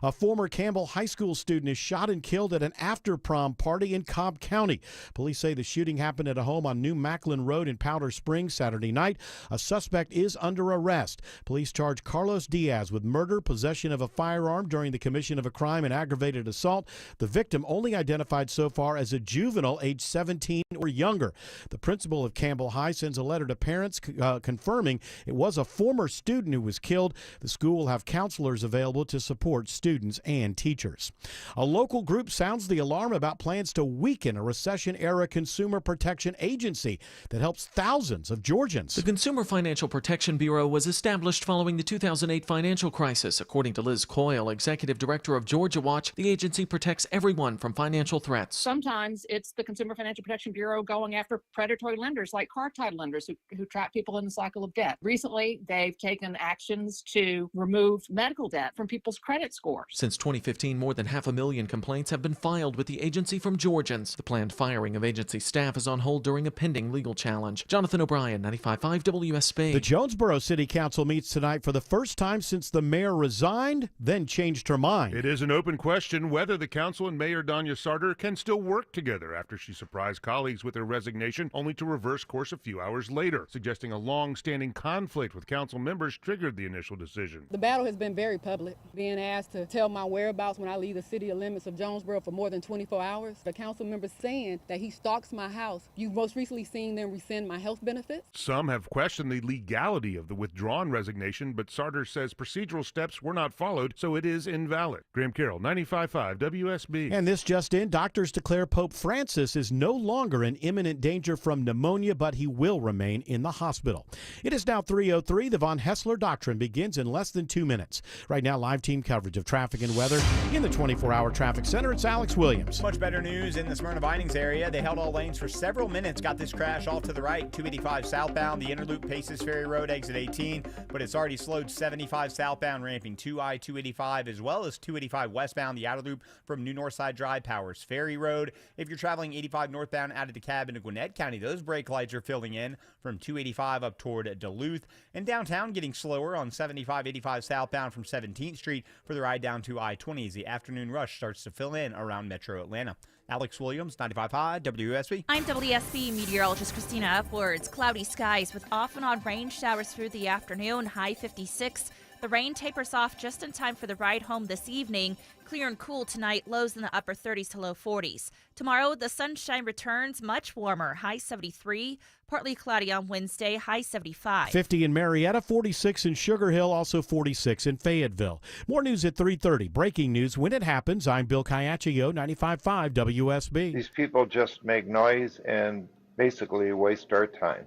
A former Campbell High School student is shot and killed at an after-prom party in Cobb County. Police say the shooting happened at a home on New Macklin Road in Powder Springs Saturday night. A suspect is under arrest. Police charge Carlos Diaz with murder, possession of a firearm during the commission of a crime, and aggravated assault. The victim only identified so far as a juvenile age 17 or younger. The principal of Campbell High sends a letter to parents confirming it was a former student who was killed. The school will have counselors available to support students and teachers. A local group sounds the alarm about plans to weaken a recession-era consumer protection agency that helps thousands of Georgians. The Consumer Financial Protection Bureau was established following the 2008 financial crisis. According to Liz Coyle, executive director of Georgia Watch, the agency protects everyone from financial threats. Sometimes it's the Consumer Financial Protection Bureau going after predatory lenders like car title lenders who trap people in the cycle of debt. Recently, they've taken actions to remove medical debt from people's credit score. Since 2015, more than 500,000 complaints have been filed with the agency from Georgians. The planned firing of agency staff is on hold during a pending legal challenge. Jonathan O'Brien, 95.5 WSB. The Jonesboro City Council meets tonight for the first time since the mayor resigned, then changed her mind. It is an open question whether the council and Mayor Danya Sarter can still work together after she surprised colleagues with her resignation, only to reverse course a few hours later, suggesting a long-standing conflict with council members triggered the initial decision. The battle has been very public. Being asked to tell my whereabouts when I leave the city limits of Jonesboro for more than 24 hours. The council members saying that he stalks my house. You've most recently seen them rescind my health benefits. Some have questioned the legality of the withdrawn resignation, but Sarter says procedural steps were not followed, so it is invalid. Graham Carroll, 95.5 WSB. And this just in, doctors declare Pope Francis is no longer in imminent danger from pneumonia, but he will remain in the hospital. It is now 3:03. The Von Hessler Doctrine begins in less than 2 minutes. Right now, live team coverage of traffic and weather in the 24-hour traffic center. It's Alex Williams. Much better news in the Smyrna Vinings area. They held all lanes for several minutes. Got this crash off to the right, 285 southbound, the Interloop Paces Ferry Road, exit 18, but it's already slowed 75 southbound, ramping to I-285 as well as 285 westbound, the outer loop from New Northside Drive, Powers Ferry Road. If you're traveling 85 northbound out of DeKalb into Gwinnett County, those brake lights are filling in from 285 up toward Duluth. And downtown getting slower on 75-85 southbound from 17th Street for the ride down to I-20 as the afternoon rush starts to fill in around Metro Atlanta. Alex Williams, 95.5 WSB. I'm WSB meteorologist Christina Upwards. Cloudy skies with off and on rain showers through the afternoon, high 56. The rain tapers off just in time for the ride home this evening. Clear and cool tonight, lows in the upper 30s to low 40s. Tomorrow, the sunshine returns, much warmer, high 73. Partly cloudy on Wednesday, high 75. 50 in Marietta, 46 in Sugar Hill, also 46 in Fayetteville. More news at 3:30. Breaking news when it happens. I'm Bill Caiaccio, 95.5 WSB. These people just make noise and basically waste our time.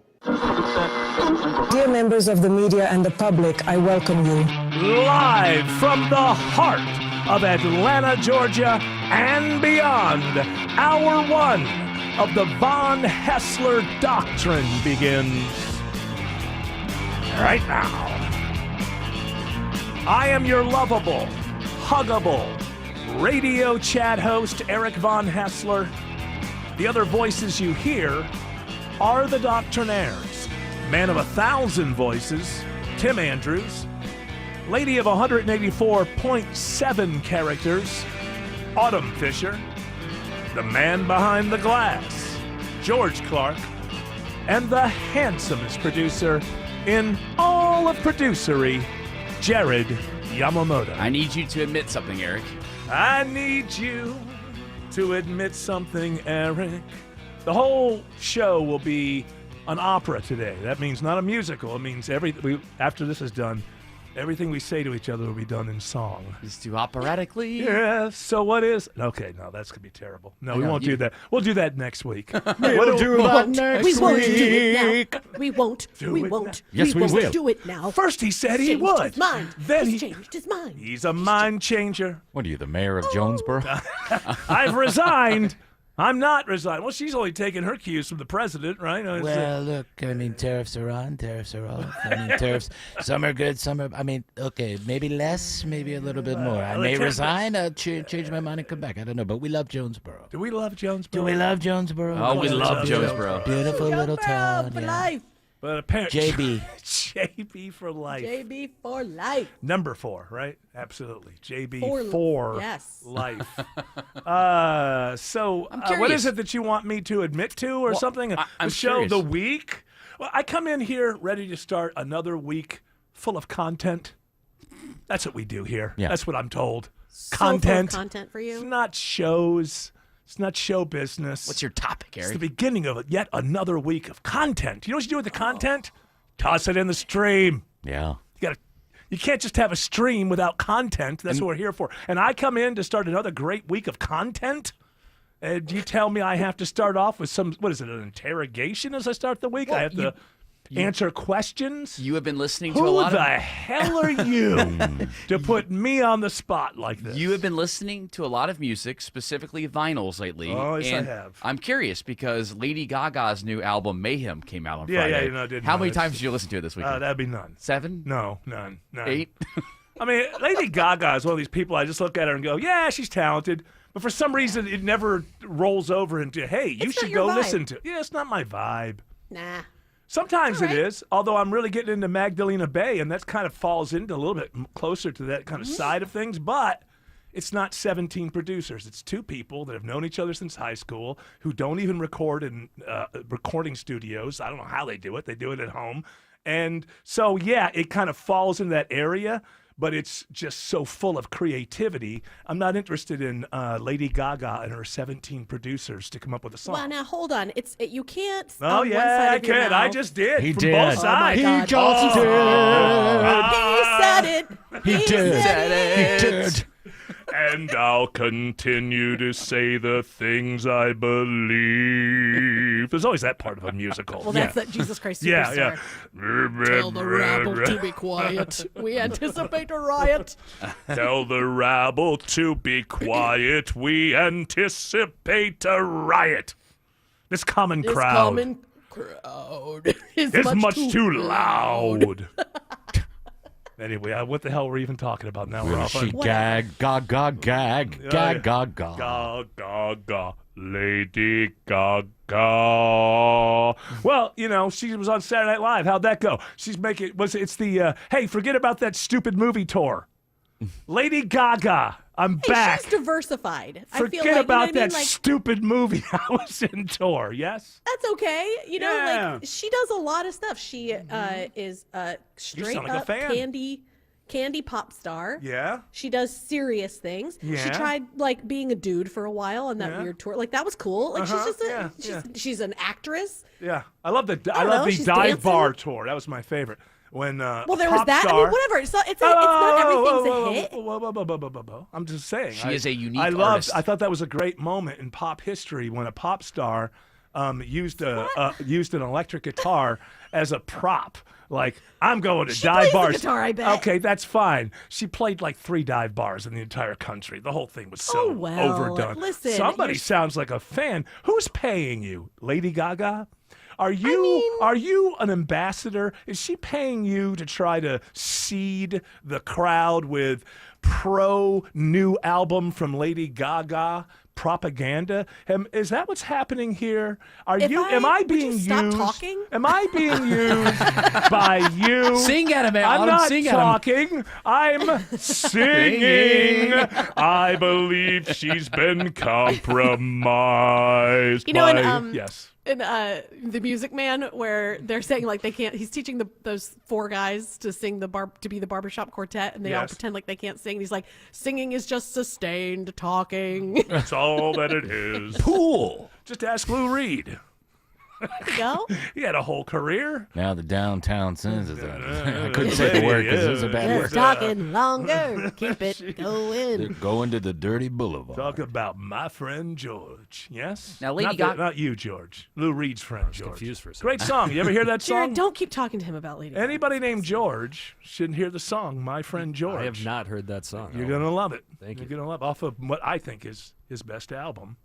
Dear members of the media and the public, I welcome you. Live from the heart of Atlanta, Georgia, and beyond, Hour 1 of the Von Hessler Doctrine begins right now. I am your lovable, huggable radio chat host, Eric Von Hessler. The other voices you hear are the Doctrinaires. Man of 1,000 voices, Tim Andrews. Lady of 184.7 characters, Autumn Fisher. The man behind the glass, George Clark. And the handsomest producer in all of producery, Jared Yamamoto. I need you to admit something, Eric. I need you to admit something, Eric. The whole show will be an opera today. That means not a musical. It means after this is done, everything we say to each other will be done in song. Just do operatically. Yes. So what is? Okay, no, that's gonna be terrible. No, we won't do that. We'll do that next week. We'll do that next week. We won't do it now. We won't. We won't. Yes, we won't will. do it now. First he said he Changed would. his mind. Then He's changed his mind. He's a mind changer. What are you, the mayor of Jonesboro? I've resigned. I'm not resigning. Well, she's only taking her cues from the president, right? Well, look, I mean, tariffs are on, tariffs are off. I mean, tariffs, some are good, some are, I mean, okay, maybe less, maybe a little bit more. I may resign, I'll change my mind and come back. I don't know, but we love Jonesboro. Do we love Jonesboro? Do we love Jonesboro? Oh, we love Jonesboro. Beautiful little town. For Yeah. life. But apparently, JB. JB for life. JB for life. Number 4, right? Absolutely. JB For- for yes. life. So, what curious. is it that you want me to admit to or something? I'm the show of the curious. week? Well, I come in here ready to start another week full of content. That's what we do here. Yeah. That's what I'm told. So full of Content. content for It's you. not shows. It's not show business. What's your topic, It's the Eric? beginning of yet another week of content. You know what you do with the content? Toss it in the stream. Yeah. You can't just have a stream without content. That's what we're here for. And I come in to start another great week of content. And you tell me I have to start off with some, what is it, an interrogation as I start the week? I have to answer questions? You have been listening to Who a lot the of. hell are you to put me on the spot like this? You have been listening to a lot of music, specifically vinyls lately. Oh, yes, I and have. I'm curious because Lady Gaga's new album Mayhem came out on Yeah, Friday. I didn't How know many this. times did you listen to it this weekend? That'd be none. 7? No, none. 8? I mean, Lady Gaga is one of these people I just look at her and go, yeah, she's talented. But for some reason, it never rolls over into, hey, you It's not should your go vibe. listen to. Yeah, it's not my vibe. Nah. Sometimes All it right. is, although I'm really getting into Magdalena Bay, and that kind of falls into a little bit closer to that kind of side of things. But it's not 17 producers. It's 2 people that have known each other since high school who don't even record in recording studios. I don't know how they do it. They do it at home. And so, yeah, it kind of falls in that area. But it's just so full of creativity. I'm not interested in Lady Gaga and her 17 producers to come up with a song. Well, now hold on. You can't. Oh, on yeah, one side I of your could. I mouth- just did. He from did. both Oh, sides. my God. He just He said it. He did. said He it. did. And I'll continue to say the things I believe. There's always that part of a musical. Well, that's that Jesus Christ yeah, Superstar. yeah. Tell the rabble to be quiet. We anticipate a riot. Tell the rabble to be quiet. We anticipate a riot. This common This crowd common crowd is is much too too loud. Anyway, what the hell were we even talking about now? We're Will off she on- gag, gag, gag, gag, yeah. gag, gag, gag. Ga, ga, ga. Lady Gaga. Well, you know, she was on Saturday Night Live. How'd that go? She's making, it's the, hey, forget about that stupid movie tour. Lady Gaga, I'm back. She's diversified. I Forget feel like, about you know what I mean? that Like, stupid movie I was in tour, yes? that's okay. You know, Yeah. like she does a lot of stuff. She is straight sound like a up fan. candy pop star. Yeah? She does serious things. She Yeah. tried like being a dude for a while on that Yeah. weird tour. Like that was cool. Like Uh-huh. she's just Yeah, she's an actress. Yeah. I love the I don't know, dive she's bar dancing. tour. That was my favorite. When Well, there was Pop that. I Star, mean, whatever. It's not everything's a hit. Whoa. I'm just saying. She is a unique I artist. I thought that was a great moment in pop history when a pop star used an electric guitar as a prop. Like, I'm going to dive plays the bars. guitar, I bet. Okay, that's fine. She played like 3 dive bars in the entire country. The whole thing was so Oh, well, overdone. listen, Somebody you're- sounds like a fan. Who's paying you? Lady Gaga? Are you an ambassador? Is she paying you to try to seed the crowd with pro new album from Lady Gaga propaganda? Is that what's happening here? Am I would being you stop used? talking? Am I being used by you? Sing at him, I'm Adam. not Sing at him. talking. I'm singing. I believe she's been compromised. You know, by, and, yes. in The Music Man, where they're saying like they can't. He's teaching those 4 guys to sing to be the barbershop quartet, and they all Yes. pretend like they can't sing. He's like, singing is just sustained talking. That's all that it is. Pool. Just ask Lou Reed. Go. He had a whole career. Now the downtown sins is I couldn't say the word because it was a bad Let's word. talking longer. Keep it going. Going to the dirty boulevard. Talk about my friend George. Yes? Now, Lady not, Gaga- not you, George. Lou Reed's friend, George. confused for a second. Great song. You ever hear that Jared, song? don't keep talking to him about Lady Gaga. Anybody named George shouldn't hear the song, My Friend George. I have not heard that song. You're going to love it. Thank you. You're going to love it. Off of what I think is his best album,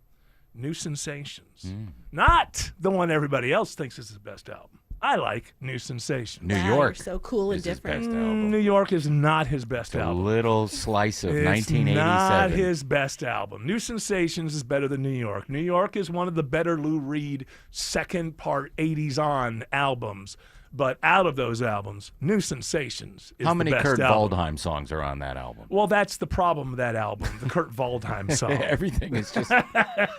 New Sensations. Not the one everybody else thinks is his best album. I like New Sensations. New Wow, York you're so cool and is his different. best album. New York is not his best A album. little slice of It's 1987. not his best album. New Sensations is better than New York. New York is one of the better Lou Reed second part 80s on albums. But out of those albums, New Sensations is How the many best Kurt album. Waldheim songs are on that album? Well, that's the problem with that album, the Kurt Waldheim song. Everything is just...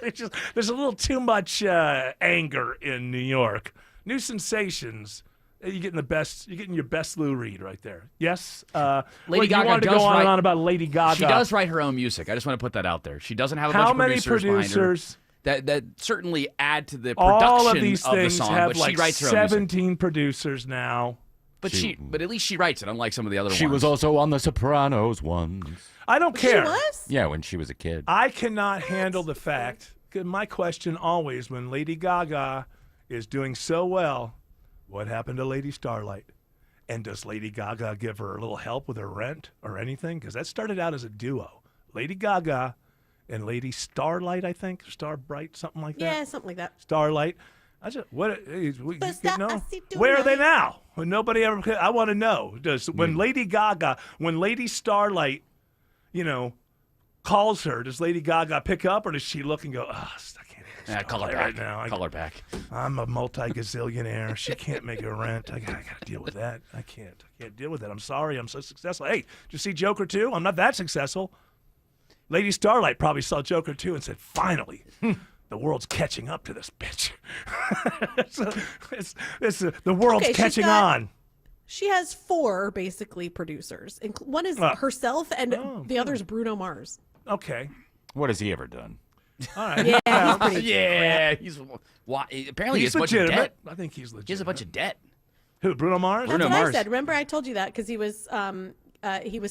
It's just there's a little too much anger in New York. New Sensations, you're getting your best Lou Reed right there. Yes, Lady you Gaga wanted to does go on write, and on about Lady Gaga. She does write her own music. I just want to put that out there. She doesn't have a How bunch many of producers producers? behind her that certainly add to the production All of these the things song, have but like she writes her own music. 17 producers now. But but at least she writes it, unlike some of the other ones. She was also on The Sopranos once. I don't care. She was? Yeah, when she was a kid. I cannot handle the fact. 'Cause my question always, when Lady Gaga is doing so well, what happened to Lady Starlight? And does Lady Gaga give her a little help with her rent or anything? Because that started out as a duo. Lady Gaga and Lady Starlight, I think. Starbright, something like that. Yeah, something like that. Starlight. I just where are they now? When nobody ever. I want to know. When Lady Gaga, when Lady Starlight, calls her, does Lady Gaga pick up, or does she look and go, I can't even call her right back now. Call her back. I'm a multi-gazillionaire. She can't make her rent. I gotta deal with that. I can't deal with it. I'm sorry. I'm so successful. Hey, did you see Joker 2? I'm not that successful. Lady Starlight probably saw Joker 2 and said, finally. The world's catching up to this bitch. The world's catching on. She has 4 basically producers. One is herself, and the other is Bruno Mars. Okay. What has he ever done? All right. Yeah, he's pretty Yeah, apparently he has a bunch of legitimate. debt. I think he's legitimate. He has a bunch of debt. Who? Bruno Mars? That's Bruno what Mars. I said. Remember, I told you that because he was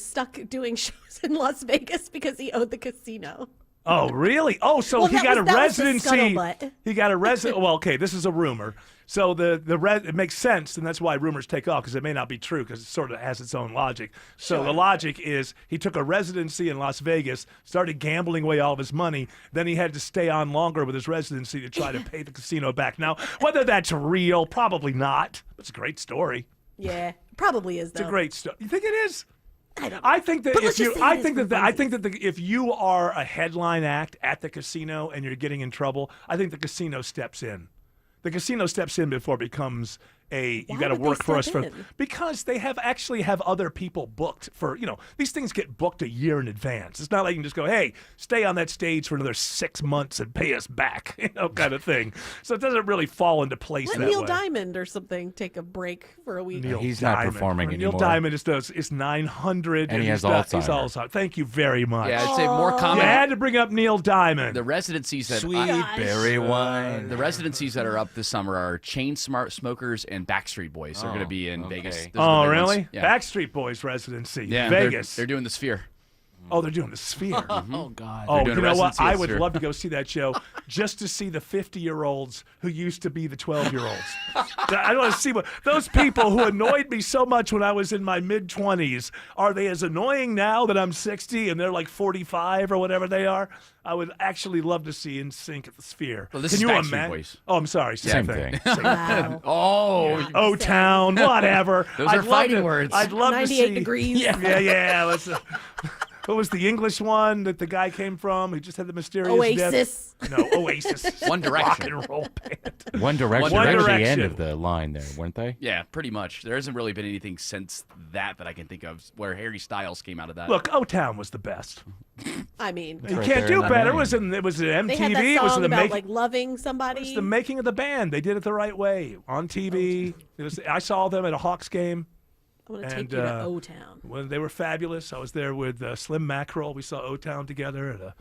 stuck doing shows in Las Vegas because he owed the casino. Oh, really? Oh, so Well, he that got was- a that was the residency. scuttlebutt. He got a resident. Well, okay, this is a rumor. So it makes sense, and that's why rumors take off, because it may not be true, because it sort of has its own logic. So the logic is he took a residency in Las Vegas, started gambling away all of his money, then he had to stay on longer with his residency to try to pay the casino back. Now, whether that's real, probably not. It's a great story. Yeah, probably is though. It's a great story. You think it is? I don't. I think that But let's if just you, say I it is think for that, I funsies. think that if you are a headline act at the casino and you're getting in trouble, I think the casino steps in. The casino steps in before it becomes you got to would they work for us step for in? because they actually have other people booked for these things get booked a year in advance. It's not like you can just go, hey, stay on that stage for another 6 months and pay us back, kind of thing. So it doesn't really fall into place Let that Neil way. Diamond or something take a break for a week. He's not performing Neil anymore. Diamond is 900 And he has he's Alzheimer's. Alzheimer's. Thank you very much. Yeah, I'd say more You common. had to bring up Neil Diamond. The residencies that Sweet berry wine. the residencies that are up this summer are Chain Smokers and Backstreet Boys. They're going to be in Vegas. Those Oh, are the big really? ones. Yeah. Backstreet Boys residency. Yeah, Vegas. They're doing the Sphere. Oh, they're doing the Sphere. Oh, God. Oh, doing you a know what? residency at I the would Sphere. love to go see that show just to see the 50-year-olds who used to be the 12-year-olds. I want to see what those people who annoyed me so much when I was in my mid-20s, are they as annoying now that I'm 60 and they're like 45 or whatever they are? I would actually love to see NSYNC at the Sphere. Well, this Can is you Backstreet imagine? Boys. Oh, I'm sorry. Same Same thing. thing. Wow. Oh, O-Town, whatever. Those are I'd love fighting to- words. I'd love to 98 see. degrees. Yeah. Let's. What was the English one that the guy came from? He just had the mysterious Oasis. death? No, Oasis. One Direction. Rock and roll band. One Direction. One They were the Direction. end of the line there, weren't they? Yeah, pretty much. There hasn't really been anything since that I can think of where Harry Styles came out of that. Look, O-Town was the best. I mean, You right can't there do in the better. name. It was an MTV. they had that it was song the about make- like loving it was somebody. the making of the band. They did it the right way on TV. I saw them at a Hawks game. I want to and, take you to O-Town. When they were fabulous. I was there with Slim Mackerel. We saw O-Town together at a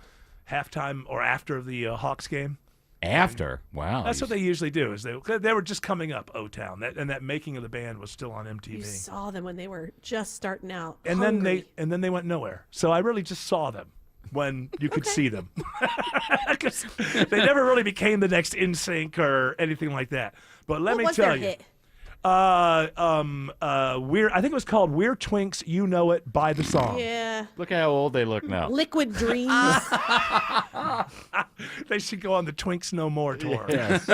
halftime or after the Hawks game. After. Wow. That's what they usually do. Is they were just coming up O-Town, and that making of the band was still on MTV. You saw them when they were just starting out. and hungry. then they went nowhere. So I really just saw them when you could see them. 'Cause they never really became the next NSYNC or anything like that. But let What me was tell their you. hit? I think it was called We're Twinks, You Know It by the song. Yeah. Look at how old they look now. Liquid Dreams. They should go on the Twinks No More tour. Yes.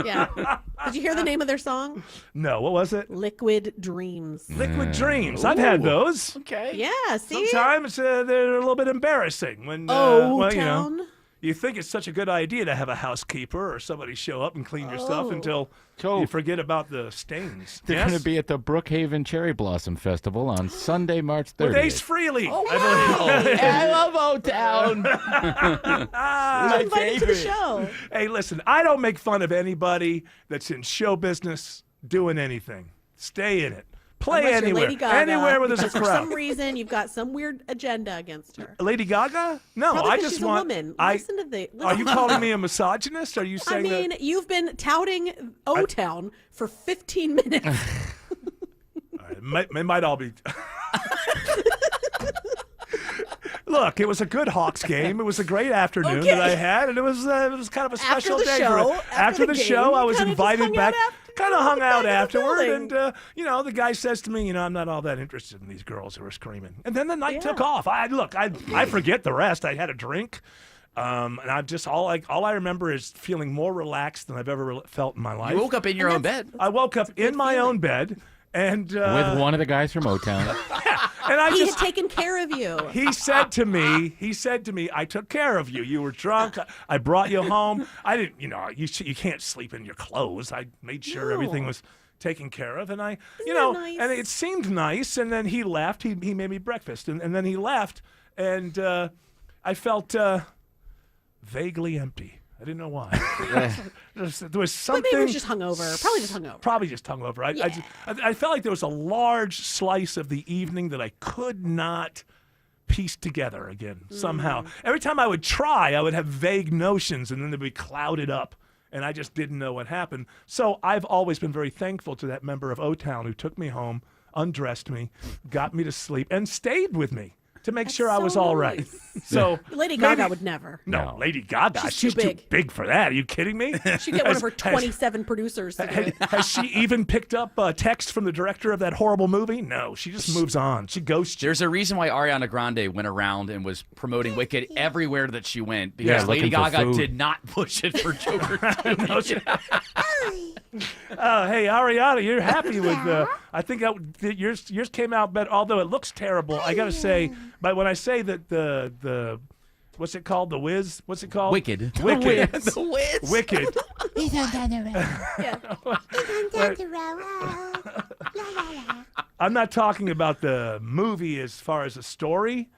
Yeah. Did you hear the name of their song? No, what was it? Liquid Dreams. Liquid Dreams. I've had those. okay. Yeah, see? Sometimes they're a little bit embarrassing when Oh, well, town. you think it's such a good idea to have a housekeeper or somebody show up and clean your stuff until you forget about the stains. They're going to be at the Brookhaven Cherry Blossom Festival on Sunday, March 30th. With Ace Frehley. Oh, wow. I love O-Town. My favorite. To the show. Hey, listen, I don't make fun of anybody that's in show business doing anything. Stay in it. Play Unless you're anywhere. Lady Gaga, Anywhere where there's a because crowd. For some reason, you've got some weird agenda against her. Lady Gaga? No, Probably I 'cause just she's want. a woman. I, Listen to the. are you calling me a misogynist? Are you I saying mean, that? you've been touting O-Town for 15 minutes. It might all be. Look, it was a good Hawks game. It was a great afternoon that I had, and it was kind of a special day. After the show, I was invited back. Kind of hung out afterward, and the guy says to me, I'm not all that interested in these girls who are screaming. And then the night took off. I forget the rest. I had a drink, and I just all I remember is feeling more relaxed than I've ever felt in my life. You woke up in your own bed. I woke up in my own bed, and with one of the guys from O-Town. And He had taken care of you. He said to me, I took care of you. You were drunk. I brought you home. I didn't, you can't sleep in your clothes. I made sure everything was taken care of. And and it seemed nice. And then he left. He made me breakfast. And then he left. And I felt vaguely empty. I didn't know why. There was something. Maybe he was just hungover. Probably just hungover. I felt like there was a large slice of the evening that I could not piece together again somehow. Every time I would try, I would have vague notions, and then they'd be clouded up, and I just didn't know what happened. So I've always been very thankful to that member of O-Town who took me home, undressed me, got me to sleep, and stayed with me to make sure I was all right. So Lady Gaga would never. No, Lady Gaga. She's too big. For that. Are you kidding me? She'd get one of her 27 producers to do it. Has she even picked up a text from the director of that horrible movie? No, she just moves on. She ghosts you. There's a reason why Ariana Grande went around and was promoting Wicked everywhere that she went, because Lady Gaga did not push it for Joker 2. Oh, hey, Ariana, you're happy with I think yours came out better, although it looks terrible. I got to say, but when I say that the what's it called? The Wiz? What's it called? Wicked. The Wiz. Wicked. I'm not talking about the movie as far as the story,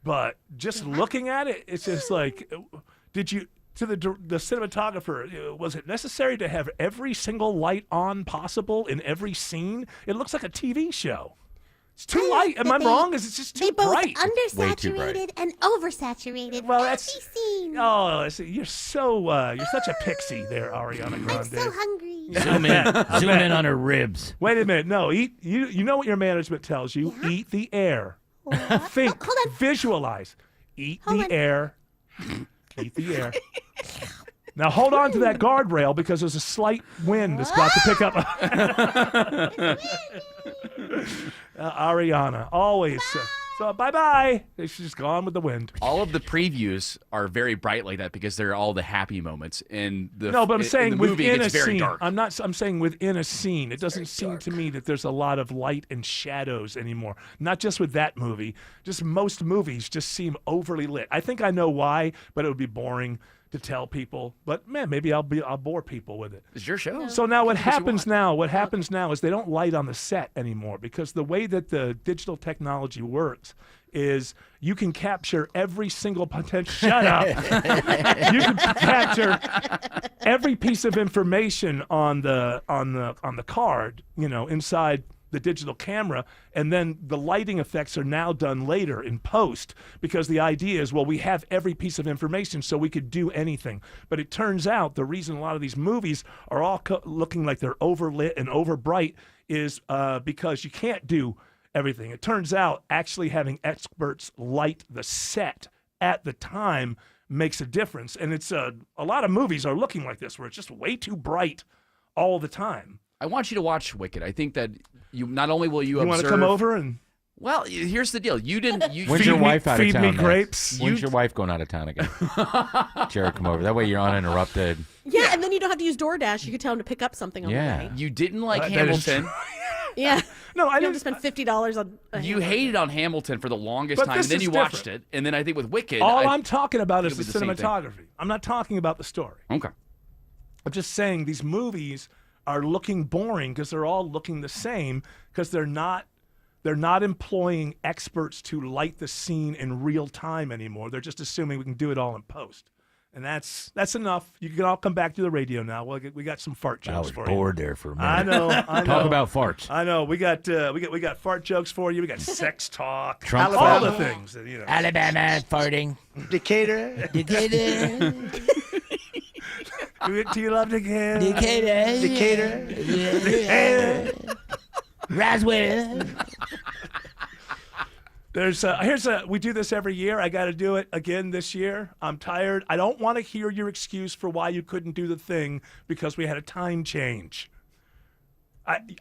but just looking at it, it's just like, to the cinematographer, was it necessary to have every single light on possible in every scene? It looks like a TV show. It's too light. Am I wrong? Is it just too bright? Way too bright. Undersaturated and oversaturated. Well, every scene. Oh, you're such a pixie there, Ariana Grande. I'm so hungry. Zoom in on her ribs. Wait a minute. No, eat. You know what your management tells you? Yeah. Eat the air. Think. Hold on. Visualize. Eat the air. Eat the air. Now hold on to that guardrail, because there's a slight wind that's about to pick up. Ariana, always. So bye-bye. She's gone with the wind. All of the previews are very bright like that because they're all the happy moments. No, but I'm saying within a scene. Dark. I'm saying within a scene. It doesn't seem to me that there's a lot of light and shadows anymore. Not just with that movie. Just most movies just seem overly lit. I think I know why, but it would be boring to tell people. But man, maybe I'll bore people with it. It's your show. So now what happens now is they don't light on the set anymore, because the way that the digital technology works is you can capture every single potential. Shut up. You can capture every piece of information on the card, inside the digital camera, and then the lighting effects are now done later in post, because the idea is, well, we have every piece of information so we could do anything. But it turns out the reason a lot of these movies are all looking like they're overlit and overbright is because you can't do everything. It turns out actually having experts light the set at the time makes a difference. And it's a lot of movies are looking like this, where it's just way too bright all the time. I want you to watch Wicked. I think that you not only will you want to come over and Well, here's the deal. You didn't. You When's your wife out of town? Feed me grapes. When's your wife going out of town again? Jared, come over. That way you're uninterrupted. Yeah, and then you don't have to use DoorDash. You could tell him to pick up something on the way. You didn't like that is Hamilton. Yeah. No, I You didn't. have to spend $50 on. You hated on Hamilton for the longest But time, this and then is you watched different. it, and then I think with Wicked. All I'm talking about is think the it would be the same cinematography. I'm not talking about the story. Okay. I'm just saying these movies are looking boring because they're all looking the same because they're not employing experts to light the scene in real time anymore. They're just assuming we can do it all in post. And that's enough. You can all come back to the radio now. We got some fart jokes I was for bored you. there for a minute. I know. Talk about farts. I know. We got fart jokes for you. We got sex talk. Trump all farts. the things. That, Alabama farting. Decatur. Decatur. Do you love Decatur? Decatur. Decatur. Roswell. We do this every year. I got to do it again this year. I'm tired. I don't want to hear your excuse for why you couldn't do the thing because we had a time change.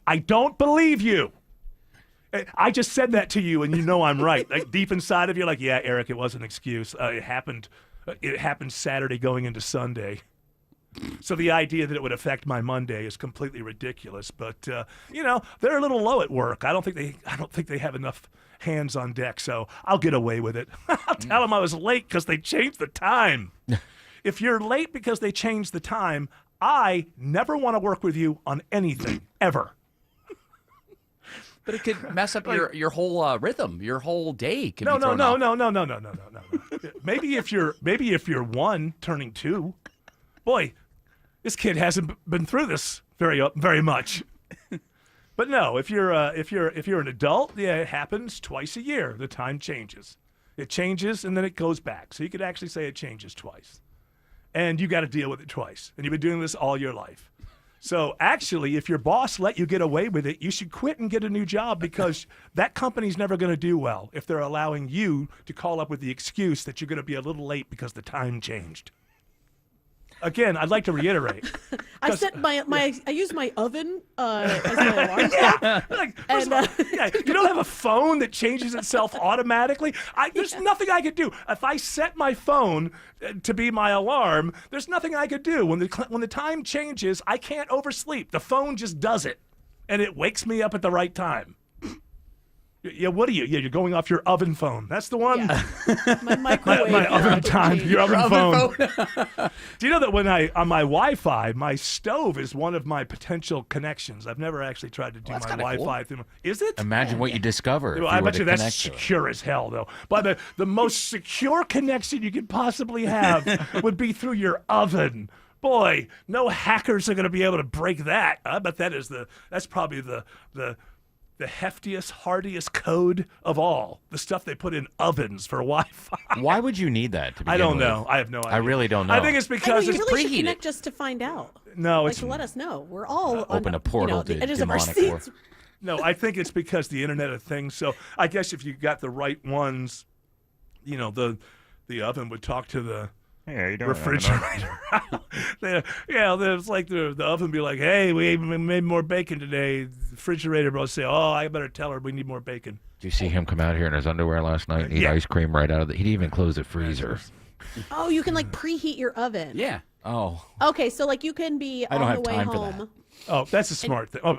I don't believe you. I just said that to you, and you know I'm right. Like deep inside of you, like, yeah, Eric, it was an excuse. It happened. It happened Saturday going into Sunday. So the idea that it would affect my Monday is completely ridiculous. But they're a little low at work. I don't think they have enough hands on deck. So I'll get away with it. I'll tell them I was late because they changed the time. If you're late because they changed the time, I never want to work with you on anything ever. But it could mess up your whole rhythm. Your whole day could No. be thrown off. No. Maybe if you're 1 turning 2. Boy, this kid hasn't been through this very much. But no, if you're an adult, yeah, it happens twice a year. The time changes. It changes and then it goes back. So you could actually say it changes twice. And you got to deal with it twice. And you've been doing this all your life. So actually, if your boss let you get away with it, you should quit and get a new job because that company's never going to do well if they're allowing you to call up with the excuse that you're going to be a little late because the time changed. Again, I'd like to reiterate. I set I use my oven as my alarm clock. You don't have a phone that changes itself automatically. There's nothing I could do. If I set my phone to be my alarm, there's nothing I could do. When the time changes, I can't oversleep. The phone just does it, and it wakes me up at the right time. Yeah, what are you? Yeah, you're going off your oven phone. That's the one. Yeah. My microwave. my oven time. Your oven phone. phone. Do you know that when on my Wi-Fi, my stove is one of my potential connections? I've never actually tried to do my Wi-Fi thing. Is it? Imagine what you discover. If I you were bet to you that's connect to it. secure as hell, though. But the most secure connection you could possibly have would be through your oven. Boy, no hackers are going to be able to break that. I bet that's probably the heftiest, hardiest code of all. The stuff they put in ovens for Wi-Fi. Why would you need that? I don't know. I have no idea. I really don't know. I think it's because you it's really should preheated. connect just to find out. No, like it's to let us know. We're all open a portal the to edges of our demonic seats. No, I think it's because the Internet of Things. So I guess if you got the right ones, the oven would talk to the refrigerator. There's like the oven would be like, hey, we made more bacon today. The refrigerator will say, oh, I better tell her we need more bacon. Did you see him come out here in his underwear last night and eat ice cream right out of the... He didn't even close the freezer. Oh, you can preheat your oven. Yeah. Oh. Okay, so you can be I don't on have the way time for home. that. Oh, that's a smart thing. Oh,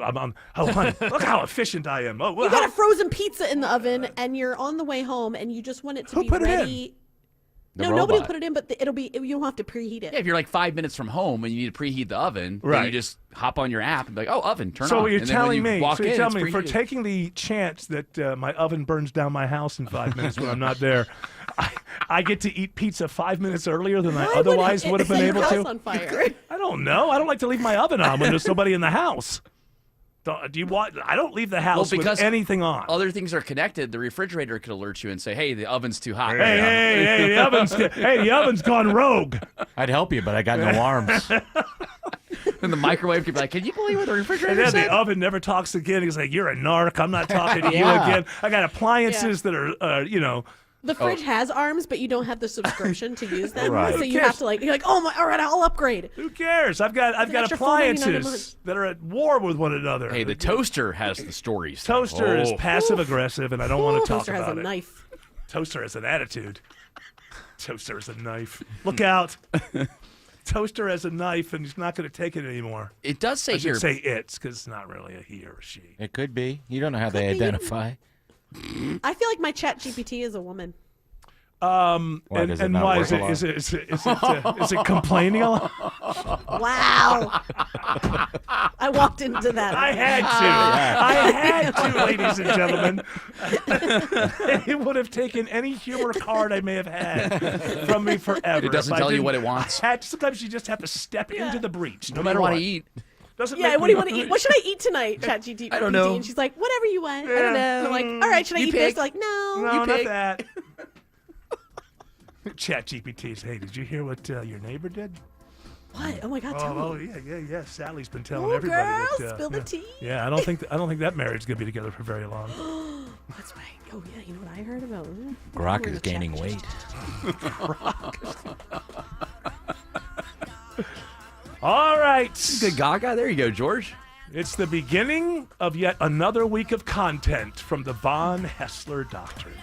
honey, look how efficient I am. Oh, You got a frozen pizza in the oven, and you're on the way home, and you just want it to Who be put it in? ready. The No, nobody will robot. put it in, but you don't have to preheat it. Yeah, if you're like 5 minutes from home and you need to preheat the oven, then Right. you just hop on your app and be like, oh, oven, turn on. So what you're And then when telling you me, walk for in, it's preheated. taking the chance that my oven burns down my house in 5 minutes when I'm not there, I get to eat pizza 5 minutes earlier than I otherwise would have been able Set your to. house on fire. I don't know. I don't like to leave my oven on when there's somebody in the house. Do you want? I don't leave the house because with anything on. Other things are connected. The refrigerator could alert you and say, hey, the oven's too hot. Hey, the oven's gone rogue. I'd help you, but I got no arms. And the microwave could be like, can you believe what the And refrigerator then said? the oven never talks again. He's like, you're a narc. I'm not talking to you Yeah. again. I got appliances that are, The fridge has arms, but you don't have the subscription to use them. Right. So you have to you're like, oh my, all right, I'll upgrade. Who cares? I've got extra $4.99 a appliances month. that are at war with one another. Hey, the toaster has the stories. Toaster is passive aggressive, and I don't want to talk Toaster about has a it. knife. Toaster has an attitude. Toaster has a knife. Look out. Toaster has a knife, and he's not going to take it anymore. It does say I should here. say it's, because it's not really a he or a she. It could be. You don't know how they identify. I feel like my Chat GPT is a woman. Why does it not why work is a it? lot? Is it complaining a lot? Wow. I walked into that. I had to, ladies and gentlemen. It would have taken any humor card I may have had from me forever. It doesn't if I tell you didn't- what it wants. Sometimes you just have to step into the breach, no What do matter you what. want to eat? Doesn't Yeah, make what do you me- want to eat? What should I eat tonight, Chat GPT? I don't know. And she's like, whatever you want. I don't know. And I'm like, all right, should I You eat pick. this? Like, no. No, You not pick. that. Chat GPTs. Hey, did you hear what your neighbor did? What? Oh my God, tell Oh, me. yeah. Sally's been telling Oh, everybody. girl, that, spill the yeah. tea. Yeah, I don't think that marriage is gonna be together for very long. That's right. Oh yeah, you know what I heard about? Grok is gaining weight. All right. Good Gaga. There you go, George. It's the beginning of yet another week of content from the Von Hessler Doctrine.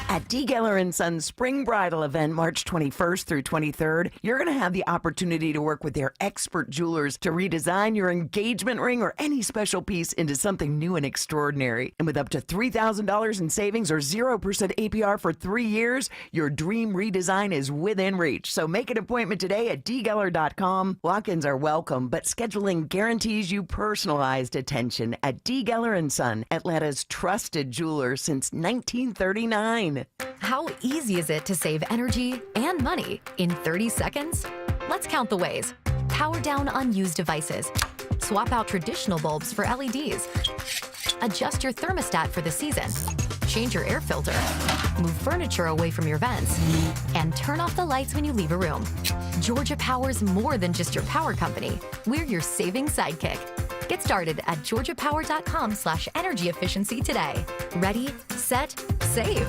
At D. Geller & Sons Spring Bridal event, March 21st through 23rd, you're going to have the opportunity to work with their expert jewelers to redesign your engagement ring or any special piece into something new and extraordinary. And with up to $3,000 in savings or 0% APR for 3 years, your dream redesign is within reach. So make an appointment today at dgeller.com. Walk-ins are welcome, but scheduling guarantees you personalized attention at D. Geller & Son, Atlanta's trusted jeweler since 1939. How easy is it to save energy and money in 30 seconds? Let's count the ways. Power down unused devices. Swap out traditional bulbs for LEDs. Adjust your thermostat for the season. Change your air filter. Move furniture away from your vents. And turn off the lights when you leave a room. Georgia Power's more than just your power company. We're your saving sidekick. Get started at georgiapower.com/energy efficiency today. Ready, set, save.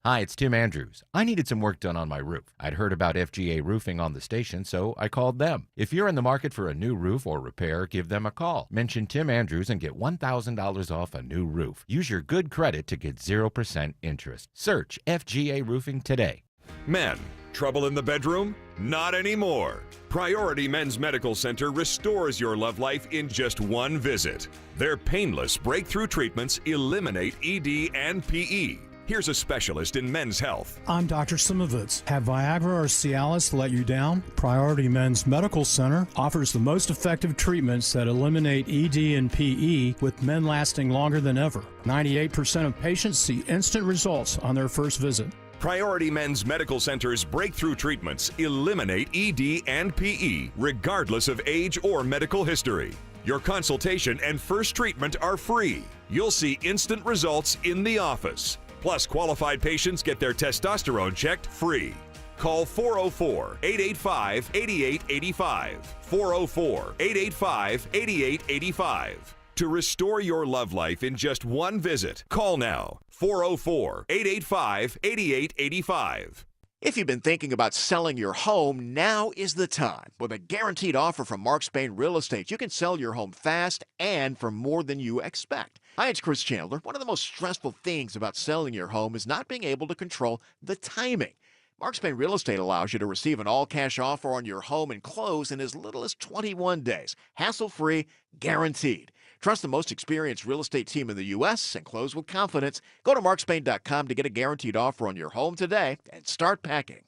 Hi, it's Tim Andrews. I needed some work done on my roof. I'd heard about FGA Roofing on the station, so I called them. If you're in the market for a new roof or repair, give them a call. Mention Tim Andrews and get $1,000 off a new roof. Use your good credit to get 0% interest. Search FGA Roofing today. Men, trouble in the bedroom? Not anymore. Priority Men's Medical Center restores your love life in just one visit. Their painless breakthrough treatments eliminate ED and PE. Here's a specialist in men's health. I'm Dr. Simovitz. Have Viagra or Cialis let you down? Priority Men's Medical Center offers the most effective treatments that eliminate ED and PE, with men lasting longer than ever. 98% of patients see instant results on their first visit. Priority Men's Medical Center's breakthrough treatments eliminate ED and PE, regardless of age or medical history. Your consultation and first treatment are free. You'll see instant results in the office. Plus, qualified patients get their testosterone checked free. Call 404-885-8885. 404-885-8885. To restore your love life in just one visit, call now. 404-885-8885. If you've been thinking about selling your home, now is the time. With a guaranteed offer from Mark Spain Real Estate, you can sell your home fast and for more than you expect. Hi, it's Chris Chandler. One of the most stressful things about selling your home is not being able to control the timing. Mark Spain Real Estate allows you to receive an all-cash offer on your home and close in as little as 21 days. Hassle-free, guaranteed. Trust the most experienced real estate team in the U.S. and close with confidence. Go to markspain.com to get a guaranteed offer on your home today and start packing.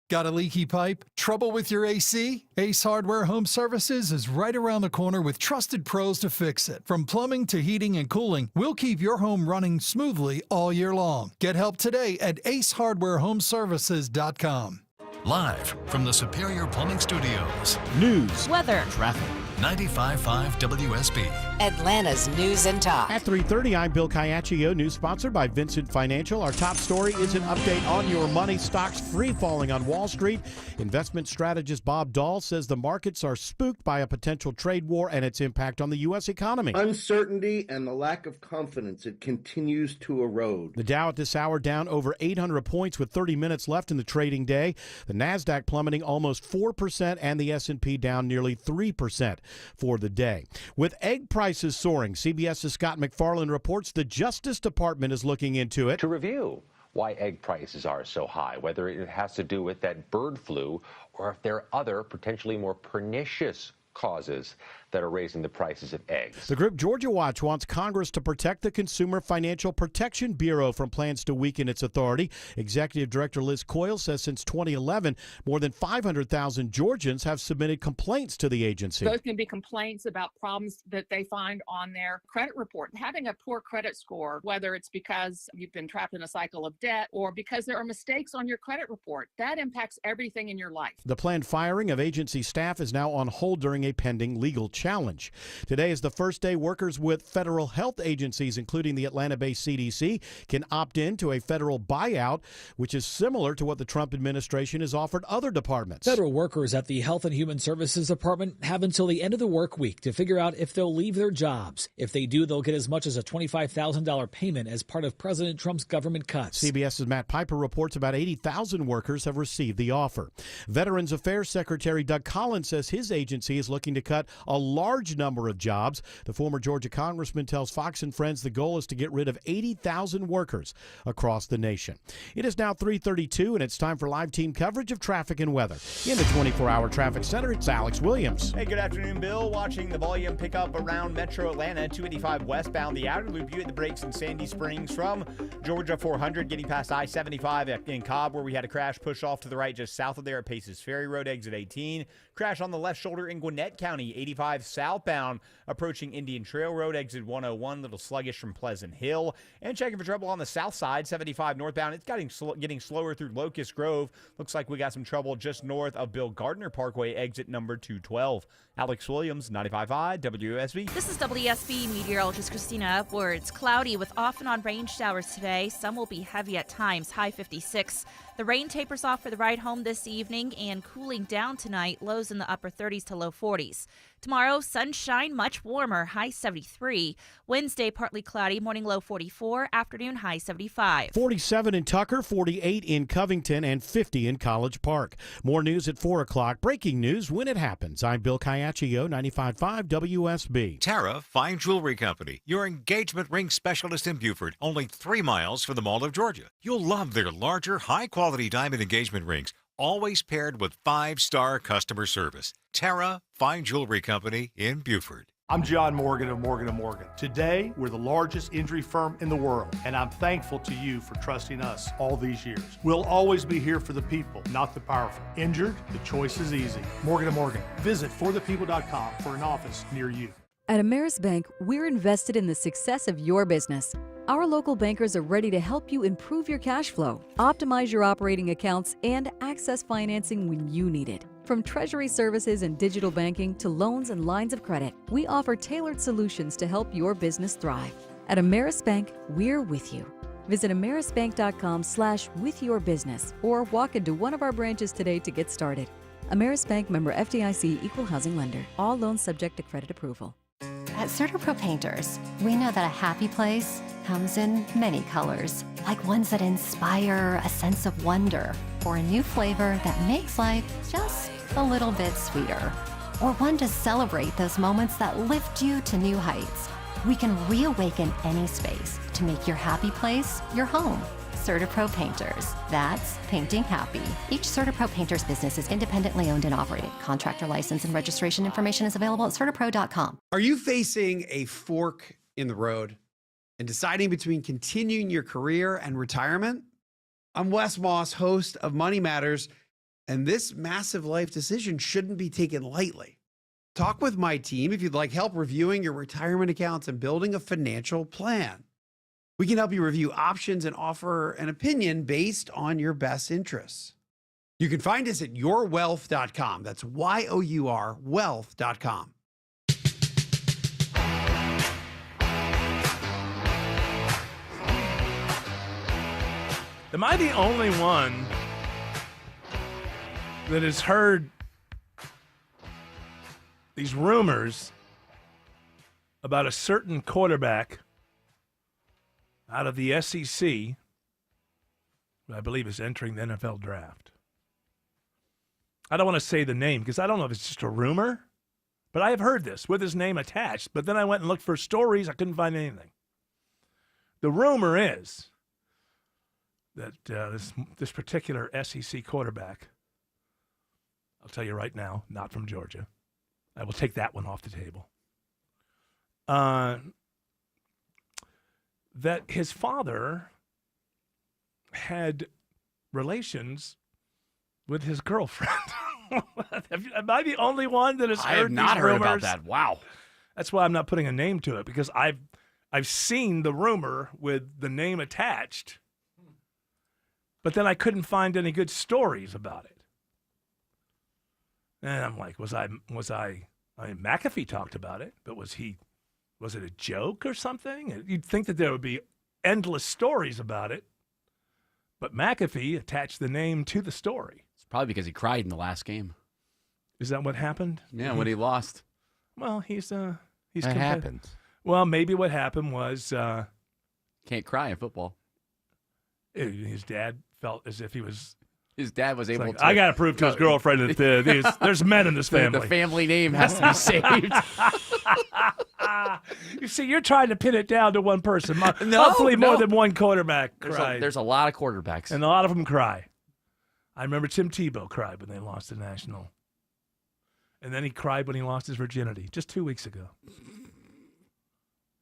Got a leaky pipe? Trouble with your AC? Ace Hardware Home Services is right around the corner with trusted pros to fix it. From plumbing to heating and cooling, we'll keep your home running smoothly all year long. Get help today at acehardwarehomeservices.com. Live from the Superior Plumbing Studios. News, weather, traffic. 95.5 WSB. Atlanta's News and Talk. At 3:30, I'm Bill Caiaccio, news sponsored by Vincent Financial. Our top story is an update on your money. Stocks free falling on Wall Street. Investment strategist Bob Dahl says the markets are spooked by a potential trade war and its impact on the U.S. economy. Uncertainty and the lack of confidence, it continues to erode. The Dow at this hour down over 800 points with 30 minutes left in the trading day. The Nasdaq plummeting almost 4% and the S&P down nearly 3% for the day. With egg prices soaring, CBS's Scott McFarland reports the Justice Department is looking into it. To review why egg prices are so high, whether it has to do with that bird flu or if there are other potentially more pernicious causes that are raising the prices of eggs. The group Georgia Watch wants Congress to protect the Consumer Financial Protection Bureau from plans to weaken its authority. Executive Director Liz Coyle says since 2011, more than 500,000 Georgians have submitted complaints to the agency. Those can be complaints about problems that they find on their credit report. Having a poor credit score, whether it's because you've been trapped in a cycle of debt or because there are mistakes on your credit report, that impacts everything in your life. The planned firing of agency staff is now on hold during a pending legal challenge. Today is the first day workers with federal health agencies, including the Atlanta-based CDC, can opt in to a federal buyout, which is similar to what the Trump administration has offered other departments. Federal workers at the Health and Human Services Department have until the end of the work week to figure out if they'll leave their jobs. If they do, they'll get as much as a $25,000 payment as part of President Trump's government cuts. CBS's Matt Piper reports about 80,000 workers have received the offer. Veterans Affairs Secretary Doug Collins says his agency is looking to cut a large number of jobs. The former Georgia congressman tells Fox and Friends the goal is to get rid of 80,000 workers across the nation. It is now 3:32, and it's time for live team coverage of traffic and weather. In the 24-hour traffic center, it's Alex Williams. Hey, good afternoon, Bill. Watching the volume pick up around Metro Atlanta, 285 westbound, the outer loop. You at the brakes in Sandy Springs from Georgia 400, getting past I-75 in Cobb, where we had a crash. Push off to the right just south of there at Paces Ferry Road, exit 18. Crash on the left shoulder in Gwinnett County, 85 southbound, approaching Indian Trail Road, exit 101, little sluggish from Pleasant Hill. And checking for trouble on the south side, 75 northbound. It's getting slower through Locust Grove. Looks like we got some trouble just north of Bill Gardner Parkway, exit number 212. Alex Williams, 95.5 WSB. This is WSB meteorologist Christina Upwards. Cloudy with off and on rain showers today. Some will be heavy at times, high 56. The rain tapers off for the ride home this evening and cooling down tonight, lows in the upper 30s to low 40s. Tomorrow, sunshine, much warmer, high 73. Wednesday, partly cloudy, morning low 44, afternoon high 75. 47 in Tucker, 48 in Covington, and 50 in College Park. More news at 4 o'clock. Breaking news when it happens. I'm Bill Caiaccio, 95.5 WSB. Tara Fine Jewelry Company, your engagement ring specialist in Buford, only 3 miles from the Mall of Georgia. You'll love their larger, high-quality diamond engagement rings, always paired with 5-star customer service. Tara Fine Jewelry Company in Buford. I'm John Morgan of Morgan & Morgan. Today, we're the largest injury firm in the world, and I'm thankful to you for trusting us all these years. We'll always be here for the people, not the powerful. Injured? The choice is easy. Morgan & Morgan. Visit forthepeople.com for an office near you. At Ameris Bank, we're invested in the success of your business. Our local bankers are ready to help you improve your cash flow, optimize your operating accounts, and access financing when you need it. From treasury services and digital banking to loans and lines of credit, we offer tailored solutions to help your business thrive. At Ameris Bank, we're with you. Visit amerisbank.com/withyourbusiness or walk into one of our branches today to get started. Ameris Bank, member FDIC, equal housing lender. All loans subject to credit approval. At CertaPro Painters, we know that a happy place comes in many colors, like ones that inspire a sense of wonder, or a new flavor that makes life just a little bit sweeter, or one to celebrate those moments that lift you to new heights. We can reawaken any space to make your happy place your home. CertaPro Painters. That's painting happy. Each CertaPro Painters business is independently owned and operated. Contractor license and registration information is available at CertaPro.com. Are you facing a fork in the road and deciding between continuing your career and retirement? I'm Wes Moss, host of Money Matters, and this massive life decision shouldn't be taken lightly. Talk with my team if you'd like help reviewing your retirement accounts and building a financial plan. We can help you review options and offer an opinion based on your best interests. You can find us at yourwealth.com. That's YOUR wealth.com. Am I the only one that has heard these rumors about a certain quarterback out of the SEC who I believe is entering the NFL draft? I don't want to say the name because I don't know if it's just a rumor, but I have heard this with his name attached. But then I went and looked for stories. I couldn't find anything. The rumor is that this particular SEC quarterback, I'll tell you right now, not from Georgia. I will take that one off the table. That his father had relations with his girlfriend. Am I the only one that has heard I have not these heard rumors? about that. Wow. That's why I'm not putting a name to it, because I've seen the rumor with the name attached, but then I couldn't find any good stories about it. And I'm like, I mean, McAfee talked about it, but was it a joke or something? You'd think that there would be endless stories about it, but McAfee attached the name to the story. It's probably because he cried in the last game. Is that what happened? Yeah, when he lost. Well, he's That happens. Well, maybe what happened was Can't cry in football. his dad felt as if he was. His dad was able to. I got to prove to his girlfriend that there's men in this family. The family name has to be saved. You see, you're trying to pin it down to one person. Hopefully more than one quarterback cried. There's a lot of quarterbacks. And a lot of them cry. I remember Tim Tebow cried when they lost the national. And then he cried when he lost his virginity just 2 weeks ago.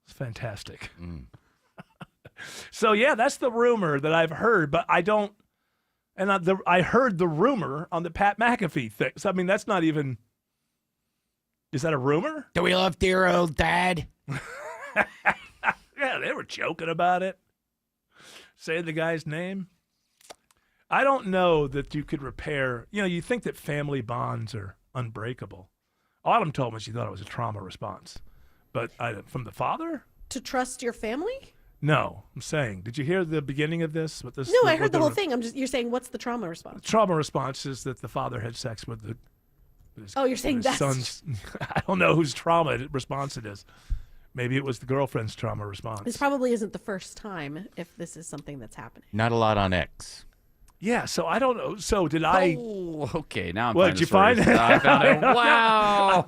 It's fantastic. So, yeah, that's the rumor that I've heard, but I don't. And I heard the rumor on the Pat McAfee thing. So, I mean, that's not even. Is that a rumor? Do we love dear old dad? Yeah, they were joking about it. Saying the guy's name. I don't know that you could repair. You think that family bonds are unbreakable. Autumn told me she thought it was a trauma response. But from the father? To trust your family? No, I'm saying. Did you hear the beginning of this? With this? No, I heard the whole thing. You're saying, what's the trauma response? Trauma response is that the father had sex with his you're saying his that's son's. I don't know whose trauma response it is. Maybe it was the girlfriend's trauma response. This probably isn't the first time if this is something that's happening. Not a lot on X. Yeah, so I don't know. So did I? Oh, okay. Now I'm. What did you find? I found it. Wow.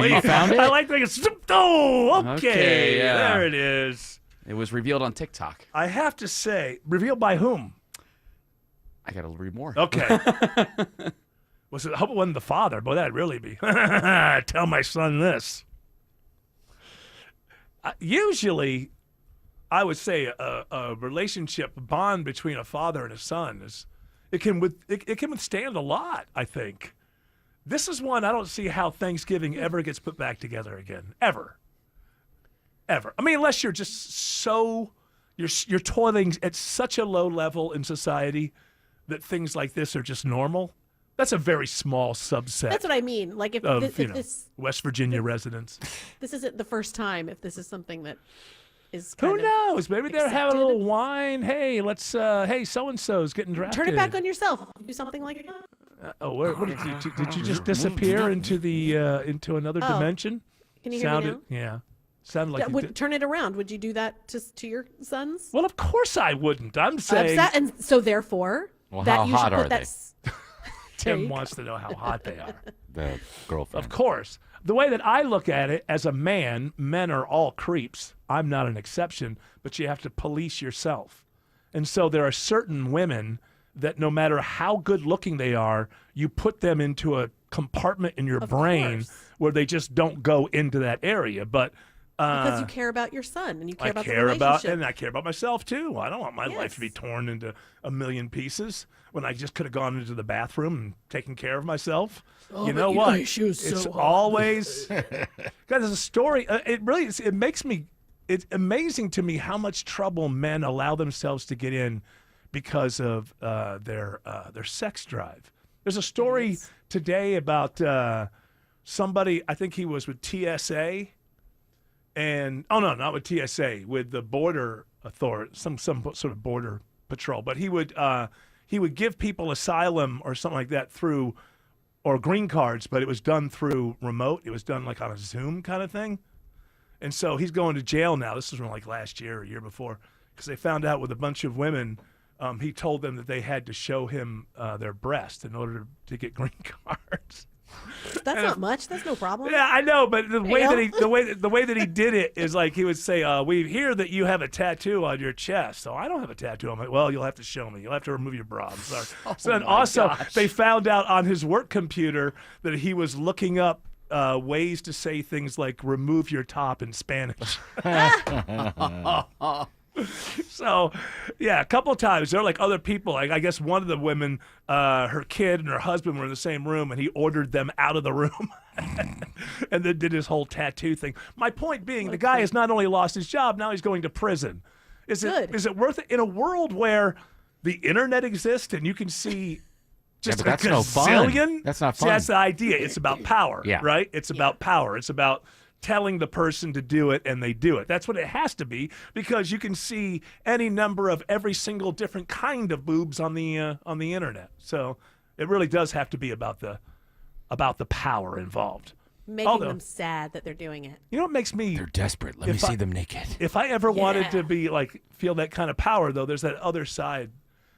You found it? I like the way oh, okay. Yeah. There it is. It was revealed on TikTok. I have to say, revealed by whom? I got to read more. Okay. I hope it wasn't the father. Boy, that'd really be. Tell my son this. Usually, I would say a relationship bond between a father and a son it can withstand a lot. I think this is one I don't see how Thanksgiving ever gets put back together again, ever. I mean, unless you're just so you're toiling at such a low level in society that things like this are just normal. That's a very small subset. That's what I mean. Like if this West Virginia residents. This isn't the first time. If this is something that is who kind knows? of Maybe they're having a little wine. Hey, let's. Hey, so and so's getting drafted. Turn it back on yourself. Do something like that. What did you just disappear into the into another dimension? Can you hear me now? Yeah. Sounded like would turn it around. Would you do that to your sons? Well, of course I wouldn't. I'm saying. And so therefore, well, that how you hot should are put they? that. Tim wants to know how hot they are. The girlfriend. Of course. The way that I look at it as a man, men are all creeps. I'm not an exception, but you have to police yourself. And so there are certain women that no matter how good looking they are, you put them into a compartment in your brain where they just don't go into that area. But because you care about your son and you care about the relationship. And I care about myself too. I don't want my life to be torn into a million pieces when I just could have gone into the bathroom and taken care of myself. You know what? It's always guys. There's a story. It really is. It's amazing to me how much trouble men allow themselves to get in because of their sex drive. There's a story today about somebody. I think he was with TSA. And not with TSA, with the border authority, some sort of border Patrol, but he would give people asylum or something like that through, or green cards, but it was done through remote. It was done like on a Zoom kind of thing. And so he's going to jail now. This was from like last year or year before, because they found out with a bunch of women, he told them that they had to show him their breast in order to get green cards. That's not much. That's no problem. Yeah, I know, but the way that he did it is like he would say, "We hear that you have a tattoo on your chest." So I don't have a tattoo on my. Well, you'll have to show me. You'll have to remove your bra. I'm sorry. So then also they found out on his work computer that he was looking up ways to say things like "remove your top" in Spanish. So, yeah, a couple of times there were like other people. Like I guess one of the women, her kid and her husband were in the same room, and he ordered them out of the room, and then did his whole tattoo thing. My point being, the guy has not only lost his job, now he's going to prison. Is it worth it in a world where the internet exists and you can see just but that's a no fun. gazillion? That's not See, fun. that's the idea. It's about power, Yeah. right? It's about power. It's about telling the person to do it, and they do it. That's what it has to be, because you can see any number of every single different kind of boobs on the internet. So it really does have to be about the power involved. Making them sad that they're doing it. You know what makes me? They're desperate. Let me see them naked. If I ever wanted to be like feel that kind of power, though, there's that other side.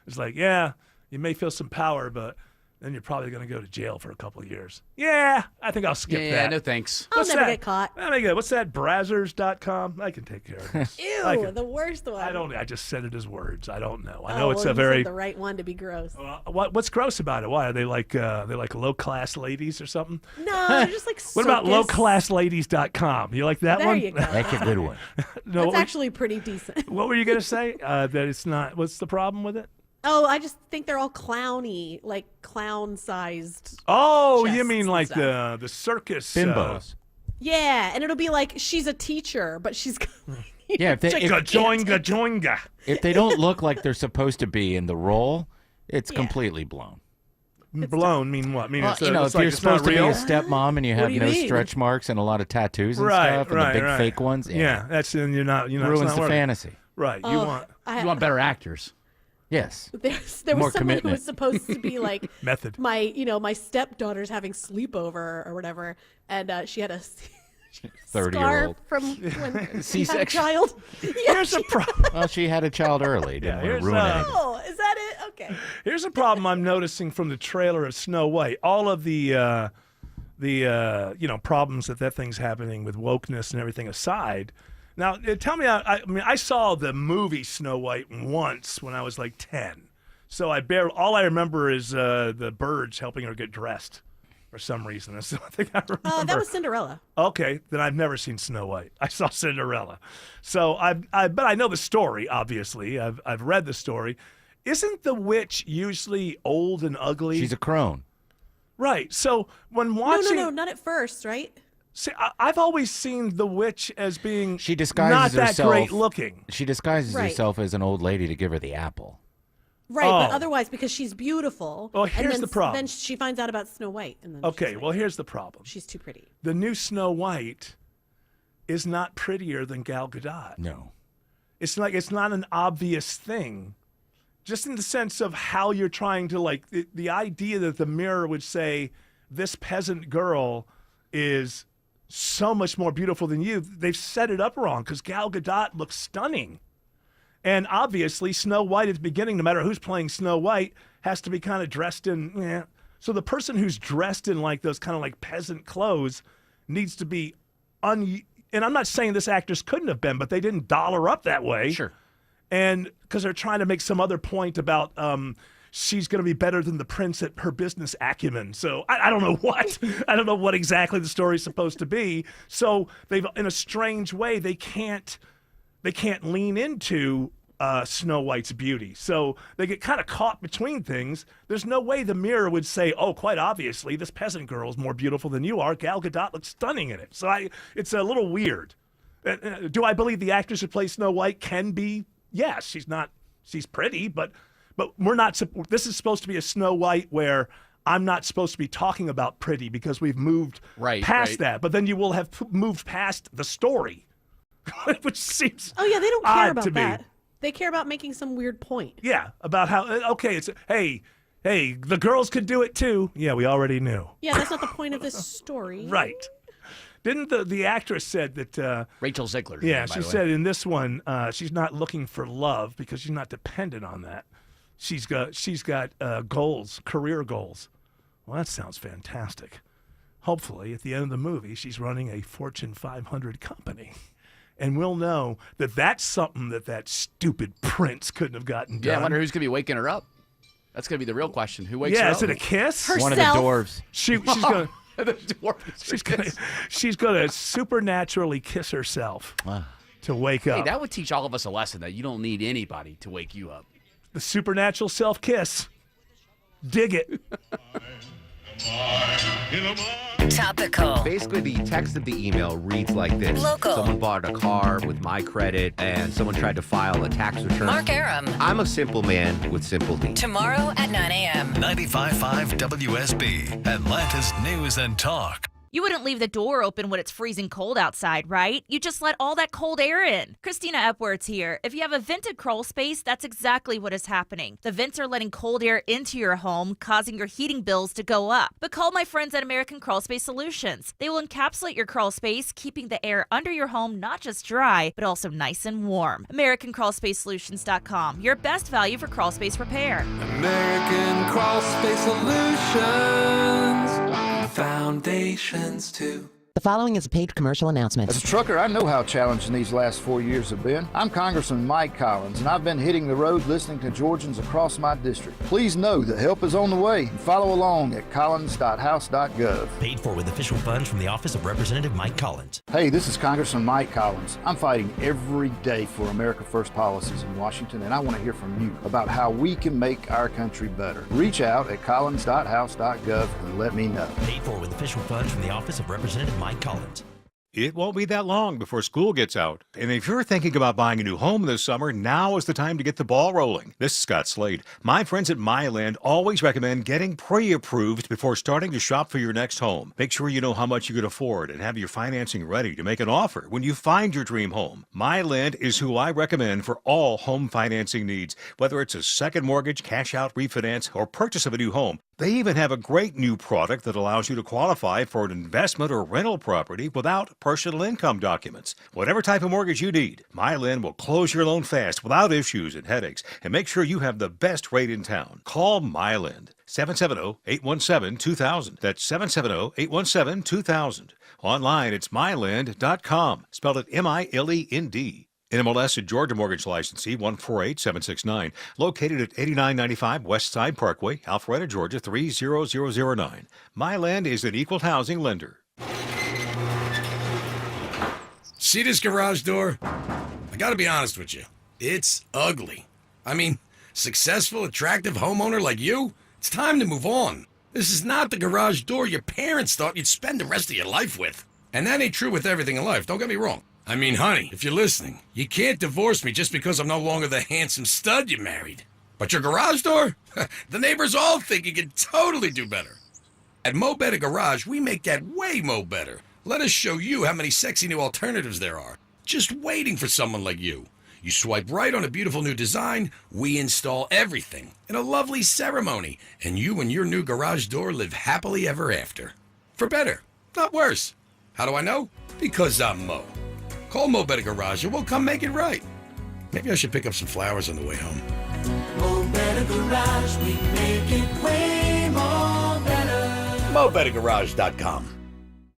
It's like, yeah, you may feel some power, but then you're probably going to go to jail for a couple of years. Yeah, I think I'll skip that. Yeah, no thanks. I'll never get caught. What's that? Brazzers.com? I can take care of this. Ew, the worst one. I just said it as words. I don't know. I Oh, know it's well, a you very. said the right one to be gross. What's gross about it? Why are they like low class ladies or something? No, they're just like What about circus. lowclassladies.com? You like that There one? you go. That's a good one. No, That's actually pretty decent. what were you going to say? That it's not. What's the problem with it? Oh, I just think they're all clowny, like clown-sized. Oh, you chests mean and like stuff. the circus Bimbos. Yeah, and it'll be like she's a teacher, but she's. Yeah, if they, Joinga. if they don't look like they're supposed to be in the role, it's completely blown. Blown mean what? Mean Well, it's, you know, it's if like you're it's not supposed to be real? a stepmom and you What have do you no mean? stretch marks and a lot of tattoos and Right, stuff, and right, the big right. fake ones, Yeah, that's and you're not. It's ruins not the worth it. fantasy. Right. Oh, You want. You want better actors. Yes. There More was someone who commitment. was supposed to be like Method. my stepdaughter's having sleepover or whatever, and she had a 30-year-old. scar from when she had a C-section. child. Yeah, Here's a problem. Well, she had a child early. Didn't want here's, to ruin anything. Oh, is that it? Okay. Here's a problem I'm noticing from the trailer of Snow White. All of the problems that thing's happening with wokeness and everything aside. Now, tell me, I mean, I saw the movie Snow White once when I was like 10. So all I remember is the birds helping her get dressed for some reason. That's the only thing I remember. That was Cinderella. Okay, then I've never seen Snow White. I saw Cinderella. So but I know the story, obviously. I've read the story. Isn't the witch usually old and ugly? She's a crone. Right. So when watching No, not at first, right? See, I've always seen the witch as being She disguises not that herself. great looking. She disguises Right. herself as an old lady to give her the apple. Right, but Oh. otherwise because she's beautiful. Well, and here's then, the problem. Then she finds out about Snow White, and then Okay, well, here's the problem. she's too pretty. The new Snow White is not prettier than Gal Gadot. No. It's not an obvious thing. Just in the sense of how you're trying to like the idea that the mirror would say this peasant girl is so much more beautiful than you. They've set it up wrong because Gal Gadot looks stunning. And obviously Snow White at the beginning, no matter who's playing Snow White, has to be kind of dressed in, So the person who's dressed in like those kind of like peasant clothes needs to be and I'm not saying this actress couldn't have been, but they didn't doll her up that way. Sure. And because they're trying to make some other point about she's going to be better than the prince at her business acumen. So I don't know what. I don't know what exactly the story's supposed to be. So they've, in a strange way, they can't lean into Snow White's beauty. So they get kind of caught between things. There's no way the mirror would say, oh, quite obviously, this peasant girl is more beautiful than you are. Gal Gadot looks stunning in it. So it's a little weird. Do I believe the actress who plays Snow White can be? Yes, she's pretty, but we're not. This is supposed to be a Snow White where I'm not supposed to be talking about pretty because we've moved past that. But then you will have moved past the story, which seems Oh yeah, they don't care odd about to me. that. They care about making some weird point. Yeah, about how, okay, it's, hey, the girls could do it too. Yeah, we already knew. Yeah, that's not the point of this story. Right. Didn't the actress said that... Rachel Zegler. Yeah, by she the way. said in this one, she's not looking for love because she's not dependent on that. She's got goals, career goals. Well, that sounds fantastic. Hopefully, at the end of the movie, she's running a Fortune 500 company. And we'll know that that's something that stupid prince couldn't have gotten done. Yeah, I wonder who's going to be waking her up. That's going to be the real question. Who wakes her up? Yeah, is it a kiss? Herself. One of the dwarves. She's gonna... The dwarf She's gonna supernaturally kiss herself to wake up. Hey, that would teach all of us a lesson that you don't need anybody to wake you up. The supernatural self-kiss. Dig it. Topical. Basically, the text of the email reads like this. Local. Someone bought a car with my credit, and someone tried to file a tax return. Mark Aram. I'm a simple man with simple needs. Tomorrow at 9 a.m. 95.5 WSB, Atlanta's News and Talk. You wouldn't leave the door open when it's freezing cold outside, right? You just let all that cold air in. Christina Epworth's here. If you have a vented crawl space, that's exactly what is happening. The vents are letting cold air into your home, causing your heating bills to go up. But call my friends at American Crawl Space Solutions. They will encapsulate your crawl space, keeping the air under your home not just dry, but also nice and warm. AmericanCrawlSpaceSolutions.com. Your best value for crawl space repair. American Crawl Space Solutions. Foundations too. The following is a paid commercial announcement. As a trucker, I know how challenging these last 4 years have been. I'm Congressman Mike Collins, and I've been hitting the road listening to Georgians across my district. Please know that help is on the way, and follow along at collins.house.gov. Paid for with official funds from the Office of Representative Mike Collins. Hey, this is Congressman Mike Collins. I'm fighting every day for America First policies in Washington, and I want to hear from you about how we can make our country better. Reach out at collins.house.gov and let me know. Paid for with official funds from the Office of Representative Mike Collins. It won't be that long before school gets out. And if you're thinking about buying a new home this summer, now is the time to get the ball rolling. This is Scott Slade. My friends at MyLand always recommend getting pre-approved before starting to shop for your next home. Make sure you know how much you can afford and have your financing ready to make an offer when you find your dream home. MyLand is who I recommend for all home financing needs, whether it's a second mortgage, cash out refinance, or purchase of a new home. They even have a great new product that allows you to qualify for an investment or rental property without personal income documents. Whatever type of mortgage you need, MyLand will close your loan fast without issues and headaches and make sure you have the best rate in town. Call MyLand. 770-817-2000. That's 770-817-2000. Online, it's myland.com. Spelled it M-I-L-E-N-D. NMLS and Georgia Mortgage Licensee 148769, located at 8995 West Side Parkway, Alpharetta, Georgia 30009. MyLand is an equal housing lender. See this garage door? I gotta be honest with you. It's ugly. I mean, successful, attractive homeowner like you, it's time to move on. This is not the garage door your parents thought you'd spend the rest of your life with. And that ain't true with everything in life, don't get me wrong. I mean, honey, if you're listening, you can't divorce me just because I'm no longer the handsome stud you married. But your garage door? The neighbors all think you can totally do better. At Mo Better Garage, we make that way mo better. Let us show you how many sexy new alternatives there are. Just waiting for someone like you. You swipe right on a beautiful new design, we install everything in a lovely ceremony, and you and your new garage door live happily ever after. For better, not worse. How do I know? Because I'm Mo. Call Mo Better Garage and we'll come make it right. Maybe I should pick up some flowers on the way home. Mo Better Garage, we make it way more better. MoBetterGarage.com.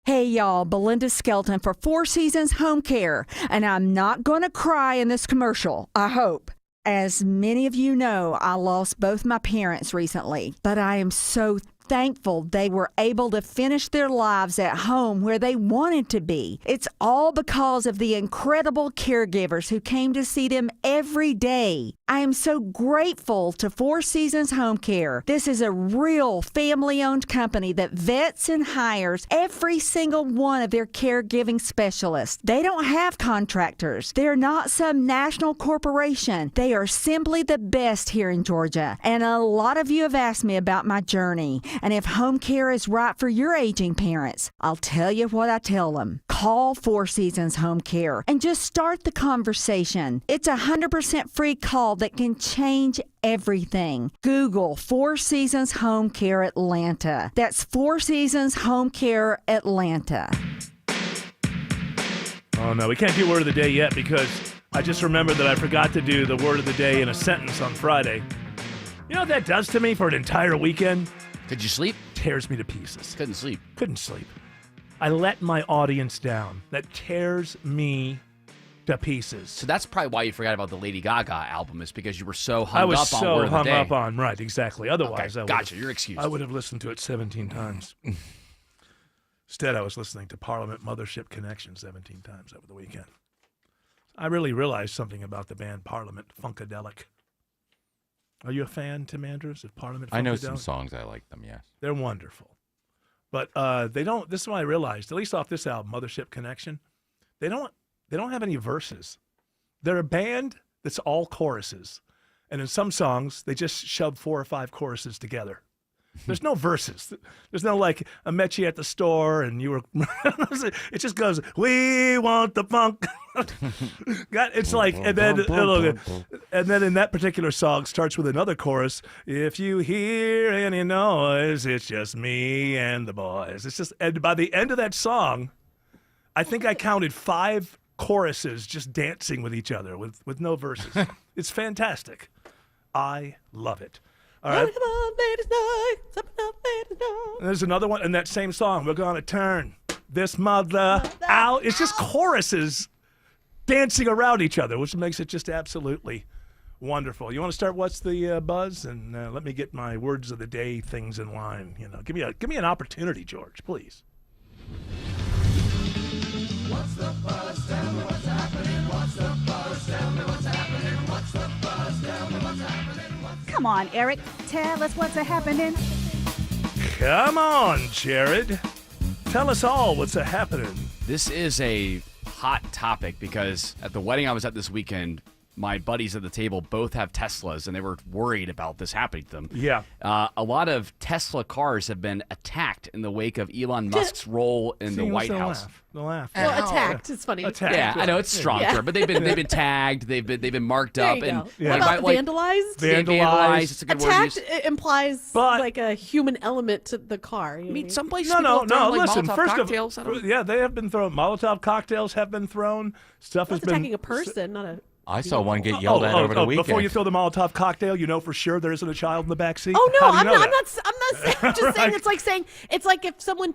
Hey y'all, Belinda Skelton for Four Seasons Home Care, and I'm not going to cry in this commercial, I hope. As many of you know, I lost both my parents recently, but I am so thankful they were able to finish their lives at home where they wanted to be. It's all because of the incredible caregivers who came to see them every day. I am so grateful to Four Seasons Home Care. This is a real family-owned company that vets and hires every single one of their caregiving specialists. They don't have contractors. They're not some national corporation. They are simply the best here in Georgia. And a lot of you have asked me about my journey. And if home care is right for your aging parents, I'll tell you what I tell them. Call Four Seasons Home Care and just start the conversation. It's a 100% free call that can change everything. Google Four Seasons Home Care Atlanta. That's Four Seasons Home Care Atlanta. Oh, no, we can't do word of the day yet because I just remembered that I forgot to do the word of the day in a sentence on Friday. You know what that does to me for an entire weekend? Could you sleep? Tears me to pieces. Couldn't sleep. Couldn't sleep. I let my audience down. That tears me to pieces. So that's probably why you forgot about the Lady Gaga album, is because you were so I hung was up on so word of the hung day. up on, right, exactly. Otherwise, Okay, I gotcha. would've- You're excused. I would have listened to it 17 times. Instead, I was listening to Parliament Mothership Connection 17 times over the weekend. I really realized something about the band Parliament Funkadelic. Are you a fan, Tim Andrews, of Parliament Funkadelic? I know some songs. I like them, yes. They're wonderful. But they don't, this is what I realized, at least off this album, Mothership Connection, they don't have any verses. They're a band that's all choruses. And in some songs, they just shove 4 or 5 choruses together. There's no verses. There's no like, I met you at the store and you were, it just goes, we want the funk. It's like, and then in that particular song starts with another chorus. If you hear any noise, it's just me and the boys. It's just, and by the end of that song, I think I counted 5 choruses just dancing with each other with no verses. It's fantastic. I love it. All right. And there's another one in that same song. We're going to turn this mother out. It's just choruses dancing around each other, which makes it just absolutely wonderful. You want to start What's the Buzz? And let me get my words of the day things in line. You know, give me an opportunity, George, please. What's the buzz? Tell me what's happening. What's the buzz? Tell me what's happening. What's the buzz? Tell me what's happening. Come on, Eric. Tell us what's happening. Come on, Jared. Tell us all what's happening. This is a hot topic because at the wedding I was at this weekend, my buddies at the table both have Teslas, and they were worried about this happening to them. Yeah. A lot of Tesla cars have been attacked in the wake of Elon Musk's role in the White House. The laugh. Well, attacked. It's funny. Attacked. Yeah, I know it's strong Yeah. term, but they've been tagged, they've been marked There up, you and go. Yeah. What about vandalized? Vandalized. It's a good word to Attacked use. implies like a human element to the car. You know I mean, what some places No. people have thrown, like, Listen, Molotov first cocktails at 'em. yeah, they have been thrown. Molotov cocktails have been thrown. Stuff has That's been attacking a person, not a. I saw one get yelled at over the weekend. Before you throw the Molotov cocktail, you know for sure there isn't a child in the back seat. Oh no, How do you I'm know not. that? I'm not saying. I'm just saying it's like if someone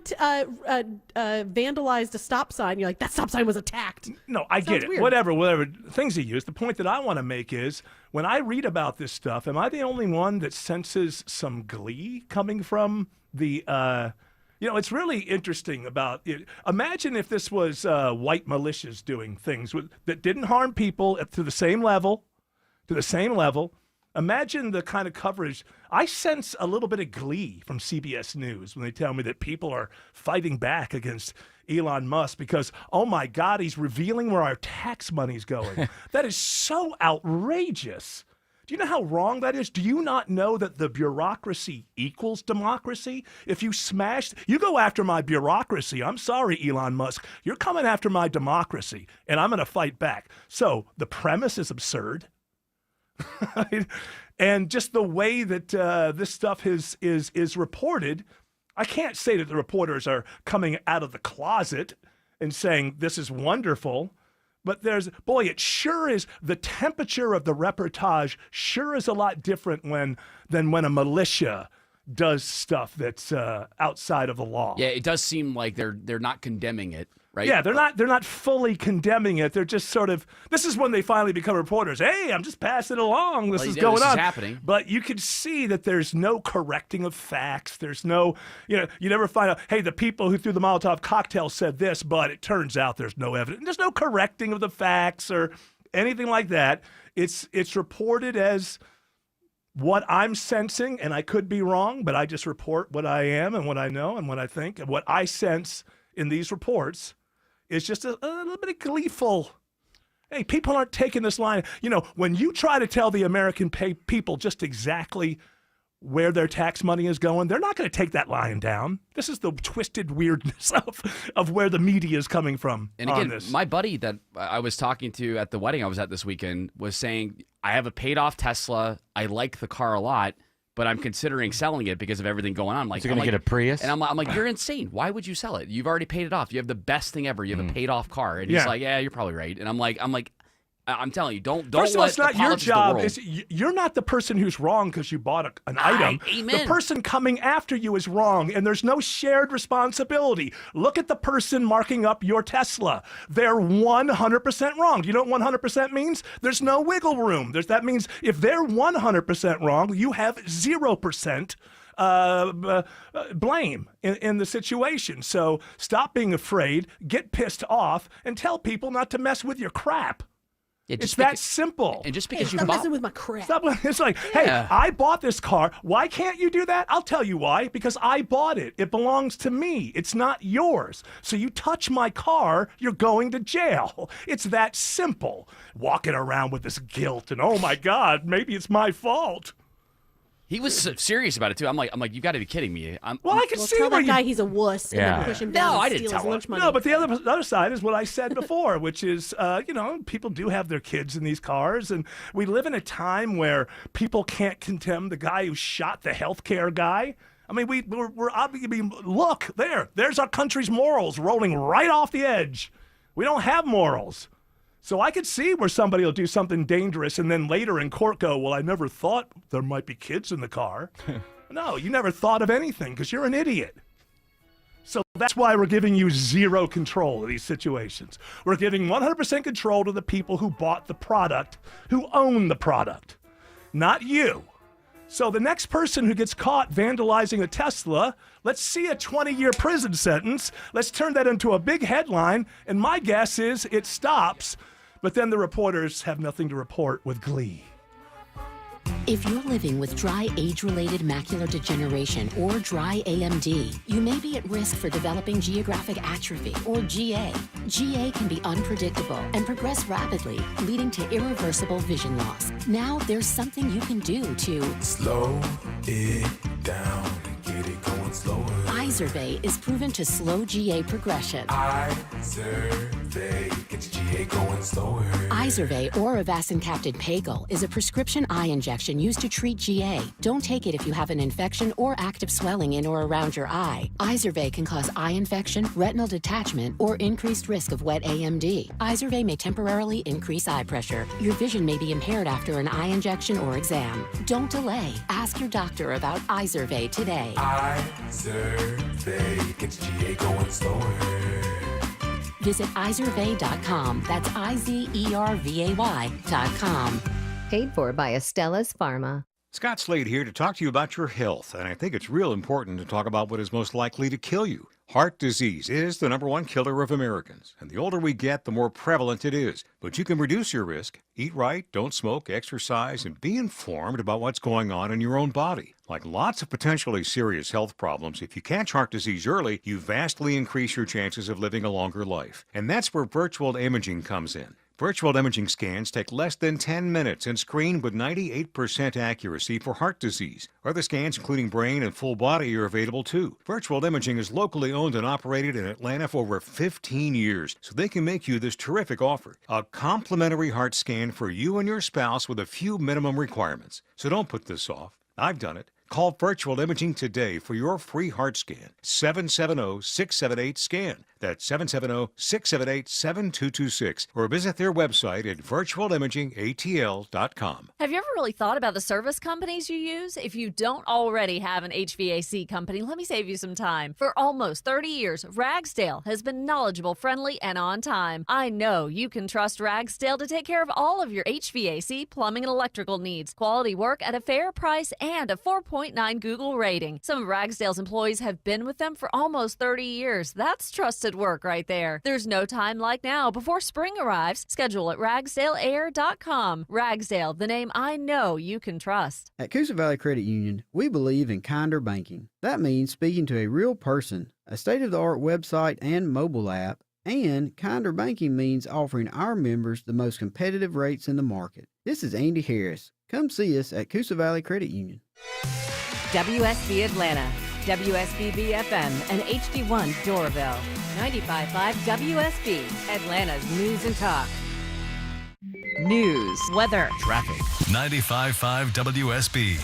vandalized a stop sign, you're like that stop sign was attacked. No, I Sounds get it. weird. Whatever things you use. The point that I want to make is when I read about this stuff, am I the only one that senses some glee coming from the? It's really interesting about it. Imagine if this was white militias doing things that didn't harm people to the same level. Imagine the kind of coverage. I sense a little bit of glee from CBS News when they tell me that people are fighting back against Elon Musk because, oh my God, he's revealing where our tax money's going. That is so outrageous. Do you know how wrong that is? Do you not know that the bureaucracy equals democracy? If you go after my bureaucracy, I'm sorry, Elon Musk, you're coming after my democracy, and I'm going to fight back. So the premise is absurd. And just the way that this stuff is reported, I can't say that the reporters are coming out of the closet and saying this is wonderful. But it sure is, the temperature of the reportage sure is a lot different than when a militia does stuff that's outside of the law. Yeah, it does seem like they're not condemning it, right? Yeah, they're not fully condemning it. They're just sort of, this is when they finally become reporters. Hey, I'm just passing it along. This is going on. Happening. But you can see that there's no correcting of facts. There's no, you never find out, hey, the people who threw the Molotov cocktail said this, but it turns out there's no evidence. There's no correcting of the facts or anything like that. It's reported as what I'm sensing, and I could be wrong, but I just report what I am and what I know and what I think. And what I sense in these reports is just a little bit of gleeful. Hey, people aren't taking this line. When you try to tell the American people just exactly where their tax money is going. They're not going to take that lying down. This is the twisted weirdness of where the media is coming from. And on again, this. my buddy that I was talking to at the wedding I was at this weekend was saying, I have a paid off Tesla. I like the car a lot, but I'm considering selling it because of everything going on. I'm like, Is he going to get a Prius? And I'm like, you're insane. Why would you sell it? You've already paid it off. You have the best thing ever. You have a paid off car. And he's like, yeah, you're probably right. And I'm telling you, don't First of all, let it's not the your politics of the job. world- You're not the person who's wrong because you bought an item. Amen. The person coming after you is wrong, and there's no shared responsibility. Look at the person marking up your Tesla. They're 100% wrong. Do you know what 100% means? There's no wiggle room. That means if they're 100% wrong, you have 0% blame in the situation. So stop being afraid, get pissed off, and tell people not to mess with your crap. It's that simple. And just Hey, because you stop bought messing with my crap. It's like, hey, I bought this car. Why can't you do that? I'll tell you why. Because I bought it. It belongs to me. It's not yours. So you touch my car, you're going to jail. It's that simple. Walking around with this guilt and, oh my God, maybe it's my fault. He was serious about it too. I'm like, you got to be kidding me. I can see tell where that guy he's a wuss and then push him down No, I and didn't steal tell his him. lunch money. No, but the other side is what I said before, which is, people do have their kids in these cars, and we live in a time where people can't condemn the guy who shot the healthcare guy. I mean, we're obviously, look, there's our country's morals rolling right off the edge. We don't have morals. So I could see where somebody will do something dangerous and then later in court go, well, I never thought there might be kids in the car. No, you never thought of anything because you're an idiot. So that's why we're giving you zero control of these situations. We're giving 100% control to the people who bought the product, who own the product, not you. So the next person who gets caught vandalizing a Tesla, let's see a 20-year prison sentence. Let's turn that into a big headline. And my guess is it stops, but then the reporters have nothing to report with glee. If you're living with dry age-related macular degeneration or dry AMD, you may be at risk for developing geographic atrophy or GA. GA can be unpredictable and progress rapidly, leading to irreversible vision loss. Now there's something you can do to slow it down and get it going slower. Izervay is proven to slow GA progression. Izervay gets GA going slower. Izervay or avacincaptad pagel is a prescription eye injection used to treat GA. Don't take it if you have an infection or active swelling in or around your eye. Izervay can cause eye infection, retinal detachment, or increased risk of wet AMD. Izervay may temporarily increase eye pressure. Your vision may be impaired after an eye injection or exam. Don't delay. Ask your doctor about Izervay today. Izervay gets GA going slower. Visit Izervay.com. That's IZERVAY.com. Paid for by Estella's Pharma. Scott Slade here to talk to you about your health, and I think it's real important to talk about what is most likely to kill you. Heart disease is the #1 killer of Americans, and the older we get, the more prevalent it is. But you can reduce your risk. Eat right, don't smoke, exercise, and be informed about what's going on in your own body. Like lots of potentially serious health problems, if you catch heart disease early, you vastly increase your chances of living a longer life. And that's where virtual imaging comes in. Virtual imaging scans take less than 10 minutes and screen with 98% accuracy for heart disease. Other scans, including brain and full body, are available too. Virtual imaging is locally owned and operated in Atlanta for over 15 years, so they can make you this terrific offer. A complimentary heart scan for you and your spouse with a few minimum requirements. So don't put this off. I've done it. Call Virtual Imaging today for your free heart scan. 770-678-SCAN. That's 770-678-7226. Or visit their website at virtualimagingatl.com. Have you ever really thought about the service companies you use? If you don't already have an HVAC company, let me save you some time. For almost 30 years, Ragsdale has been knowledgeable, friendly, and on time. I know you can trust Ragsdale to take care of all of your HVAC, plumbing, and electrical needs. Quality work at a fair price and a 4.9 Google rating. Some of Ragsdale's employees have been with them for almost 30 years. That's trusted work right there. There's no time like now before spring arrives. Schedule at ragsdaleair.com. Ragsdale, the name I know you can trust. At Coosa Valley Credit Union, we believe in kinder banking. That means speaking to a real person, a state-of-the-art website and mobile app, and kinder banking means offering our members the most competitive rates in the market. This is Andy Harris. Come see us at Coosa Valley Credit Union. WSB Atlanta, WSB BFM, and HD1 Doraville. 95.5 WSB, Atlanta's news and talk. News, weather, Traffic. 95.5 WSB,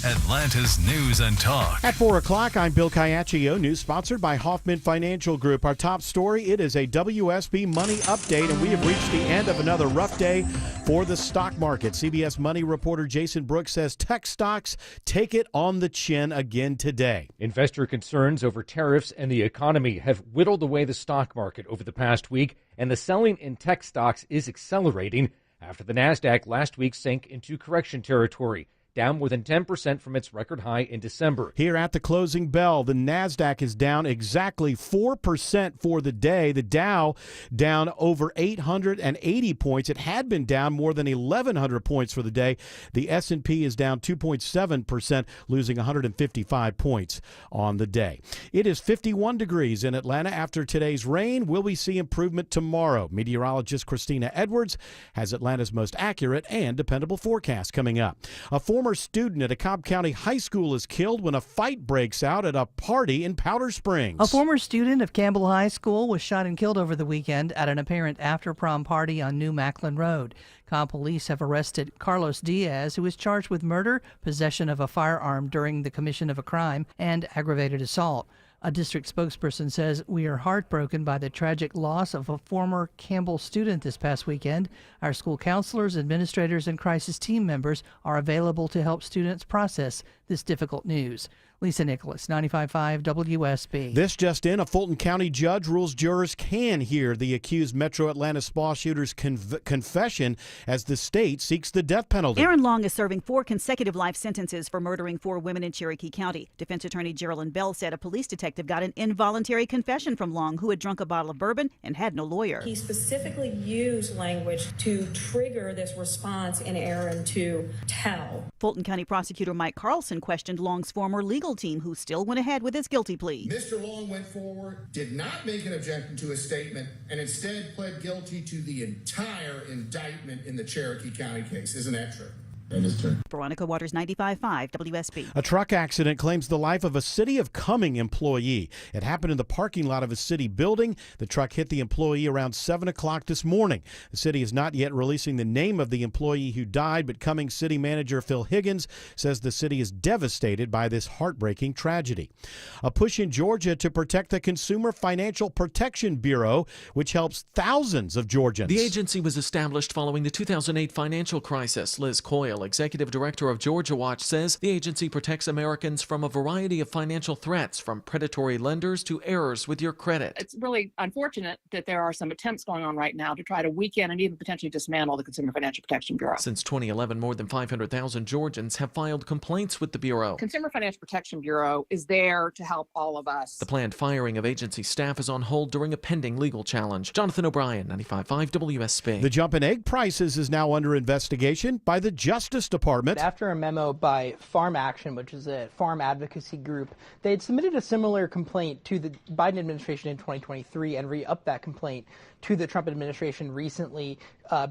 Atlanta's news and talk. At 4 o'clock, I'm Bill Caiaccio. News sponsored by Hoffman Financial Group. Our top story, it is a WSB Money Update, and we have reached the end of another rough day for the stock market. CBS Money reporter Jason Brooks says tech stocks take it on the chin again today. Investor concerns over tariffs and the economy have whittled away the stock market over the past week, and the selling in tech stocks is accelerating after the NASDAQ last week sank into correction territory, down more than 10% from its record high in December. Here at the closing bell, the NASDAQ is down exactly 4% for the day. The Dow down over 880 points. It had been down more than 1,100 points for the day. The S&P is down 2.7%, losing 155 points on the day. It is 51 degrees in Atlanta after today's rain. Will we see improvement tomorrow? Meteorologist Christina Edwards has Atlanta's most accurate and dependable forecast coming up. A former student at a Cobb County high school is killed when a fight breaks out at a party in Powder Springs. A former student of Campbell High School was shot and killed over the weekend at an apparent after-prom party on New Macklin Road. Cobb police have arrested Carlos Diaz, who is charged with murder, possession of a firearm during the commission of a crime, and aggravated assault. A district spokesperson says, "We are heartbroken by the tragic loss of a former Campbell student this past weekend. Our school counselors, administrators, and crisis team members are available to help students process this difficult news." Lisa Nicholas, 95.5 WSB. This just in, a Fulton County judge rules jurors can hear the accused Metro Atlanta spa shooter's confession as the state seeks the death penalty. Aaron Long is serving 4 consecutive life sentences for murdering 4 women in Cherokee County. Defense attorney Geraldine Bell said a police detective got an involuntary confession from Long, who had drunk a bottle of bourbon and had no lawyer. He specifically used language to trigger this response in Aaron to tell. Fulton County prosecutor Mike Carlson questioned Long's former legal team, who still went ahead with his guilty plea. Mr. Long went forward, did not make an objection to his statement, and instead pled guilty to the entire indictment in the Cherokee County case. Isn't that true? That is true. Veronica Waters, 95.5 WSB. A truck accident claims the life of a City of Cumming employee. It happened in the parking lot of a city building. The truck hit the employee around 7 o'clock this morning. The city is not yet releasing the name of the employee who died, but Cumming city manager Phil Higgins says the city is devastated by this heartbreaking tragedy. A push in Georgia to protect the Consumer Financial Protection Bureau, which helps thousands of Georgians. The agency was established following the 2008 financial crisis. Liz Coyle, executive director of Georgia Watch, says the agency protects Americans from a variety of financial threats, from predatory lenders to errors with your credit. It's really unfortunate that there are some attempts going on right now to try to weaken and even potentially dismantle the Consumer Financial Protection Bureau. Since 2011, more than 500,000 Georgians have filed complaints with the Bureau. Consumer Financial Protection Bureau is there to help all of us. The planned firing of agency staff is on hold during a pending legal challenge. Jonathan O'Brien, 95.5 WSB. The jump in egg prices is now under investigation by the Justice Department. After a memo by Farm Action, which is a farm advocacy group, they had submitted a similar complaint to the Biden administration in 2023 and re-upped that complaint to the Trump administration recently,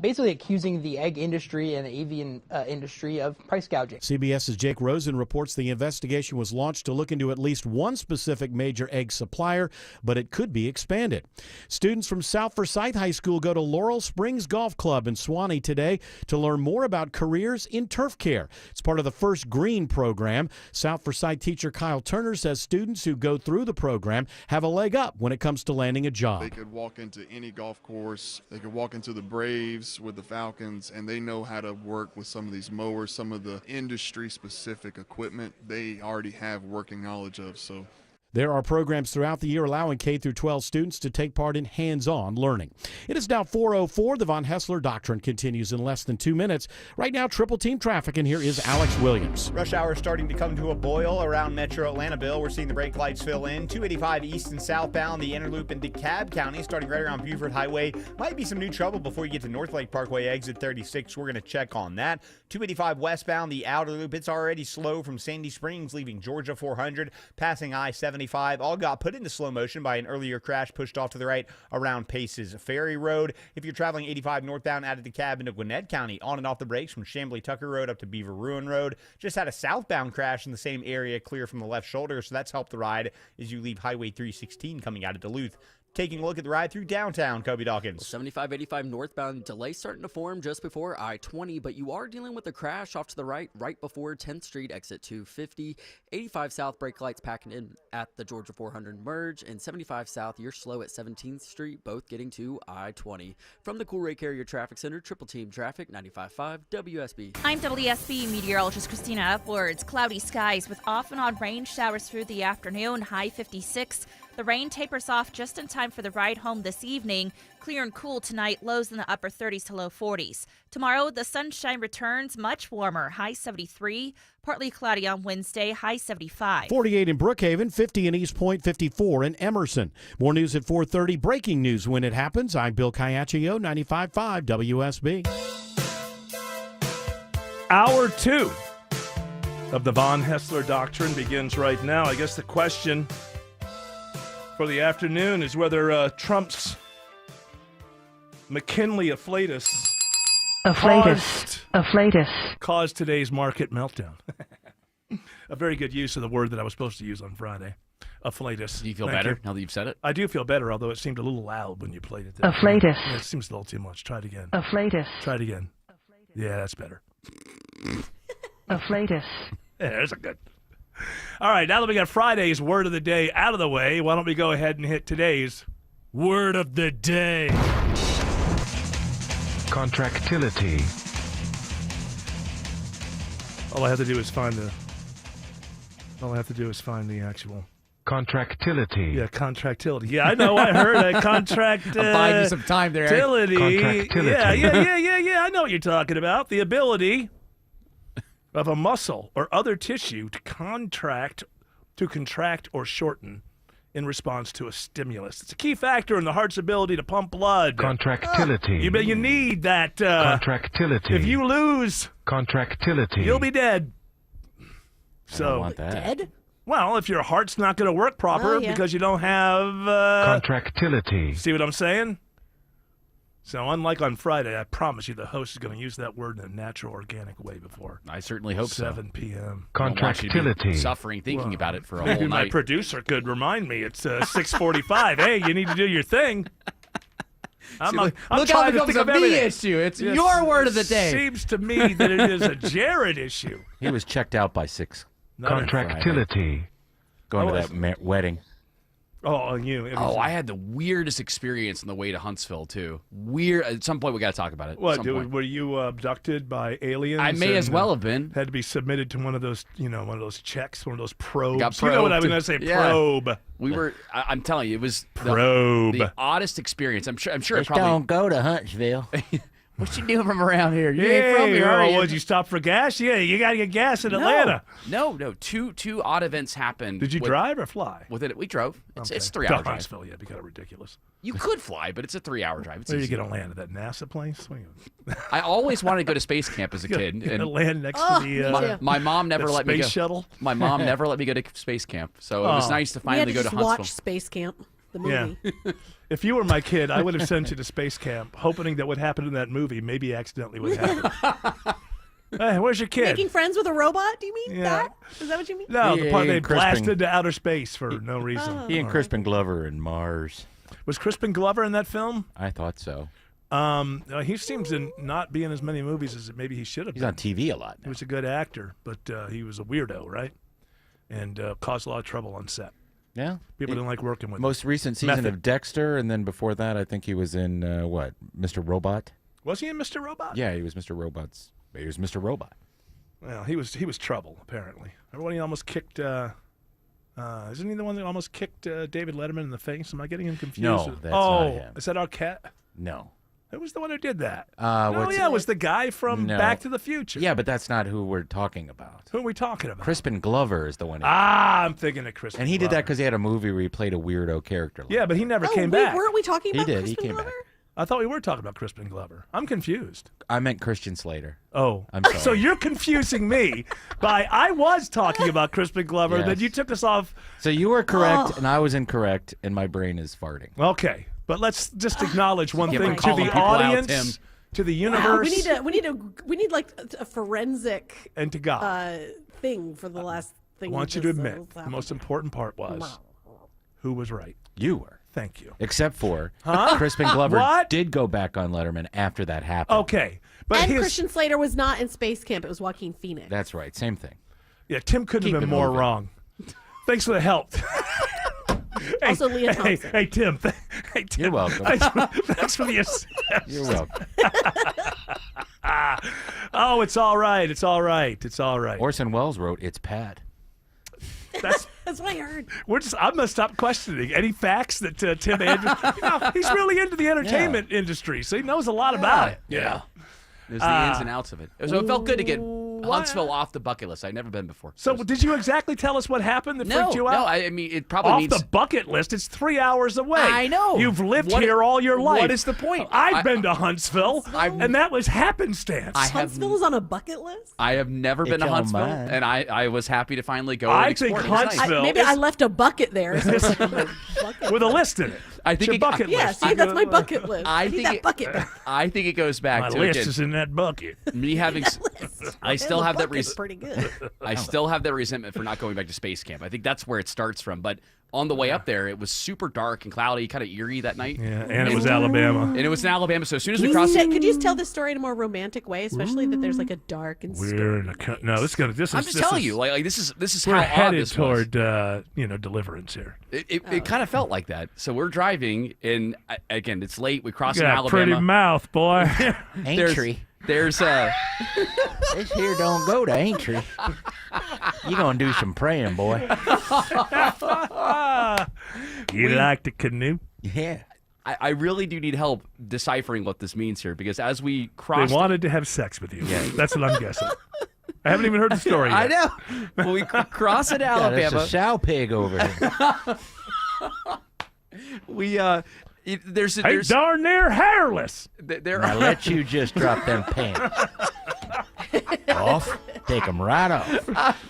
basically accusing the egg industry and the avian industry of price gouging. CBS's Jake Rosen reports the investigation was launched to look into at least one specific major egg supplier, but it could be expanded. Students from South Forsyth High School go to Laurel Springs Golf Club in Suwanee today to learn more about careers in turf care. It's part of the First Green program. South Forsyth teacher Kyle Turner says students who go through the program have a leg up when it comes to landing a job. They could walk into any golf course, they could walk into the Braves with the Falcons, and they know how to work with some of these mowers, some of the industry-specific equipment they already have working knowledge of. So There are programs throughout the year allowing K through 12 students to take part in hands-on learning. It is now 4:04. The Von Hessler Doctrine continues in less than 2 minutes. Right now, triple team traffic, and here is Alex Williams. Rush hour starting to come to a boil around Metro Atlanta, Bill. We're seeing the brake lights fill in. 285 east and southbound, the inner loop in DeKalb County, starting right around Buford Highway. Might be some new trouble before you get to North Lake Parkway, exit 36. We're going to check on that. 285 westbound, the outer loop. It's already slow from Sandy Springs, leaving Georgia 400, passing I-70. 75 all got put into slow motion by an earlier crash pushed off to the right around Paces Ferry Road. If you're traveling 85 northbound out of DeKalb into Gwinnett County, on and off the brakes from Chambly Tucker Road up to Beaver Ruin Road. Just had a southbound crash in the same area, clear from the left shoulder, so that's helped the ride as you leave Highway 316 coming out of Duluth. Taking a look at the ride through downtown, Kobe Dawkins. 75-85 northbound delay starting to form just before I-20, but you are dealing with a crash off to the right before 10th Street, exit 250. 85 south, brake lights packing in at the Georgia 400 merge, and 75 south, you're slow at 17th Street, both getting to I-20. From the Cool Ray Carrier Traffic Center, Triple Team Traffic, 95.5 WSB. I'm WSB meteorologist Christina Upwards. Cloudy skies with off and on rain showers through the afternoon, high 56. The rain tapers off just in time for the ride home this evening. Clear and cool tonight, lows in the upper 30s to low 40s. Tomorrow, the sunshine returns, much warmer, high 73. Partly cloudy on Wednesday, high 75. 48 in Brookhaven, 50 in East Point, 54 in Emerson. More news at 4:30. Breaking news when it happens. I'm Bill Caiaccio, 95.5 WSB. Hour 2 of the Von Hessler Doctrine begins right now. I guess the question for the afternoon is whether Trump's McKinley afflatus caused today's market meltdown. A very good use of the word that I was supposed to use on Friday. Afflatus. Do you feel Thank better you. now that you've said it? I do feel better, although it seemed a little loud when you played it there. Afflatus. Yeah, it seems a little too much. Try it again. Afflatus. Try it again. Yeah, that's better. Afflatus. Yeah, there's a good. All right, now that we got Friday's word of the day out of the way, why don't we go ahead and hit today's word of the day? Contractility. All I have to do is find the actual contractility. Yeah, contractility. Yeah, I know. I heard a contract. I'm buying you some time there, Eric. Contractility. Yeah. I know what you're talking about. The ability of a muscle or other tissue to contract or shorten in response to a stimulus. It's a key factor in the heart's ability to pump blood. Contractility. You need that. Contractility. If you lose contractility, you'll be dead. I don't want that. Dead? Well, if your heart's not going to work proper because you don't have contractility. See what I'm saying? So unlike on Friday, I promise you the host is going to use that word in a natural, organic way before. I certainly hope 7 p.m. Contractility. Suffering thinking about it for a whole maybe night. My producer could remind me. It's 6:45. Hey, you need to do your thing. I'm look how trying it to becomes think a of me everything. issue. It's your word of the day. Seems to me that it is a Jared issue. He was checked out by 6. Contractility. Going to that wedding. Oh, you. I had the weirdest experience on the way to Huntsville, too. Weird. At some point, we got to talk about it. What, were you abducted by aliens? I may as well have been. Had to be submitted to one of those checks, one of those probes. Got You know what I was probed. going to say, Yeah. probe. We were. I'm telling you, it was Probe. the oddest experience. I'm sure. It Just probably. don't go to Huntsville. What you doing from around here? You ain't from here, are you? Would you stop for gas? Yeah, you got to get gas in Atlanta. No. Two odd events happened. Did you drive or fly? We drove. It's Okay. 3 hour drive. Huntsville, yeah, be kind of ridiculous. You could fly, but it's a 3 hour drive. It's Where are you easy. going to land at that NASA place? I always wanted to go to space camp as a kid. You're gonna and land next to the my mom never that let me go. space shuttle. My mom never let me go to space camp, so it was nice to finally go to Huntsville. Watch Space Camp, the movie. Yeah. If you were my kid, I would have sent you to space camp, hoping that what happened in that movie maybe accidentally would happen. Hey, where's your kid? Making friends with a robot? Do you mean Yeah. that? Is that what you mean? No, the part they Crispin- blasted to outer space for no reason. He and Crispin Glover in Mars. Was Crispin Glover in that film? I thought so. He seems to not be in as many movies as maybe he should have He's been. on TV a lot He was a good actor, but he was a weirdo, right? And caused a lot of trouble on set. Yeah. People didn't like working with him. Most recent season of Dexter, and then before that, I think he was in, Mr. Robot? Was he in Mr. Robot? Yeah, he was Mr. Robot. Well, he was trouble, apparently. Remember when he almost kicked, isn't he the one that almost kicked David Letterman in the face? Am I getting him confused? No, that's not him. Is that Arquette? No. Who was the one who did that? It was the guy from Back to the Future. Yeah, but that's not who we're talking about. Who are we talking about? Crispin Glover is the one. I'm thinking of Crispin And he did that Glover. because he had a movie where he played a weirdo character. Yeah, but he never came wait, back. weren't we talking about He did. Crispin He came Glover? back. I thought we were talking about Crispin Glover. I'm confused. I meant Christian Slater. Oh, I'm sorry. So you're confusing me by I was talking about Crispin Glover, Yes. then you took us off. So you were correct, and I was incorrect, and my brain is farting. Okay, but let's just acknowledge one Yeah, thing we're to calling the people out, audience, Tim. to the Wow, universe, we need like a forensic and to God. thing for the last thing. I want you that to this, admit the most important part was who was right. You were. Thank you. Except for Huh? Crispin Glover What? did go back on Letterman after that happened. Okay, but and his, Christian Slater was not in Space Camp. It was Joaquin Phoenix. That's right. Same thing. yeah, Tim couldn't Keep have been it more moving. wrong. Thanks for the help. Also, Leah hey, Thompson. hey, Tim. Hey, Tim. You're welcome. Thanks for the assist. You're welcome. Oh, it's all right. It's all right. It's all right. Orson Welles wrote, "It's Pat." That's That's what I heard. I'm gonna stop questioning any facts that Tim Andrews. He's really into the entertainment industry, so he knows a lot about it. Yeah. There's the ins and outs of it. So it felt good to get Huntsville off the bucket list. I'd never been before. So did you exactly tell us what happened that freaked you out? No, I mean, it probably Off means... the bucket list. It's 3 hours away. I know. You've lived What- here all your life. what is the point? I've been to Huntsville, and that was happenstance. Huntsville is on a bucket list. I have never been to on Huntsville, mine. and I was happy to finally go I and think explore. It was nice. Huntsville- Maybe it's- I left a bucket there. So it's on my bucket With a list. list in it. I It's think your it- bucket Yeah, list. see, that's my bucket list. I I need think that it- bucket back. I think it goes back My to list again, is in that bucket. me having. I still have that. Bucket's pretty good. I still have that resentment for not going back to Space Camp. I think that's where it starts from. But on the way up there, it was super dark and cloudy, kind of eerie that night. Yeah, and it was Alabama. And it was in Alabama. So as soon as we Could crossed, you just tell this story in a more romantic way, especially that there's like a dark and We're in a no. This is I'm just telling you, like this is we're how odd headed this was. toward deliverance here. It kind of felt like that. So we're driving, and again, it's late. We cross You in got a Alabama. pretty mouth, boy. Aintree. There's This here don't go to Aintree. You gonna do some praying, boy. You like the canoe? Yeah. I really do need help deciphering what this means here, because as we They crossed, wanted to have sex with you. That's what I'm guessing. I haven't even heard the story yet. I know. When we cross in Yeah, there's Alabama, a sow pig over here. we there's Hey, darn near hairless. there I let you just drop them pants off. Take them right off.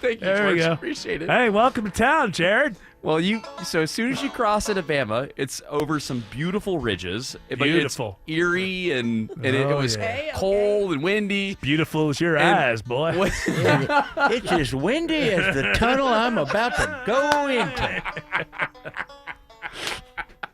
Thank you, There we George. go. Appreciate it. Hey, welcome to town, Jared. Well, so as soon as you cross Alabama, it's over some beautiful ridges. But Beautiful. It's eerie and it Oh, was yeah. cold and windy. Beautiful as your And- eyes, boy. It's as windy as the tunnel I'm about to go into.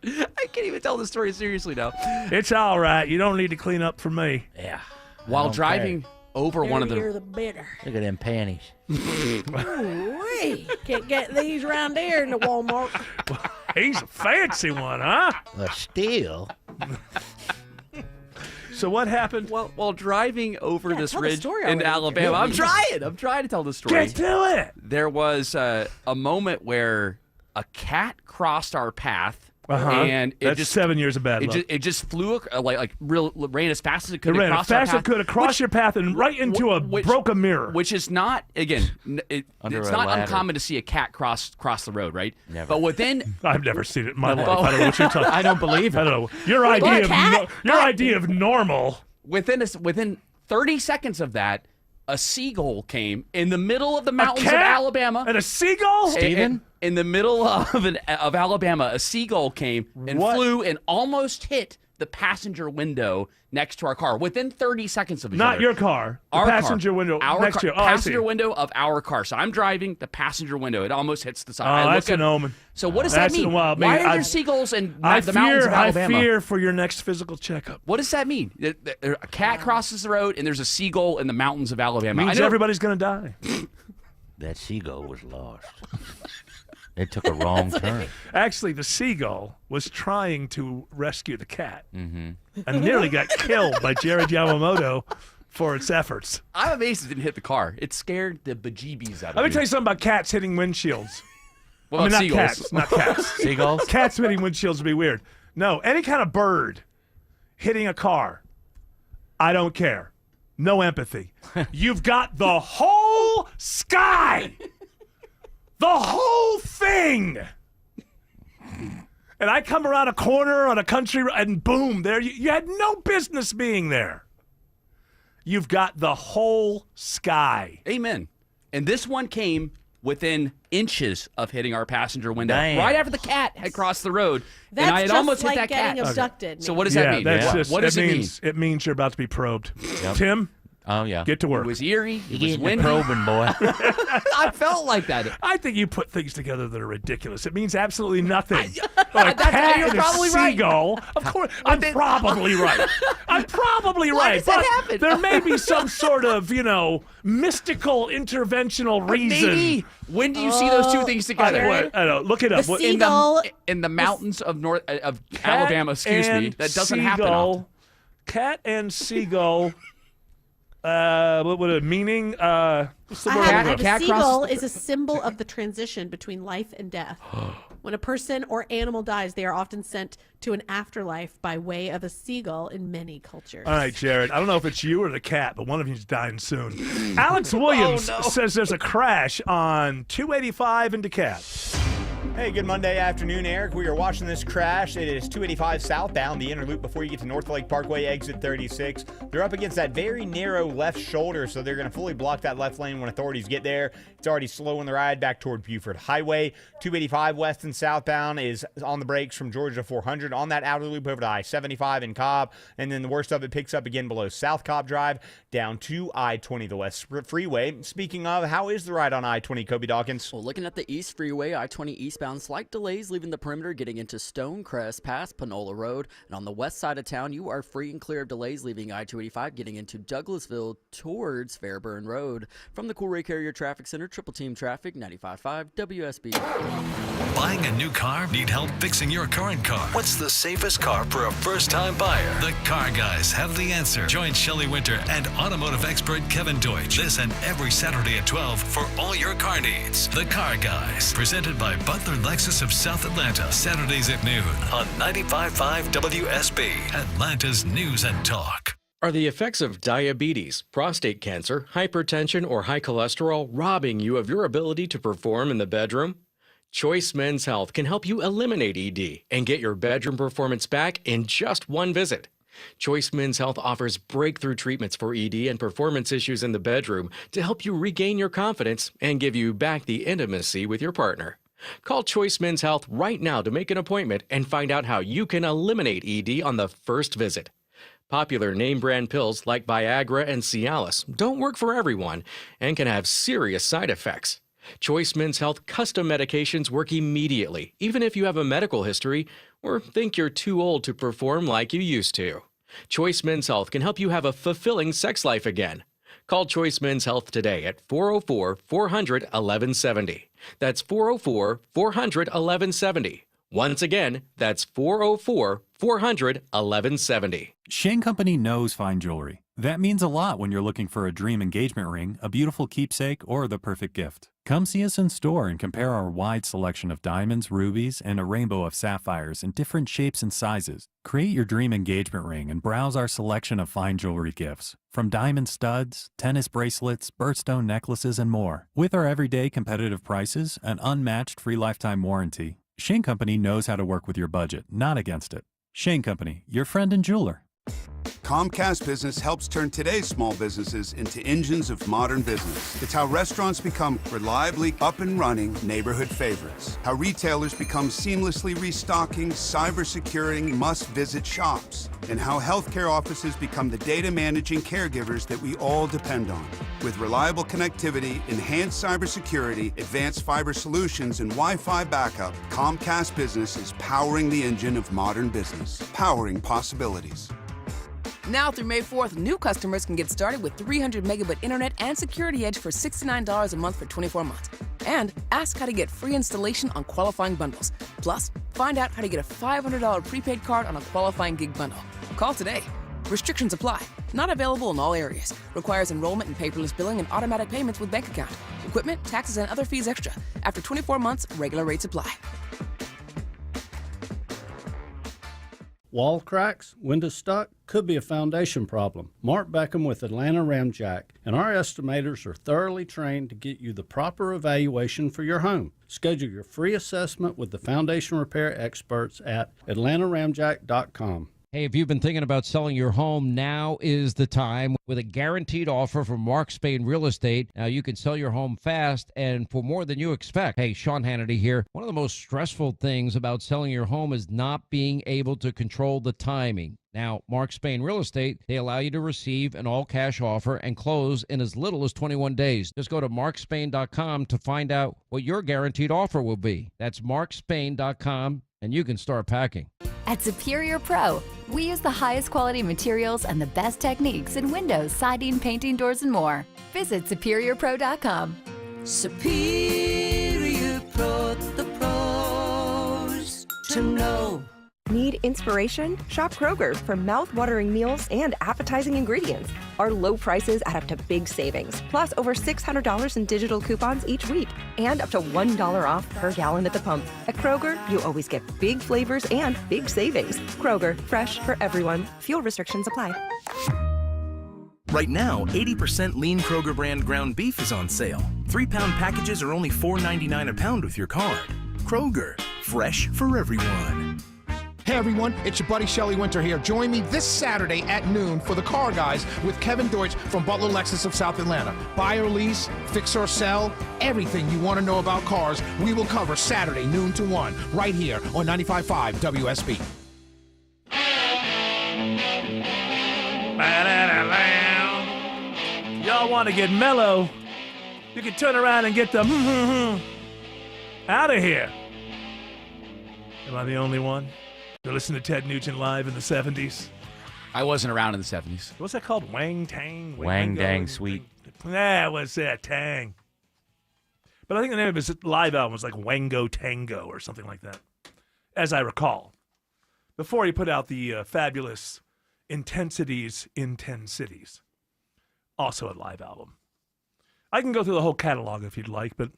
I can't even tell the story seriously now. It's all right. You don't need to clean up for me. Yeah. While Okay. driving over one of Dirtier the the better. Look at them panties. Ooh-wee. Can't get these around here in the Walmart. He's a fancy one, huh? A steal. So what happened? while driving over this tell the ridge story in already. Alabama, I'm trying to tell the story. Get to it. There was a moment where a cat crossed our path, Uh-huh. and it That's just 7 years of bad luck. it just flew ran as fast as it It could ran across as fast as our it could across your path and right into a broken mirror. which is not again. Under It's a not ladder. uncommon to see a cat cross the road, right? Never. But within I've never seen it in my life. Well- I don't know what you're talking. I don't believe I it. don't know. Your idea of normal. within 30 seconds of that, a seagull came in the middle of the mountains of cat Alabama. And a seagull? Steven? In the middle of Alabama, a seagull came and What? flew and almost hit the passenger window next to our car within 30 seconds of each Not other. your car. The Our passenger car. window Our next car, to you. Oh, I see. passenger window of our car. So I'm driving the passenger window. It almost hits the side. Oh, I look that's an at- omen. So what does That's that mean? well, Why maybe are there seagulls in I the mountains of I Alabama? fear for your next physical checkup. What does that mean? A cat crosses the road and there's a seagull in the mountains of Alabama. Means I know- everybody's going to die. That seagull was lost. It took a wrong turn. Actually, the seagull was trying to rescue the cat Mm-hmm. and nearly got killed by Jared Yamamoto for its efforts. I'm amazed it didn't hit the car. It scared the bejeebies out of Let me me. tell you something about cats hitting windshields. What I mean, about not seagulls? cats. Not cats. Seagulls? Cats hitting windshields would be weird. No, any kind of bird hitting a car, I don't care. No empathy. You've got the whole sky, the whole thing. and I come around a corner on a country, and boom, there you had no business being there. You've got the whole sky. Amen. And this one came within inches of hitting our passenger window, Damn. right after the cat had crossed the road. That's and I had just almost like hit that cat. getting abducted. So what does that mean? What does it mean? It means you're about to be probed. Yep. Tim, Oh, yeah. get to work. It was eerie. It was Getting the windy. probing, boy. I felt like that. I think you put things together that are ridiculous. It means absolutely nothing. A That's- cat you're and a probably right. seagull. Of course, I'm probably right. I'm probably right. does that But happen? there may be some sort of, mystical interventional reason. Maybe. When do you see those two things together? I don't know. Look it up. The What- seagull- in the mountains of Cat Alabama, excuse me. and That doesn't happen seagull, often. Cat and seagull. What would it meaning? What's the I word? have I'm a looking seagull is a symbol of the transition between life and death. When a person or animal dies, they are often sent to an afterlife by way of a seagull in many cultures. All right, Jared. I don't know if it's you or the cat, but one of you's dying soon. Alex Williams says there's a crash on 285 in DeKalb. Hey, good Monday afternoon, Eric. We are watching this crash. It is 285 southbound, the inner loop before you get to North Lake Parkway, exit 36. They're up against that very narrow left shoulder, so they're going to fully block that left lane when authorities get there. It's already slowing the ride back toward Buford Highway. 285 west and southbound is on the brakes from Georgia 400 on that outer loop over to I-75 in Cobb. And then the worst of it picks up again below South Cobb Drive down to I-20, the West Freeway. Speaking of, how is the ride on I-20, Kobe Dawkins? Well, looking at the East Freeway, I-20 eastbound, slight delays leaving the perimeter getting into Stonecrest past Panola Road. And on the west side of town, you are free and clear of delays leaving I-285 getting into Douglasville towards Fairburn Road. From the Cool Ray Carrier Traffic Center, Triple Team Traffic, 95.5 WSB. Buying a new car? Need help fixing your current car? What's the safest car for a first-time buyer? The Car Guys have the answer. Join Shelley Winter and automotive expert Kevin Deutsch this and every Saturday at 12 for all your car needs. The Car Guys, presented by Butler Lexus of South Atlanta, Saturdays at noon on 95.5 WSB, Atlanta's News and Talk. Are the effects of diabetes, prostate cancer, hypertension, or high cholesterol robbing you of your ability to perform in the bedroom? Choice Men's Health can help you eliminate ED and get your bedroom performance back in just one visit. Choice Men's Health offers breakthrough treatments for ED and performance issues in the bedroom to help you regain your confidence and give you back the intimacy with your partner. Call Choice Men's Health right now to make an appointment and find out how you can eliminate ED on the first visit. Popular name brand pills like Viagra and Cialis don't work for everyone and can have serious side effects. Choice Men's Health custom medications work immediately, even if you have a medical history or think you're too old to perform like you used to. Choice Men's Health can help you have a fulfilling sex life again. Call Choice Men's Health today at 404-400-1170. That's 404-400-1170. Once again, that's 404-400-1170. Shane Company knows fine jewelry. That means a lot when you're looking for a dream engagement ring, a beautiful keepsake, or the perfect gift. Come see us in store and compare our wide selection of diamonds, rubies, and a rainbow of sapphires in different shapes and sizes. Create your dream engagement ring and browse our selection of fine jewelry gifts, from diamond studs, tennis bracelets, birthstone necklaces, and more. With our everyday competitive prices, an unmatched free lifetime warranty, Shane Company knows how to work with your budget, not against it. Shane Company, your friend and jeweler. Comcast Business helps turn today's small businesses into engines of modern business. It's how restaurants become reliably up and running neighborhood favorites. How retailers become seamlessly restocking, cyber-securing, must-visit shops. And how healthcare offices become the data managing caregivers that we all depend on. With reliable connectivity, enhanced cybersecurity, advanced fiber solutions, and Wi-Fi backup, Comcast Business is powering the engine of modern business. Powering possibilities. Now through May 4th, new customers can get started with 300 megabit internet and Security Edge for $69 a month for 24 months. And ask how to get free installation on qualifying bundles. Plus, find out how to get a $500 prepaid card on a qualifying gig bundle. Call today. Restrictions apply. Not available in all areas. Requires enrollment in paperless billing and automatic payments with bank account. Equipment, taxes, and other fees extra. After 24 months, regular rates apply. Wall cracks, window stuck, could be a foundation problem. Mark Beckham with Atlanta Ramjack, and our estimators are thoroughly trained to get you the proper evaluation for your home. Schedule your free assessment with the foundation repair experts at atlantaramjack.com. Hey, if you've been thinking about selling your home, now is the time. With a guaranteed offer from Mark Spain Real Estate, now you can sell your home fast and for more than you expect. Hey, Sean Hannity here. One of the most stressful things about selling your home is not being able to control the timing. Now, Mark Spain Real Estate, they allow you to receive an all-cash offer and close in as little as 21 days. Just go to markspain.com to find out what your guaranteed offer will be. That's markspain.com, and you can start packing. At Superior Pro, we use the highest quality materials and the best techniques in windows, siding, painting, doors, and more. Visit SuperiorPro.com. Superior Pro, the pros to know. Need inspiration? Shop Kroger for mouth-watering meals and appetizing ingredients. Our low prices add up to big savings, plus over $600 in digital coupons each week, and up to $1 off per gallon at the pump. At Kroger, you always get big flavors and big savings. Kroger, fresh for everyone. Fuel restrictions apply. Right now, 80% lean Kroger brand ground beef is on sale. 3-pound packages are only $4.99 a pound with your card. Kroger, fresh for everyone. Hey everyone, it's your buddy Shelley Winter here. Join me this Saturday at noon for the Car Guys with Kevin Deutsch from Butler Lexus of South Atlanta. Buy or lease, fix or sell, everything you want to know about cars, we will cover Saturday noon to 1 right here on 95.5 WSB. Y'all want to get mellow? You can turn around and get the out of here. Am I the only one? You listen to Ted Nugent live in the 70s? I wasn't around in the 70s. What's that called? Wang Tang? Wang Dang Sweet. Yeah, what's that? Tang. But I think the name of his live album was like Wango Tango or something like that, as I recall. Before he put out the fabulous Intensities in 10 Cities. Also a live album. I can go through the whole catalog if you'd like, but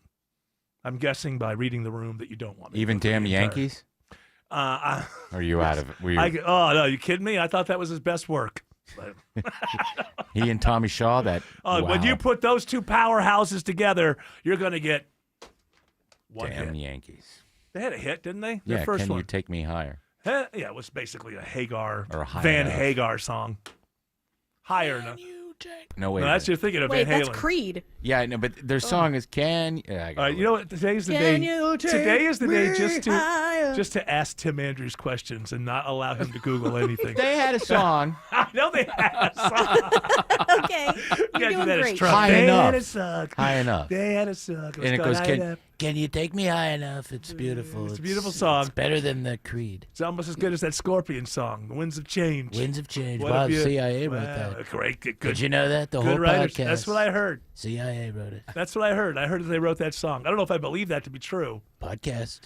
I'm guessing by reading the room that you don't want me. Even damn Yankees? Are you out of it? Oh, no, you kidding me? I thought that was his best work. He and Tommy Shaw, When you put those two powerhouses together, you're going to get one damn hit. Yankees. They had a hit, didn't they? Yeah, Their first Can one. You Take Me Higher? Yeah, it was basically a Hagar, or a Van Hagar song. Higher enough. No, wait. No, that's you're thinking of Wait, Van Halen. that's Creed. Yeah, I know, but their song is Can. Yeah, All right, you know what? Today's the Can day. you take Today is the day me higher? just to ask Tim Andrews questions and not allow him to Google anything. They had a song. I know they had a song. Okay, You're doing great. High They enough. had a song. High enough. They had a song. And it goes, high enough. Can you take me high enough? It's beautiful. It's a beautiful song. It's better than the Creed. It's almost as good as that Scorpion song, "The Winds of Change." Winds of Change. What Wow, have you- CIA wrote Wow, that. Great, good. Did you know that? The good whole writers. podcast. That's what I heard. CIA wrote it. That's what I heard. I heard that they wrote that song. I don't know if I believe that to be true. Podcast.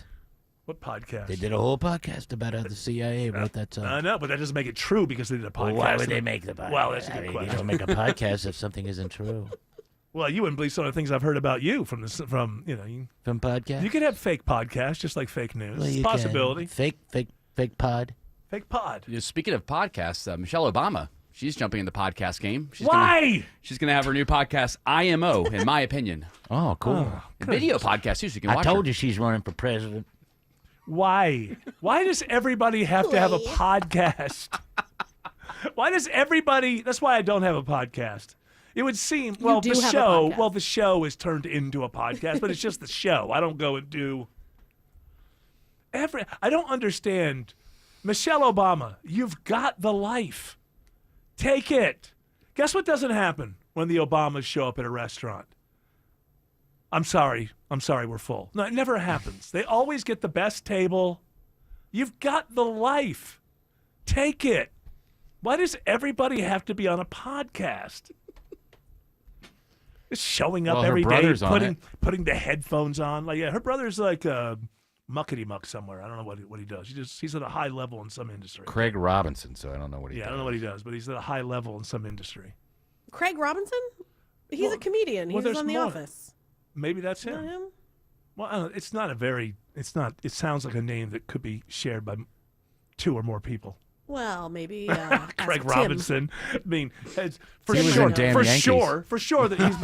What podcast? They did a whole podcast about how the CIA wrote that song. I know, but that doesn't make it true because they did a podcast. Well, why would they make the podcast? Well, that's a I good mean, question. You don't make a podcast if something isn't true. Well, you wouldn't believe some of the things I've heard about you from from from podcasts. You could have fake podcasts just like fake news. Well, It's a you possibility. can. Fake pod. Fake pod. You know, speaking of podcasts, Michelle Obama, she's jumping in the podcast game. Why? She's gonna have her new podcast, IMO, in my opinion. Oh, cool. A video podcast too, so you can I watch told her. you she's running for president. Why? Why does everybody have to have a podcast? Why does everybody? That's why I don't have a podcast. It would seem well do the have a show. podcast. Well, the show is turned into a podcast, but it's just the show. I don't go and do. I don't understand. Michelle Obama, you've got the life. Take it. Guess what doesn't happen when the Obamas show up at a restaurant? I'm sorry, we're full. No, it never happens. They always get the best table. You've got the life. Take it. Why does everybody have to be on a podcast? Just showing up Well, her every day, brother's on putting the headphones on. Like, yeah, her brother's like muckety muck somewhere. I don't know what he does. He's at a high level in some industry. Craig Robinson, so I don't know what he does. I don't know what he does, but he's at a high level in some industry. Craig Robinson? He's a comedian. well, He's there's on The more. Office. Maybe that's Not him. him? Well, I don't know. It's not. It sounds like a name that could be shared by two or more people. Well, maybe Craig ask Robinson. I mean, it's for He was sure, in damn for Yankees. sure that he's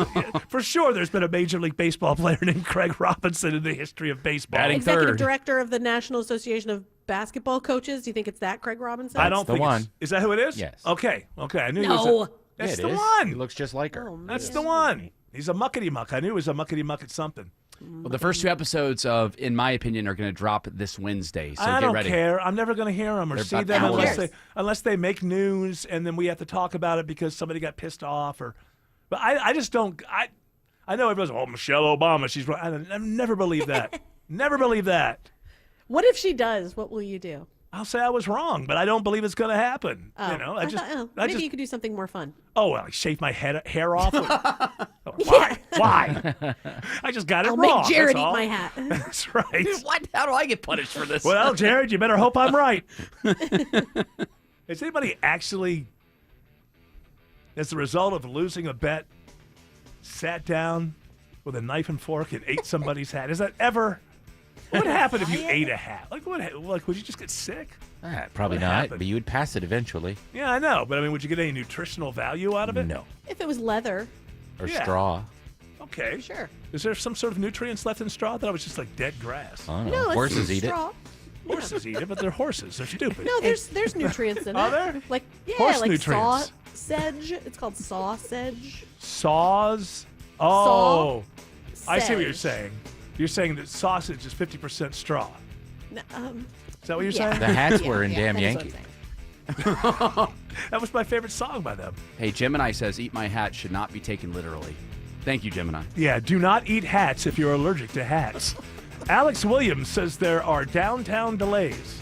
for sure. There's been a Major League Baseball player named Craig Robinson in the history of baseball. Executive director of the National Association of Basketball Coaches. Do you think it's that Craig Robinson? I don't think one. Is that who it is? Yes. Okay. I knew. No. It was that's Yeah, it the is. one. He looks just like her. That's the one. He's a muckety muck. I knew he was a muckety muck at something. Well, the first 2 episodes of, in my opinion, are going to drop this Wednesday. So I get don't ready. care. I'm never going to hear them or They're see about them hours. unless they make news and then we have to talk about it because somebody got pissed off or. But I just don't. I know everyone's Michelle Obama. She's right. I never believe that. Never believe that. What if she does? What will you do? I'll say I was wrong, but I don't believe it's going to happen. Oh, You know, maybe you could do something more fun. Oh, well, I shave my hair off. Why? Why? I just got it I'll wrong. make Jared that's eat all. my hat. That's right. Dude, what? How do I get punished for this? Well, Jared, you better hope I'm right. Has anybody actually, as a result of losing a bet, sat down with a knife and fork and ate somebody's hat? Is that ever? What would happen if you ate a hat? Like, would you just get sick? Probably What not, happened? but you would pass it eventually. Yeah, I know, but I mean, would you get any nutritional value out of it? No. If it was leather. Or Yeah. straw. Okay. Sure. Is there some sort of nutrients left in straw? I thought it was just like dead grass. I don't know. No, it's Horses eat straw. Horses eat it, but they're horses. They're stupid. No, there's nutrients in it. Are there? Like Horse like nutrients. sausage. It's called sausage. Saws. Oh. I see what you're Sausage. saying. You're saying that sausage is 50% straw. No, Is that what you're yeah. saying? The hats Yeah, were in yeah, Damn that is what I'm Yankee. That was my favorite song by them. Hey, Gemini says, eat my hat should not be taken literally. Thank you, Gemini. Yeah, do not eat hats if you're allergic to hats. Alex Williams says there are downtown delays.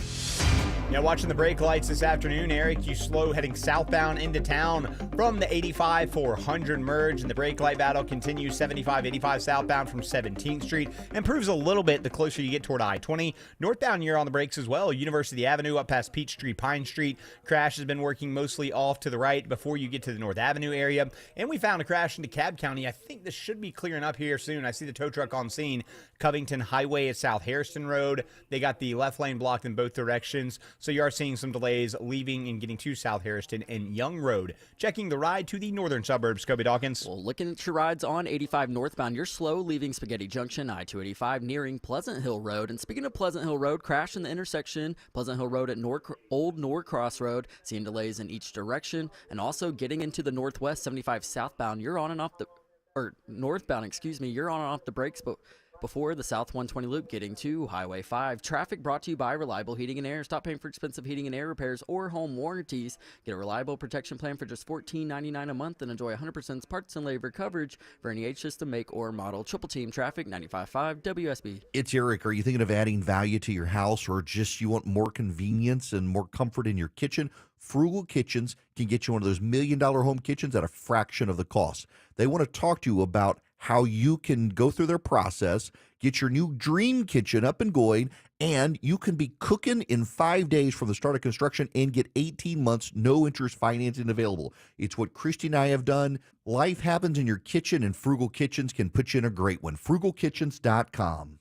Yeah, watching the brake lights this afternoon, Eric, you slow heading southbound into town from the 85-400 merge, and the brake light battle continues 75-85 southbound from 17th Street. Improves a little bit the closer you get toward I-20. Northbound, you're on the brakes as well. University Avenue up past Peachtree, Pine Street. Crash has been working mostly off to the right before you get to the North Avenue area. And we found a crash in DeKalb County. I think this should be clearing up here soon. I see the tow truck on scene. Covington Highway at South Harrison Road. They got the left lane blocked in both directions. So you are seeing some delays leaving and getting to South Harrison and Young Road. Checking the ride to the northern suburbs, Kobe Dawkins. Well, looking at your rides on 85 northbound, you're slow leaving Spaghetti Junction, I-285 nearing Pleasant Hill Road. And speaking of Pleasant Hill Road, crash in the intersection, Pleasant Hill Road at Old Norcross Road, seeing delays in each direction. And also getting into the northwest 75 southbound, you're on and off the, or northbound, excuse me, you're on and off the brakes, but before the South 120 loop getting to Highway 5. Traffic brought to you by Reliable Heating and Air. Stop paying for expensive heating and air repairs or home warranties. Get a reliable protection plan for just $14.99 a month and enjoy 100% parts and labor coverage for any H system, make, or model. Triple Team Traffic, 95.5 WSB. It's Eric. Are you thinking of adding value to your house, or just you want more convenience and more comfort in your kitchen? Frugal Kitchens can get you one of those $1 million home kitchens at a fraction of the cost. They want to talk to you about how you can go through their process, get your new dream kitchen up and going, and you can be cooking in 5 days from the start of construction and get 18 months no interest financing available. It's what Christy and I have done. Life happens in your kitchen, and Frugal Kitchens can put you in a great one. FrugalKitchens.com.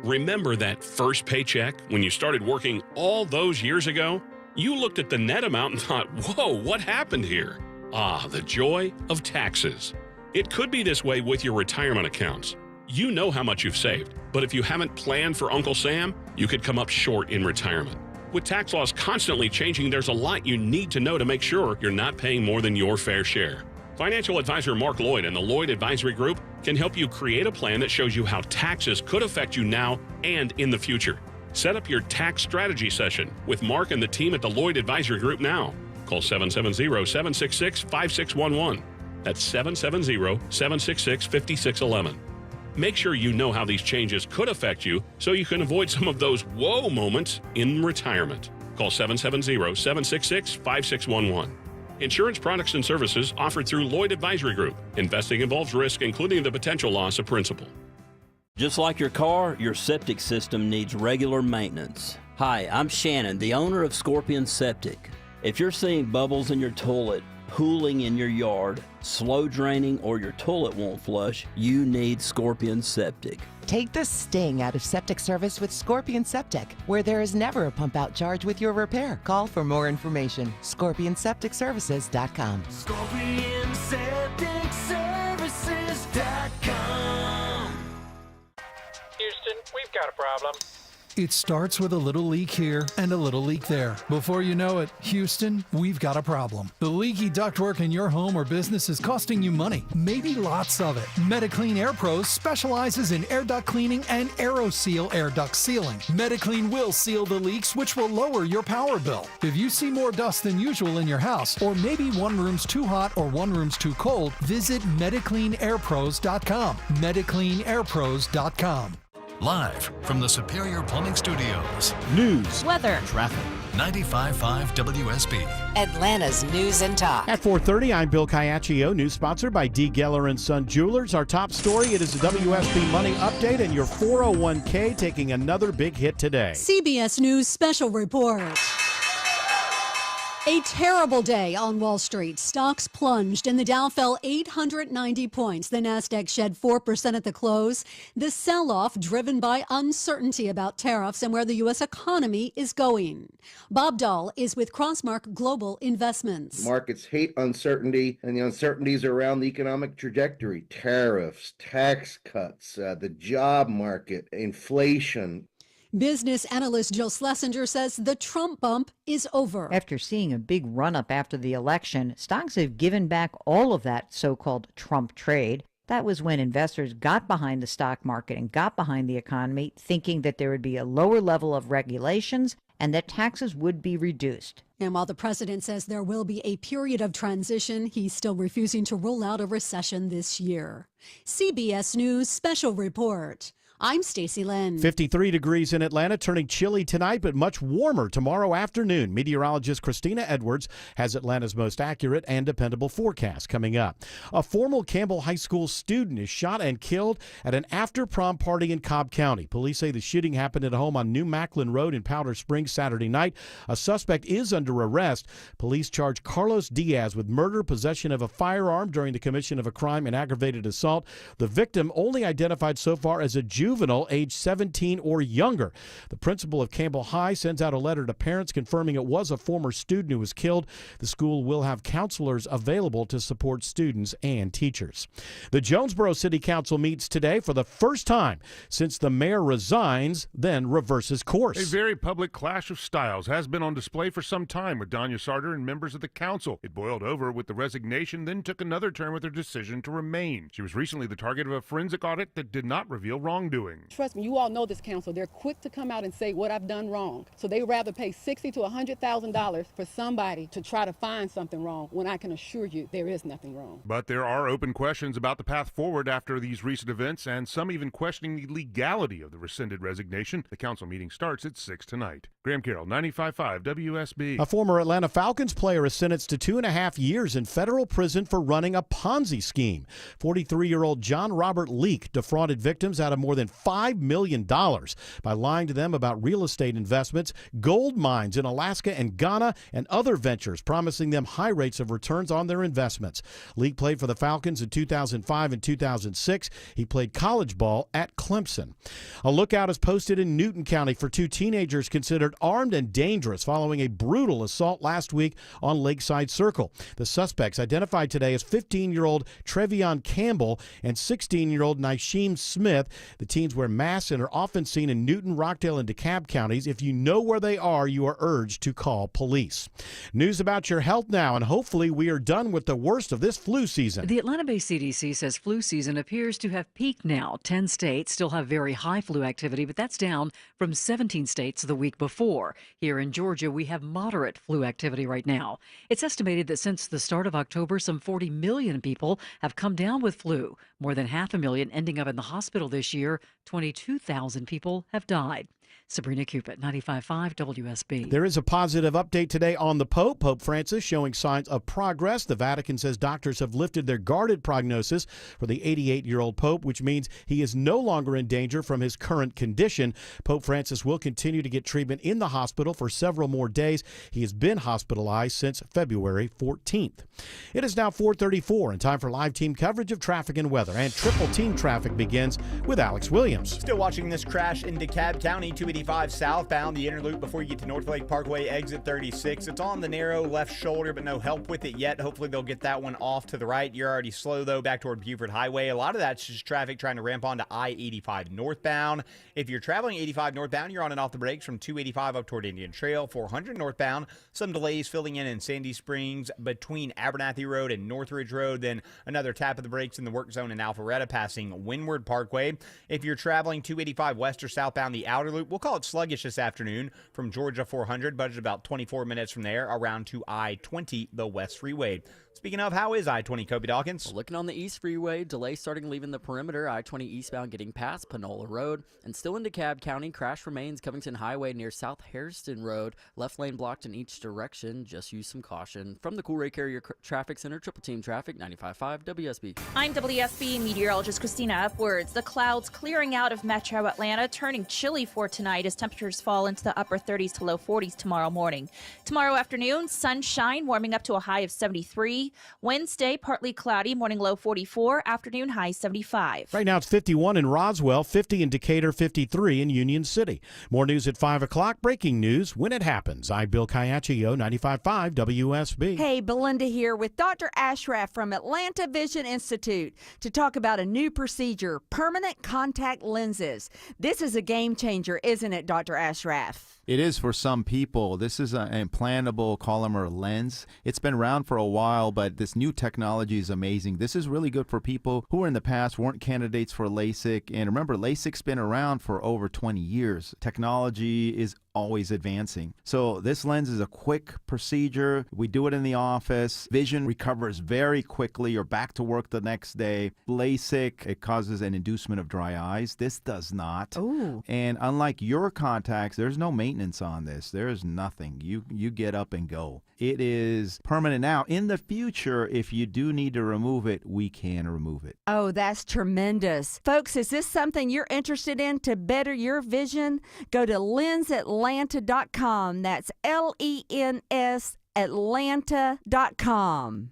Remember that first paycheck when you started working all those years ago? You looked at the net amount and thought, whoa, what happened here? Ah, the joy of taxes. It could be this way with your retirement accounts. You know how much you've saved, but if you haven't planned for Uncle Sam, you could come up short in retirement. With tax laws constantly changing, there's a lot you need to know to make sure you're not paying more than your fair share. Financial advisor Mark Lloyd and the Lloyd Advisory Group can help you create a plan that shows you how taxes could affect you now and in the future. Set up your tax strategy session with Mark and the team at the Lloyd Advisory Group now. Call 770-766-5611. That's 770-766-5611. Make sure you know how these changes could affect you so you can avoid some of those whoa moments in retirement. Call 770-766-5611. Insurance products and services offered through Lloyd Advisory Group. Investing involves risk, including the potential loss of principal. Just like your car, your septic system needs regular maintenance. Hi, I'm Shannon, the owner of Scorpion Septic. If you're seeing bubbles in your toilet, pooling in your yard, slow draining, or your toilet won't flush, you need Scorpion Septic. Take the sting out of septic service with Scorpion Septic, where there is never a pump-out charge with your repair. Call for more information. ScorpionSepticServices.com. ScorpionSepticServices.com. Houston, we've got a problem. It starts with a little leak here and a little leak there. Before you know it, Houston, we've got a problem. The leaky ductwork in your home or business is costing you money, maybe lots of it. MediClean Air Pros specializes in air duct cleaning and AeroSeal air duct sealing. MediClean will seal the leaks, which will lower your power bill. If you see more dust than usual in your house, or maybe one room's too hot or one room's too cold, visit MediCleanAirPros.com. MediCleanAirPros.com. Live from the Superior Plumbing Studios. News, weather, traffic. 95.5 WSB. Atlanta's News and Talk. At 4:30, I'm Bill Caiaccio, news sponsored by D. Geller & Son Jewelers. Our top story, it is the WSB Money Update, and your 401k taking another big hit today. CBS News Special Report. A terrible day on Wall Street. Stocks plunged and the Dow fell 890 points. The Nasdaq shed 4% at the close. The sell-off driven by uncertainty about tariffs and where the U.S. economy is going. Bob Dahl is with Crossmark Global Investments. Markets hate uncertainty, and the uncertainties around the economic trajectory, tariffs, tax cuts, the job market, inflation. Business analyst Jill Schlesinger says the Trump bump is over. After seeing a big run-up after the election, stocks have given back all of that so-called Trump trade. That was when investors got behind the stock market and got behind the economy, thinking that there would be a lower level of regulations and that taxes would be reduced. And while the president says there will be a period of transition, he's still refusing to rule out a recession this year. CBS News Special Report. I'm Stacey Lynn. 53 degrees in Atlanta, turning chilly tonight, but much warmer tomorrow afternoon. Meteorologist Christina Edwards has Atlanta's most accurate and dependable forecast coming up. A former Campbell High School student is shot and killed at an after-prom party in Cobb County. Police say the shooting happened at a home on New Macklin Road in Powder Springs Saturday night. A suspect is under arrest. Police charge Carlos Diaz with murder, possession of a firearm during the commission of a crime, and aggravated assault. The victim only identified so far as a juvenile age 17 or younger. The principal of Campbell High sends out a letter to parents confirming it was a former student who was killed. The school will have counselors available to support students and teachers. The Jonesboro City Council meets today for the first time since the mayor resigns, then reverses course. A very public clash of styles has been on display for some time with Danya Sarter and members of the council. It boiled over with the resignation, then took another turn with her decision to remain. She was recently the target of a forensic audit that did not reveal wrongdoing. Trust me, you all know this council. They're quick to come out and say what I've done wrong. So they rather pay $60,000 to $100,000 for somebody to try to find something wrong when I can assure you there is nothing wrong. But there are open questions about the path forward after these recent events, and some even questioning the legality of the rescinded resignation. The council meeting starts at 6 tonight. Graham Carroll, 95.5 WSB. A former Atlanta Falcons player is sentenced to 2.5 years in federal prison for running a Ponzi scheme. 43-year-old John Robert Leake defrauded victims out of more than $5 million by lying to them about real estate investments, gold mines in Alaska and Ghana, and other ventures, promising them high rates of returns on their investments. Leake played for the Falcons in 2005 and 2006. He played college ball at Clemson. A lookout is posted in Newton County for two teenagers considered armed and dangerous following a brutal assault last week on Lakeside Circle. The suspects identified today as 15-year-old Trevion Campbell and 16-year-old Nisheem Smith. The teens wear masks and are often seen in Newton, Rockdale, and DeKalb counties. If you know where they are, you are urged to call police. News about your health now, and hopefully we are done with the worst of this flu season. The Atlanta-based CDC says flu season appears to have peaked now. 10 states still have very high flu activity, but that's down from 17 states the week before. Here in Georgia, we have moderate flu activity right now. It's estimated that since the start of October, some 40 million people have come down with flu. More than 500,000 ending up in the hospital this year. 22,000 people have died. Sabrina Cupid, 95.5 WSB. There is a positive update today on the Pope. Pope Francis showing signs of progress. The Vatican says doctors have lifted their guarded prognosis for the 88-year-old Pope, which means he is no longer in danger from his current condition. Pope Francis will continue to get treatment in the hospital for several more days. He has been hospitalized since February 14th. It is now 4:34 and time for live team coverage of traffic and weather. And triple team traffic begins with Alex Williams. Williams. Still watching this crash in DeKalb County, 285 southbound, the inner loop before you get to North Lake Parkway, exit 36. It's on the narrow left shoulder, but no help with it yet. Hopefully they'll get that one off to the right. You're already slow, though, back toward Buford Highway. A lot of that's just traffic trying to ramp onto I-85 northbound. If you're traveling 85 northbound, you're on and off the brakes from 285 up toward Indian Trail. 400 northbound, some delays filling in Sandy Springs between Abernathy Road and Northridge Road. Then another tap of the brakes in the work zone in Alpharetta passing Windward Parkway. If you're traveling 285 west or southbound, the outer loop, we'll call it sluggish this afternoon from Georgia 400, budget about 24 minutes from there, around to I-20, the West Freeway. Speaking of, how is I-20, Kobe Dawkins? Looking on the East Freeway, delay starting leaving the perimeter, I-20 eastbound getting past Panola Road, and still in DeKalb County, crash remains Covington Highway near South Hairston Road, left lane blocked in each direction, just use some caution. From the Cool Ray Carrier Traffic Center, Triple Team Traffic, 95.5 WSB. I'm WSB meteorologist Christina Upwards. The clouds clearing out of metro Atlanta, turning chilly for tonight as temperatures fall into the upper 30s to low 40s tomorrow morning. Tomorrow afternoon, sunshine warming up to a high of 73. Wednesday, partly cloudy, morning low 44, afternoon high 75. Right now it's 51 in Roswell, 50 in Decatur, 53 in Union City. More news at 5 o'clock. Breaking news when it happens. I'm Bill Caiaccio, 95.5 WSB. Hey, Belinda here with Dr. Ashraf from Atlanta Vision Institute to talk about a new procedure, permanent contact lenses. This is a game changer, isn't it, Dr. Ashraf? It is for some people. This is an implantable Collamer lens. It's been around for a while, but this new technology is amazing. This is really good for people who in the past weren't candidates for LASIK. And remember, LASIK's been around for over 20 years. Technology is always advancing. So this lens is a quick procedure. We do it in the office. Vision recovers very quickly. You're back to work the next day. LASIK, it causes an inducement of dry eyes. This does not. Ooh. And unlike your contacts, there's no maintenance on this. There is nothing. You get up and go. It is permanent now. In the future, if you do need to remove it, we can remove it. Oh, that's tremendous. Folks, is this something you're interested in to better your vision? Go to lensatlanta.com. That's LENS Atlanta.com.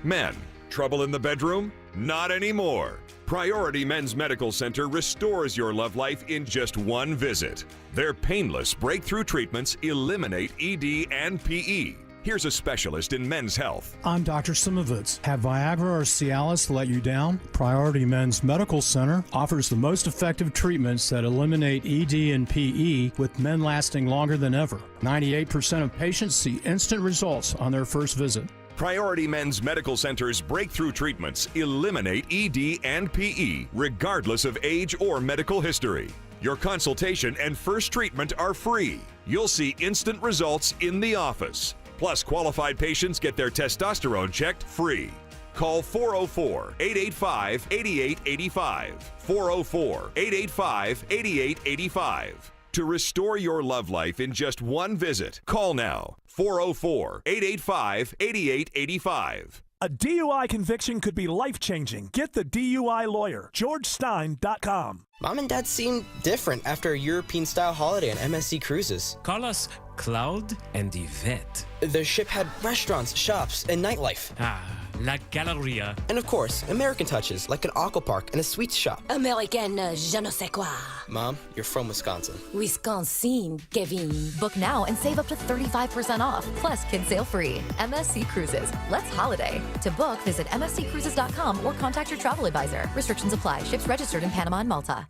Men, trouble in the bedroom? Not anymore. Priority Men's Medical Center restores your love life in just one visit. Their painless breakthrough treatments eliminate ED and PE. Here's a specialist in men's health. I'm Dr. Simovitz. Have Viagra or Cialis let you down? Priority Men's Medical Center offers the most effective treatments that eliminate ED and PE, with men lasting longer than ever. 98% of patients see instant results on their first visit. Priority Men's Medical Center's breakthrough treatments eliminate ED and PE, regardless of age or medical history. Your consultation and first treatment are free. You'll see instant results in the office. Plus, qualified patients get their testosterone checked free. Call 404-885-8885. 404-885-8885. To restore your love life in just one visit, call now. 404-885-8885. A DUI conviction could be life-changing. Get the DUI lawyer, GeorgeStein.com. Mom and Dad seem different after a European-style holiday on MSC Cruises. Call us Cloud and Yvette. The ship had restaurants, shops, and nightlife. Ah, La Galleria. And of course, American touches like an aqua park and a sweets shop. American je ne sais quoi. Mom, you're from Wisconsin. Wisconsin, Kevin. Book now and save up to 35% off. Plus, kids sail free. MSC Cruises. Let's holiday. To book, visit msccruises.com or contact your travel advisor. Restrictions apply. Ships registered in Panama and Malta.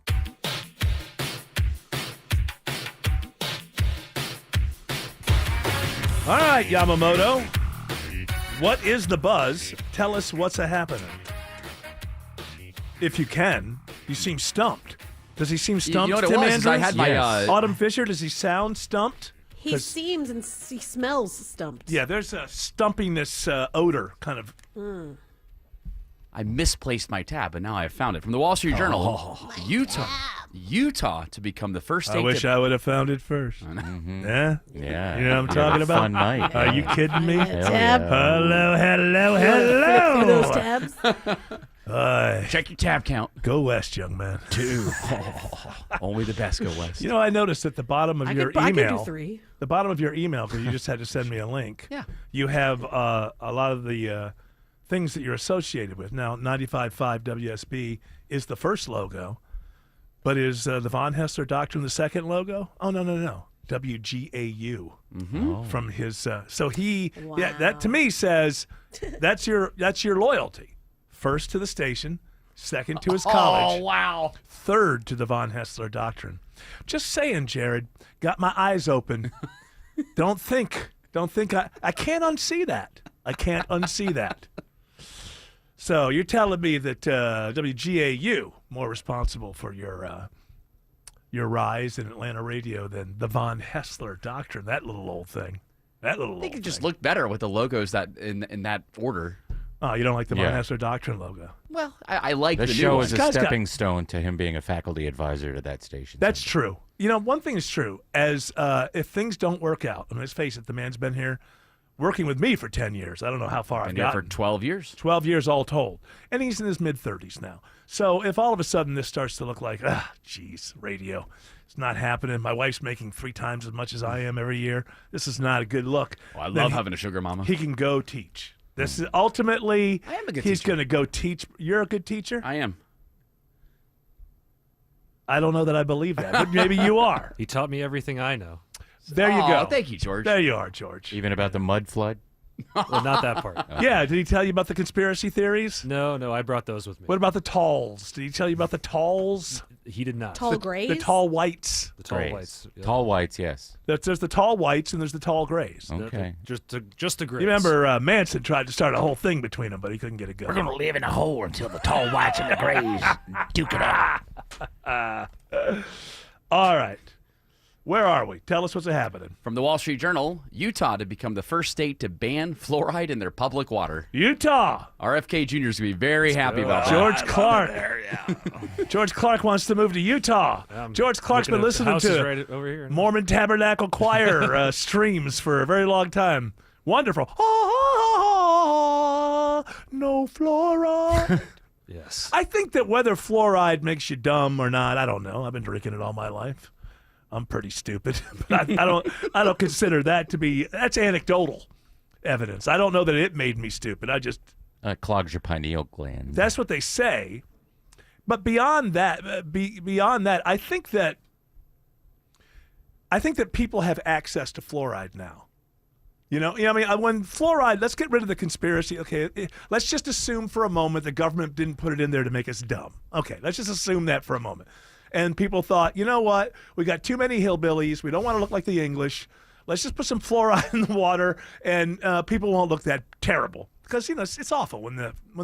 All right, Yamamoto. What is the buzz? Tell us what's happening. If you can. You seem stumped. Does he seem stumped, You know what it Tim was? Andrews? Is I had my Autumn Fisher, does he sound stumped? He seems and he smells stumped. Yeah, there's a stumpiness odor, kind of. I misplaced my tab, but now I have found it. From the Wall Street Journal, Utah to become the first state. I wish I would have found it first. Yeah? Yeah. You know what I'm talking about? Fun night. Are you kidding me? Tab. Hello. Flip through those tabs. Check your tab count. Go west, young man. 2. Only the best go west. You know, I noticed at the bottom of your I email, could do 3. the bottom of your email, because you just had to send me a link. Yeah. You have a lot of the things that you're associated with. Now, 95.5 WSB is the first logo. But is the Von Hessler Doctrine the second logo? Oh, no. WGAU from his. So he, that to me says that's your loyalty. First to the station, second to his college. Oh, wow. Third to the Von Hessler Doctrine. Just saying, Jared. Got my eyes open. Don't think I can't unsee that. I can't unsee that. So you're telling me that WGAU more responsible for your rise in Atlanta radio than the Von Hessler Doctrine? That little old thing. I think it just looked better with the logos that in that order. Oh, you don't like the Von Hessler Doctrine logo? Well, I like the The new show one. is a stepping stone to him being a faculty advisor to that station. That's true. You know, one thing is true. As if things don't work out, I mean, let's face it, the man's been here working with me for 10 years. I don't know how far I've Been here gotten. for 12 years. 12 years all told. And he's in his mid-30s now. So if all of a sudden this starts to look like, geez, radio, it's not happening. My wife's making 3 times as much as I am every year. This is not a good look. Oh, I love having a sugar mama. He can go teach. This is ultimately, I am a good he's teacher. going to go teach. You're a good teacher? I am. I don't know that I believe that, but maybe you are. He taught me everything I know. There you Oh, go. thank you, George. There you are, George. Even about the mud flood? Well, not that part. Yeah, did he tell you about the conspiracy theories? No, I brought those with me. What about the talls? Did he tell you about the talls? He did not. Tall The grays? tall whites. The tall Grays. whites. Yeah. Tall whites, yes. There's the tall whites and there's the tall grays. Okay. Just the grays. You remember Manson tried to start a whole thing between them, but he couldn't get it going. We're going to live in a hole until the tall whites and the grays duke it out. All right. Where are we? Tell us what's happening. From the Wall Street Journal, Utah to become the first state to ban fluoride in their public water. Utah. RFK Jr. is going to be very happy about that. George Clark. George Clark wants to move to Utah. George Clark's been looking at listening houses to right over here. Mormon Tabernacle Choir streams for a very long time. Wonderful. No fluoride. Yes. I think that whether fluoride makes you dumb or not, I don't know. I've been drinking it all my life. I'm pretty stupid, but I don't consider that to be, that's anecdotal evidence. I don't know that it made me stupid. I just Clogs your pineal gland. that's what they say. But beyond that, I think that people have access to fluoride now. You know, I mean, when fluoride, let's get rid of the conspiracy. Okay, let's just assume for a moment the government didn't put it in there to make us dumb. Okay, let's just assume that for a moment. And people thought, you know what? We got too many hillbillies. We don't want to look like the English. Let's just put some fluoride in the water, and people won't look that terrible. Because you know it's awful when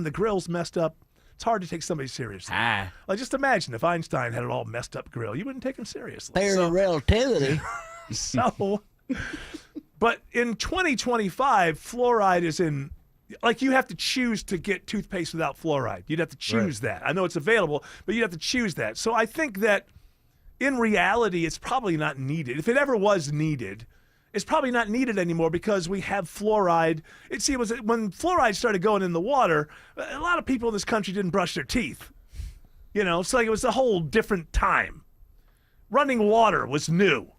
the grill's messed up. It's hard to take somebody seriously. Like just imagine if Einstein had an all messed up grill, you wouldn't take him seriously. Theory of relativity. So, but in 2025, fluoride is in. Like you have to choose to get toothpaste without fluoride. You'd have to choose that. I know it's available, but you'd have to choose that. So I think that in reality, it's probably not needed. If it ever was needed, it's probably not needed anymore because we have fluoride. It was when fluoride started going in the water, a lot of people in this country didn't brush their teeth. You know, it's like it was a whole different time. Running water was new.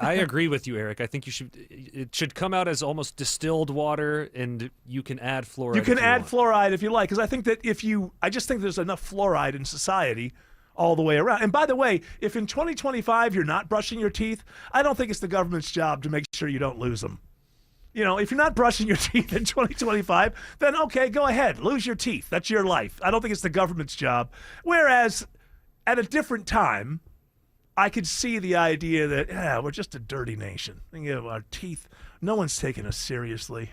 I agree with you, Eric. I think it should come out as almost distilled water, and you can add fluoride. You can if add want. fluoride if you like, because I think that I just think there's enough fluoride in society all the way around. And by the way, if in 2025 you're not brushing your teeth, I don't think it's the government's job to make sure you don't lose them. You know, if you're not brushing your teeth in 2025, then okay, go ahead, lose your teeth. That's your life. I don't think it's the government's job. Whereas at a different time, I could see the idea that, we're just a dirty nation. You know, our teeth, no one's taking us seriously.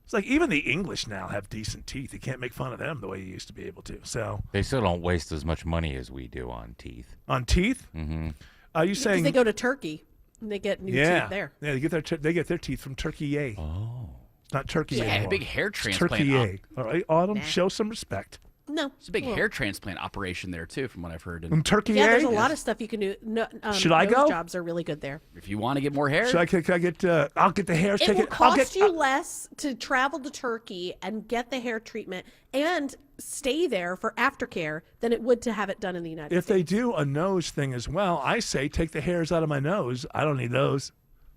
It's like even the English now have decent teeth. You can't make fun of them the way you used to be able to. So They still don't waste as much money as we do on teeth. on teeth? Mm-hmm. Are you Because saying they go to Turkey and they get new teeth there. Yeah, they get their teeth from Turkey. Oh. It's not Turkey Yeah, anymore. a big hair It's transplant. Turkey. All right, Autumn, show some respect. No. It's a big Well, hair transplant operation there, too, from what I've heard. In Turkey? Yeah, there's a lot of stuff you can do. No, Should I nose go? jobs are really good there. If you want to get more hair. Can I get? I'll get the hair. It will cost you less to travel to Turkey and get the hair treatment and stay there for aftercare than it would to have it done in the United If States. they do a nose thing as well, I say take the hairs out of my nose. I don't need those.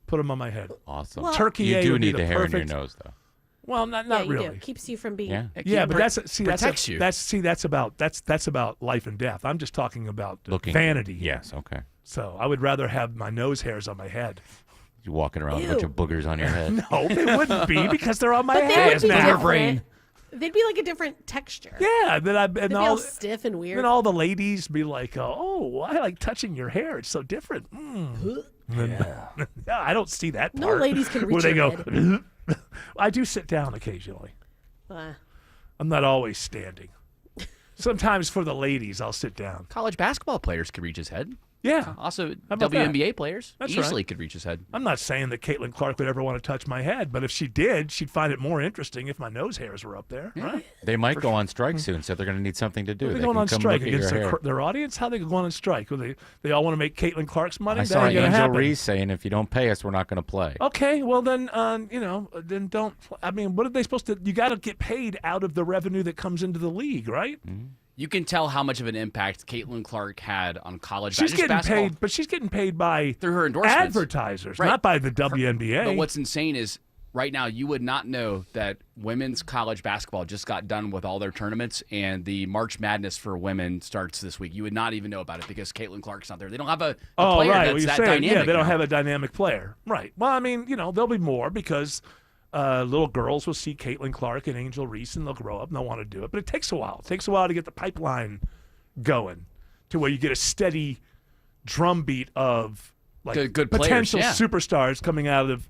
Put them on my head. Awesome. Well- Turkey You do would be need the hair in your perfect- nose, though. Well, not yeah, you really. do. Keeps you from being. Yeah, but that's protects you. That's about life and death. I'm just talking about vanity. Yes, okay. So I would rather have my nose hairs on my head. You walking around with a bunch of boogers on your head? No, they wouldn't be because they're on my But they head would be now. different. They'd be like a different texture. Yeah, They'd be all stiff and weird. Then all the ladies be like, "Oh, I like touching your hair. It's so different." Yeah, I don't see that No part. ladies can where reach they your go. I do sit down occasionally. I'm not always standing. Sometimes for the ladies, I'll sit down. College basketball players could reach his head. Yeah. Also, How about that? WNBA players That's easily right. could reach his head. I'm not saying that Caitlin Clark would ever want to touch my head, but if she did, she'd find it more interesting if my nose hairs were up there, right? They might go on strike soon, so they're going to need something to do. Are they They going can on come strike look at against your hair. their audience? How are they going on strike? Well, they all want to make Caitlin Clark's money? I That saw ain't gonna Angel happen. Reese saying, if you don't pay us, we're not going to play. Okay, well then, then don't. I mean, what are they supposed to? You got to get paid out of the revenue that comes into the league, right? You can tell how much of an impact Caitlin Clark had on college She's getting basketball. paid, but she's getting paid by through her endorsements. advertisers, Right. not by the WNBA. But what's insane is right now you would not know that women's college basketball just got done with all their tournaments, and the March Madness for women starts this week. You would not even know about it because Caitlin Clark's not there. They don't have a player right. that's Well, you're that saying, dynamic. yeah, they don't now. have a dynamic player, right? Well, I mean, there'll be more because little girls will see Caitlin Clark and Angel Reese, and they'll grow up and they'll want to do it. But it takes a while. It takes a while to get the pipeline going to where you get a steady drumbeat of like Good players, potential yeah. superstars coming out of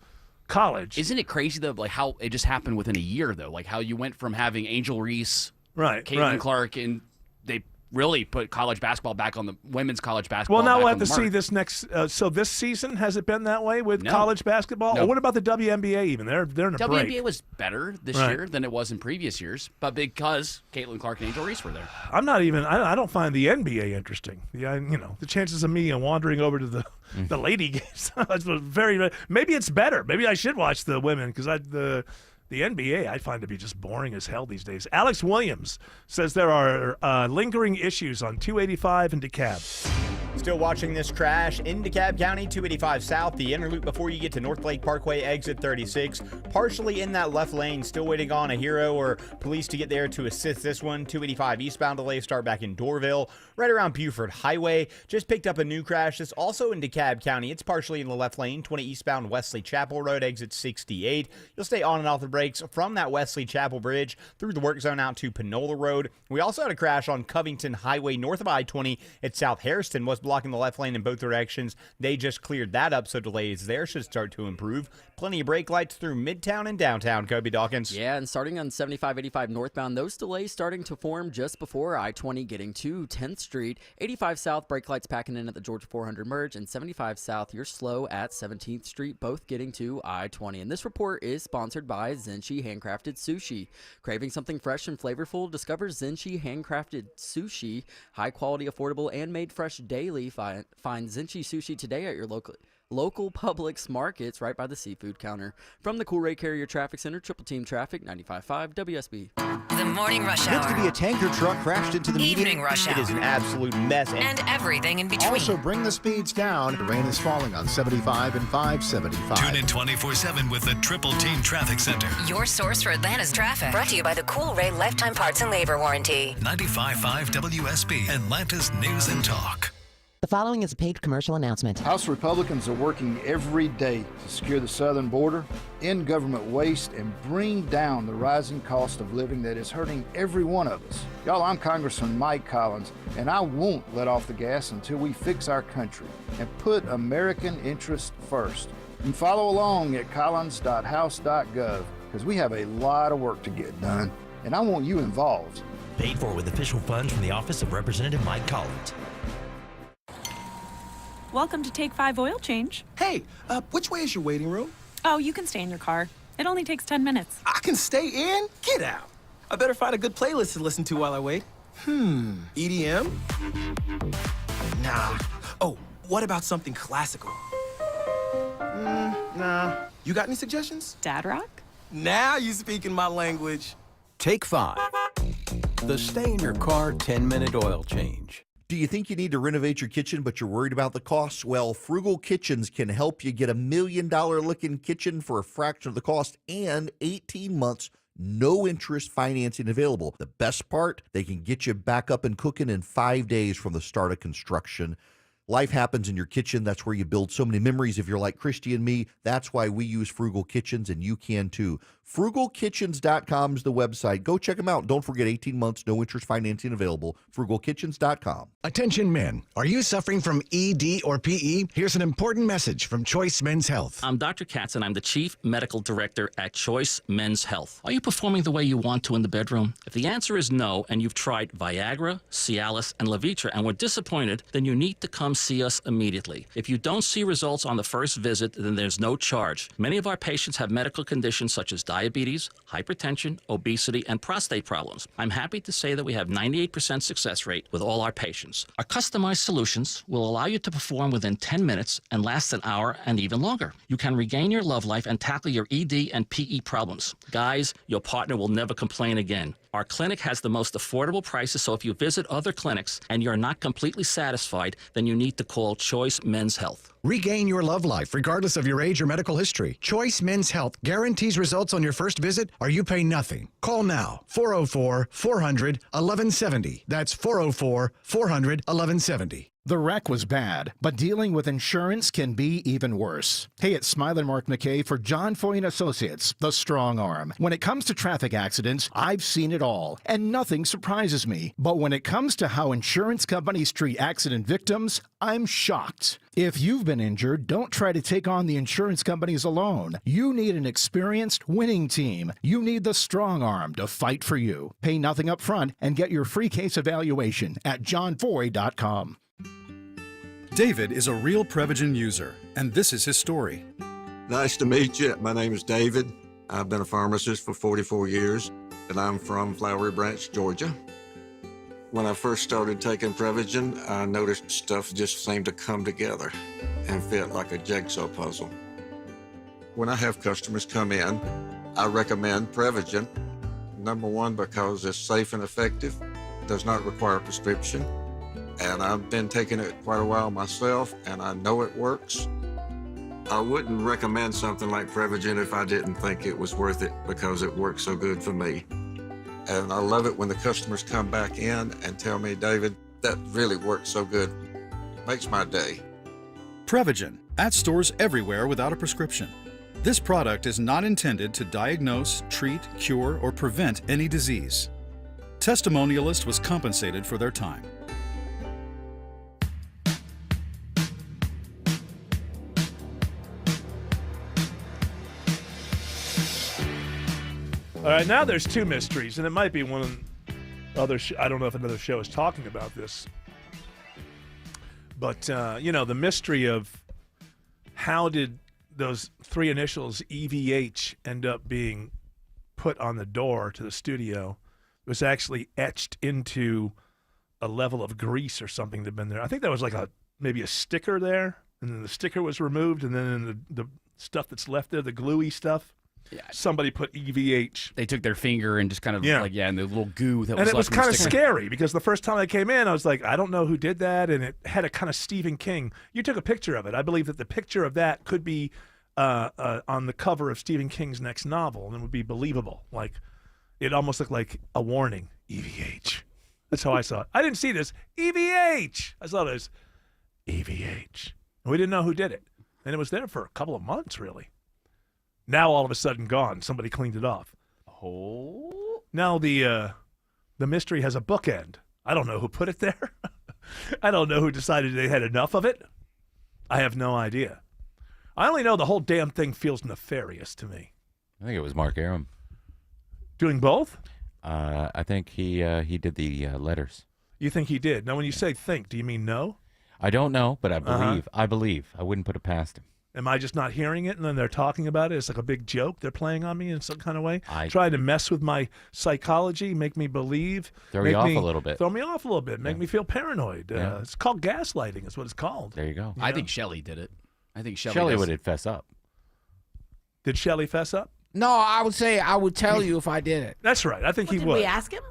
college. Isn't it crazy though, like how it just happened within a year though? Like how you went from having Angel Reese, Caitlin right. Clark, and they really put college basketball back on the women's college basketball. Well, now back we'll on have to the see mark. this next. So this season, has it been that way with No. college basketball? No. Or what about the WNBA? Even they're in a WNBA break. was better this Right. year than it was in previous years, but because Caitlin Clark and Angel Reese were there. I'm not even. I don't find the NBA interesting. Yeah, the chances of me wandering over to the lady games it's very. Maybe it's better. Maybe I should watch the women because the NBA I find to be just boring as hell these days. Alex Williams says there are lingering issues on 285 in DeKalb. Still watching this crash in DeKalb County, 285 South, the inner loop before you get to North Lake Parkway, exit 36. Partially in that left lane, still waiting on a hero or police to get there to assist this one. 285 eastbound delay start back in Dorville, right around Buford Highway. Just picked up a new crash. This also in DeKalb County. It's partially in the left lane, 20 eastbound Wesley Chapel Road, exit 68. You'll stay on and off the brakes from that Wesley Chapel Bridge through the work zone out to Panola Road. We also had a crash on Covington Highway north of I-20 at South Harrison. Was blocking the left lane in both directions. They just cleared that up, so delays there should start to improve. Plenty of brake lights through Midtown and downtown. Kobe Dawkins. Yeah, and starting on 75-85 northbound, those delays starting to form just before I-20 getting to 10th Street. 85 south, brake lights packing in at the Georgia 400 merge, and 75 south, you're slow at 17th Street, both getting to I-20. And this report is sponsored by Zenshi Handcrafted Sushi. Craving something fresh and flavorful? Discover Zenshi Handcrafted Sushi. High quality, affordable, and made fresh daily. Find Zenshi Sushi today at your local Publix markets right by the seafood counter. From the Cool Ray Carrier Traffic Center, Triple Team Traffic, 95.5 WSB. The morning rush Meant to hour. be a tanker truck crashed into the median. Evening rush It is an hour. absolute mess. And everything in between. Also, bring the speeds down. The rain is falling on 75 and 575. Tune in 24/7 with the Triple Team Traffic Center. Your source for Atlanta's traffic. Brought to you by the Cool Ray Lifetime Parts and Labor Warranty. 95.5 WSB, Atlanta's News and Talk. The following is a paid commercial announcement. House Republicans are working every day to secure the southern border, end government waste, and bring down the rising cost of living that is hurting every one of us. Y'all, I'm Congressman Mike Collins, and I won't let off the gas until we fix our country and put American interest first. And follow along at collins.house.gov because we have a lot of work to get done, and I want you involved. Paid for with official funds from the Office of Representative Mike Collins. Welcome to Take 5 Oil Change. Hey, which way is your waiting room? Oh, you can stay in your car. It only takes 10 minutes. I can stay in? Get out. I better find a good playlist to listen to while I wait. EDM? Nah. Oh, what about something classical? Nah. You got any suggestions? Dad rock? Now you speaking my language. Take 5. The stay in your car 10-minute oil change. Do you think you need to renovate your kitchen, but you're worried about the costs? Well, Frugal Kitchens can help you get $1 million looking kitchen for a fraction of the cost and 18 months, no interest financing available. The best part, they can get you back up and cooking in 5 days from the start of construction. Life happens in your kitchen. That's where you build so many memories. If you're like Christy and me, that's why we use Frugal Kitchens, and you can too. FrugalKitchens.com is the website. Go check them out. Don't forget 18 months, no interest financing available. FrugalKitchens.com. Attention men, are you suffering from ED or PE? Here's an important message from Choice Men's Health. I'm Dr. Katz, and I'm the Chief Medical Director at Choice Men's Health. Are you performing the way you want to in the bedroom? If the answer is no, and you've tried Viagra, Cialis, and Levitra and were disappointed, then you need to come see us immediately. If you don't see results on the first visit, then there's no charge. Many of our patients have medical conditions such as diabetes, hypertension, obesity, and prostate problems. I'm happy to say that we have 98% success rate with all our patients. Our customized solutions will allow you to perform within 10 minutes and last an hour and even longer. You can regain your love life and tackle your ED and PE problems. Guys, your partner will never complain again. Our clinic has the most affordable prices, so if you visit other clinics and you're not completely satisfied, then you need to call Choice Men's Health. Regain your love life regardless of your age or medical history. Choice Men's Health guarantees results on your first visit or you pay nothing. Call now, 404-400-1170. That's 404-400-1170. The wreck was bad, but dealing with insurance can be even worse. Hey, it's Smiley Mark McKay for John Foy & Associates, the strong arm. When it comes to traffic accidents, I've seen it all, and nothing surprises me. But when it comes to how insurance companies treat accident victims, I'm shocked. If you've been injured, don't try to take on the insurance companies alone. You need an experienced winning team. You need the strong arm to fight for you. Pay nothing up front and get your free case evaluation at johnfoy.com. David is a real Prevagen user, and this is his story. Nice to meet you. My name is David. I've been a pharmacist for 44 years, and I'm from Flowery Branch, Georgia. When I first started taking Prevagen, I noticed stuff just seemed to come together and fit like a jigsaw puzzle. When I have customers come in, I recommend Prevagen. Number one, because it's safe and effective, does not require a prescription. And I've been taking it quite a while myself, and I know it works. I wouldn't recommend something like Prevagen if I didn't think it was worth it because it works so good for me. And I love it when the customers come back in and tell me, David, that really works so good. Makes my day. Prevagen, at stores everywhere without a prescription. This product is not intended to diagnose, treat, cure, or prevent any disease. Testimonialist was compensated for their time. All right, now there's two mysteries, and it might be one other I don't know if another show is talking about this. But, the mystery of how did those three initials, EVH, end up being put on the door to the studio. It was actually etched into a level of grease or something that had been there. I think that was like maybe a sticker there, and then the sticker was removed, and then in the stuff that's left there, the gluey stuff, somebody put EVH. They took their finger and just kind of and the little goo that was and it was left kind of sticker. scary because the first time I came in, I was like, I don't know who did that, and it had a kind of Stephen King. You took a picture of it. I believe that the picture of that could be on the cover of Stephen King's next novel, and it would be believable. Like, it almost looked like a warning, EVH. That's how I saw it. I didn't see this, EVH. I saw this, EVH. And we didn't know who did it. And it was there for a couple of months, really. Now all of a sudden gone. Somebody cleaned it off. Oh. Now the mystery has a bookend. I don't know who put it there. I don't know who decided they had enough of it. I have no idea. I only know the whole damn thing feels nefarious to me. I think it was Mark Arum. Doing both? I think he did the letters. You think he did? Now, when you say think, do you mean no? I don't know, but I believe. Uh-huh. I believe. I wouldn't put it past him. Am I just not hearing it, and then they're talking about it? It's like a big joke they're playing on me in some kind of way? Trying to mess with my psychology, make me believe. Throw you off a little bit. Throw me off a little bit, make me feel paranoid. It's called gaslighting is what it's called. There you go. I think Shelley did it. I think Shelley would fess up. Did Shelley fess up? No, I would say I would tell you if I did it. That's right. I think he Did would. we ask him?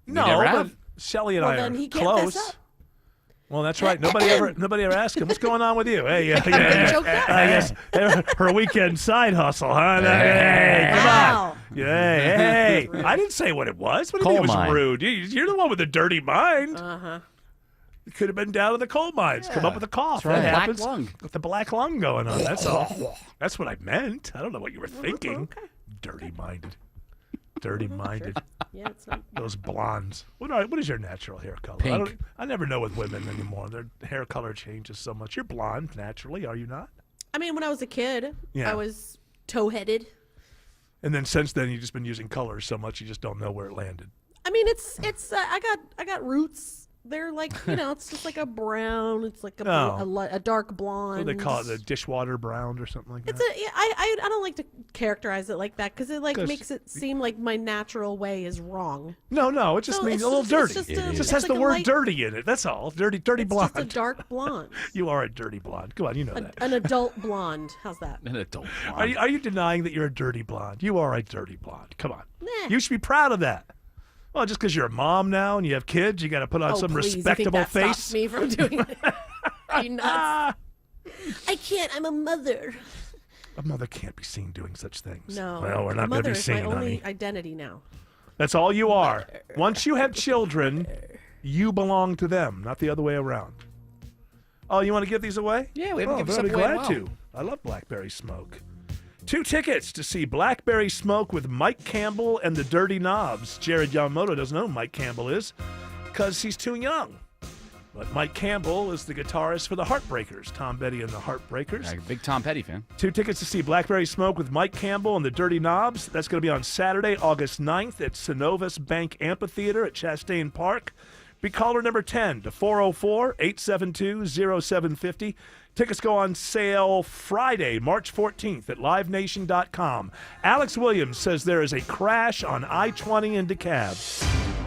No, never but have? Shelley and Well, I then are he can't close. fess up. Well, that's right. Nobody ever asked him, what's going on with you? Hey, I guess her weekend side hustle, huh? Hey, come on. Hey. I didn't say what it was. What do you mean it was rude? You're the one with the dirty mind. Uh-huh. You could have been down in the coal mines, come up with a cough. Right. That Black happens lung. with the black lung going on. That's all. That's what I meant. I don't know what you were thinking. Okay. Dirty-minded. Dirty-minded. Yeah, it's not. Those blondes. What is your natural hair color? Pink. I never know with women anymore. Their hair color changes so much. You're blonde naturally, are you not? I mean, when I was a kid, Yeah. I was toe-headed. And then since then, you've just been using colors so much you just don't know where it landed. I mean, it's I got roots. They're like, it's just like a brown. It's like a dark blonde. What do they call it? The dishwater brown or something like that? I don't like to characterize it like that because it 'Cause makes it seem like my natural way is wrong. No, it just means a little dirty. It just has the word light, dirty in it. That's all. Dirty blonde. It's just a dark blonde. You are a dirty blonde. Come on, you know that. An adult blonde. How's that? An adult blonde. Are you denying that you're a dirty blonde? You are a dirty blonde. Come on. Nah. You should be proud of that. Well, just because you're a mom now and you have kids, you got to put on some please, respectable you think that face. stops me from doing it. Are you nuts? I can't. I'm a mother. A mother can't be seen doing such things. No. Well, we're not going to be seen, Mother is my only honey. identity now. That's all you are. Once you have children, you belong to them, not the other way around. Oh, you want to give these away? Yeah, we haven't given I'd be stuff away in a glad while. to. I love Blackberry Smoke. 2 tickets to see Blackberry Smoke with Mike Campbell and the Dirty Knobs. Jared Yamamoto doesn't know who Mike Campbell is because he's too young. But Mike Campbell is the guitarist for the Heartbreakers, Tom Petty and the Heartbreakers. Yeah, big Tom Petty fan. 2 tickets to see Blackberry Smoke with Mike Campbell and the Dirty Knobs. That's going to be on Saturday, August 9th at Synovus Bank Amphitheater at Chastain Park. Be caller number 10 to 404-872-0750. Tickets go on sale Friday, March 14th at livenation.com. Alex Williams says there is a crash on I-20 in DeKalb.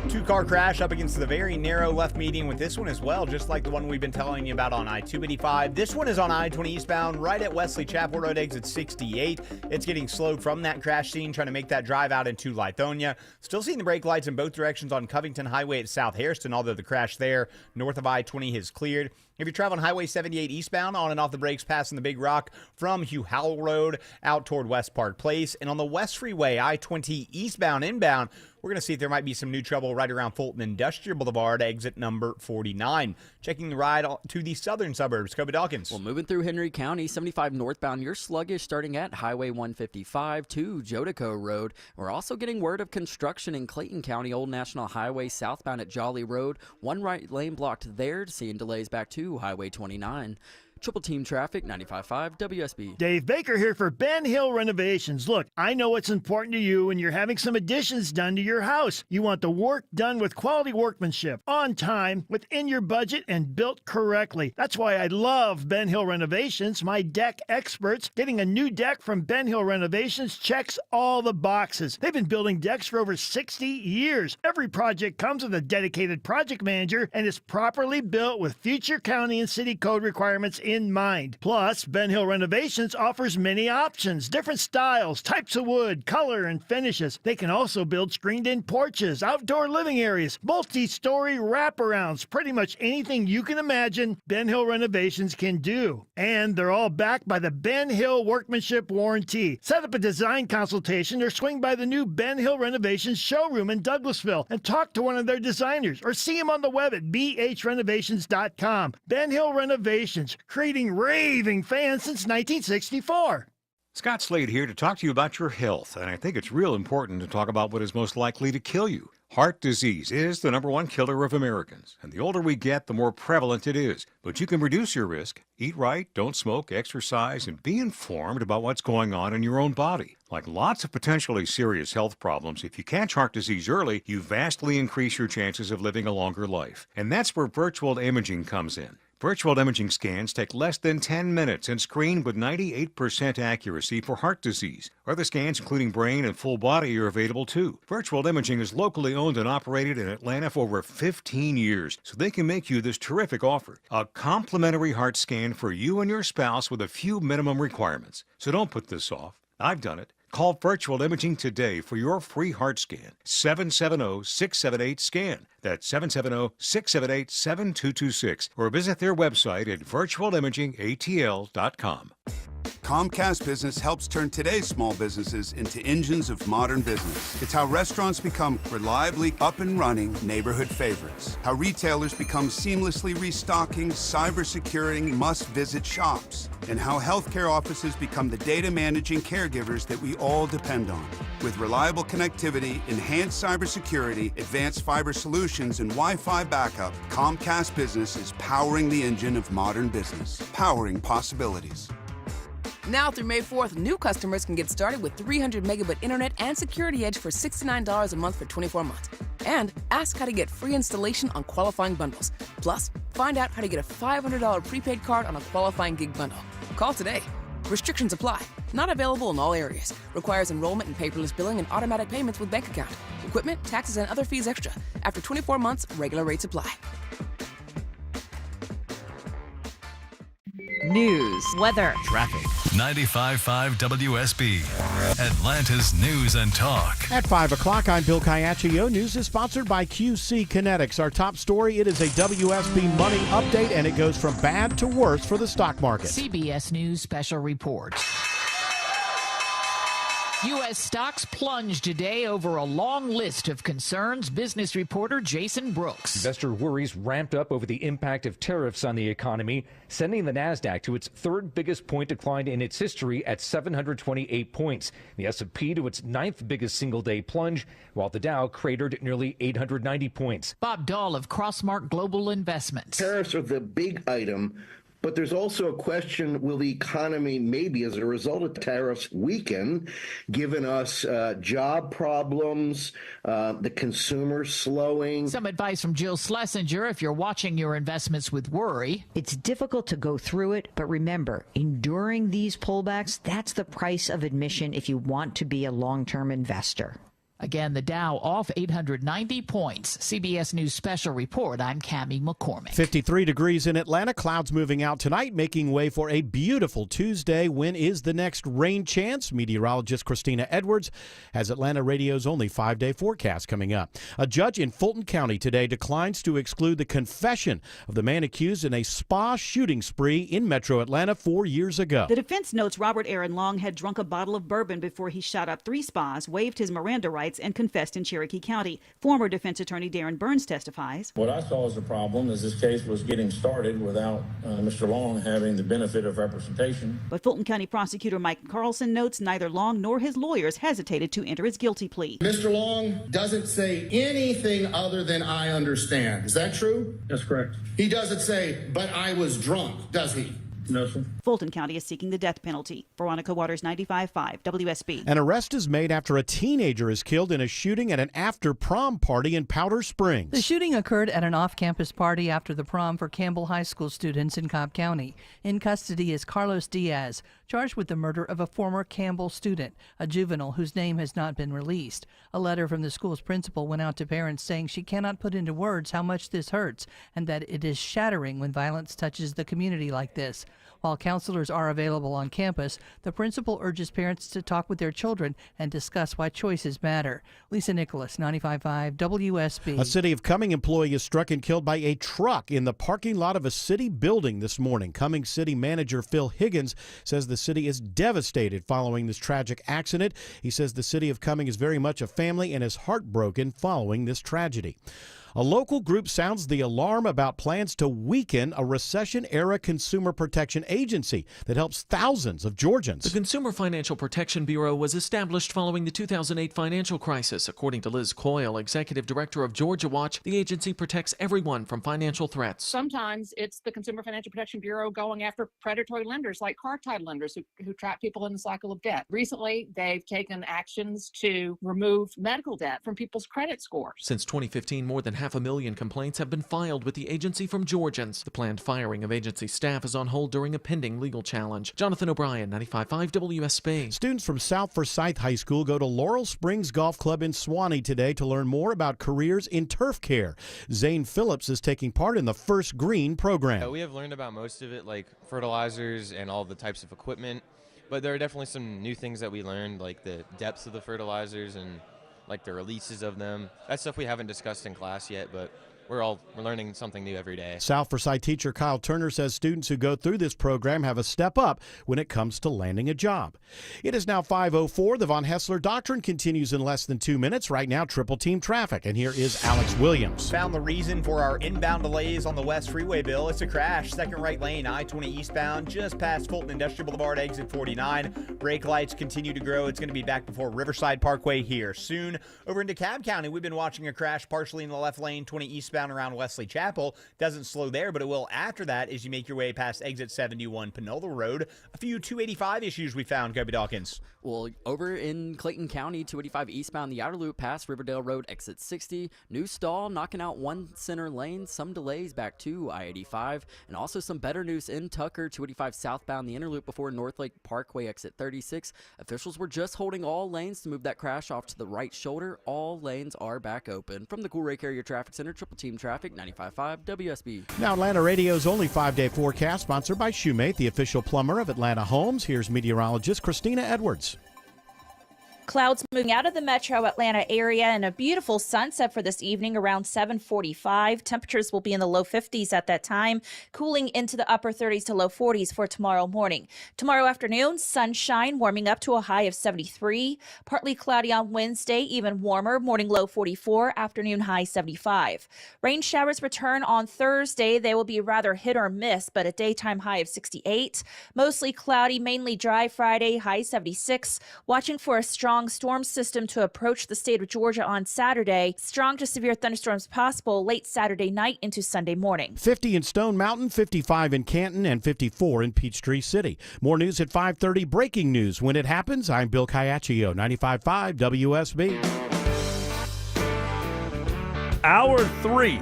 2-car crash up against the very narrow left median with this one as well, just like the one we've been telling you about on I-285. This one is on I-20 eastbound right at Wesley Chapel Road exit 68. It's getting slowed from that crash scene, trying to make that drive out into Lithonia. Still seeing the brake lights in both directions on Covington Highway at South Hairston, although the crash there north of I-20 has cleared. If you're traveling Highway 78 eastbound, on and off the brakes passing the Big Rock from Hugh Howell Road out toward West Park Place. And on the West Freeway, I-20 eastbound, inbound, we're going to see if there might be some new trouble right around Fulton Industrial Boulevard, exit number 49. Checking the ride to the southern suburbs. Kobe Dawkins. Well, moving through Henry County, 75 northbound, you're sluggish starting at Highway 155 to Jodico Road. We're also getting word of construction in Clayton County, Old National Highway southbound at Jolly Road. One right lane blocked there, seeing delays back to Highway 29. Triple Team Traffic, 95.5 WSB. Dave Baker here for Ben Hill Renovations. Look, I know what's important to you when you're having some additions done to your house. You want the work done with quality workmanship, on time, within your budget, and built correctly. That's why I love Ben Hill Renovations, my deck experts. Getting a new deck from Ben Hill Renovations checks all the boxes. They've been building decks for over 60 years. Every project comes with a dedicated project manager and is properly built with future county and city code requirements in mind. Plus, Ben Hill Renovations offers many options, different styles, types of wood, color, and finishes. They can also build screened-in porches, outdoor living areas, multi-story wraparounds, pretty much anything you can imagine Ben Hill Renovations can do. And they're all backed by the Ben Hill Workmanship Warranty. Set up a design consultation or swing by the new Ben Hill Renovations showroom in Douglasville and talk to one of their designers or see them on the web at bhrenovations.com. Ben Hill Renovations, creating raving fans since 1964. Scott Slade here to talk to you about your health, and I think it's real important to talk about what is most likely to kill you. Heart disease is the #1 killer of Americans, and the older we get, the more prevalent it is. But you can reduce your risk. Eat right, don't smoke, exercise, and be informed about what's going on in your own body. Like lots of potentially serious health problems, if you catch heart disease early, you vastly increase your chances of living a longer life. And that's where virtual imaging comes in. Virtual imaging scans take less than 10 minutes and screen with 98% accuracy for heart disease. Other scans, including brain and full body, are available too. Virtual imaging is locally owned and operated in Atlanta for over 15 years, so they can make you this terrific offer. A complimentary heart scan for you and your spouse with a few minimum requirements. So don't put this off. I've done it. Call Virtual Imaging today for your free heart scan. 770-678-SCAN. That's 770-678-7226. Or visit their website at virtualimagingatl.com. Comcast Business helps turn today's small businesses into engines of modern business. It's how restaurants become reliably up and running neighborhood favorites. How retailers become seamlessly restocking, cyber-securing, must-visit shops. And how healthcare offices become the data managing caregivers that we all depend on. With reliable connectivity, enhanced cybersecurity, advanced fiber solutions, and Wi-Fi backup, Comcast Business is powering the engine of modern business. Powering possibilities. Now through May 4th, new customers can get started with 300 megabit internet and Security Edge for $69 a month for 24 months. And ask how to get free installation on qualifying bundles. Plus, find out how to get a $500 prepaid card on a qualifying gig bundle. Call today. Restrictions apply. Not available in all areas. Requires enrollment in paperless billing and automatic payments with bank account. Equipment, taxes, and other fees extra. After 24 months, regular rates apply. News, weather, traffic. 95.5 WSB, Atlanta's News and Talk. At 5 o'clock, I'm Bill Caiaccio. News is sponsored by QC Kinetics. Our top story, it is a WSB money update, and it goes from bad to worse for the stock market. CBS News special report. U.S. stocks plunged today over a long list of concerns. Business reporter Jason Brooks. Investor worries ramped up over the impact of tariffs on the economy, sending the Nasdaq to its third biggest point decline in its history at 728 points. The S&P to its ninth biggest single-day plunge, while the Dow cratered nearly 890 points. Bob Dahl of Crossmark Global Investments. Tariffs are the big item. But there's also a question, will the economy maybe as a result of tariffs weaken, given us job problems, the consumer slowing? Some advice from Jill Schlesinger if you're watching your investments with worry. It's difficult to go through it, but remember, enduring these pullbacks, that's the price of admission if you want to be a long-term investor. Again, the Dow off 890 points. CBS News special report. I'm Cammie McCormick. 53 degrees in Atlanta. Clouds moving out tonight, making way for a beautiful Tuesday. When is the next rain chance? Meteorologist Christina Edwards has Atlanta Radio's only 5-day forecast coming up. A judge in Fulton County today declines to exclude the confession of the man accused in a spa shooting spree in Metro Atlanta 4 years ago. The defense notes Robert Aaron Long had drunk a bottle of bourbon before he shot up 3 spas, waived his Miranda rights, and confessed in Cherokee County. Former defense attorney Darren Burns testifies. What I saw as a problem is this case was getting started without Mr. Long having the benefit of representation. But Fulton County prosecutor Mike Carlson notes neither Long nor his lawyers hesitated to enter his guilty plea. Mr. Long doesn't say anything other than I understand. Is that true? That's correct. He doesn't say, but I was drunk, does he? No, sir. Fulton County is seeking the death penalty. Veronica Waters, 95.5 WSB. An arrest is made after a teenager is killed in a shooting at an after-prom party in Powder Springs. The shooting occurred at an off-campus party after the prom for Campbell High School students in Cobb County. In custody is Carlos Diaz, charged with the murder of a former Campbell student, a juvenile whose name has not been released. A letter from the school's principal went out to parents saying she cannot put into words how much this hurts and that it is shattering when violence touches the community like this. While counselors are available on campus, the principal urges parents to talk with their children and discuss why choices matter. Lisa Nicholas, 95.5 WSB. A City of Cumming employee is struck and killed by a truck in the parking lot of a city building this morning. Cumming City Manager Phil Higgins says the city is devastated following this tragic accident. He says the City of Cumming is very much a family and is heartbroken following this tragedy. A local group sounds the alarm about plans to weaken a recession-era consumer protection agency that helps thousands of Georgians. The Consumer Financial Protection Bureau was established following the 2008 financial crisis. According to Liz Coyle, executive director of Georgia Watch, the agency protects everyone from financial threats. Sometimes it's the Consumer Financial Protection Bureau going after predatory lenders like car title lenders who trap people in the cycle of debt. Recently, they've taken actions to remove medical debt from people's credit scores. Since 2015, more than 500,000 complaints have been filed with the agency from Georgians. The planned firing of agency staff is on hold during a pending legal challenge. Jonathan O'Brien, 95.5 WSB. Students from South Forsyth High School go to Laurel Springs Golf Club in Swanee today to learn more about careers in turf care. Zane Phillips is taking part in the First Green program. We have learned about most of it, like fertilizers and all the types of equipment. But there are definitely some new things that we learned, like the depths of the fertilizers and like the releases of them. That's stuff we haven't discussed in class yet, but we're learning something new every day. South Forsyth teacher Kyle Turner says students who go through this program have a step up when it comes to landing a job. It is now 5:04. The Von Hessler Doctrine continues in less than 2 minutes. Right now, triple team traffic, and here is Alex Williams. Found the reason for our inbound delays on the West Freeway, Bill. It's a crash. Second right lane, I-20 eastbound, just past Fulton Industrial Boulevard, exit 49. Brake lights continue to grow. It's going to be back before Riverside Parkway here soon. Over in DeKalb County, we've been watching a crash partially in the left lane, 20 eastbound around Wesley Chapel. Doesn't slow there, but it will after that as you make your way past exit 71 Panola Road. A few 285 issues we found, Kobe Dawkins. Well, over in Clayton County, 285 eastbound, the outer loop past Riverdale Road, exit 60. New stall knocking out one center lane. Some delays back to I-85. And also some better news in Tucker, 285 southbound, the inner loop before North Lake Parkway, exit 36. Officials were just holding all lanes to move that crash off to the right shoulder. All lanes are back open. From the Cool Ray Carrier Traffic Center, Triple Team Traffic, 95.5 WSB. Now Atlanta Radio's only 5-day forecast, sponsored by Shoemate, the official plumber of Atlanta Homes. Here's meteorologist Christina Edwards. Clouds moving out of the metro Atlanta area and a beautiful sunset for this evening around 7:45. Temperatures will be in the low 50s at that time, cooling into the upper 30s to low 40s for tomorrow morning. Tomorrow afternoon, sunshine warming up to a high of 73. Partly cloudy on Wednesday, even warmer, morning low 44, afternoon high 75. Rain showers return on Thursday. They will be rather hit or miss, but a daytime high of 68. Mostly cloudy, mainly dry Friday, high 76. Watching for a strong storm system to approach the state of Georgia on Saturday. Strong to severe thunderstorms possible late Saturday night into Sunday morning. 50 in Stone Mountain, 55 in Canton, and 54 in Peachtree City. More news at 5:30. Breaking news when it happens. I'm Bill Caiaccio, 95.5 WSB. Hour 3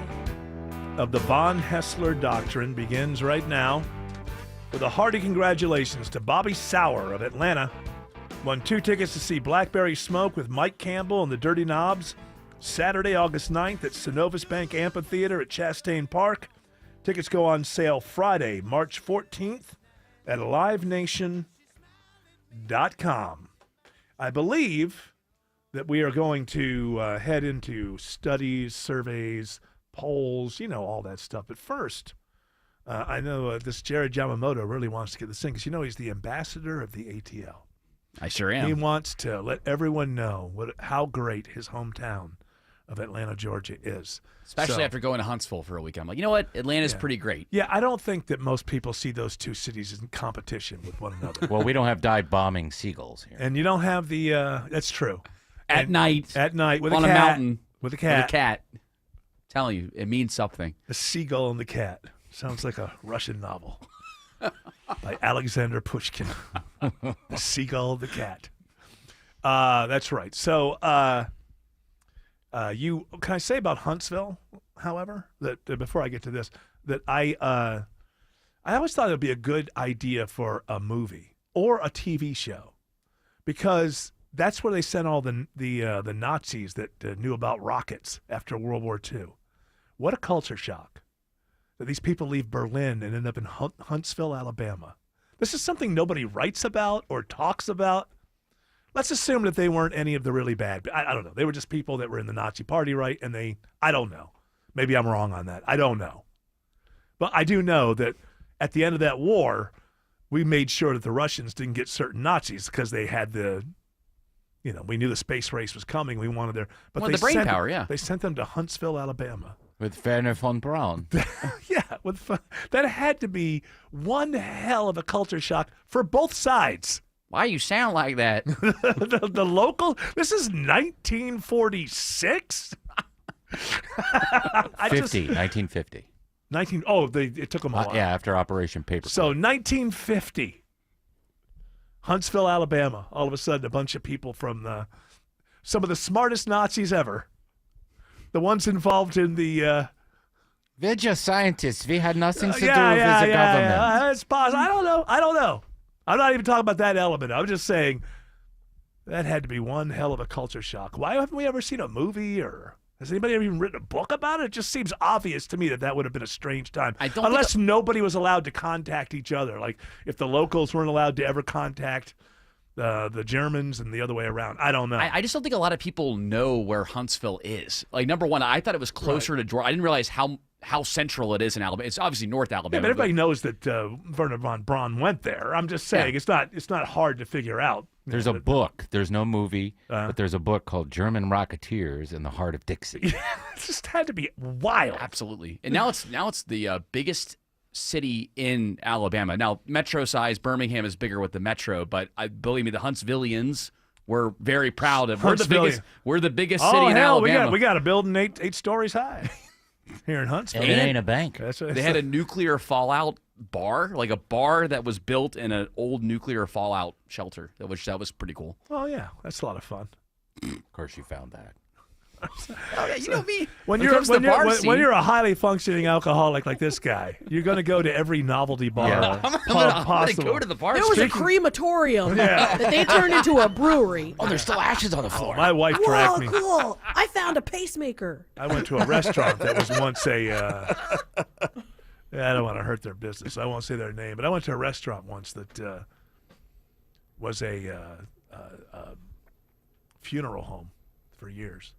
of the Von Hessler Doctrine begins right now with a hearty congratulations to Bobby Sauer of Atlanta. Won 2 tickets to see Blackberry Smoke with Mike Campbell and the Dirty Knobs Saturday, August 9th at Synovus Bank Amphitheater at Chastain Park. Tickets go on sale Friday, March 14th at livenation.com. I believe that we are going to head into studies, surveys, polls, all that stuff. But first, I know this Jared Yamamoto really wants to get this thing because, he's the ambassador of the ATL. I sure am. He wants to let everyone know how great his hometown of Atlanta, Georgia is. Especially after going to Huntsville for a week. I'm like, you know what? Atlanta's pretty great. Yeah, I don't think that most people see those two cities in competition with one another. Well, we don't have dive-bombing seagulls here. And you don't have the, that's true. At night with on a cat. Mountain. With a cat. With a cat. I'm telling you, it means something. The Seagull and the Cat. Sounds like a Russian novel. By Alexander Pushkin. The Seagull, the Cat. That's right. So, can I say about Huntsville, however, that before I get to this, that I always thought it would be a good idea for a movie or a TV show, because that's where they sent all the Nazis that knew about rockets after World War II. What a culture shock. That these people leave Berlin and end up in Huntsville, Alabama. This is something nobody writes about or talks about. Let's assume that they weren't any of the really bad. I don't know. They were just people that were in the Nazi party, right? And I don't know. Maybe I'm wrong on that. I don't know. But I do know that at the end of that war, we made sure that the Russians didn't get certain Nazis because they had we knew the space race was coming. We wanted their, but the brain power, yeah. They sent them to Huntsville, Alabama. With Werner von Braun. Yeah, that had to be one hell of a culture shock for both sides. Why you sound like that? the local, this is 1946? 1950. It took them a while. Yeah, after Operation Paperclip. So 1950, Huntsville, Alabama. All of a sudden, a bunch of people from some of the smartest Nazis ever. The ones involved in the... We're just scientists. We had nothing to do with the government. Yeah. It's possible. I don't know. I'm not even talking about that element. I'm just saying that had to be one hell of a culture shock. Why haven't we ever seen a movie or Has anybody ever even written a book about it? It just seems obvious to me that would have been a strange time. I don't Unless nobody was allowed to contact each other. Like if the locals weren't allowed to ever contact the Germans and the other way around. I don't know. I just don't think a lot of people know where Huntsville is. Like, number one, I thought it was closer to Georgia. I didn't realize how central it is in Alabama. It's obviously North Alabama. Yeah, but everybody knows that Werner von Braun went there. I'm just saying it's not hard to figure out. There's a book. There's no movie, but there's a book called German Rocketeers in the Heart of Dixie. It just had to be wild. Absolutely. And now it's the biggest city in Alabama. Now, metro size, Birmingham is bigger with the metro, but believe me, the Huntsvillians were very proud of. We're the biggest city in Alabama. We got a building eight stories high here in Huntsville. And it ain't a bank. They had a nuclear fallout bar, like a bar that was built in an old nuclear fallout shelter. That was pretty cool. Oh yeah, that's a lot of fun. Of course, you found that. Oh yeah, you know me. When you're a highly functioning alcoholic like this guy, you're going to go to every novelty bar. I'm gonna go to the bar. There was a crematorium that they turned into a brewery. Oh, there's still ashes on the floor. My wife dragged me. Cool! I found a pacemaker. I went to a restaurant that was once a. I don't want to hurt their business. I won't say their name, but I went to a restaurant once that was a funeral home for years.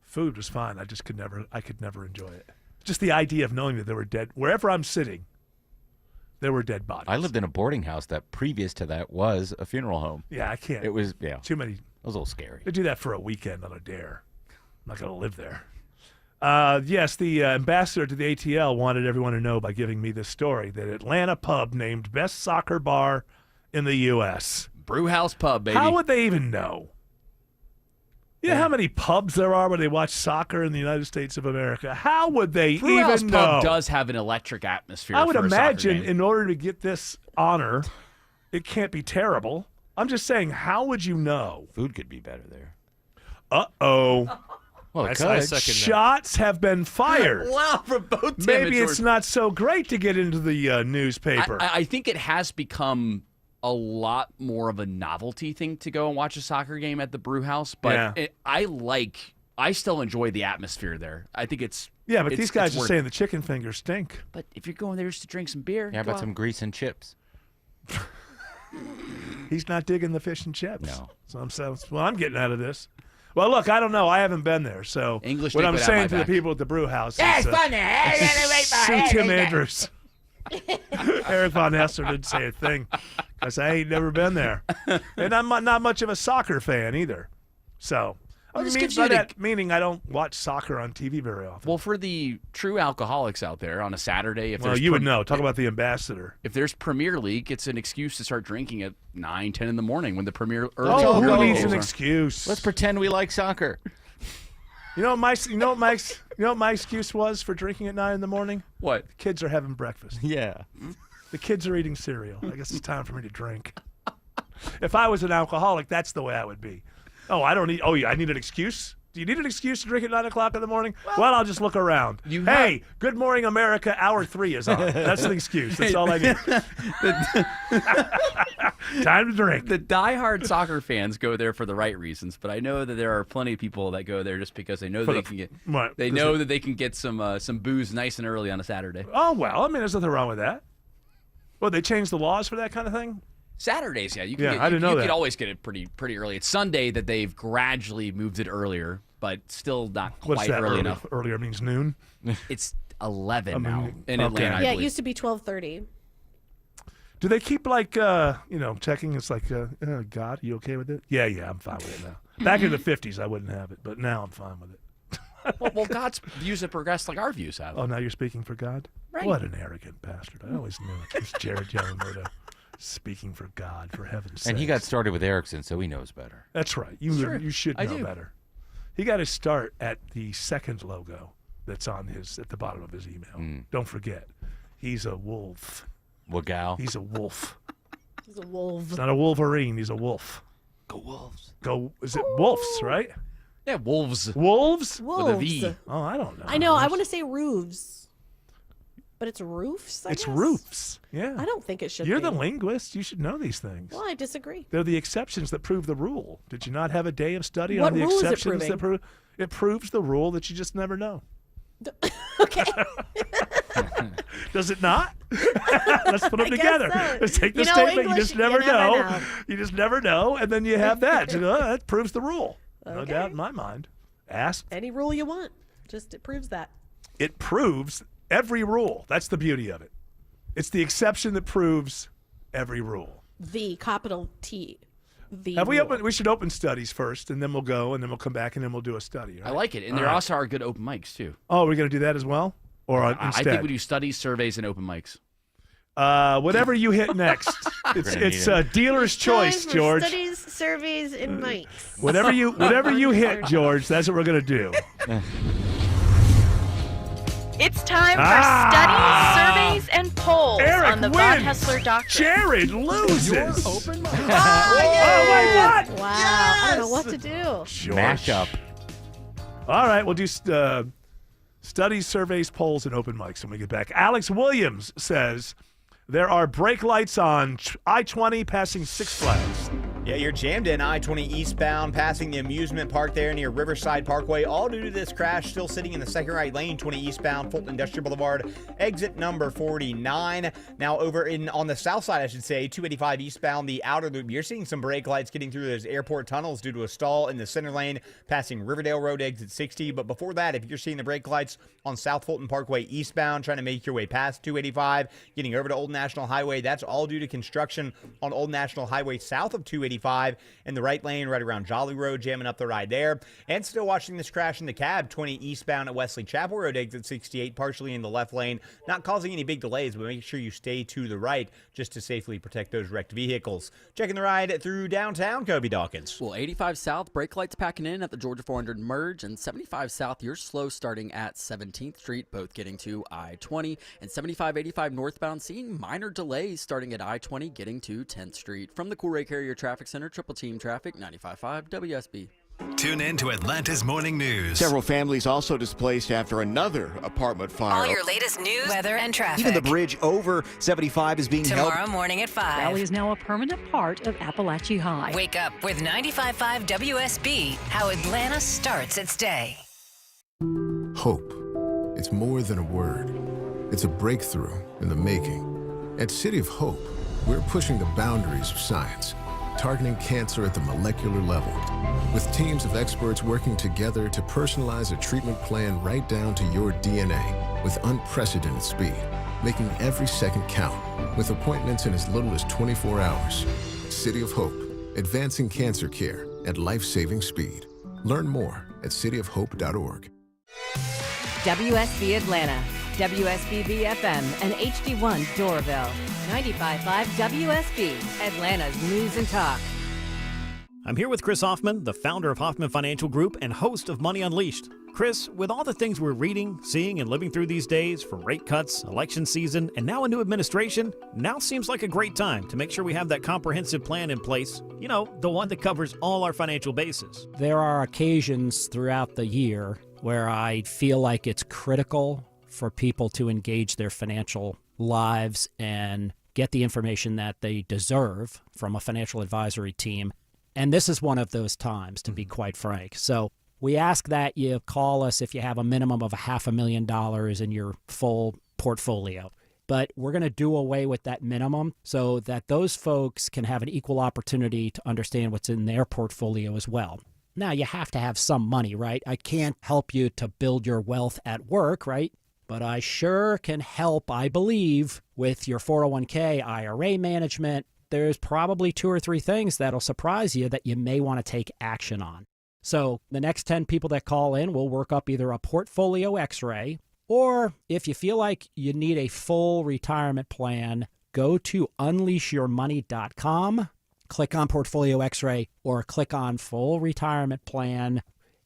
Food was fine. I could never enjoy it. Just the idea of knowing that there were dead wherever I'm sitting. There were dead bodies. I lived in a boarding house that previous to that was a funeral home. Yeah, I can't. It was too many. It was a little scary. They do that for a weekend on a dare. I'm not going to live there. Yes, the ambassador to the ATL wanted everyone to know by giving me this story that Atlanta pub named best soccer bar in the U.S. Brewhouse Pub, baby. How would they even know? You know how many pubs there are where they watch soccer in the United States of America? How would they Brewhouse even Pub know? does have an electric atmosphere. I would for a soccer imagine game. in order to get this honor, it can't be terrible. I'm just saying, how would you know? Food could be better there. Uh-oh. Well, I second shots have been fired. Wow, from both Tim Maybe and it's George. not so great to get into the newspaper. I think it has become a lot more of a novelty thing to go and watch a soccer game at the brew house, but I still enjoy the atmosphere there. I think it's but these guys are worth saying the chicken fingers stink. But if you're going there just to drink some beer, Yeah, go about out. some grease and chips. He's not digging the fish and chips. No. So I'm getting out of this. Well, look, I don't know. I haven't been there, so English what Nick I'm would have saying my to the back. people at the brew house Yeah, is it's funny. sue Tim Andrews. Eric Von Hester didn't say a thing because I ain't never been there, and I'm not much of a soccer fan either. So, meaning I don't watch soccer on TV very often. Well, for the true alcoholics out there on a Saturday, if Well, there's you would know. Talk about the ambassador. If there's Premier League, it's an excuse to start drinking at 9, 10 in the morning when the Premier. Oh, who needs an are. excuse? Let's pretend we like soccer. You know what my excuse was for drinking at 9 in the morning? What? The kids are having breakfast. Yeah. The kids are eating cereal. I guess it's time for me to drink. If I was an alcoholic, that's the way I would be. Oh, I don't need. Oh, yeah, I need an excuse. Do you need an excuse to drink at 9 o'clock in the morning? Well, I'll just look around. Hey, Good Morning America, Hour 3 is on. That's an excuse. That's all I need. Time to drink. The diehard soccer fans go there for the right reasons, but I know that there are plenty of people that go there just because they know they can get. What? They know that they can get some booze nice and early on a Saturday. Oh well, I mean, there's nothing wrong with that. Well, they changed the laws for that kind of thing. Saturdays, yeah, you can. I didn't know that. You could always get it pretty early. It's Sunday that they've gradually moved it earlier, but still not quite What's that? early enough. Earlier means noon. It's 11 now okay. in Atlanta. I Yeah, it believe. used to be 12:30. Do they keep checking? It's like, God, you okay with it? Yeah, I'm fine with it now. Back in the 50s, I wouldn't have it, but now I'm fine with it. well, God's views have progressed like our views have. Oh, now you're speaking for God? Right. What an arrogant bastard. I always knew it. It's Jared Yamamoto speaking for God, for heaven's sake. And he got started with Erickson, so he knows better. That's right. You should know better. He got his start at the second logo that's on at the bottom of his email. Don't forget, he's a wolf. Wagal. He's a wolf. He's a wolf. It's not a Wolverine. He's a wolf. Go Wolves. Is it wolves, right? Yeah, wolves. Wolves? Wolves. With a V. Oh, I don't know. I know. I want to say roofs, but it's roofs. I It's guess? roofs. Yeah. I don't think it should. You're be. the linguist. You should know these things. Well, I disagree. They're the exceptions that prove the rule. Did you not have a day of study What on the rule is it exceptions that proving? prove? It proves the rule that you just never know. Okay. Does it not? Let's put them I guess together. so. Let's take the You know, statement. English, you just never you never know. know. You just never know, and then you have that. You know, that proves the rule. No Okay. doubt in my mind. Ask. Any rule you want. Just it proves that. It proves every rule. That's the beauty of it. It's the exception that proves every rule. The capital T. The Have we rule. opened? We should open studies first, and then we'll go, and then we'll come back, and then we'll do a study. I right? like it. And All there right. also are good open mics, too. Oh, we're going to do that as well? Or I instead? think we do studies, surveys, and open mics. Whatever you hit next. It's dealer's choice, Time for George. Studies, surveys, and mics. Whatever you hit, George, that's what we're going to do. It's time for studies, surveys, and polls Eric on the Von wins. Hessler Doctrine. Jared loses. Open mic. Oh, my God. Wow. I don't know what to do. George. Mashup. All right, we'll do studies, surveys, polls, and open mics when we get back. Alex Williams says there are brake lights on I-20 passing Six Flags. Yeah, you're jammed in I-20 eastbound, passing the amusement park there near Riverside Parkway, all due to this crash. Still sitting in the second right lane, 20 eastbound, Fulton Industrial Boulevard, exit number 49. Now over on the south side, I should say, 285 eastbound, the outer loop. You're seeing some brake lights getting through those airport tunnels due to a stall in the center lane, passing Riverdale Road, exit 60. But before that, if you're seeing the brake lights on South Fulton Parkway eastbound, trying to make your way past 285, getting over to Old National Highway, that's all due to construction on Old National Highway south of 285 in the right lane, right around Jolly Road, jamming up the ride there. And still watching this crash in the cab, 20 eastbound at Wesley Chapel Road, exit 68, partially in the left lane, not causing any big delays, but make sure you stay to the right just to safely protect those wrecked vehicles. Checking the ride through downtown, Kobe Dawkins. Well, 85 south, brake lights packing in at the Georgia 400 merge, and 75 south, you're slow starting at 17th Street, both getting to I-20, and 75-85 northbound, seeing minor delays starting at I-20, getting to 10th Street. From the Cool Carrier Traffic Center, Triple Team Traffic, 95.5 WSB. Tune in to Atlanta's Morning News. Several families also displaced after another apartment fire. All your latest news, weather, and traffic. Even the bridge over 75 is being held. Tomorrow morning at 5. Raleigh is now a permanent part of Appalachia High. Wake up with 95.5 WSB, how Atlanta starts its day. Hope. It's more than a word. It's a breakthrough in the making. At City of Hope, we're pushing the boundaries of science, targeting cancer at the molecular level, with teams of experts working together to personalize a treatment plan right down to your DNA with unprecedented speed, making every second count, with appointments in as little as 24 hours. City of Hope, advancing cancer care at life-saving speed. Learn more at cityofhope.org. WSB Atlanta, WSB BFM, and HD1 Doraville. 95.5 WSB, Atlanta's News and Talk. I'm here with Chris Hoffman, the founder of Hoffman Financial Group and host of Money Unleashed. Chris, with all the things we're reading, seeing, and living through these days, from rate cuts, election season, and now a new administration, now seems like a great time to make sure we have that comprehensive plan in place. You know, the one that covers all our financial bases. There are occasions throughout the year where I feel like it's critical for people to engage their financial lives and get the information that they deserve from a financial advisory team. And this is one of those times, to be quite frank. So we ask that you call us if you have a minimum of $500,000 in your full portfolio. But we're going to do away with that minimum so that those folks can have an equal opportunity to understand what's in their portfolio as well. Now, you have to have some money, right? I can't help you to build your wealth at work, right? But I sure can help, I believe, with your 401k, IRA management. There's probably 2 or 3 things that'll surprise you that you may want to take action on. So the next 10 people that call in will work up either a portfolio x-ray, or if you feel like you need a full retirement plan, go to unleashyourmoney.com, click on Portfolio X-ray, or click on Full Retirement Plan.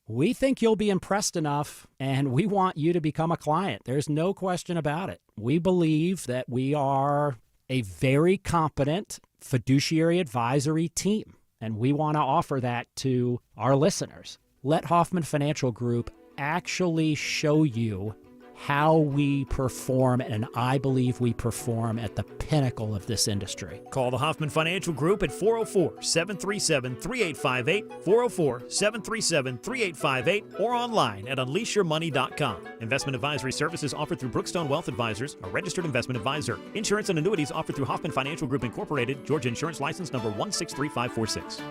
We think you'll be impressed enough, and we want you to become a client. There's no question about it. We believe that we are a very competent fiduciary advisory team, and we want to offer that to our listeners. Let Hoffman Financial Group actually show you how we perform, and I believe we perform at the pinnacle of this industry. Call the Hoffman Financial Group at 404-737-3858, 404-737-3858, or online at unleashyourmoney.com. Investment advisory services offered through Brookstone Wealth Advisors, a registered investment advisor. Insurance and annuities offered through Hoffman Financial Group Incorporated, Georgia Insurance License number 163546.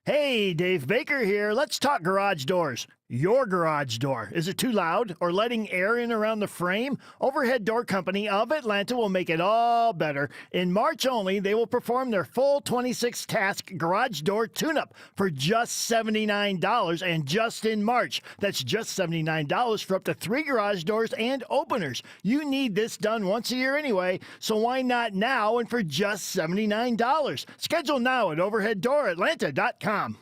Hey, Dave Baker here. Let's talk garage doors. Your garage door. Is it too loud or letting air in around the frame? Overhead Door Company of Atlanta will make it all better. In March only, they will perform their full 26-task garage door tune-up for just $79, and just in March. That's just $79 for up to 3 garage doors and openers. You need this done once a year anyway, so why not now and for just $79? Schedule now at overheaddooratlanta.com.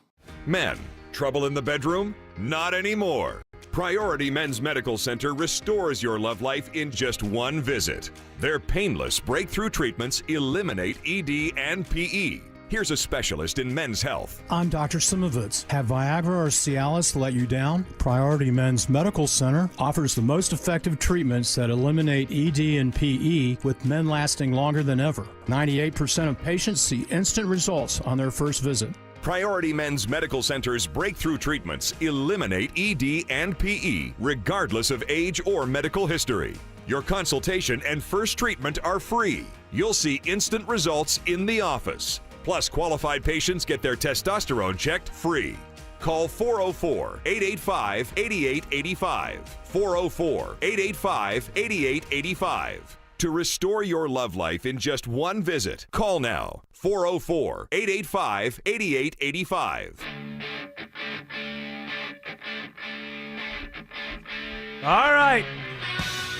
Men, trouble in the bedroom? Not anymore. Priority Men's Medical Center restores your love life in just one visit. Their painless breakthrough treatments eliminate ED and PE. Here's a specialist in men's health. I'm Dr. Simovitz. Have Viagra or Cialis let you down? Priority Men's Medical Center offers the most effective treatments that eliminate ED and PE, with men lasting longer than ever. 98% of patients see instant results on their first visit. Priority Men's Medical Center's breakthrough treatments eliminate ED and PE, regardless of age or medical history. Your consultation and first treatment are free. You'll see instant results in the office. Plus, qualified patients get their testosterone checked free. Call 404-885-8885. 404-885-8885. To restore your love life in just one visit, call now. 404-885-8885. All right.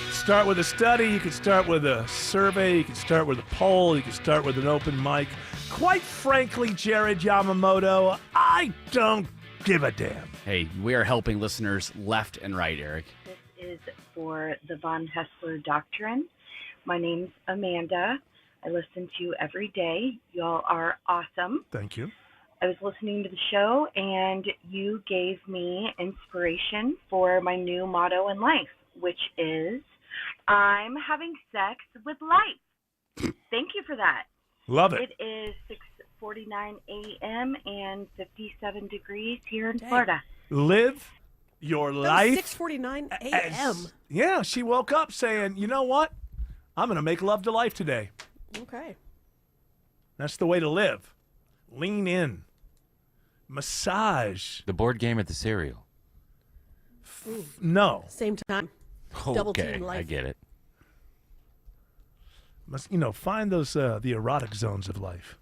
Start with a study. You can start with a survey. You can start with a poll. You can start with an open mic. Quite frankly, Jared Yamamoto, I don't give a damn. Hey, we are helping listeners left and right, Eric. This is for the Von Hessler Doctrine. My name's Amanda. I listen to you every day. Y'all are awesome. Thank you. I was listening to the show, and you gave me inspiration for my new motto in life, which is, I'm having sex with life. Thank you for that. Love it. It is 6:49 a.m. and 57 degrees here in Florida. Live your life. 6:49 a.m. Yeah, she woke up saying, you know what? I'm going to make love to life today. Okay. That's the way to live. Lean in. Massage. The board game at the cereal. No. Same time. Double Okay, team life. I get it. Must, find those the erotic zones of life.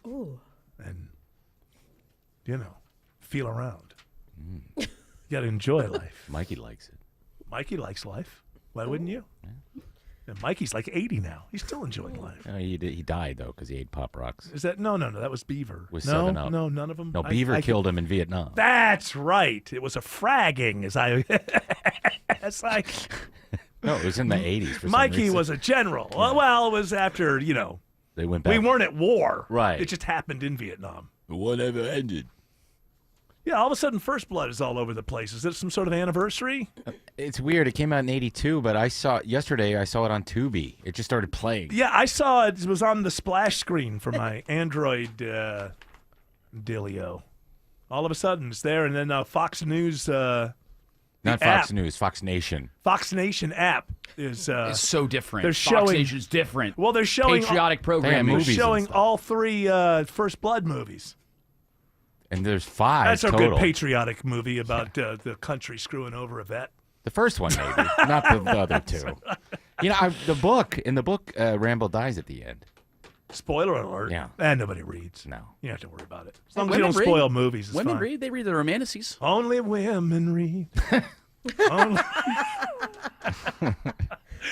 Ooh. And, feel around. You got to enjoy life. Mikey likes it. Mikey likes life. Why wouldn't you? And Mikey's like 80 now. He's still enjoying life. He died, though, because he ate Pop Rocks. Is that no? That was Beaver. With no, 7-Up. no, none of them. No, Beaver killed him in Vietnam. That's right. It was a fragging, as I. It's like. No, it was in the 80s. For Mikey some reason. was a general. Yeah. Well, it was after They went back. We weren't at war. Right. It just happened in Vietnam. The war never ended. Yeah, all of a sudden, First Blood is all over the place. Is it some sort of anniversary? It's weird. It came out in '82, but yesterday I saw it on Tubi. It just started playing. Yeah, I saw it. It was on the splash screen for my Android Dealio. All of a sudden, it's there, and then Fox News. Not Fox News, Fox Nation. Fox Nation app is it's so different. They're Fox Nation's different. Well, they're showing patriotic programming. They're showing all 3 First Blood movies. And there's 5 That's total. a good patriotic movie about the country screwing over a vet. The first one, maybe, not the other 2. In the book, Rambo dies at the end. Spoiler alert. Yeah. And nobody reads. No. You don't have to worry about it. As long as you don't spoil movies, it's Women fine. read. They read the romantices. Only women read.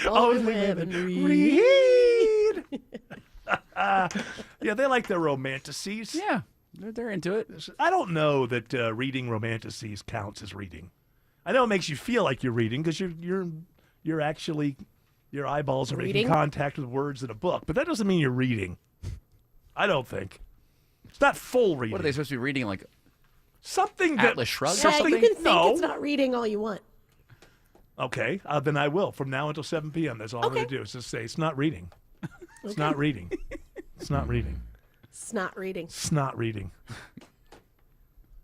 Only women read. Yeah, they like their romanticises. Yeah, they're into it. I don't know that reading romanticises counts as reading. I know it makes you feel like you're reading because you're actually your eyeballs are making contact with words in a book, but that doesn't mean you're reading. I don't think it's not full reading. What are they supposed to be reading? Like something that Atlas Shrugged? Yeah, or something? you can think No. it's not reading all you want. Okay, then I will. From now until 7 p.m., that's all I'm going to do is just say, it's not reading. It's not reading. It's not reading. It's not reading. It's not reading.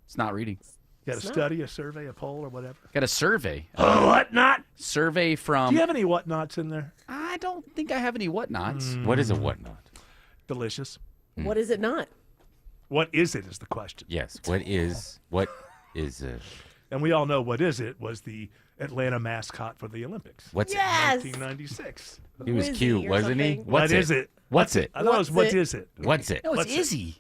It's not reading. You got a study, a survey, a poll, or whatever? Got a survey. Whatnot? Survey from... Do you have any whatnots in there? I don't think I have any whatnots. What is a whatnot? Delicious. What is it not? What is it is the question. Yes. What is it? And we all know what is it was the Atlanta mascot for the Olympics. What's it? Yes! 1996. He was cute, wasn't he? What is it? What's it? I thought it was what is it? What's it? No, it's What's it? Izzy.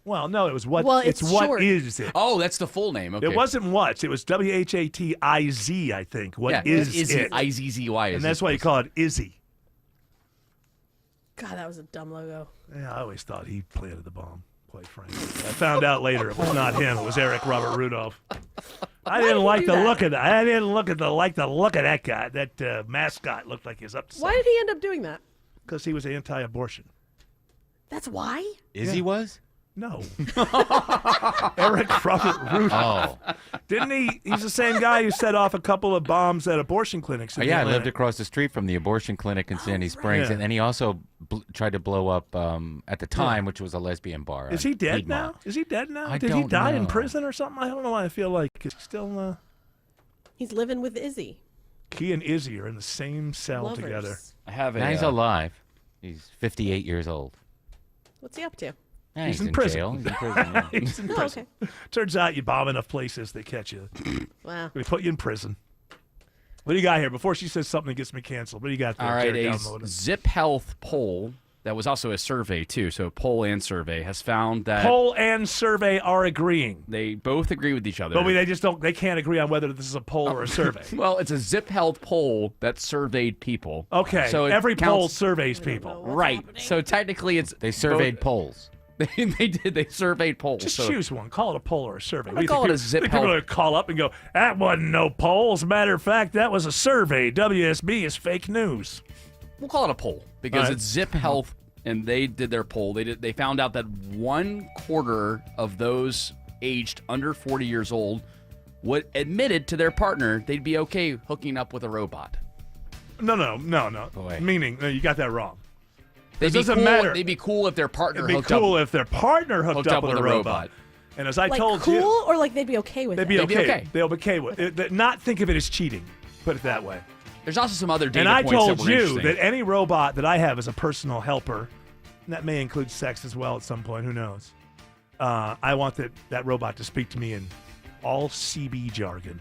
Well, no, it was what. Well, it's it's what short. is it? Oh, that's the full name. Okay. It wasn't what. It was WHATIZ, I think. What is Izzy. it? IZZY. And that's why you call it Izzy. God, that was a dumb logo. Yeah, I always thought he planted the bomb, quite frankly. I found out later it was not him. It was Eric Robert Rudolph. I didn't like the look of that. I didn't like the look of that guy. That mascot looked like he was up to Why something. did he end up doing that? Because he was anti-abortion. That's why? Izzy was? No. Eric Robert Rudolph. Oh. Didn't he? He's the same guy who set off a couple of bombs at abortion clinics. Oh, in yeah, I Atlanta. lived across the street from the abortion clinic in Sandy Springs, Yeah. and then he also tried to blow up at the time, which was a lesbian bar. Is on he dead Piedmont. now? Is he dead now? I Did he don't die in know. prison or something? I don't know why I feel like he's still. He's living with Izzy. He and Izzy are in the same cell Lovers. together. I have a. Now he's alive. He's 58 years old. What's he up to? Yeah, He's in in prison. jail. He's in prison. Yeah. He's in Oh, prison. Turns out you bomb enough places, they catch you. Wow. They put you in prison. What do you got here? Before she says something that gets me canceled, what do you got there? All right, Jared? a Download it. Zip Health poll that was also a survey too. So poll and survey has found that Poll and survey are agreeing. they both agree with each other. But they just don't. They can't agree on whether this is a poll or a survey. Well, it's a Zip Health poll that surveyed people. Okay. So it every poll counts- surveys people. Right. So technically, it's They surveyed polls. they did. They surveyed polls. Just so choose one. Call it a poll or a survey. I'm What do gonna you call think it a Zip people- People are Health. going to call up and go, that wasn't no poll. As a matter of fact, that was a survey. WSB is fake news. we'll call it a poll because All right. it's Zip Health, and they did their poll. They found out that 1/4 of those aged under 40 years old would admitted to their partner they'd be okay hooking up with a robot. No. Boy. Meaning, no, you got that wrong. They'd It be doesn't cool. matter. They'd be cool if their partner It'd be hooked cool up. if their partner hooked up with a robot. And as I Like told cool, you, or like they'd be okay with they'd it? be They'd be okay. okay. They'll be okay with it. Not think of it as cheating. Put it that way. There's also some other data And I points told that were you interesting. that any robot that I have as a personal helper, and that may include sex as well at some point, who knows? I want that robot to speak to me in all CB jargon.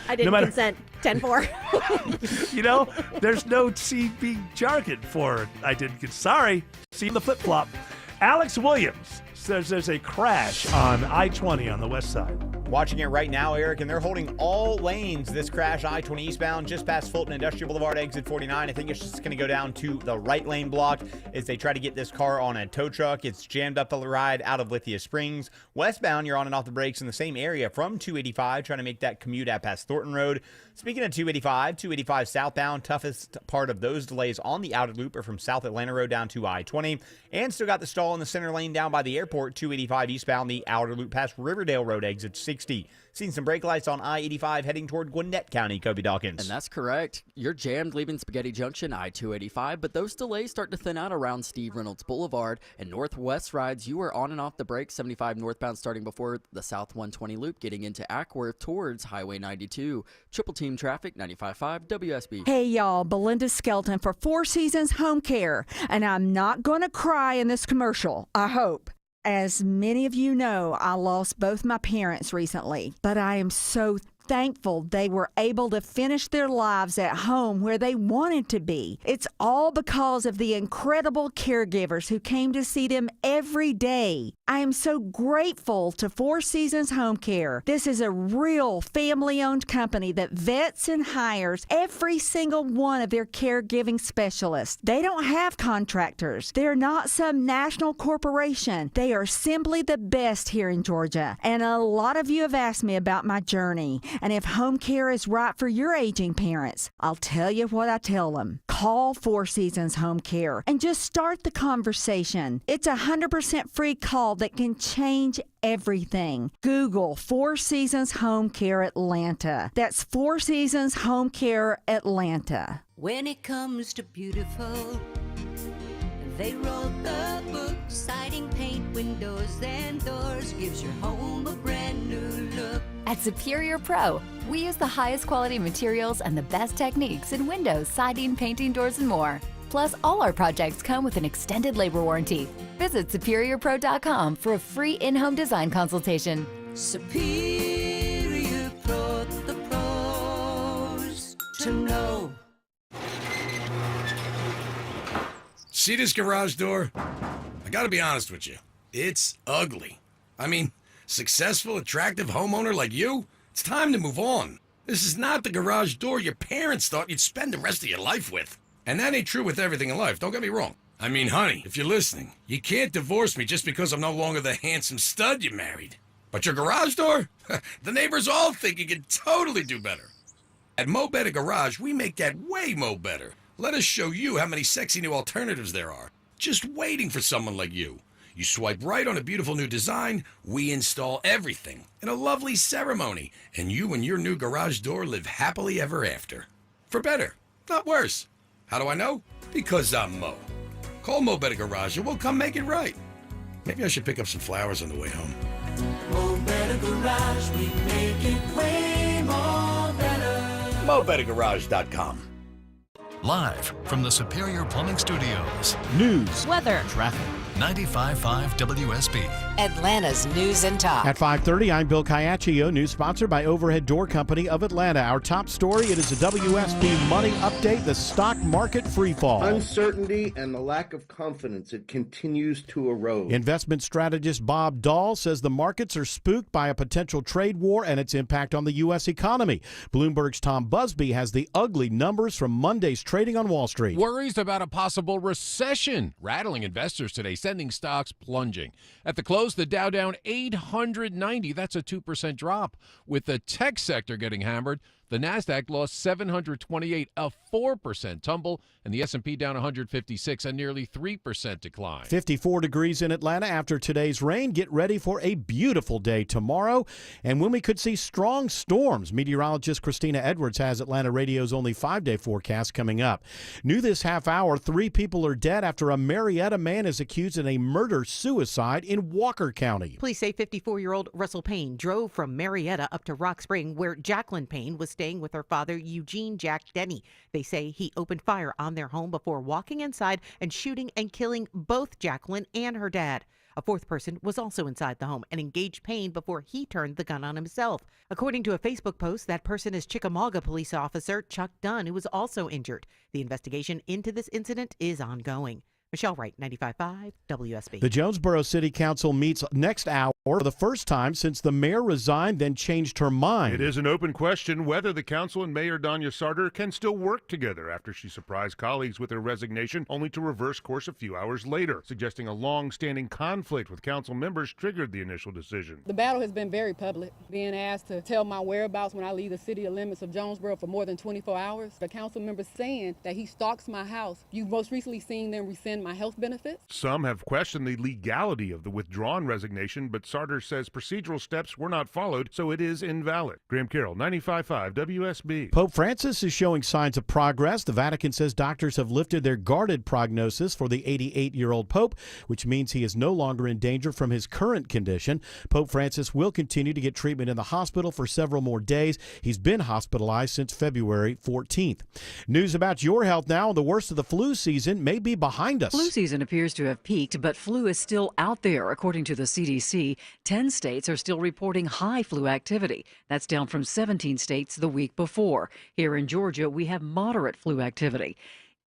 I didn't matter- consent. 10-4. You know, there's no CB jargon for it. I didn't get sorry. See the flip flop. Alex Williams says there's a crash on I-20 on the west side. Watching it right now, Eric, and they're holding all lanes. This crash, I-20 eastbound, just past Fulton Industrial Boulevard, exit 49. I think it's just going to go down to the right lane block as they try to get this car on a tow truck. It's jammed up the ride out of Lithia Springs. Westbound, you're on and off the brakes in the same area from 285, trying to make that commute out past Thornton Road. Speaking of 285 southbound, toughest part of those delays on the outer loop are from South Atlanta Road down to I-20. And still got the stall in the center lane down by the airport, 285 eastbound, the outer loop past Riverdale Road, exit 60. Seen some brake lights on I-85 heading toward Gwinnett County, Kobe Dawkins. And that's correct. You're jammed leaving Spaghetti Junction, I-285, but those delays start to thin out around Steve Reynolds Boulevard. And northwest rides, you are on and off the brakes, 75 northbound starting before the South 120 loop, getting into Ackworth towards Highway 92. Triple team traffic, 95.5 WSB. Hey y'all, Belinda Skelton for Four Seasons Home Care, and I'm not going to cry in this commercial, I hope. As many of you know, I lost both my parents recently, but I am so thankful they were able to finish their lives at home where they wanted to be. It's all because of the incredible caregivers who came to see them every day. I am so grateful to Four Seasons Home Care. This is a real family-owned company that vets and hires every single one of their caregiving specialists. They don't have contractors. They're not some national corporation. They are simply the best here in Georgia. And a lot of you have asked me about my journey. And if home care is right for your aging parents, I'll tell you what I tell them. Call Four Seasons Home Care and just start the conversation. It's a 100% free call that can change everything. Google Four Seasons Home Care Atlanta. That's Four Seasons Home Care Atlanta. When it comes to beautiful, they wrote the book. Siding, paint, windows, and doors gives your home a brand new look. At Superior Pro, we use the highest quality materials and the best techniques in windows, siding, painting, doors, and more. Plus, all our projects come with an extended labor warranty. Visit SuperiorPro.com for a free in-home design consultation. Superior Pro, the pros to know. See this garage door? I gotta be honest with you. It's ugly. I mean, successful, attractive homeowner like you, it's time to move on. This is not the garage door your parents thought you'd spend the rest of your life with. And that ain't true with everything in life, don't get me wrong. I mean, honey, if you're listening, you can't divorce me just because I'm no longer the handsome stud you married. But your garage door? The neighbors all think you can totally do better. At Mo Better Garage, we make that way mo better. Let us show you how many sexy new alternatives there are. Just waiting for someone like you. You swipe right on a beautiful new design, we install everything in a lovely ceremony, and you and your new garage door live happily ever after. For better, not worse. How do I know? Because I'm Mo. Call Mo Better Garage and we'll come make it right. Maybe I should pick up some flowers on the way home. Mo Better Garage, we make it way more better. MoBetterGarage.com. Live from the Superior Plumbing Studios. News, weather, traffic. 95.5 WSB. Atlanta's News and Talk. At 5:30, I'm Bill Caiaccio. News sponsored by Overhead Door Company of Atlanta. Our top story, it is a WSB Money Update, the stock market freefall. Uncertainty and the lack of confidence, it continues to erode. Investment strategist Bob Dahl says the markets are spooked by a potential trade war and its impact on the U.S. economy. Bloomberg's Tom Busby has the ugly numbers from Monday's trading on Wall Street. Worries about a possible recession rattling investors today, sending stocks plunging. At the close, the Dow down 890. That's a 2% drop. With the tech sector getting hammered, the Nasdaq lost 728, a 4% tumble, and the S&P down 156, a nearly 3% decline. 54 degrees in Atlanta after today's rain. Get ready for a beautiful day tomorrow, and when we could see strong storms. Meteorologist Christina Edwards has Atlanta Radio's only 5-day forecast coming up. New this half hour, 3 people are dead after a Marietta man is accused in a murder-suicide in Walker County. Police say 54-year-old Russell Payne drove from Marietta up to Rock Spring, where Jacqueline Payne was staying with her father, Eugene Jack Denny. They say he opened fire on their home before walking inside and shooting and killing both Jacqueline and her dad. A fourth person was also inside the home and engaged Payne before he turned the gun on himself. According to a Facebook post, that person is Chickamauga police officer Chuck Dunn, who was also injured. The investigation into this incident is ongoing. Michelle Wright, 95.5 WSB. The Jonesboro City Council meets next hour for the first time since the mayor resigned, then changed her mind. It is an open question whether the council and Mayor Danya Sarter can still work together after she surprised colleagues with her resignation, only to reverse course a few hours later, suggesting a long-standing conflict with council members triggered the initial decision. The battle has been very public. Being asked to tell my whereabouts when I leave the city limits of Jonesboro for more than 24 hours. The council members saying that he stalks my house. You've most recently seen them rescind my health benefits. Some have questioned the legality of the withdrawn resignation, but Sarter says procedural steps were not followed, so it is invalid. Graham Carroll, 95.5 WSB. Pope Francis is showing signs of progress. The Vatican says doctors have lifted their guarded prognosis for the 88-year-old Pope, which means he is no longer in danger from his current condition. Pope Francis will continue to get treatment in the hospital for several more days. He's been hospitalized since February 14th. News about your health now. The worst of the flu season may be behind us. Flu season appears to have peaked, but flu is still out there. According to the CDC, 10 states are still reporting high flu activity. That's down from 17 states the week before. Here in Georgia, we have moderate flu activity.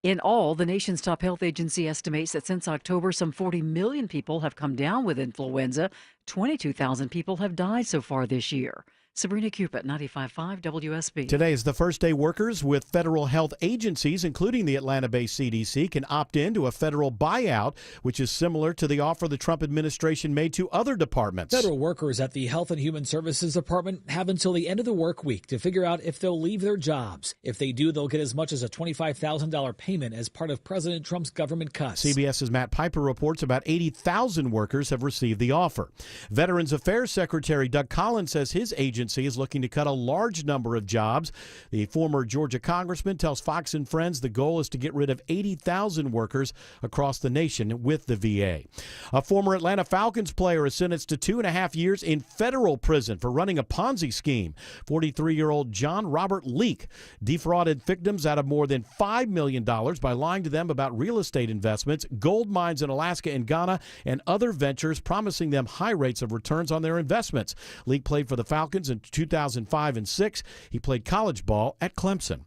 In all, the nation's top health agency estimates that since October, some 40 million people have come down with influenza. 22,000 people have died so far this year. Sabrina Cupid, 95.5 WSB. Today is the first day workers with federal health agencies, including the Atlanta-based CDC, can opt into a federal buyout, which is similar to the offer the Trump administration made to other departments. Federal workers at the Health and Human Services Department have until the end of the work week to figure out if they'll leave their jobs. If they do, they'll get as much as a $25,000 payment as part of President Trump's government cuts. CBS's Matt Piper reports about 80,000 workers have received the offer. Veterans Affairs Secretary Doug Collins says his agency is looking to cut a large number of jobs. The former Georgia congressman tells Fox and Friends the goal is to get rid of 80,000 workers across the nation with the VA. A former Atlanta Falcons player is sentenced to 2.5 years in federal prison for running a Ponzi scheme. 43-year-old John Robert Leake defrauded victims out of more than $5 million by lying to them about real estate investments, gold mines in Alaska and Ghana, and other ventures, promising them high rates of returns on their investments. Leake played for the Falcons in 2005 and 6. He played college ball at Clemson.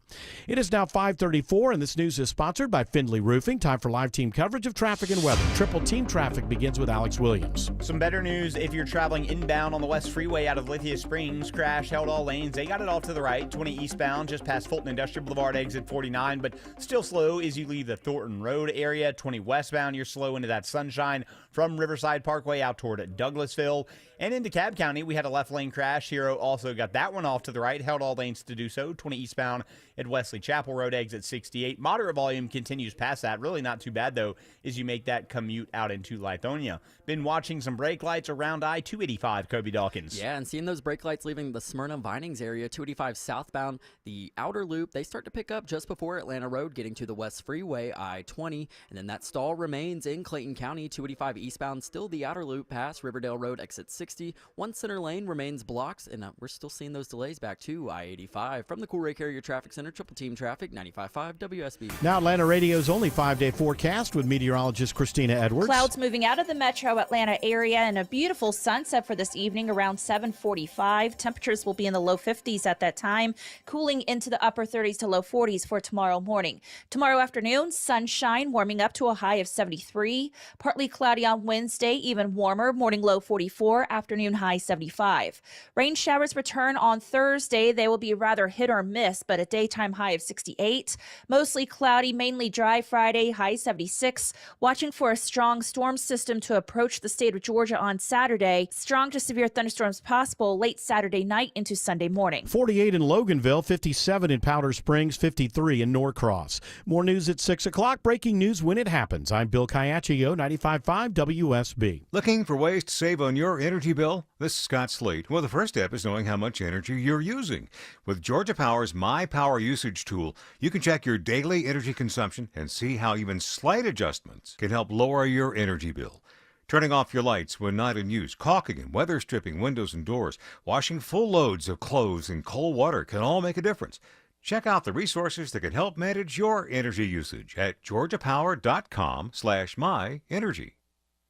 It is now 5:34, and this news is sponsored by Findlay Roofing. Time for live team coverage of traffic and weather. Triple team traffic begins with Alex Williams. Some better news if you're traveling inbound on the West Freeway out of Lithia Springs. Crash held all lanes. They got it off to the right. 20 eastbound just past Fulton Industrial Boulevard, exit 49, but still slow as you leave the Thornton Road area. 20 westbound, you're slow into that Sunshine from Riverside Parkway out toward Douglasville. And in DeKalb County, we had a left lane crash. Hero also got that one off to the right, held all lanes to do so. 20 eastbound at Wesley Chapel Road, exit 68. Moderate volume continues past that. Really not too bad, though, as you make that commute out into Lithonia. Been watching some brake lights around I-285, Kobe Dawkins. Yeah, and seeing those brake lights leaving the Smyrna Vinings area, 285 southbound, the outer loop, they start to pick up just before Atlanta Road, getting to the West Freeway, I-20. And then that stall remains in Clayton County, 285 eastbound, still the outer loop past Riverdale Road, exit 60. One center lane remains blocked, and we're still seeing those delays back to I-85. From the Coolray Carrier Traffic Center, Triple Team Traffic, 95.5 WSB. Now Atlanta Radio's only 5-day forecast with meteorologist Christina Edwards. Clouds moving out of the metro Atlanta area and a beautiful sunset for this evening around 7:45. Temperatures will be in the low 50s at that time, cooling into the upper 30s to low 40s for tomorrow morning. Tomorrow afternoon, sunshine warming up to a high of 73. Partly cloudy on Wednesday, even warmer, morning low 44, afternoon high 75. Rain showers return on Thursday. They will be rather hit or miss, but a daytime high of 68. Mostly cloudy, mainly dry Friday, high 76. Watching for a strong storm system to approach the state of Georgia on Saturday. Strong to severe thunderstorms possible late Saturday night into Sunday morning. 48 in Loganville, 57 in Powder Springs, 53 in Norcross. More news at 6 o'clock. Breaking news when it happens. I'm Bill Caiaccio, 95.5 WSB. Looking for ways to save on your energy bill? This is Scott Slate. Well, the first step is knowing how much energy you're using. With Georgia Power's My Power Usage tool, you can check your daily energy consumption and see how even slight adjustments can help lower your energy bill. Turning off your lights when not in use, caulking and weather stripping windows and doors, washing full loads of clothes in cold water can all make a difference. Check out the resources that can help manage your energy usage at georgiapower.com/myenergy.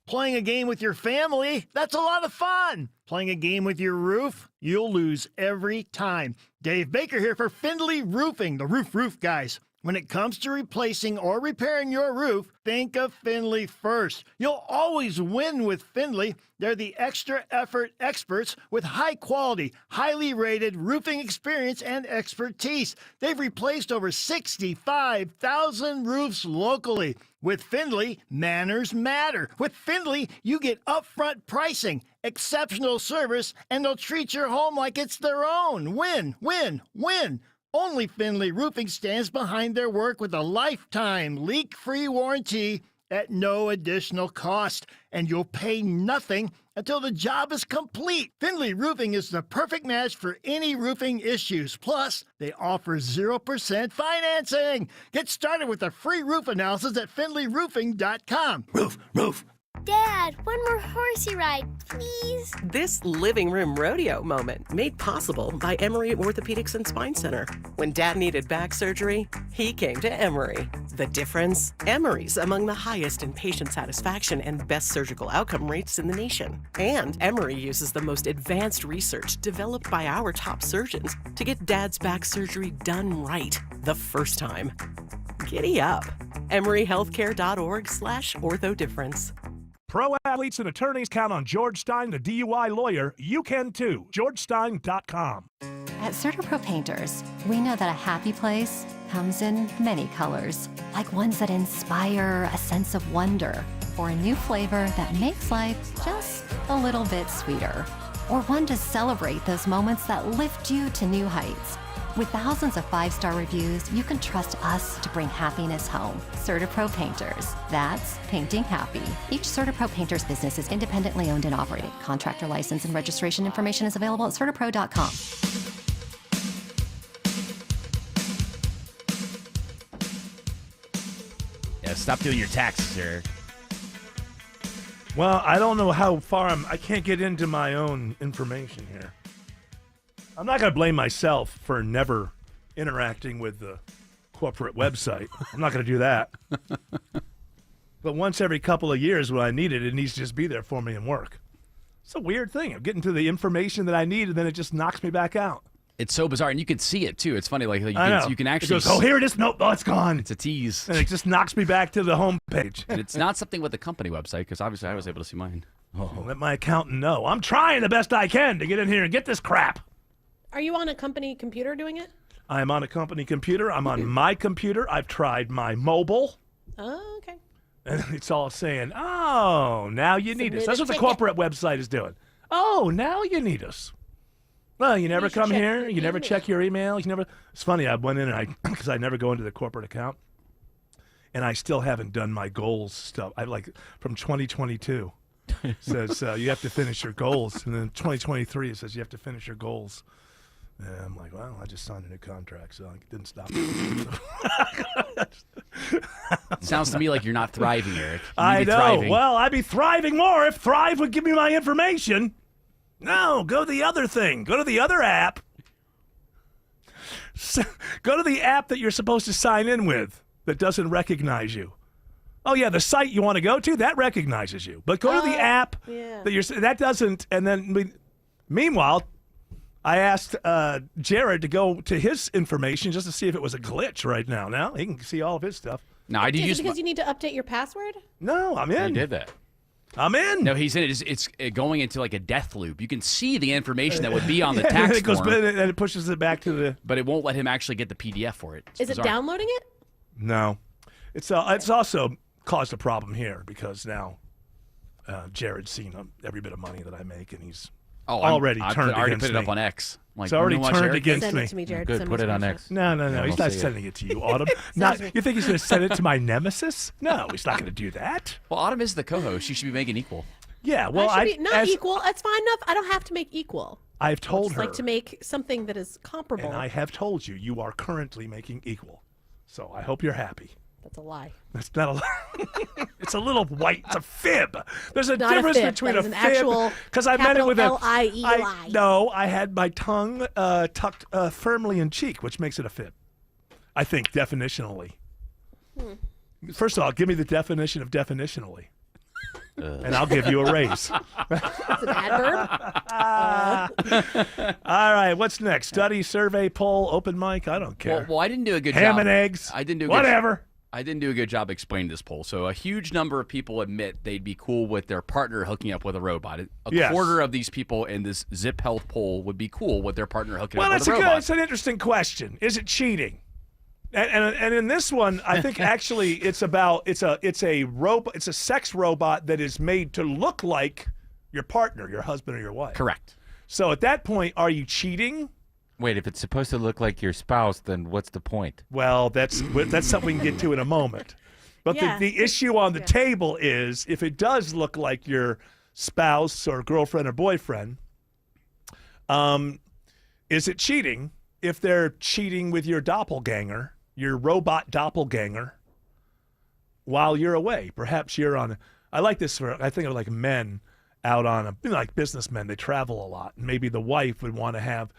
Playing a game with your family, that's a lot of fun. Playing a game with your roof, you'll lose every time. Dave Baker here for Findlay Roofing, the roof guys. When it comes to replacing or repairing your roof, think of Findlay first. You'll always win with Findlay. They're the extra effort experts with high quality, highly rated roofing experience and expertise. They've replaced over 65,000 roofs locally. With Findlay, manners matter. With Findlay, you get upfront pricing, exceptional service, and they'll treat your home like it's their own. Win, win, win. Only Findlay Roofing stands behind their work with a lifetime leak-free warranty at no additional cost, and you'll pay nothing until the job is complete. Findlay Roofing is the perfect match for any roofing issues. Plus, they offer 0% financing. Get started with a free roof analysis at FindlayRoofing.com. Roof. Dad, one more horsey ride, please. This living room rodeo moment made possible by Emory Orthopedics and Spine Center. When Dad needed back surgery, he came to Emory. The difference? Emory's among the highest in patient satisfaction and best surgical outcome rates in the nation. And Emory uses the most advanced research developed by our top surgeons to get Dad's back surgery done right the first time. Giddy up. EmoryHealthcare.org/orthodifference. Proactive Athletes and attorneys count on George Stein, the DUI lawyer. You can too. GeorgeStein.com. At CertaPro Painters, we know that a happy place comes in many colors, like ones that inspire a sense of wonder, or a new flavor that makes life just a little bit sweeter, or one to celebrate those moments that lift you to new heights. With thousands of 5-star reviews, you can trust us to bring happiness home. CertaPro Painters. That's painting happy. Each CertaPro Painters business is independently owned and operated. Contractor license and registration information is available at CertaPro.com. Yeah, stop doing your taxes, Eric. Well, I don't know how far I can't get into my own information here. I'm not going to blame myself for never interacting with the corporate website. I'm not going to do that. But once every couple of years when I need it, it needs to just be there for me and work. It's a weird thing. I'm getting to the information that I need, and then it just knocks me back out. It's so bizarre, and you can see it, too. It's funny. Like you I know. can actually... It goes, oh, here it is. Nope, oh, it's gone. It's a tease. And it just knocks me back to the home page. And it's not something with the company website, because obviously I was able to see mine. Oh. Let my accountant know. I'm trying the best I can to get in here and get this crap. Are you on a company computer doing it? I'm on a company computer. I'm on my computer. I've tried my mobile. Oh, okay. And it's all saying, oh, now you need us. That's what the corporate website is doing. Oh, now you need us. Well, you never come here. You never check your email. You never. It's funny. I went in and because I never go into the corporate account, and I still haven't done my goals stuff. I like from 2022 says you have to finish your goals, and then 2023 it says you have to finish your goals. And I'm like, well, I just signed a new contract, so it didn't stop me. Sounds to me like you're not thriving, Eric. I know. Thriving. Well, I'd be thriving more if Thrive would give me my information. No, go to the other thing. Go to the other app. Go to the app that you're supposed to sign in with that doesn't recognize you. Oh, yeah, the site you want to go to, that recognizes you. But go to the app that doesn't. And then, meanwhile, I asked Jared to go to his information just to see if it was a glitch right now. Now he can see all of his stuff. No, I did Is it because you need to update your password? No, I'm in. He did that. I'm in. No, he's in it. It's going into like a death loop. You can see the information that would be on the tax it goes, form. and it pushes it back to the... But it won't let him actually get the PDF for it. Is it downloading it? No. It's also caused a problem here because now Jared's seen every bit of money that I make, and he's already turned against me. I already put it up on X. Like, it's already turned against Send me. it to me, Jared. Good, put it on X. No. He's not sending it to you, Autumn. You think he's going to send it to my nemesis? No, he's not going to do that. Well, Autumn is the co-host. She should be making equal. Yeah, well, I should be not equal. That's fine enough. I don't have to make equal. I've told her. Like to make something that is comparable. And I have told you, you are currently making equal. So I hope you're happy. That's a lie. That's not a lie. It's a little white. It's a fib. There's a Not a difference fib. between That is a an fib actual because I meant it with L-I-E a lie. No, I had my tongue tucked firmly in cheek, which makes it a fib. I think definitionally. First of all, give me the definition of definitionally. And I'll give you a raise. That's an adverb. All right, what's next? Study, survey, poll, open mic? I don't care. Well, I didn't do a good Ham job. and eggs. I didn't do whatever. I didn't do a good job explaining this poll. So a huge number of people admit they'd be cool with their partner hooking up with a robot. A quarter of these people in this Zip Health poll would be cool with their partner hooking up with a robot. It's an interesting question. Is it cheating? And in this one, I think actually it's a sex robot that is made to look like your partner, your husband or your wife. Correct. So at that point, are you cheating? Wait, if it's supposed to look like your spouse, then what's the point? Well, that's something we can get to in a moment. But the issue on the table is if it does look like your spouse or girlfriend or boyfriend, is it cheating if they're cheating with your doppelganger, your robot doppelganger, while you're away? Perhaps you're on. I like this I think of like men out on like businessmen. They travel a lot, and maybe the wife would want to have.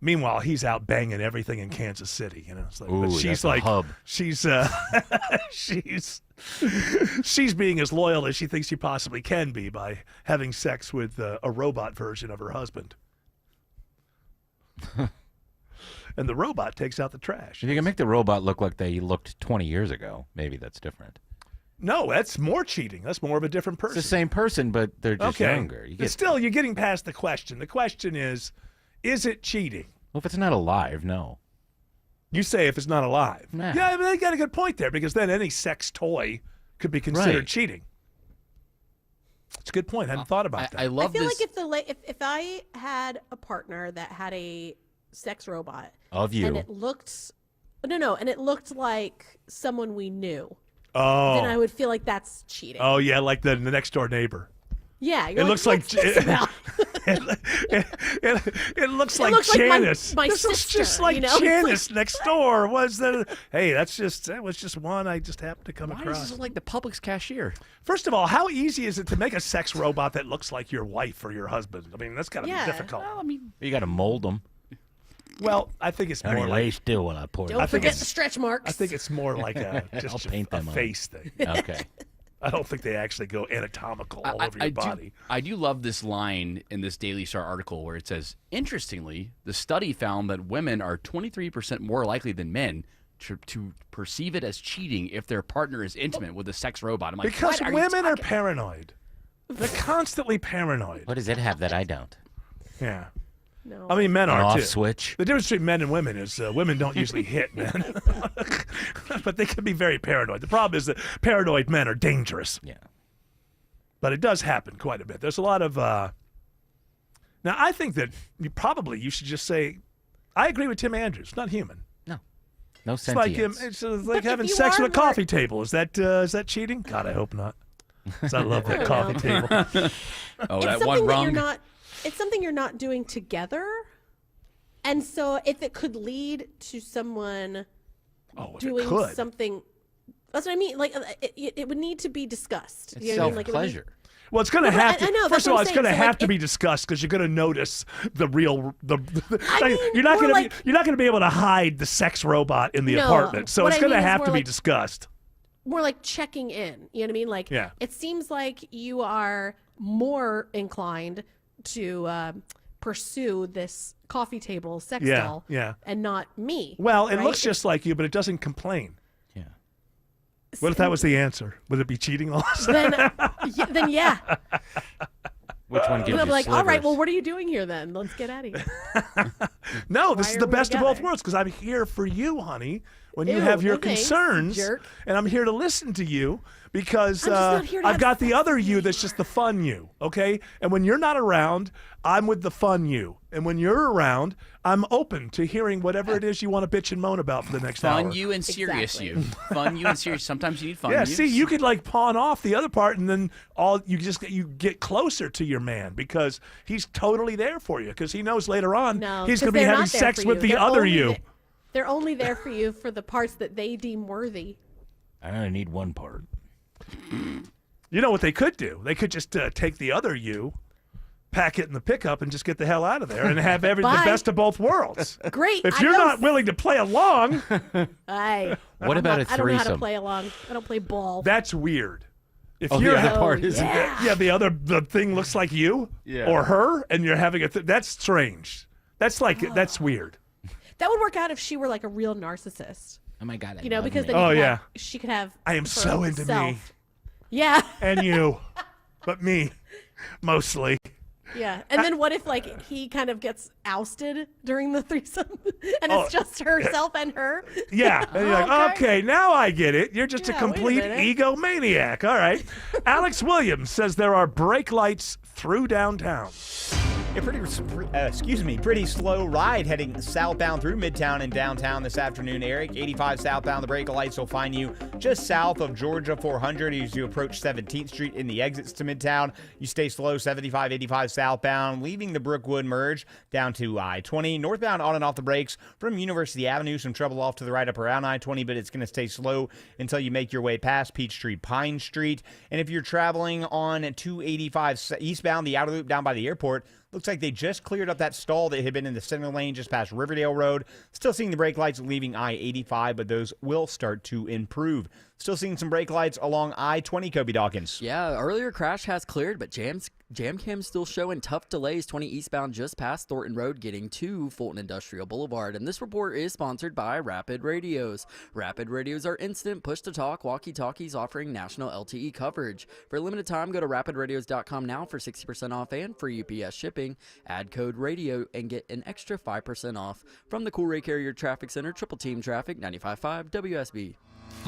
Meanwhile, he's out banging everything in Kansas City. You know, it's like, ooh, but she's that's a hub. she's being as loyal as she thinks she possibly can be by having sex with a robot version of her husband. And the robot takes out the trash. If you can make the robot look like they looked 20 years ago, maybe that's different. No, that's more cheating. That's more of a different person. It's the same person, but they're just younger. But still, you're getting past the question. The question is it cheating? Well, if it's not alive, no. You say if it's not alive. Nah. Yeah, they got a good point there, because then any sex toy could be considered Right. cheating. It's a good point. I hadn't thought about that. I feel like if I had a partner that had a sex robot Of you. and it looked and it looked like someone we knew, Oh. then I would feel like that's cheating. Oh, yeah, like the next door neighbor. Yeah, It looks like it looks like looks like Janice. my This looks sister, just like you know? Janice next door. Hey, that was just one I just happened to come Why across. does this look like the Publix cashier? First of all, how easy is it to make a sex robot that looks like your wife or your husband? I mean, that's got to be difficult. Well, I mean, You got to mold them. Well, I think it's more lay like still while I pour it. Don't forget the stretch marks. I think it's more like I'll just paint a them on. face thing. Okay. I don't think they actually go anatomical all over your body. I do love this line in this Daily Star article where it says, interestingly, the study found that women are 23% more likely than men to perceive it as cheating if their partner is intimate with a sex robot. I'm like, Because what are you women are talking- paranoid. They're constantly paranoid. What does it have that I don't? Yeah. No. I mean, men An are off too. switch? The difference between men and women is women don't usually hit men, but they can be very paranoid. The problem is that paranoid men are dangerous. Yeah. But it does happen quite a bit. There's a lot of. Now, I think that you should just say, I agree with Tim Andrews. Not human. No It's like sentience. it's like if having you sex are at a coffee table. Is that cheating? God, I hope not. 'Cause I love that coffee table. Oh, It's that something one that rung. you're not. It's something you're not doing together, and so if it could lead to someone doing could. something, that's what I mean. Like it would need to be discussed. It's You know what I mean? Like, it would need- self-pleasure. Well, it's going to No, but have to. I know, that's First of what all, I'm it's going to saying. So, have like, to be discussed because you're going to notice the real. I mean, you're not more going like- to. You're not going to be able to hide the sex robot in the No, apartment. So what it's I going to mean is have more to be like- discussed. more like checking in. You know what I mean? Like, Yeah. it seems like you are more inclined to pursue this coffee table sex Yeah, doll, yeah. and not me. Well, it right? looks just like you, but it doesn't complain. Yeah. What if that was the answer? Would it be cheating also? then yeah. Which one gives And I'll you be like, all right, slivers? well, what are you doing here then? Let's get out of here. No, this Why is are the we best of both together? worlds because I'm here for you, honey. When you Ew, have your no thanks, concerns, jerk. and I'm here to listen to you because I'm just not here to I've have got the other you that's just the fun you, okay? And when you're not around, I'm with the fun you. And when you're around, I'm open to hearing whatever it is you want to bitch and moan about for the next hour. Fun you and serious you. Fun you and serious. Sometimes you need fun Yeah, you. see, you could like pawn off the other part, and then you get closer to your man because he's totally there for you because he knows later on No, he's 'cause going to be they're having not there sex for with you. the They're other only you. there- They're only there for you for the parts that they deem worthy. I only need one part. You know what they could do? They could just take the other you, pack it in the pickup, and just get the hell out of there and have the Bye. best of both worlds. Great. If you're adios. not willing to play along, What about a I don't know how to threesome? play along. I don't play ball. that's weird. If Oh, you're the other part is yeah. the thing looks like you Yeah. or her, and you're having that's strange. That's that's weird. That would work out if she were like a real narcissist. Oh my god! You know, because then Oh, you could yeah. have, she could have. I am her so own into me. self. Yeah. And you, but me, mostly. Yeah. And then what if like he kind of gets ousted during the threesome and Oh, it's just herself and her? Yeah. And you're like, okay, now I get it. You're just a Yeah, wait a complete minute. egomaniac. All right. Alex Williams says there are brake lights through downtown. A pretty slow ride heading southbound through Midtown and downtown this afternoon, Eric. 85 southbound, the brake lights will find you just south of Georgia 400 as you approach 17th Street in the exits to Midtown. You stay slow, 75, 85 southbound, leaving the Brookwood merge down to I-20. Northbound on and off the brakes from University Avenue, some trouble off to the right up around I-20, but it's going to stay slow until you make your way past Peachtree Pine Street. And if you're traveling on 285 eastbound, the outer loop down by the airport, Looks like they just cleared up that stall that had been in the center lane just past Riverdale Road. Still seeing the brake lights leaving I-85, but those will start to improve. Still seeing some brake lights along I-20, Kobe Dawkins. Yeah, earlier crash has cleared, but jam cams still showing tough delays 20 eastbound just past Thornton Road getting to Fulton Industrial Boulevard. And this report is sponsored by Rapid Radios. Rapid Radios are instant push-to-talk walkie-talkies offering national LTE coverage. For a limited time, go to rapidradios.com now for 60% off and free UPS shipping. Add code RADIO and get an extra 5% off. From the Cool Ray Carrier Traffic Center, Triple Team Traffic, 95.5 WSB.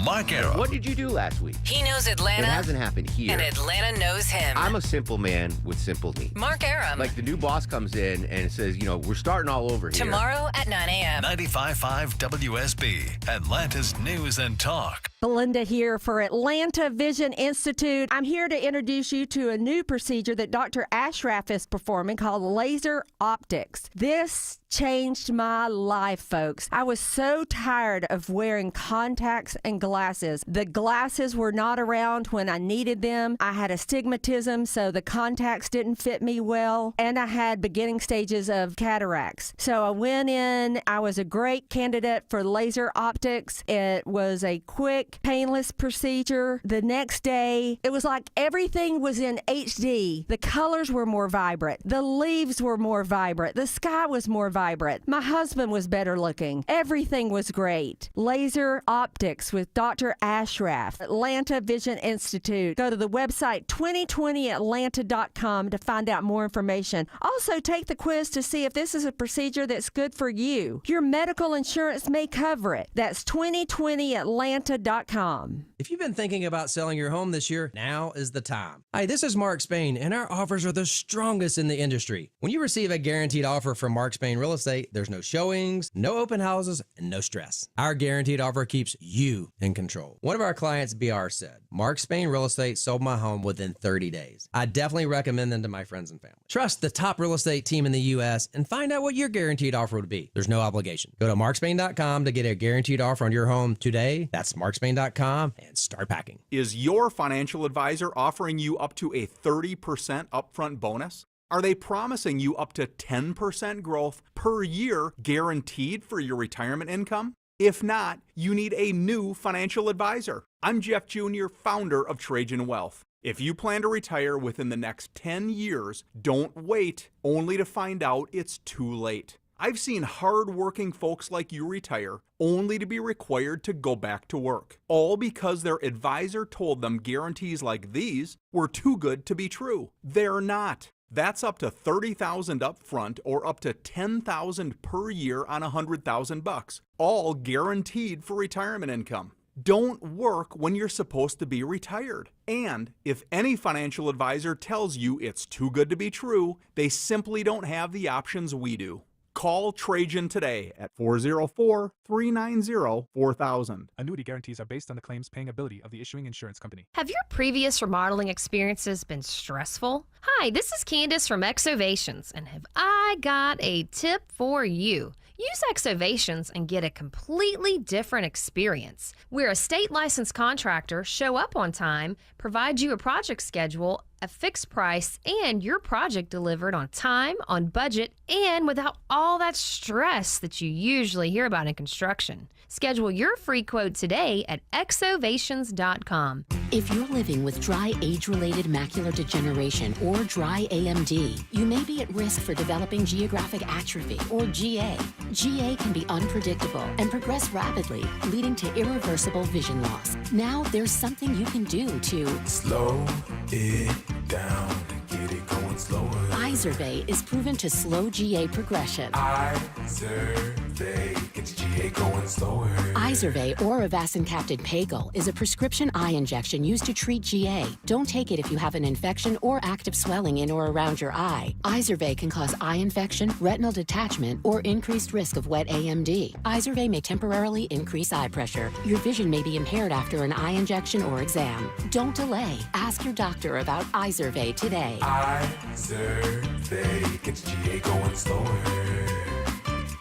Mark Arum. What did you do last week? He knows Atlanta. It hasn't happened here. And Atlanta knows him. I'm a simple man with simple needs. Mark Arum. Like the new boss comes in and says, we're starting all over here. Tomorrow at 9 a.m. 95.5 WSB, Atlanta's News and Talk. Belinda here for Atlanta Vision Institute. I'm here to introduce you to a new procedure that Dr. Ashraf is performing called laser optics. This changed my life, folks. I was so tired of wearing contacts and glasses. The glasses were not around when I needed them. I had astigmatism, so the contacts didn't fit me well, and I had beginning stages of cataracts. So I went in. I was a great candidate for laser optics. It was a quick, painless procedure. The next day, it was like everything was in HD. The colors were more vibrant. The leaves were more vibrant. The sky was more vibrant. My husband was better looking. Everything was great. Laser optics with Dr. Ashraf, Atlanta Vision Institute. Go to the website 2020atlanta.com to find out more information. Also, take the quiz to see if this is a procedure that's good for you. Your medical insurance may cover it. That's 2020atlanta.com. If you've been thinking about selling your home this year, now is the time. Hi, this is Mark Spain, and our offers are the strongest in the industry. When you receive a guaranteed offer from Mark Spain Real Estate, there's no showings, no open houses, and no stress. Our guaranteed offer keeps you in control. One of our clients, BR, said, Mark Spain Real Estate sold my home within 30 days. I definitely recommend them to my friends and family. Trust the top real estate team in the U.S. and find out what your guaranteed offer would be. There's no obligation. Go to markspain.com to get a guaranteed offer on your home today. That's markspain.com and start packing. Is your financial advisor offering you up to a 30% upfront bonus? Are they promising you up to 10% growth per year guaranteed for your retirement income? If not, you need a new financial advisor. I'm Jeff Jr., founder of Trajan Wealth. If you plan to retire within the next 10 years, don't wait only to find out it's too late. I've seen hard-working folks like you retire only to be required to go back to work, all because their advisor told them guarantees like these were too good to be true. They're not. That's up to $30,000 up front or up to $10,000 per year on $100,000, all guaranteed for retirement income. Don't work when you're supposed to be retired. And if any financial advisor tells you it's too good to be true, they simply don't have the options we do. Call Trajan today at 404-390-4000. Annuity guarantees are based on the claims paying ability of the issuing insurance company. Have your previous remodeling experiences been stressful? Hi, this is Candace from Exovations, and have I got a tip for you. Use Exovations and get a completely different experience. We're a state licensed contractor, show up on time, provide you a project schedule, a fixed price, and your project delivered on time, on budget, and without all that stress that you usually hear about in construction. Schedule your free quote today at exovations.com. If you're living with dry age-related macular degeneration or dry AMD, you may be at risk for developing geographic atrophy or GA. GA can be unpredictable and progress rapidly, leading to irreversible vision loss. Now there's something you can do to slow it down and get it going slower. Izervay is proven to slow GA progression. Izervay gets GA going slower. Izervay or avacincaptad pegol is a prescription eye injection used to treat GA. Don't take it if you have an infection or active swelling in or around your eye. Izervay can cause eye infection, retinal detachment, or increased risk of wet AMD. Izervay may temporarily increase eye pressure. Your vision may be impaired after an eye injection or exam. Don't delay. Ask your doctor about Izervay today. Izervay gets GA going slower.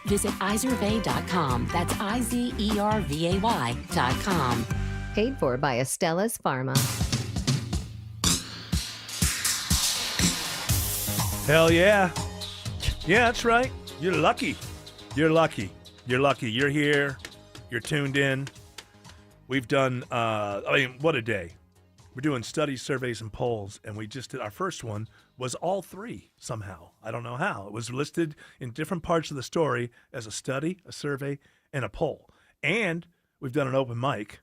Visit Izervay.com. That's IZERVAY.com. Paid for by Astellas Pharma. Hell yeah. Yeah, that's right. You're lucky. You're lucky. You're lucky. You're here. You're tuned in. We've done, what a day. We're doing studies, surveys, and polls, and we just did our first one was all three somehow. I don't know how. It was listed in different parts of the story as a study, a survey, and a poll. And we've done an open mic,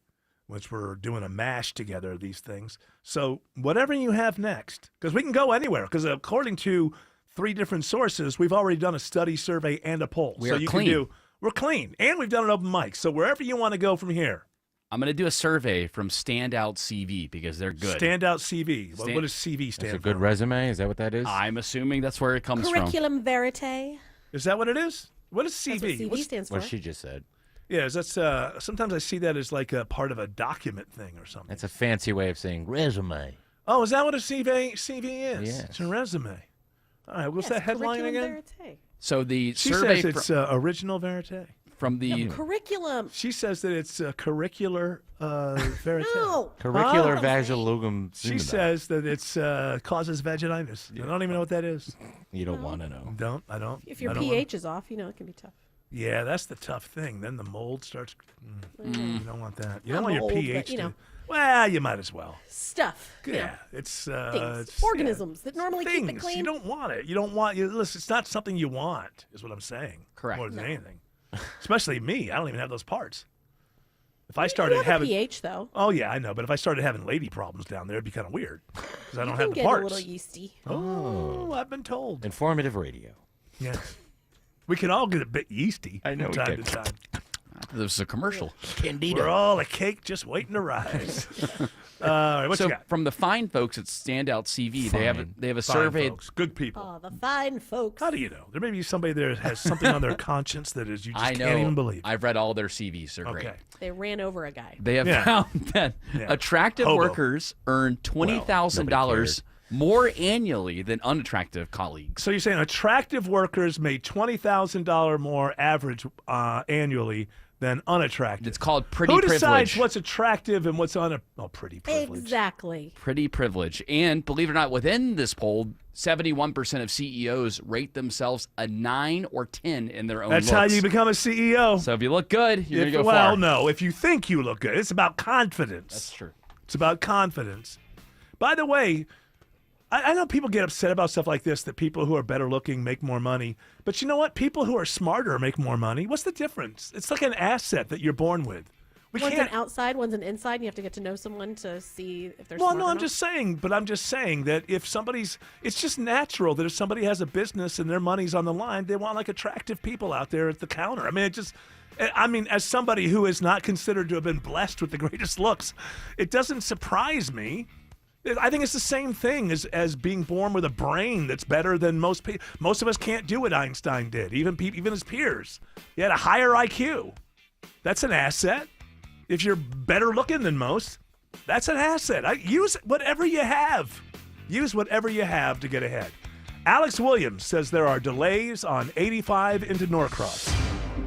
which we're doing a mash together of these things. So whatever you have next, because we can go anywhere, because according to 3 different sources, we've already done a study, survey, and a poll. We so are you clean. can do, we're clean, and we've done an open mic. So wherever you want to go from here. I'm going to do a survey from Standout CV because they're good. Standout CV. What does CV stand That's for? a good resume. Is that what that is? I'm assuming that's where it comes from. Curriculum vitae. Is that what it is? What is CV? That's what CV stands for. What she just said. Yeah, that's sometimes I see that as like a part of a document thing or something. That's a fancy way of saying resume. Oh, is that what a CV is? Yes. It's a resume. All right, what's that headline Curriculum again? vitae. So the She survey says it's original verite. from the Curriculum. She says that it's curricular verite. No. Curricular vaginalugum. She says that it's causes vaginitis. I don't even know what that is. You don't want to know. I don't. If your I don't pH is off, it can be tough. Yeah, that's the tough thing. Then the mold starts. You don't want that. You Not don't want mold, your but, pH to. Well, you might as well. Stuff. Yeah, it's Things. it's- Organisms that normally keep it things. clean. You don't want it. You don't want. Listen, it's not something you want. Is what I'm saying. Correct. More than No. anything. Especially me. I don't even have those parts. If I You started have having a pH though. Oh yeah, I know. But if I started having lady problems down there, it'd be kind of weird because I don't You have can the get parts. a little yeasty. Oh, I've been told. Informative radio. Yes. We can all get a bit yeasty I know from we time can. to time. This is a commercial. We're all a cake just waiting to rise. All right, what so you got? from the fine folks at Standout CV, they have a Fine survey. folks, good people. Oh, the fine folks. How do you know? There may be somebody there that has something on their conscience that is you just I know. can't even believe. I've read all their CVs. They're great. Okay. They ran over a guy. They have Yeah. found that Yeah. attractive Hobo. workers earn $20,000 more annually than unattractive colleagues. So you're saying attractive workers made $20,000 more average annually than unattractive. It's called pretty Who privilege. decides what's attractive and what's pretty privilege? Exactly. Pretty privilege. And believe it or not, within this poll, 71% of CEOs rate themselves a 9 or 10 in their own That's looks. how you become a CEO. So if you look good, you're going to go well, far. no. If you think you look good, it's about confidence. That's true. It's about confidence. By the way, I know people get upset about stuff like this, that people who are better looking make more money. But you know what? People who are smarter make more money. What's the difference? It's like an asset that you're born with. One's an outside, one's an inside, and you have to get to know someone to see if they're Well, smart no, or I'm not. just saying, that if somebody's, it's just natural that if somebody has a business and their money's on the line, they want like attractive people out there at the counter. As somebody who is not considered to have been blessed with the greatest looks, it doesn't surprise me. I think it's the same thing as being born with a brain that's better than most people. Most of us can't do what Einstein did, even his peers. He had a higher IQ. That's an asset. If you're better looking than most, that's an asset. Use whatever you have. Use whatever you have to get ahead. Alex Williams says there are delays on 85 into Norcross.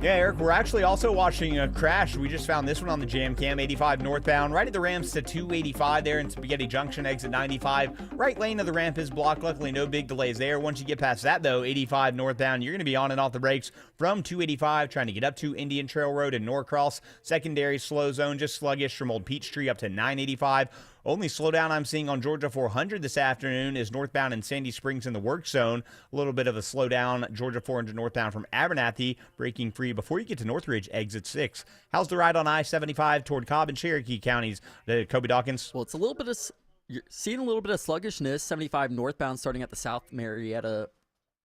Yeah, Eric, we're actually also watching a crash. We just found this one on the jam cam, 85 northbound, right at the ramps to 285 there in Spaghetti Junction, exit 95. Right lane of the ramp is blocked. Luckily, no big delays there. Once you get past that, though, 85 northbound, you're going to be on and off the brakes from 285, trying to get up to Indian Trail Road in Norcross. Secondary slow zone, just sluggish from Old Peachtree up to 985. Only slowdown I'm seeing on Georgia 400 this afternoon is northbound in Sandy Springs in the work zone. A little bit of a slowdown, Georgia 400 northbound from Abernathy, breaking free before you get to Northridge, exit 6. How's the ride on I-75 toward Cobb and Cherokee counties, Kobe Dawkins? Well, it's a little bit of, you're seeing a little bit of sluggishness, 75 northbound starting at the South Marietta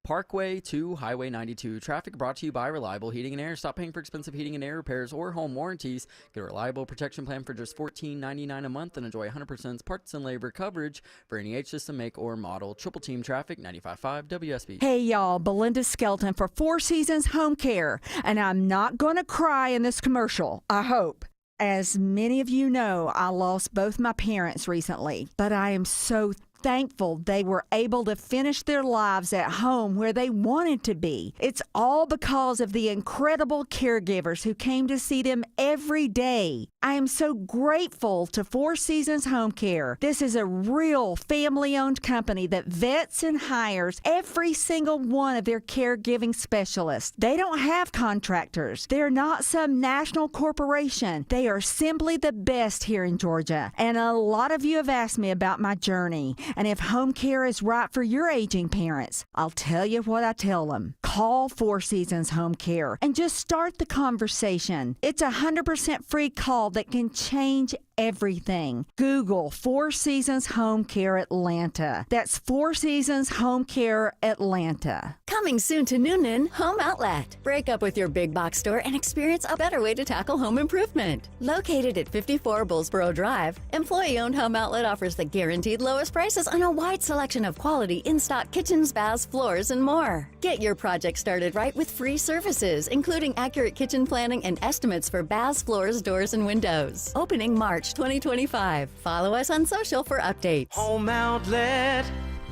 Parkway to Highway 92. Traffic brought to you by Reliable Heating and Air. Stop paying for expensive heating and air repairs or home warranties. Get a reliable protection plan for just $14.99 a month and enjoy 100% parts and labor coverage for any H system, make, or model. Triple Team Traffic, 95.5 WSB. Hey, y'all, Belinda Skelton for Four Seasons Home Care. And I'm not going to cry in this commercial, I hope. As many of you know, I lost both my parents recently, but I am so thankful they were able to finish their lives at home where they wanted to be. It's all because of the incredible caregivers who came to see them every day. I am so grateful to Four Seasons Home Care. This is a real family-owned company that vets and hires every single one of their caregiving specialists. They don't have contractors. They're not some national corporation. They are simply the best here in Georgia. And a lot of you have asked me about my journey and if home care is right for your aging parents. I'll tell you what I tell them. Call Four Seasons Home Care and just start the conversation. It's a 100% free call that can change everything. Google Four Seasons Home Care Atlanta. That's Four Seasons Home Care Atlanta. Coming soon to Noonan Home Outlet. Break up with your big box store and experience a better way to tackle home improvement. Located at 54 Bullsboro Drive, employee-owned Home Outlet offers the guaranteed lowest prices on a wide selection of quality in-stock kitchens, baths, floors, and more. Get your project started right with free services, including accurate kitchen planning and estimates for baths, floors, doors, and windows. Opening March 2025. Follow us on social for updates. Home Outlet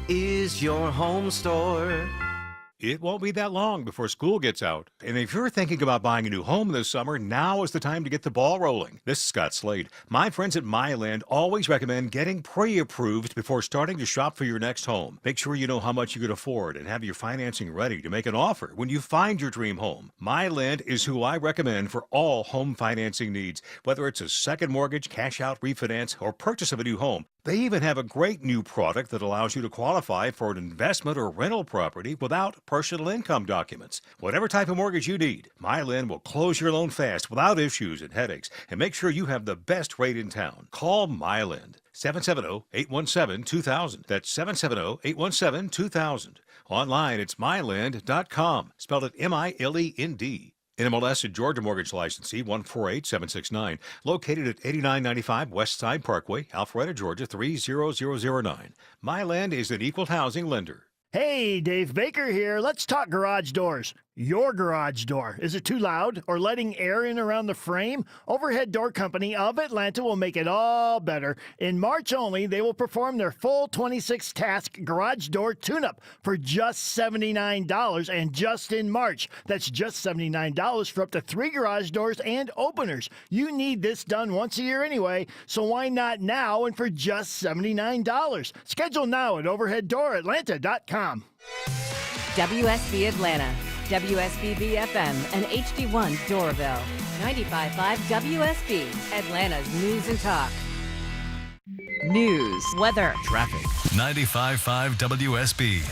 is your home store. It won't be that long before school gets out. And if you're thinking about buying a new home this summer, now is the time to get the ball rolling. This is Scott Slade. My friends at MyLand always recommend getting pre-approved before starting to shop for your next home. Make sure you know how much you can afford and have your financing ready to make an offer when you find your dream home. MyLand is who I recommend for all home financing needs, whether it's a second mortgage, cash out refinance, or purchase of a new home. They even have a great new product that allows you to qualify for an investment or rental property without personal income documents. Whatever type of mortgage you need, MyLand will close your loan fast without issues and headaches and make sure you have the best rate in town. Call MyLand. 770-817-2000. That's 770-817-2000. Online, it's myland.com. Spelled it M-I-L-E-N-D. NMLS and Georgia Mortgage Licensee 148769, located at 8995 West Side Parkway, Alpharetta, Georgia 30009. MyLand is an equal housing lender. Hey, Dave Baker here. Let's talk garage doors. Your garage door. Is it too loud or letting air in around the frame? Overhead Door Company of Atlanta will make it all better. In March only, they will perform their full 26-task garage door tune-up for just $79, and just in March. That's just $79 for up to 3 garage doors and openers. You need this done once a year anyway, so why not now and for just $79? Schedule now at overheaddooratlanta.com. WSB Atlanta, WSBB FM, and HD1 Doraville. 95.5 WSB, Atlanta's news and talk. News, weather, traffic. 95.5 WSB,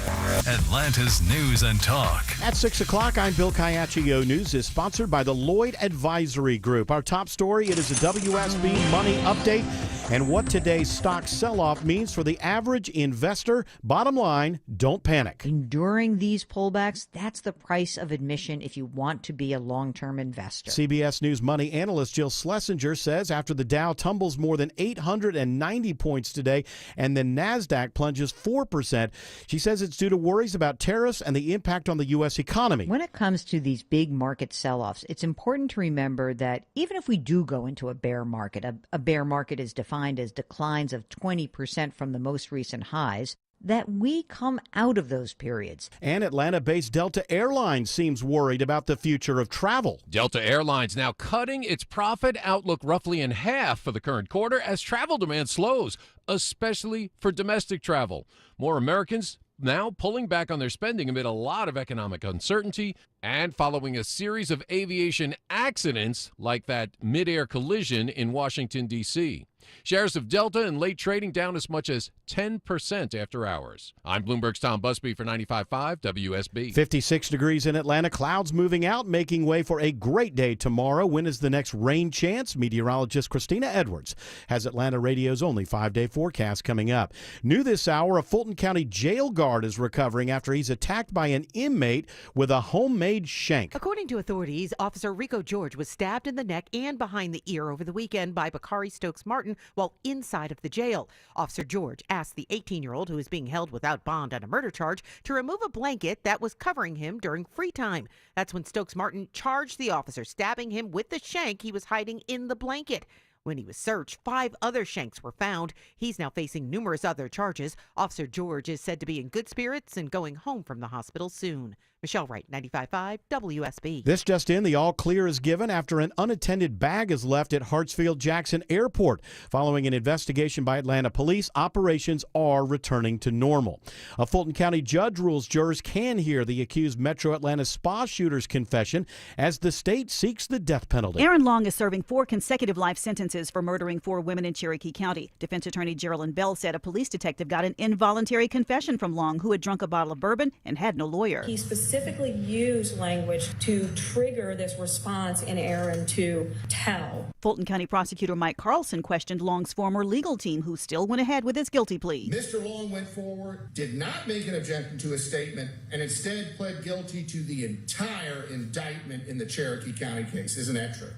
Atlanta's news and talk. At 6 o'clock, I'm Bill Caiaccio. News is sponsored by the Lloyd Advisory Group. Our top story, it is a WSB Money Update and what today's stock sell-off means for the average investor. Bottom line, don't panic. During these pullbacks, that's the price of admission if you want to be a long-term investor. CBS News money analyst Jill Schlesinger says after the Dow tumbles more than 890 points today and the NASDAQ plunges 4%, she says it's due to worries about tariffs and the impact on the U.S. economy. When it comes to these big market sell-offs, it's important to remember that even if we do go into a bear market, a bear market is defined as declines of 20% from the most recent highs, that we come out of those periods. And Atlanta-based Delta Airlines seems worried about the future of travel. Delta Airlines now cutting its profit outlook roughly in half for the current quarter as travel demand slows, especially for domestic travel. More Americans now pulling back on their spending amid a lot of economic uncertainty and following a series of aviation accidents like that mid-air collision in Washington, D.C. Shares of Delta in late trading down as much as 10% after hours. I'm Bloomberg's Tom Busby for 95.5 WSB. 56 degrees in Atlanta. Clouds moving out, making way for a great day tomorrow. When is the next rain chance? Meteorologist Christina Edwards has Atlanta Radio's only 5-day forecast coming up. New this hour, a Fulton County jail guard is recovering after he's attacked by an inmate with a homemade shank. According to authorities, Officer Rico George was stabbed in the neck and behind the ear over the weekend by Bakari Stokes Martin while inside of the jail. Officer George asked the 18-year-old, who is being held without bond on a murder charge, to remove a blanket that was covering him during free time. That's when Stokes Martin charged the officer, stabbing him with the shank he was hiding in the blanket. When he was searched, 5 other shanks were found. He's now facing numerous other charges. Officer George is said to be in good spirits and going home from the hospital soon. Michelle Wright, 95.5 WSB. This just in, the all clear is given after an unattended bag is left at Hartsfield-Jackson Airport. Following an investigation by Atlanta police, operations are returning to normal. A Fulton County judge rules jurors can hear the accused Metro Atlanta spa shooter's confession as the state seeks the death penalty. Aaron Long is serving 4 consecutive life sentences for murdering 4 women in Cherokee County. Defense attorney Geraldine Bell said a police detective got an involuntary confession from Long, who had drunk a bottle of bourbon and had no lawyer. He specifically used language to trigger this response in Aaron to tell. Fulton County prosecutor Mike Carlson questioned Long's former legal team, who still went ahead with his guilty plea. Mr. Long went forward, did not make an objection to his statement, and instead pled guilty to the entire indictment in the Cherokee County case. Isn't that true?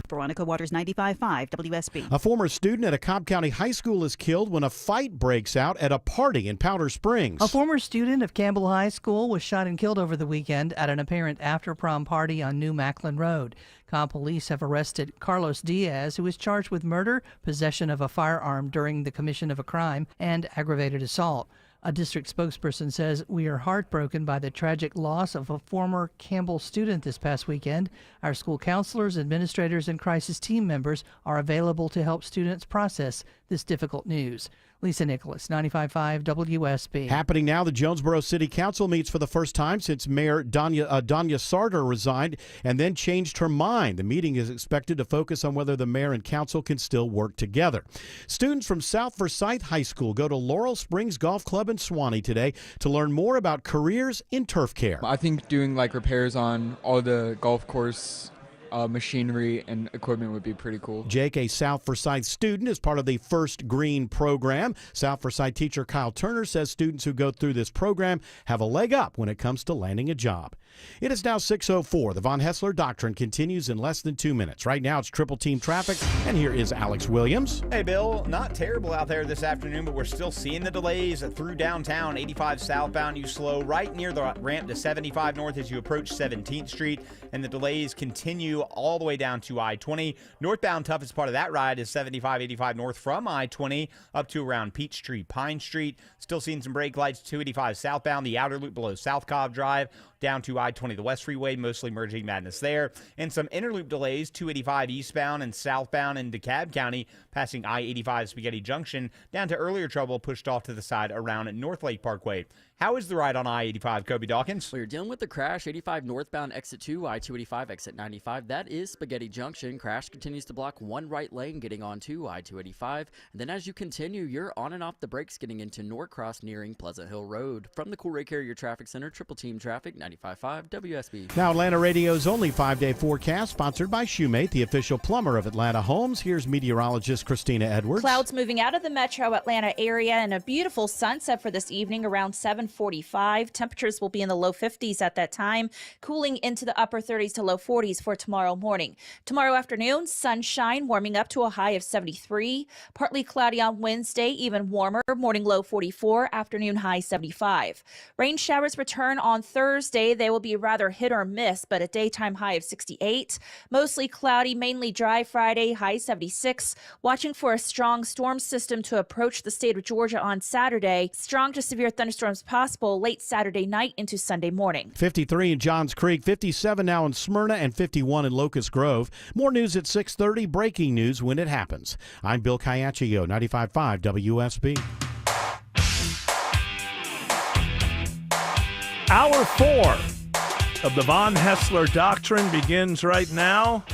Veronica Waters, 95.5 WSB. A former student at a Cobb County high school is killed when a fight breaks out at a party in Powder Springs. A former student of Campbell High School was shot and killed over the weekend at an apparent after-prom party on New Macklin Road. Cobb police have arrested Carlos Diaz, who is charged with murder, possession of a firearm during the commission of a crime, and aggravated assault. A district spokesperson says, "We are heartbroken by the tragic loss of a former Campbell student this past weekend. Our school counselors, administrators, and crisis team members are available to help students process this difficult news." Lisa Nicholas, 95.5 WSB. Happening now, the Jonesboro City Council meets for the first time since Mayor Danya Sarter resigned and then changed her mind. The meeting is expected to focus on whether the mayor and council can still work together. Students from South Forsyth High School go to Laurel Springs Golf Club in Suwanee today to learn more about careers in turf care. I think doing repairs on all the golf course machinery and equipment would be pretty cool. Jake, a South Forsyth student, is part of the First Green program. South Forsyth teacher Kyle Turner says students who go through this program have a leg up when it comes to landing a job. It is now 6:04. The Von Hessler Doctrine continues in less than 2 minutes. Right now, it's triple team traffic, and here is Alex Williams. Hey, Bill. Not terrible out there this afternoon, but we're still seeing the delays through downtown. 85 southbound, you slow right near the ramp to 75 north as you approach 17th Street, and the delays continue all the way down to I-20. Northbound toughest part of that ride is 75, 85 north from I-20 up to around Peachtree, Pine Street. Still seeing some brake lights, 285 southbound, the outer loop below South Cobb Drive, down to I-20, the West Freeway, mostly merging madness there. And some interloop delays, 285 eastbound and southbound in DeKalb County, passing I-85 Spaghetti Junction, down to earlier trouble pushed off to the side around North Lake Parkway. How is the ride on I-85, Kobe Dawkins? Well, you're dealing with the crash. 85 northbound exit 2, I-285 exit 95. That is Spaghetti Junction. Crash continues to block one right lane getting onto I-285. And then as you continue, you're on and off the brakes getting into Norcross nearing Pleasant Hill Road. From the Cool Ray Carrier Traffic Center, Triple Team Traffic, 95.5 WSB. Now Atlanta Radio's only 5-day forecast, sponsored by Shoemate, the official plumber of Atlanta Homes. Here's meteorologist Christina Edwards. Clouds moving out of the metro Atlanta area and a beautiful sunset for this evening around 7:45. Temperatures will be in the low 50s at that time, cooling into the upper 30s to low 40s for tomorrow morning. Tomorrow afternoon, sunshine warming up to a high of 73. Partly cloudy on Wednesday, even warmer. Morning low 44, afternoon high 75. Rain showers return on Thursday. They will be rather hit or miss, but a daytime high of 68. Mostly cloudy, mainly dry Friday, high 76. Watching for a strong storm system to approach the state of Georgia on Saturday. Strong to severe thunderstorms possible late Saturday night into Sunday morning. 53 in Johns Creek, 57 now in Smyrna, and 51 in Locust Grove. More news at 6:30. Breaking news when it happens. I'm Bill Caiaccio, 95.5 WSB. Hour 4 of the Von Hessler Doctrine begins right now.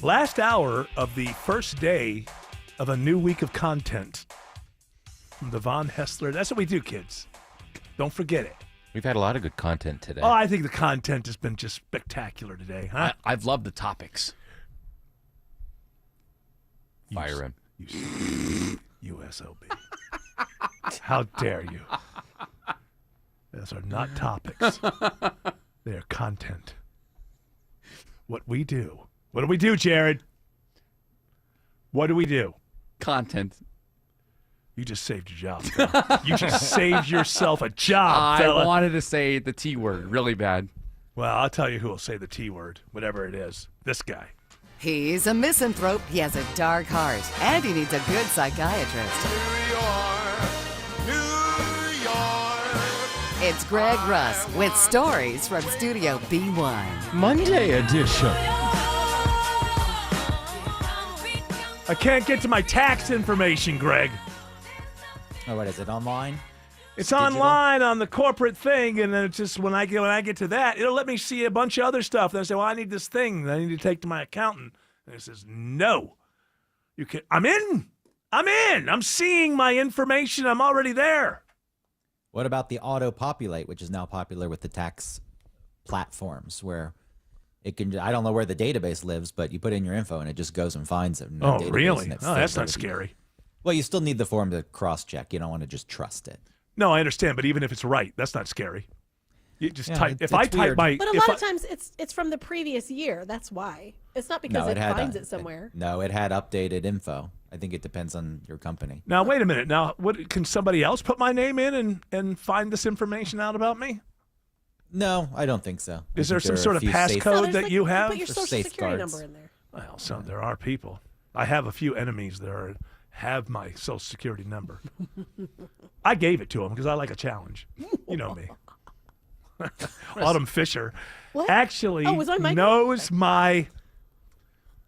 Last hour of the first day of a new week of content from the Von Hessler. That's what we do, kids. Don't forget it. We've had a lot of good content today. Oh, I think the content has been just spectacular today, huh? I've loved the topics. Fire him. You SOB. How dare you? Those are not topics. They are content. What we do. What do we do, Jared? What do we do? Content. You just saved your job, fella. You just saved yourself a job, fella. I wanted to say the T word really bad. Well, I'll tell you who will say the T word, whatever it is. This guy. He's a misanthrope, he has a dark heart, and he needs a good psychiatrist. It's Greg Russ with stories from Studio B1. Monday edition. I can't get to my tax information, Greg. Oh, what is it, online? It's online on the corporate thing, and then it's just when I get to that, it'll let me see a bunch of other stuff. Then I say, well, I need this thing that I need to take to my accountant. And it says, no. You can. I'm in. I'm seeing my information. I'm already there. What about the auto-populate, which is now popular with the tax platforms, where it can, I don't know where the database lives, but you put in your info and it just goes and finds it. Oh, really? Oh, that's not scary. Well, you still need the form to cross-check. You don't want to just trust it. No, I understand, but even if it's right, that's not scary. You just type. But a lot of times it's from the previous year. That's why. It's not because it finds it somewhere. No, it had updated info. I think it depends on your company. Now, wait a minute. Now, what can somebody else put my name in and find this information out about me? No, I don't think so. Is there some sort of passcode that you have? Put your social security number in there. Well, so there are people. I have a few enemies that have my social security number. I gave it to them because I like a challenge. You know me. Autumn Fisher actually knows my.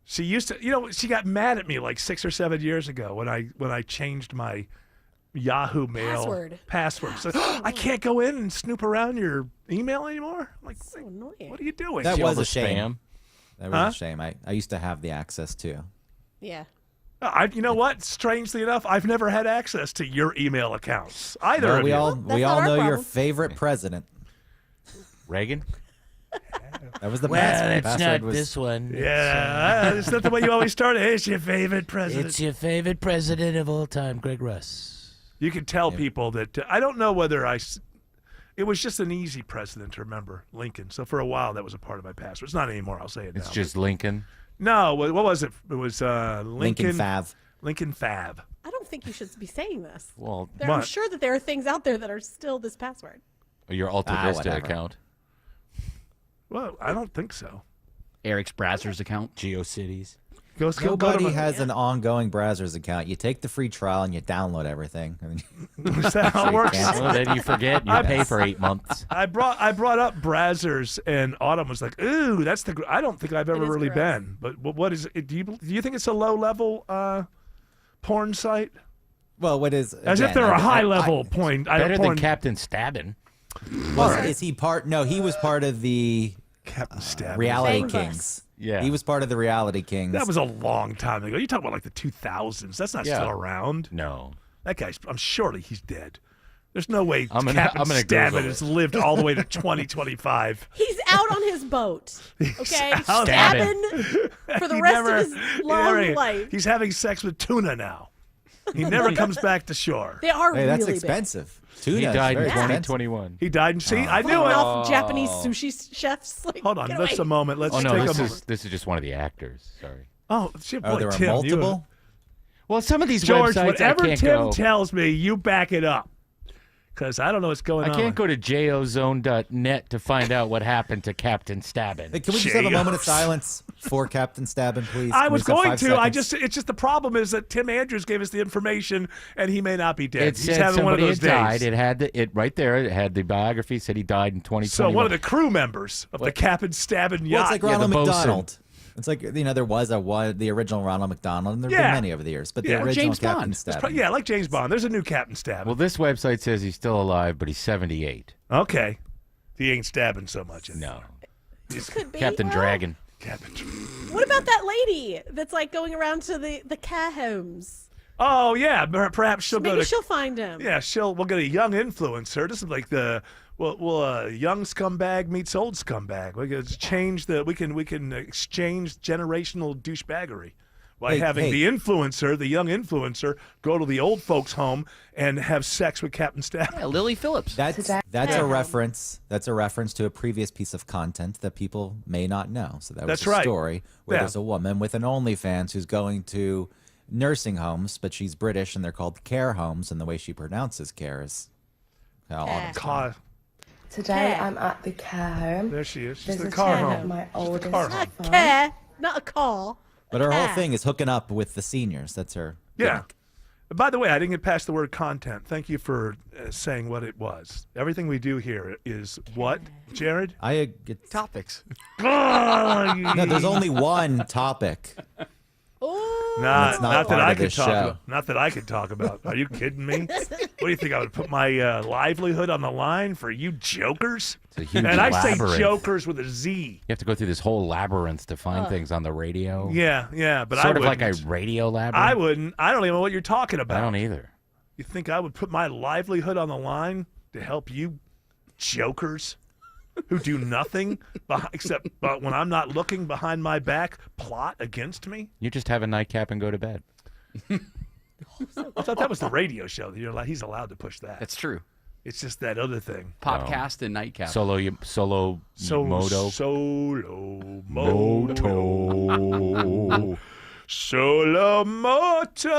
She used to, she got mad at me like 6 or 7 years ago when I changed my Yahoo Mail password. So I can't go in and snoop around your email anymore. I'm like, so annoying. What are you doing? That was a shame. That was a shame. I used to have the access too. Yeah. You know what? Strangely enough, I've never had access to your email accounts either. Well, of we all know your favorite president, Reagan. That was the password. Well, it's not this one. Yeah, it's not the way you always start. Hey, it's your favorite president. It's your favorite president of all time, Greg Russ. You can tell people that I don't know whether it was just an easy president to remember, Lincoln. So for a while, that was a part of my password. It's not anymore. I'll say it now. It's just Lincoln. No, what was it? It was Lincoln Fav. Lincoln Fav. I don't think you should be saying this. Well, I'm sure that there are things out there that are still this password. Your Alta Vista account. Well, I don't think so. Eric's Brazzers account. GeoCities. Nobody has an ongoing Brazzers account. You take the free trial and you download everything. Is that how it works? Well, then you forget. You pay for 8 months. I brought up Brazzers, and Autumn was like, "Ooh, that's the." I don't think I've ever really been. But what is it? Do you think it's a low level porn site? Well, what is? As if they're a high level porn. Better than Captain Stabbin'. Is he part? No, he was part of the Captain Stabbin'. Reality Kings. Yeah, he was part of the Reality Kings. That was a long time ago. You talking about like the 2000s? That's not still around. No, that guy's. I'm surely he's dead. There's no way I'm Captain gonna Stabbin' has lived all the way to 2025. He's out on his boat. Okay, out Stabbin' for the rest of his long life. He's having sex with tuna now. He never comes back to shore. They are really that's big. expensive. He died in 2021. He died. See, I knew Falling it. off Japanese sushi chefs. Like, hold on, just a moment. Let's take a moment. This is just one of the actors. Sorry. Oh, there Tim, are multiple. Well, some of these George, websites whatever I can't Tim go. tells me, you back it up, because I don't know what's going on. I can't go to jozone.net to find out what happened to Captain Stabbin'. Hey, can we just have a moment of silence for Captain Stabbin', please? I Can we was just have going 5 to. seconds? It's just the problem is that Tim Andrews gave us the information, and he may not be dead. It He's said having one of somebody those had died. days. It had it right there. It had the biography. Said he died in 2021. So one of the crew members of the Captain Stabbin' yacht. Well, it's like Ronald McDonald. It's like, there was the original Ronald McDonald, and there have been many over the years. But the original James Captain Bond. Stabbin'. Like James Bond. There's a new Captain Stabbin'. Well, this website says he's still alive, but he's 78. Okay. He ain't stabbing so much. No. Could be. Captain Dragon. What about that lady that's like going around to the care homes? Oh yeah, perhaps she'll Maybe go to. she'll find him. Yeah, we'll get a young influencer. This is like young scumbag meets old scumbag. We can exchange generational douchebaggery by having the young influencer, go to the old folks' home and have sex with Captain Stabbin'. Yeah, Lily Phillips. That's a reference. That's a reference to a previous piece of content that people may not know. So that was That's a right. story where Yeah. there's a woman with an OnlyFans who's going to nursing homes, but she's British and they're called care homes, and the way she pronounces care is Today I'm at the care home. There she is. She's the Visiting car home. my She's the oldest car home. son. Care. not a call. But her whole thing is hooking up with the seniors. That's her. Yeah. By the way, I didn't get past the word content. Thank you for saying what it was. Everything we do here is what, Jared? I get topics. No, there's only one topic. Not that I could show. talk about. Not that I could talk about. Are you kidding me? What do you think? I would put my livelihood on the line for you jokers? It's a huge And I say labyrinth. jokers with a Z. You have to go through this whole labyrinth to find things on the radio. Yeah, but sort I of like a wouldn't. radio labyrinth. I wouldn't. I don't even know what you're talking about. I don't either. You think I would put my livelihood on the line to help you jokers who do nothing except when I'm not looking behind my back plot against me? You just have a nightcap and go to bed. I thought that was the radio show. He's allowed to push that. That's true. It's just that other thing. Podcast and nightcap. Solo moto. Solo moto. Solo moto.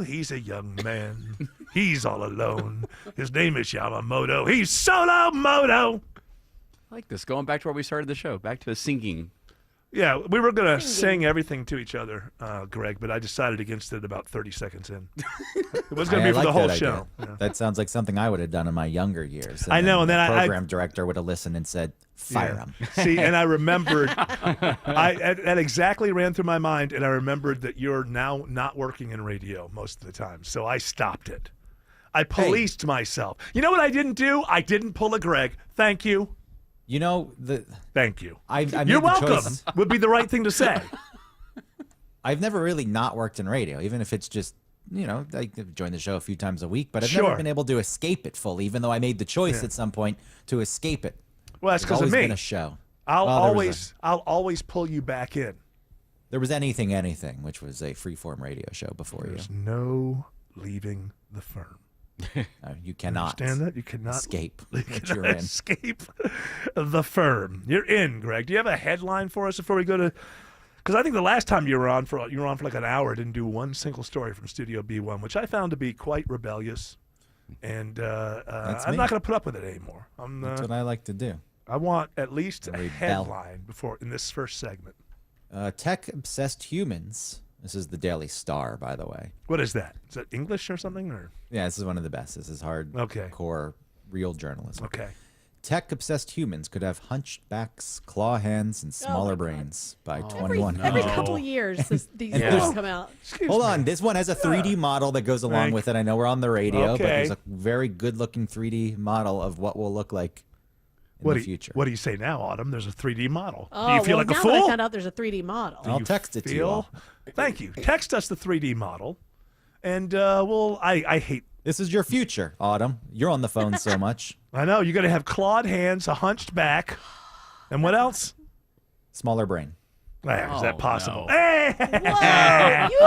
He's a young man. He's all alone. His name is Yamamoto. He's solo moto. I like this. Going back to where we started the show. Back to the singing. Yeah, we were going to sing everything to each other, Greg, but I decided against it about 30 seconds in. It was going to be for the whole show. Yeah. That sounds like something I would have done in my younger years. I know, and then the program director would have listened and said, fire him. See, and I remembered, that exactly ran through my mind, and I remembered that you're now not working in radio most of the time, so I stopped it. I policed myself. You know what I didn't do? I didn't pull a Greg. Thank you. You know, Thank you. You're welcome. Would be the right thing to say. I've never really not worked in radio, even if it's just, I join the show a few times a week, but I've never been able to escape it fully, even though I made the choice at some point to escape it. Well, that's because of always me. Been a show. I'll always pull you back in. There was Anything, which was a freeform radio show before There's no leaving the firm. You cannot understand that? You cannot escape. You cannot escape the firm. You're in, Greg. Do you have a headline for us before we go to? Because I think the last time you were on for like an hour, didn't do one single story from Studio B1, which I found to be quite rebellious, and I'm not going to put up with it anymore. That's what I like to do. I want at least a headline in this first segment. Tech-obsessed humans. This is the Daily Star, by the way. What is that? Is that English or something? Or yeah, this is one of the best. This is hardcore real journalism. Okay. Tech-obsessed humans could have hunchbacks, claw hands, and smaller brains by 21. Every couple years, these things come out. Hold on. This one has a 3D model that goes along with it. I know we're on the radio, but there's a very good-looking 3D model of what will look like in the future. What do you say now, Autumn? There's a 3D model. Oh, do you feel like a now fool? that I found out there's a 3D model. I'll text it to you all. Thank you. Text us the 3D model, and I hate. This is your future, Autumn. You're on the phone so much. I know. You're going to have clawed hands, a hunched back, and what else? Smaller brain. Is that possible? Whoa, you have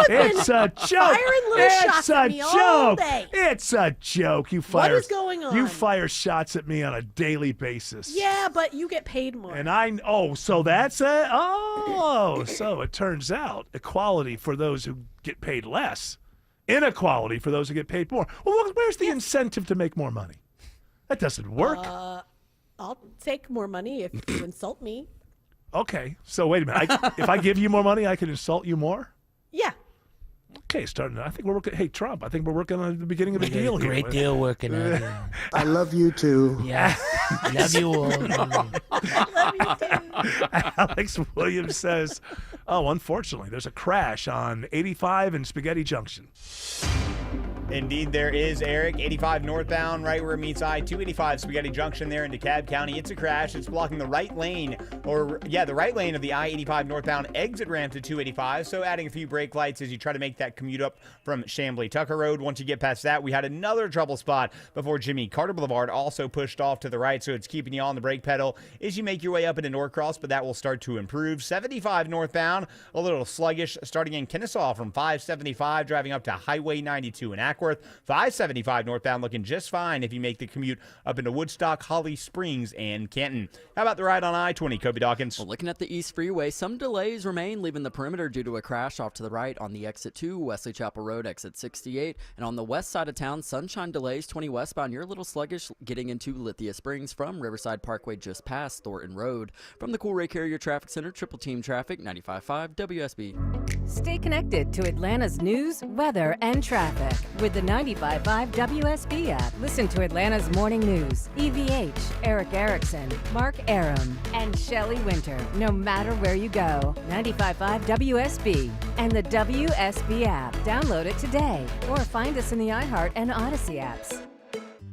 It's been a joke. firing little shots at me all day. It's a joke. You fire. What is going on? You fire shots at me on a daily basis. Yeah, but you get paid more. And so that's it. So it turns out equality for those who get paid less, inequality for those who get paid more. Well, where's the incentive to make more money? That doesn't work. I'll take more money if you insult me. Okay, so wait a minute. If I give you more money, I can insult you more? Yeah. Okay, I think we're working. Hey, Trump, I think we're working on the beginning of a deal here. Great deal working on. I love you too. Yeah, love you all. Alex Williams says, unfortunately, there's a crash on 85 and Spaghetti Junction. Indeed, there is, Eric. 85 northbound, right where it meets I-285 Spaghetti Junction there in DeKalb County. It's a crash. It's blocking the right lane, the right lane of the I-85 northbound exit ramp to 285. So adding a few brake lights as you try to make that commute up from Chamblee Tucker Road. Once you get past that, we had another trouble spot before Jimmy Carter Boulevard also pushed off to the right. So it's keeping you on the brake pedal as you make your way up into Norcross, but that will start to improve. 75 northbound. southbound. A little sluggish starting in Kennesaw from 575 driving up to Highway 92 in Ackworth. 575 northbound looking just fine if you make the commute up into Woodstock, Holly Springs, and Canton. How about the ride on I-20, Kobe Dawkins? Well, looking at the East Freeway, some delays remain leaving the perimeter due to a crash off to the right on the exit 2, Wesley Chapel Road, exit 68. And on the west side of town, sunshine delays 20 westbound. You're a little sluggish getting into Lithia Springs from Riverside Parkway just past Thornton Road. From the Cool Ray Carrier Traffic Center, Triple Team Traffic, 95.5 WSB. Stay connected to Atlanta's news, weather, and traffic with the 95.5 WSB app. Listen to Atlanta's morning news. EVH, Eric Erickson, Mark Aram, and Shelley Winter. No matter where you go. 95.5 WSB and the WSB app. Download it today or find us in the iHeart and Odyssey apps.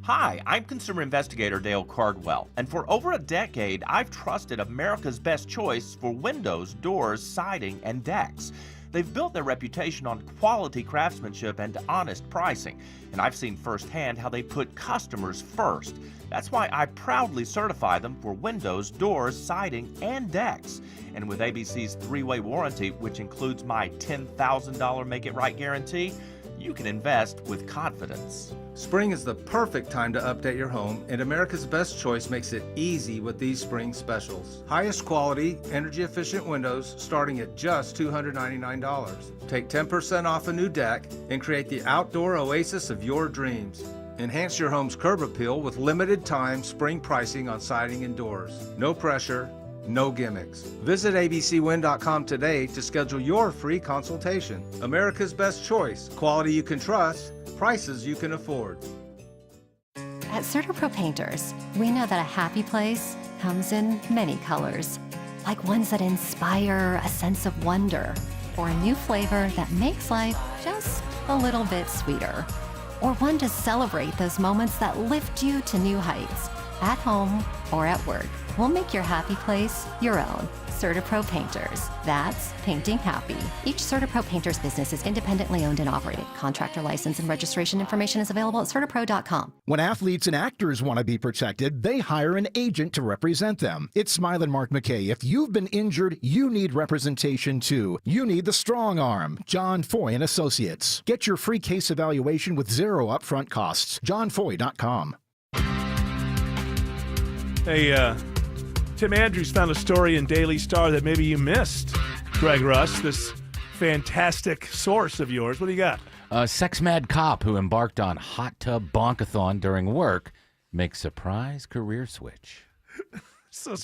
Hi, I'm consumer investigator Dale Cardwell, and for over a decade, I've trusted America's best choice for windows, doors, siding, and decks. They've built their reputation on quality craftsmanship and honest pricing, and I've seen firsthand how they put customers first. That's why I proudly certify them for windows, doors, siding, and decks. And with ABC's 3-way warranty, which includes my $10,000 Make It Right guarantee, you can invest with confidence. Spring is the perfect time to update your home, and America's Best Choice makes it easy with these spring specials. Highest quality, energy-efficient windows starting at just $299. Take 10% off a new deck and create the outdoor oasis of your dreams. Enhance your home's curb appeal with limited time spring pricing on siding and doors. No pressure, no gimmicks. Visit abcwin.com today to schedule your free consultation. America's Best Choice. Quality you can trust, prices you can afford. At CertaPro Painters, we know that a happy place comes in many colors, like ones that inspire a sense of wonder, or a new flavor that makes life just a little bit sweeter, or one to celebrate those moments that lift you to new heights, at home or at work. We'll make your happy place your own. CertaPro Painters. That's painting happy. Each CertaPro Painters business is independently owned and operated. Contractor license and registration information is available at CertaPro.com. When athletes and actors want to be protected, they hire an agent to represent them. It's Smile and Mark McKay. If you've been injured, you need representation too. You need the strong arm. John Foy and Associates. Get your free case evaluation with zero upfront costs. JohnFoy.com. Hey, Tim Andrews found a story in Daily Star that maybe you missed. Greg Russ, this fantastic source of yours. What do you got? A sex-mad cop who embarked on hot tub bonkathon during work makes surprise career switch. So,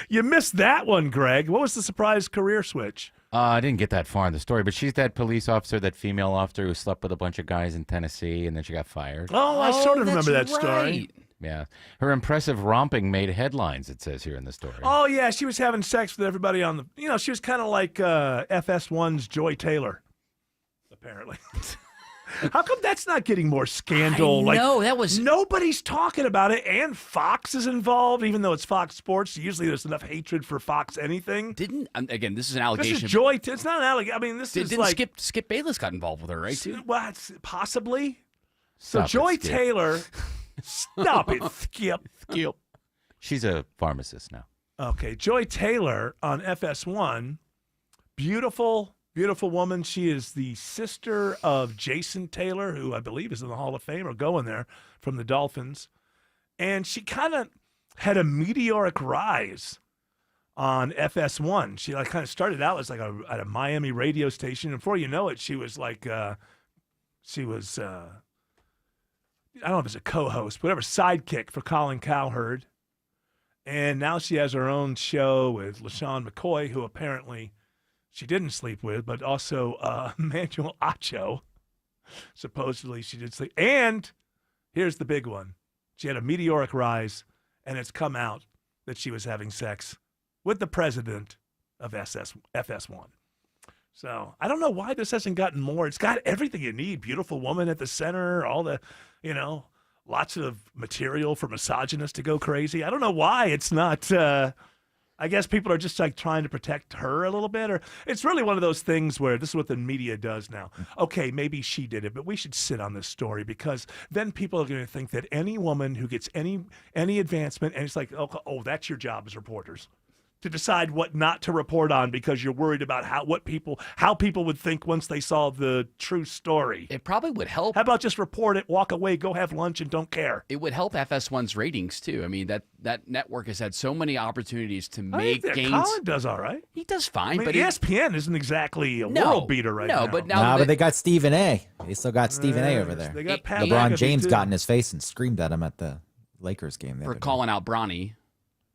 you missed that one, Greg. What was the surprise career switch? I didn't get that far in the story, but she's that police officer, that female officer who slept with a bunch of guys in Tennessee, and then she got fired. Oh, I sort of remember that story. Right. Yeah. Her impressive romping made headlines, it says here in the story. Oh, yeah, she was having sex with everybody on the... she was kind of like FS1's Joy Taylor, apparently. How come that's not getting more scandal? No, that was... Nobody's talking about it, and Fox is involved, even though it's Fox Sports. Usually there's enough hatred for Fox anything. Again, this is an allegation. This is Joy... It's not an allegation. I mean, this is like... Skip Bayless got involved with her, right, too? Well, possibly. Stop Joy it, Skip. Taylor... Stop it, Skip. She's a pharmacist now. Okay, Joy Taylor on FS1, beautiful woman. She is the sister of Jason Taylor, who I believe is in the Hall of Fame or going there from the Dolphins. And she kind of had a meteoric rise on FS1. She kind of started out as at a Miami radio station, and before you know it, she was I don't know if it's a co-host, whatever, sidekick for Colin Cowherd. And now she has her own show with LaShawn McCoy, who apparently she didn't sleep with, but also Manuel Acho. Supposedly she did sleep. And here's the big one. She had a meteoric rise, and it's come out that she was having sex with the president of FS1. So I don't know why this hasn't gotten more. It's got everything you need. Beautiful woman at the center, all the, lots of material for misogynists to go crazy. I don't know why it's not, I guess people are just trying to protect her a little bit. Or it's really one of those things where this is what the media does now. Okay, maybe she did it, but we should sit on this story because then people are going to think that any woman who gets any advancement, and it's like, oh, that's your job as reporters. to decide what not to report on because you're worried about how people would think once they saw the true story. It probably would help. How about just report it, walk away, go have lunch, and don't care? It would help FS1's ratings too. I mean, that network has had so many opportunities to make gains. Colin does all right. He does fine, I mean, but ESPN isn't exactly a world beater right now. But now but they got Stephen A. They still got Stephen A. over there. They got Pat LeBron McAfee, James too. got in his face and screamed at him at the Lakers game. for calling out Bronny.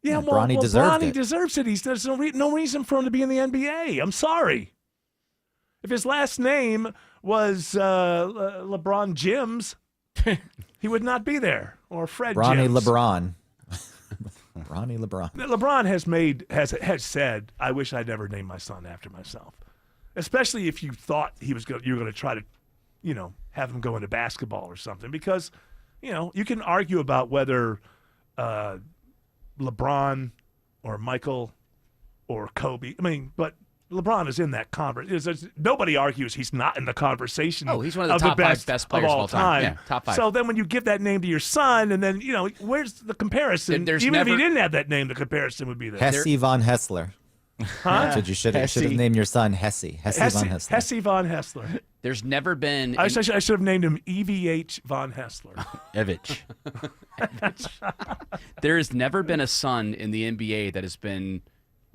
Yeah, Bronny deserved Bronny it. deserves it. There's no reason for him to be in the NBA. I'm sorry. If his last name was LeBron Jims, he would not be there. Or Fred Bronny Jims. LeBron. Bronny LeBron. LeBron has said, "I wish I'd never named my son after myself." Especially if you thought you were going to try to, have him go into basketball or something, because, you can argue about whether LeBron or Michael or Kobe. I mean, but LeBron is in that conversation. Nobody argues he's not in the conversation. Oh, he's one of the top five best players of of all time. Yeah, top five. So then when you give that name to your son, and then, where's the comparison? Even if he didn't have that name, the comparison would be there. Hesse von Hessler. Huh? So you should have named your son Hesse. Hesse von Hessler. Hesse von Hessler. There's never been. I should have named him EVH von Hessler. Evich. There's never been a son in the NBA that has been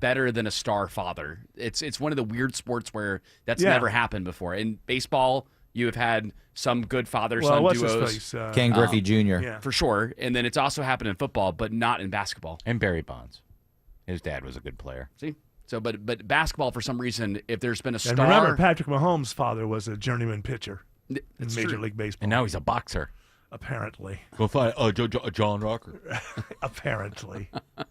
better than a star father. It's one of the weird sports where that's never happened before. In baseball, you have had some good father-son what's duos. his face? Ken Griffey Jr. Yeah. For sure. And then it's also happened in football, but not in basketball. And Barry Bonds. His dad was a good player. See? So, but basketball, for some reason, if there's been a star. And remember, Patrick Mahomes' father was a journeyman pitcher in It's Major true. League Baseball. And now he's a boxer. Apparently. Go find John Rocker. Apparently.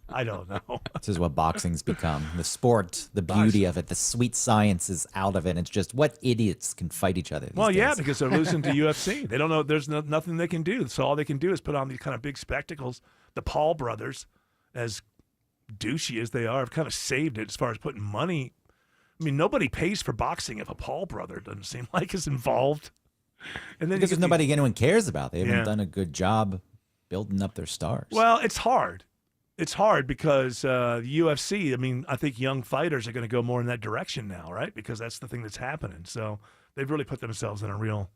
I don't know. This is what boxing's become. The sport, the beauty of it, the sweet science is out of it. It's just what idiots can fight each other. Well, these yeah, days. because they're losing to UFC. They don't know. There's nothing they can do. So all they can do is put on these kind of big spectacles. The Paul brothers, as douchey as they are, have kind of saved it as far as putting money. I mean, nobody pays for boxing if a Paul brother doesn't seem like is involved. And then because there's nobody anyone cares about. They haven't Yeah. done a good job building up their stars. Well, it's hard. It's hard because the UFC, I mean, I think young fighters are going to go more in that direction now, right? Because that's the thing that's happening. So they've really put themselves in a real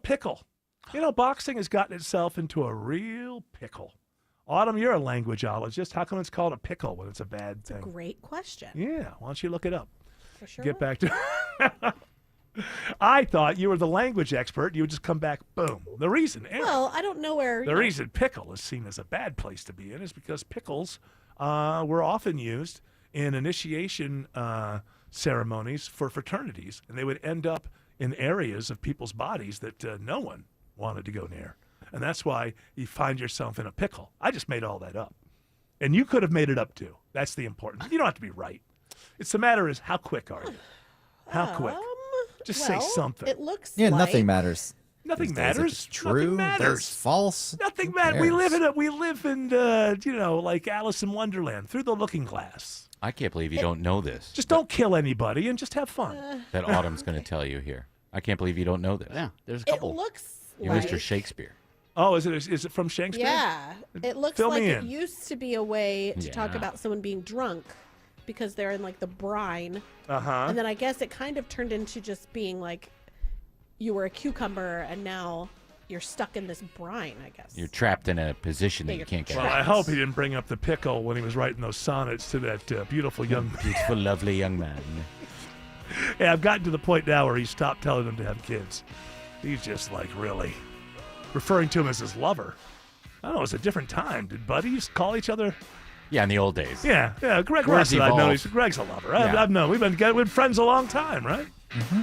pickle. Boxing has gotten itself into a real pickle. Autumn, you're a languageologist. How come it's called a pickle when it's a bad thing? Great question. Yeah, why don't you look it up? For sure. Get back to I thought you were the language expert. You would just come back, boom. The reason, Aaron, Well, I don't know where. the reason pickle is seen as a bad place to be in is because pickles were often used in initiation ceremonies for fraternities, and they would end up in areas of people's bodies that no one wanted to go near. And that's why you find yourself in a pickle. I just made all that up. And you could have made it up too. That's the important. You don't have to be right. It's the matter is, how quick are you? How quick? Just say something. It looks yeah, like nothing matters. Nothing these days. If matters. it's true. Nothing matters. There's false. Nothing Who matters. We cares? live in like Alice in Wonderland, through the looking glass. I can't believe you don't know this. Just don't kill anybody and just have fun. That Autumn's going to tell you here. I can't believe you don't know this. Yeah, there's a It couple. looks You're like. Mr. Shakespeare. Oh, is it from Shakespeare? Yeah, it looks Fill like me it in. used to be a way to talk Yeah. about someone being drunk because they're in like the brine, Uh-huh. and then I guess it kind of turned into just being like you were a cucumber and now you're stuck in this brine. I guess. You're trapped in a position that Yeah, you can't get Well, out. I hope he didn't bring up the pickle when he was writing those sonnets to that beautiful young man. Beautiful, lovely young man. Yeah, I've gotten to the point now where he stopped telling them to have kids. He's just like really referring to him as his lover. I don't know, it was a different time. Did buddies call each other? Yeah, in the old days. Yeah. Greg Words Ross and I've known. evolve. Greg's a lover. Yeah. I've known. We've been friends a long time, right? Mm-hmm.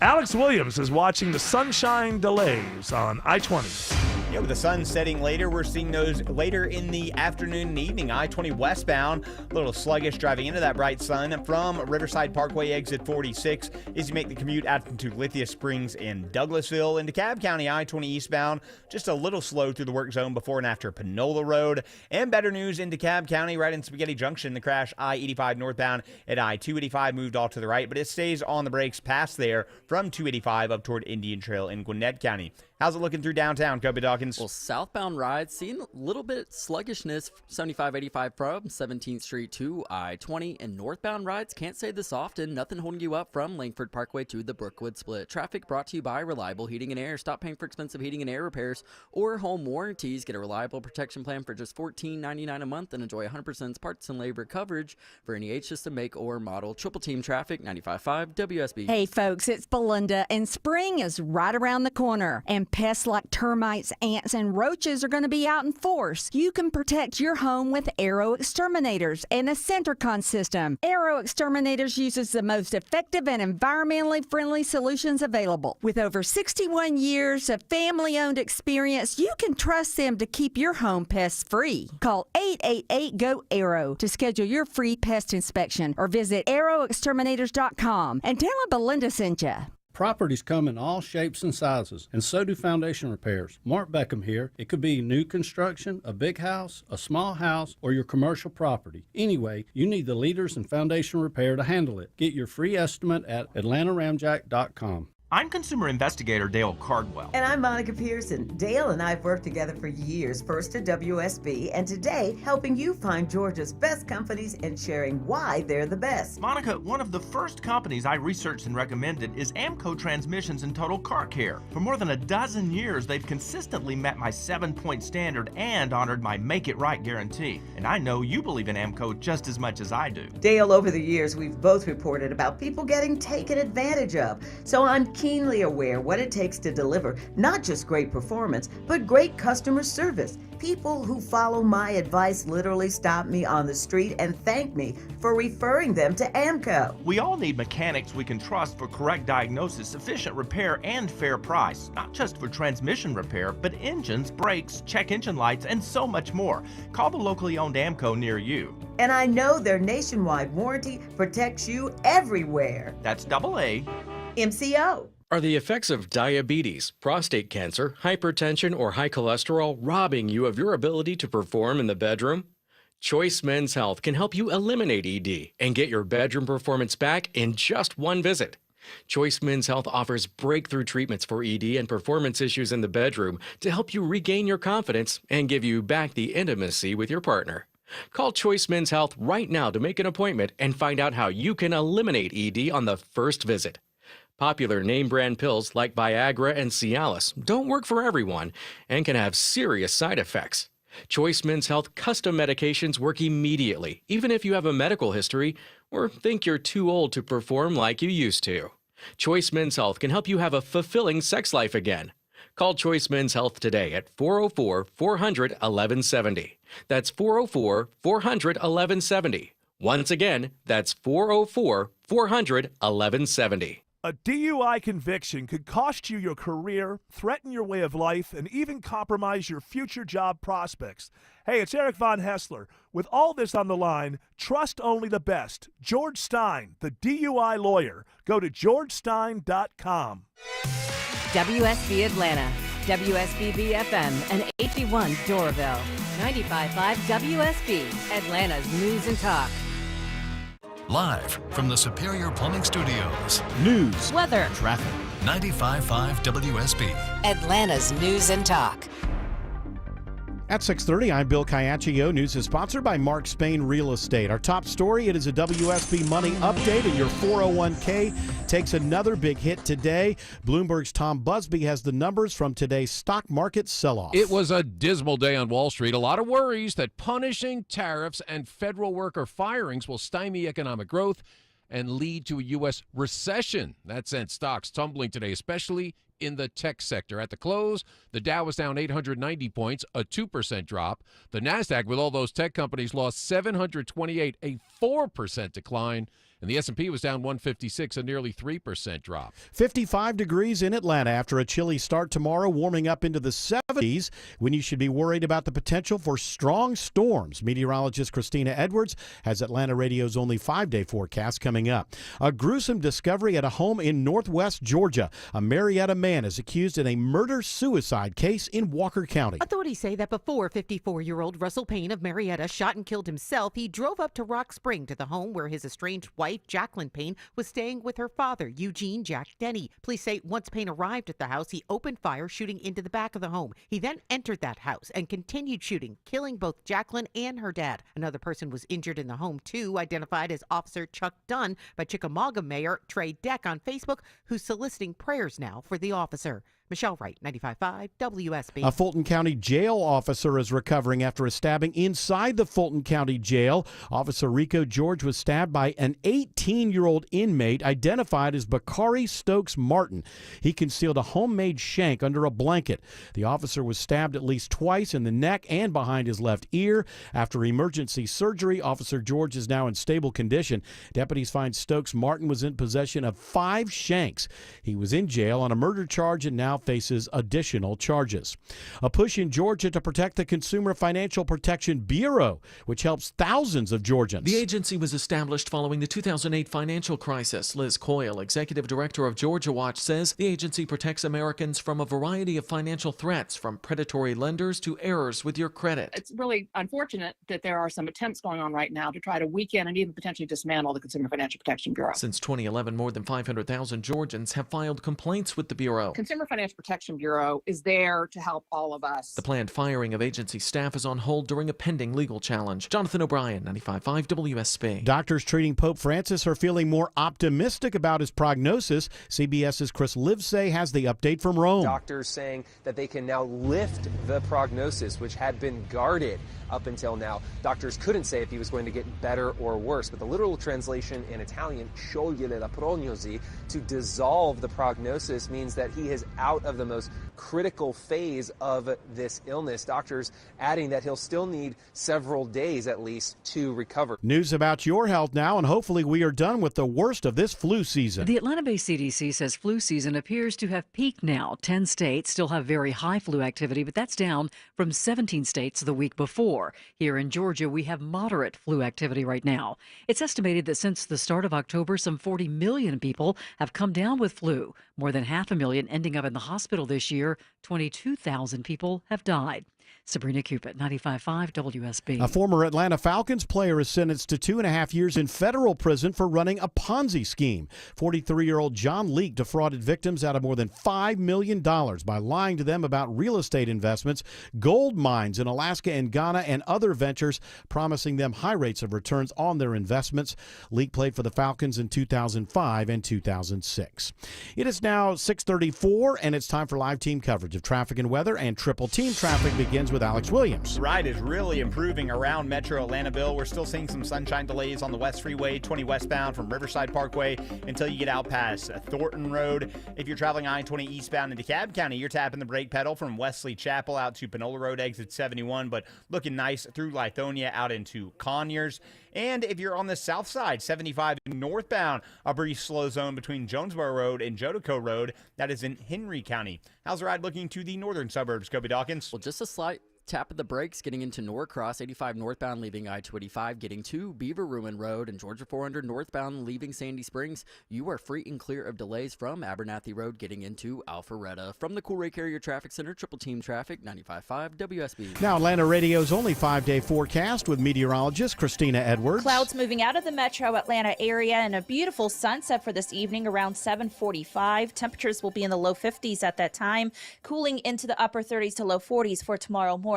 Alex Williams is watching the sunshine delays on I-20. Yeah, with the sun setting later, we're seeing those later in the afternoon and evening. I-20 westbound, a little sluggish driving into that bright sun from Riverside Parkway exit 46 as you make the commute out into Lithia Springs and Douglasville. In DeKalb County, I-20 eastbound, just a little slow through the work zone before and after Panola Road. And better news in DeKalb County, right in Spaghetti Junction, the crash I-85 northbound at I-285 moved off to the right, but it stays on the brakes past there from 285 up toward Indian Trail in Gwinnett County. How's it looking through downtown, Kobe Dawkins? Well, southbound rides seeing a little bit sluggishness, 75-85 from 17th Street to I-20, and northbound rides can't say this often. Nothing holding you up from Langford Parkway to the Brookwood Split. Traffic brought to you by Reliable Heating and Air. Stop paying for expensive heating and air repairs or home warranties. Get a reliable protection plan for just $14.99 a month and enjoy 100% parts and labor coverage for any H system, make, or model. Triple Team Traffic, 95.5 WSB. Hey folks, it's Belinda, and spring is right around the corner, and pests like termites, ants, and roaches are going to be out in force. You can protect your home with Arrow Exterminators and a Centricon system. Arrow Exterminators uses the most effective and environmentally friendly solutions available. With over 61 years of family-owned experience, you can trust them to keep your home pests free. Call 888-GO-ARROW to schedule your free pest inspection or visit arrowexterminators.com and tell them Belinda sent you. Properties come in all shapes and sizes, and so do foundation repairs. Mark Beckham here. It could be new construction, a big house, a small house, or your commercial property. Anyway, you need the leaders in foundation repair to handle it. Get your free estimate at atlantaramjack.com. I'm consumer investigator Dale Cardwell. And I'm Monica Pearson. Dale and I have worked together for years, first at WSB, and today helping you find Georgia's best companies and sharing why they're the best. Monica, one of the first companies I researched and recommended is AMCO Transmissions and Total Car Care. For more than a dozen years, they've consistently met my 7-point standard and honored my Make It Right guarantee. And I know you believe in AMCO just as much as I do. Dale, over the years, we've both reported about people getting taken advantage of. So I'm keenly aware what it takes to deliver not just great performance, but great customer service. People who follow my advice literally stop me on the street and thank me for referring them to AMCO. We all need mechanics we can trust for correct diagnosis, efficient repair, and fair price. Not just for transmission repair, but engines, brakes, check engine lights, and so much more. Call the locally owned AMCO near you. And I know their nationwide warranty protects you everywhere. That's AA MCO. Are the effects of diabetes, prostate cancer, hypertension, or high cholesterol robbing you of your ability to perform in the bedroom? Choice Men's Health can help you eliminate ED and get your bedroom performance back in just one visit. Choice Men's Health offers breakthrough treatments for ED and performance issues in the bedroom to help you regain your confidence and give you back the intimacy with your partner. Call Choice Men's Health right now to make an appointment and find out how you can eliminate ED on the first visit. Popular name brand pills like Viagra and Cialis don't work for everyone and can have serious side effects. Choice Men's Health custom medications work immediately, even if you have a medical history or think you're too old to perform like you used to. Choice Men's Health can help you have a fulfilling sex life again. Call Choice Men's Health today at 404-400-1170. That's 404-400-1170. Once again, that's 404-400-1170. A DUI conviction could cost you your career, threaten your way of life, and even compromise your future job prospects. Hey, it's Eric Von Hessler. With all this on the line, trust only the best. George Stein, the DUI lawyer. Go to georgestein.com. WSB Atlanta, WSB FM, and 81 Doraville. 95.5 WSB, Atlanta's News and Talk. Live from the Superior Plumbing Studios. News, weather, Traffic. 95.5 WSB. Atlanta's News and Talk. At 6:30, I'm Bill Caiaccio. News is sponsored by Mark Spain Real Estate. Our top story, it is a WSB Money Update, and your 401k takes another big hit today. Bloomberg's Tom Busby has the numbers from today's stock market sell-off. It was a dismal day on Wall Street. A lot of worries that punishing tariffs and federal worker firings will stymie economic growth and lead to a U.S. recession. That sent stocks tumbling today, especially in the tech sector. At the close, the Dow was down 890 points, a 2% drop. The NASDAQ, with all those tech companies, lost 728, a 4% decline. And the S&P was down 156, a nearly 3% drop. 55 degrees in Atlanta after a chilly start tomorrow, warming up into the 70s when you should be worried about the potential for strong storms. Meteorologist Christina Edwards has Atlanta Radio's only 5-day forecast coming up. A gruesome discovery at a home in northwest Georgia. A Marietta man is accused in a murder-suicide case in Walker County. Authorities say that before 54-year-old Russell Payne of Marietta shot and killed himself, he drove up to Rock Spring to the home where his estranged wife wife, Jacqueline Payne, was staying with her father, Eugene Jack Denny. Police say once Payne arrived at the house, he opened fire, shooting into the back of the home. He then entered that house and continued shooting, killing both Jacqueline and her dad. Another person was injured in the home, too, identified as Officer Chuck Dunn by Chickamauga Mayor Trey Deck on Facebook, who's soliciting prayers now for the officer. Michelle Wright, 95.5 WSB. A Fulton County jail officer is recovering after a stabbing inside the Fulton County Jail. Officer Rico George was stabbed by an 18-year-old inmate identified as Bakari Stokes Martin. He concealed a homemade shank under a blanket. The officer was stabbed at least twice in the neck and behind his left ear. After emergency surgery, Officer George is now in stable condition. Deputies find Stokes Martin was in possession of 5 shanks. He was in jail on a murder charge and now faces additional charges. A push in Georgia to protect the Consumer Financial Protection Bureau, which helps thousands of Georgians. The agency was established following the 2008 financial crisis. Liz Coyle, executive director of Georgia Watch, says the agency protects Americans from a variety of financial threats, from predatory lenders to errors with your credit. It's really unfortunate that there are some attempts going on right now to try to weaken and even potentially dismantle the Consumer Financial Protection Bureau. Since 2011, more than 500,000 Georgians have filed complaints with the Bureau. Consumer Financial Protection Bureau is there to help all of us. The planned firing of agency staff is on hold during a pending legal challenge. Jonathan O'Brien, 95.5 WSB. Doctors treating Pope Francis are feeling more optimistic about his prognosis. CBS's Chris Livesay has the update from Rome. Doctors saying that they can now lift the prognosis, which had been guarded up until now. Doctors couldn't say if he was going to get better or worse, but the literal translation in Italian, sciogliere la prognosi, to dissolve the prognosis, means that he is out of the most critical phase of this illness. Doctors adding that he'll still need several days at least to recover. News about your health now, and hopefully we are done with the worst of this flu season. The Atlanta-based CDC says flu season appears to have peaked now. 10 states still have very high flu activity, but that's down from 17 states the week before. Here in Georgia, we have moderate flu activity right now. It's estimated that since the start of October, some 40 million people have come down with flu. More than 500,000 ending up in the hospital this year. 22,000 people have died. Sabrina Cupid, 95.5 WSB. A former Atlanta Falcons player is sentenced to 2.5 years in federal prison for running a Ponzi scheme. 43-year-old John Leake defrauded victims out of more than $5 million by lying to them about real estate investments, gold mines in Alaska and Ghana, and other ventures, promising them high rates of returns on their investments. Leake played for the Falcons in 2005 and 2006. It is now 6:34, and it's time for live team coverage of traffic and weather, and Triple Team Traffic begins with Alex Williams. The ride is really improving around Metro Atlantabille. We're still seeing some sunshine delays on the West Freeway, 20 westbound from Riverside Parkway until you get out past Thornton Road. If you're traveling I-20 eastbound into DeKalb County, you're tapping the brake pedal from Wesley Chapel out to Panola Road, exit 71, but looking nice through Lithonia out into Conyers. And if you're on the south side, 75 northbound, a brief slow zone between Jonesboro Road and Jodeco Road. That is in Henry County. How's the ride looking to the northern suburbs, Kobe Dawkins? Well, just a slight tap of the brakes getting into Norcross, 85 northbound leaving I-285, getting to Beaver Ruin Road, and Georgia 400 northbound leaving Sandy Springs. You are free and clear of delays from Abernathy Road getting into Alpharetta. From the Coolray Carrier Traffic Center, Triple Team Traffic, 95.5 WSB. Now Atlanta Radio's only 5-day forecast with meteorologist Christina Edwards. Clouds moving out of the metro Atlanta area, and a beautiful sunset for this evening around 7:45. Temperatures will be in the low 50s at that time, cooling into the upper 30s to low 40s for tomorrow morning.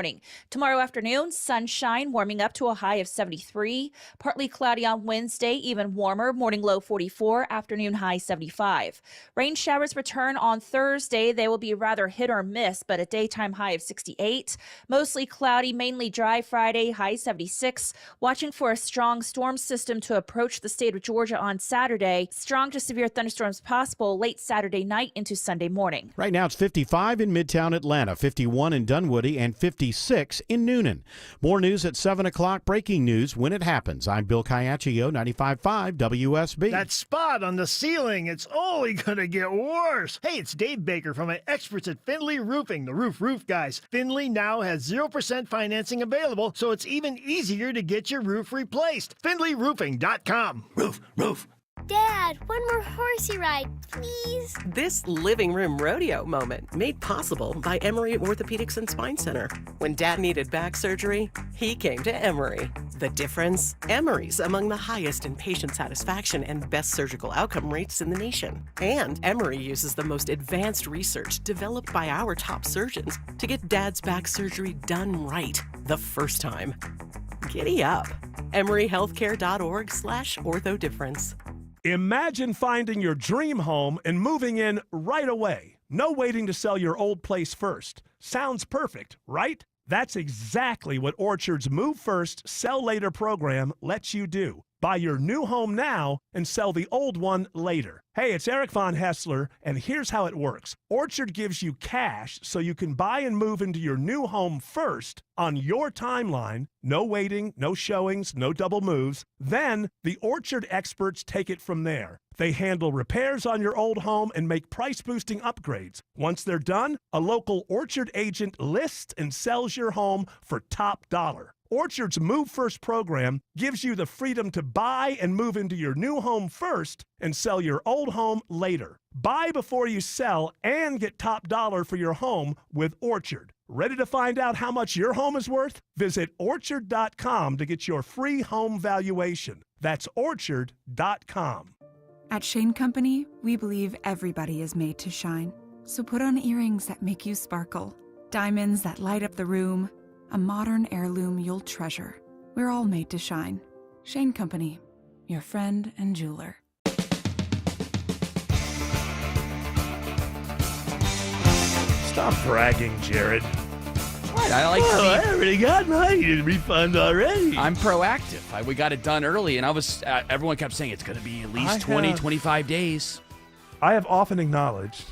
Tomorrow afternoon, sunshine warming up to a high of 73. Partly cloudy on Wednesday, even warmer, morning low 44, afternoon high 75. Rain showers return on Thursday. They will be rather hit or miss, but a daytime high of 68. Mostly cloudy, mainly dry Friday, high 76. Watching for a strong storm system to approach the state of Georgia on Saturday. Strong to severe thunderstorms possible late Saturday night into Sunday morning. Right now it's 55 in Midtown Atlanta, 51 in Dunwoody, and 56 in Noonan. More news at 7 o'clock. Breaking news when it happens. I'm Bill Caiaccio, 95.5 WSB. That spot on the ceiling, it's only going to get worse. Hey, it's Dave Baker from my experts at Findlay Roofing, the roof guys. Findlay now has 0% financing available, so it's even easier to get your roof replaced. FindlayRoofing.com. Roof. Dad, one more horsey ride, please. This living room rodeo moment made possible by Emory Orthopedics and Spine Center. When Dad needed back surgery, he came to Emory. The difference? Emory's among the highest in patient satisfaction and best surgical outcome rates in the nation. And Emory uses the most advanced research developed by our top surgeons to get Dad's back surgery done right the first time. Giddy up. EmoryHealthcare.org/orthodifference. Imagine finding your dream home and moving in right away. No waiting to sell your old place first. Sounds perfect, right? That's exactly what Orchard's Move First, Sell Later program lets you do. Buy your new home now and sell the old one later. Hey, it's Eric Von Hessler, and here's how it works. Orchard gives you cash so you can buy and move into your new home first on your timeline. No waiting, no showings, no double moves. Then the Orchard experts take it from there. They handle repairs on your old home and make price-boosting upgrades. Once they're done, a local Orchard agent lists and sells your home for top dollar. Orchard's Move First program gives you the freedom to buy and move into your new home first and sell your old home later. Buy before you sell and get top dollar for your home with Orchard. Ready to find out how much your home is worth? Visit Orchard.com to get your free home valuation. That's Orchard.com. At Shane Company, we believe everybody is made to shine. So put on earrings that make you sparkle, diamonds that light up the room, a modern heirloom you'll treasure. We're all made to shine. Shane Company, your friend and jeweler. Stop bragging, Jared. What? I like I already got my refund already. I'm proactive. We got it done early, and I was. Everyone kept saying it's going to be at least 25 days. I have often acknowledged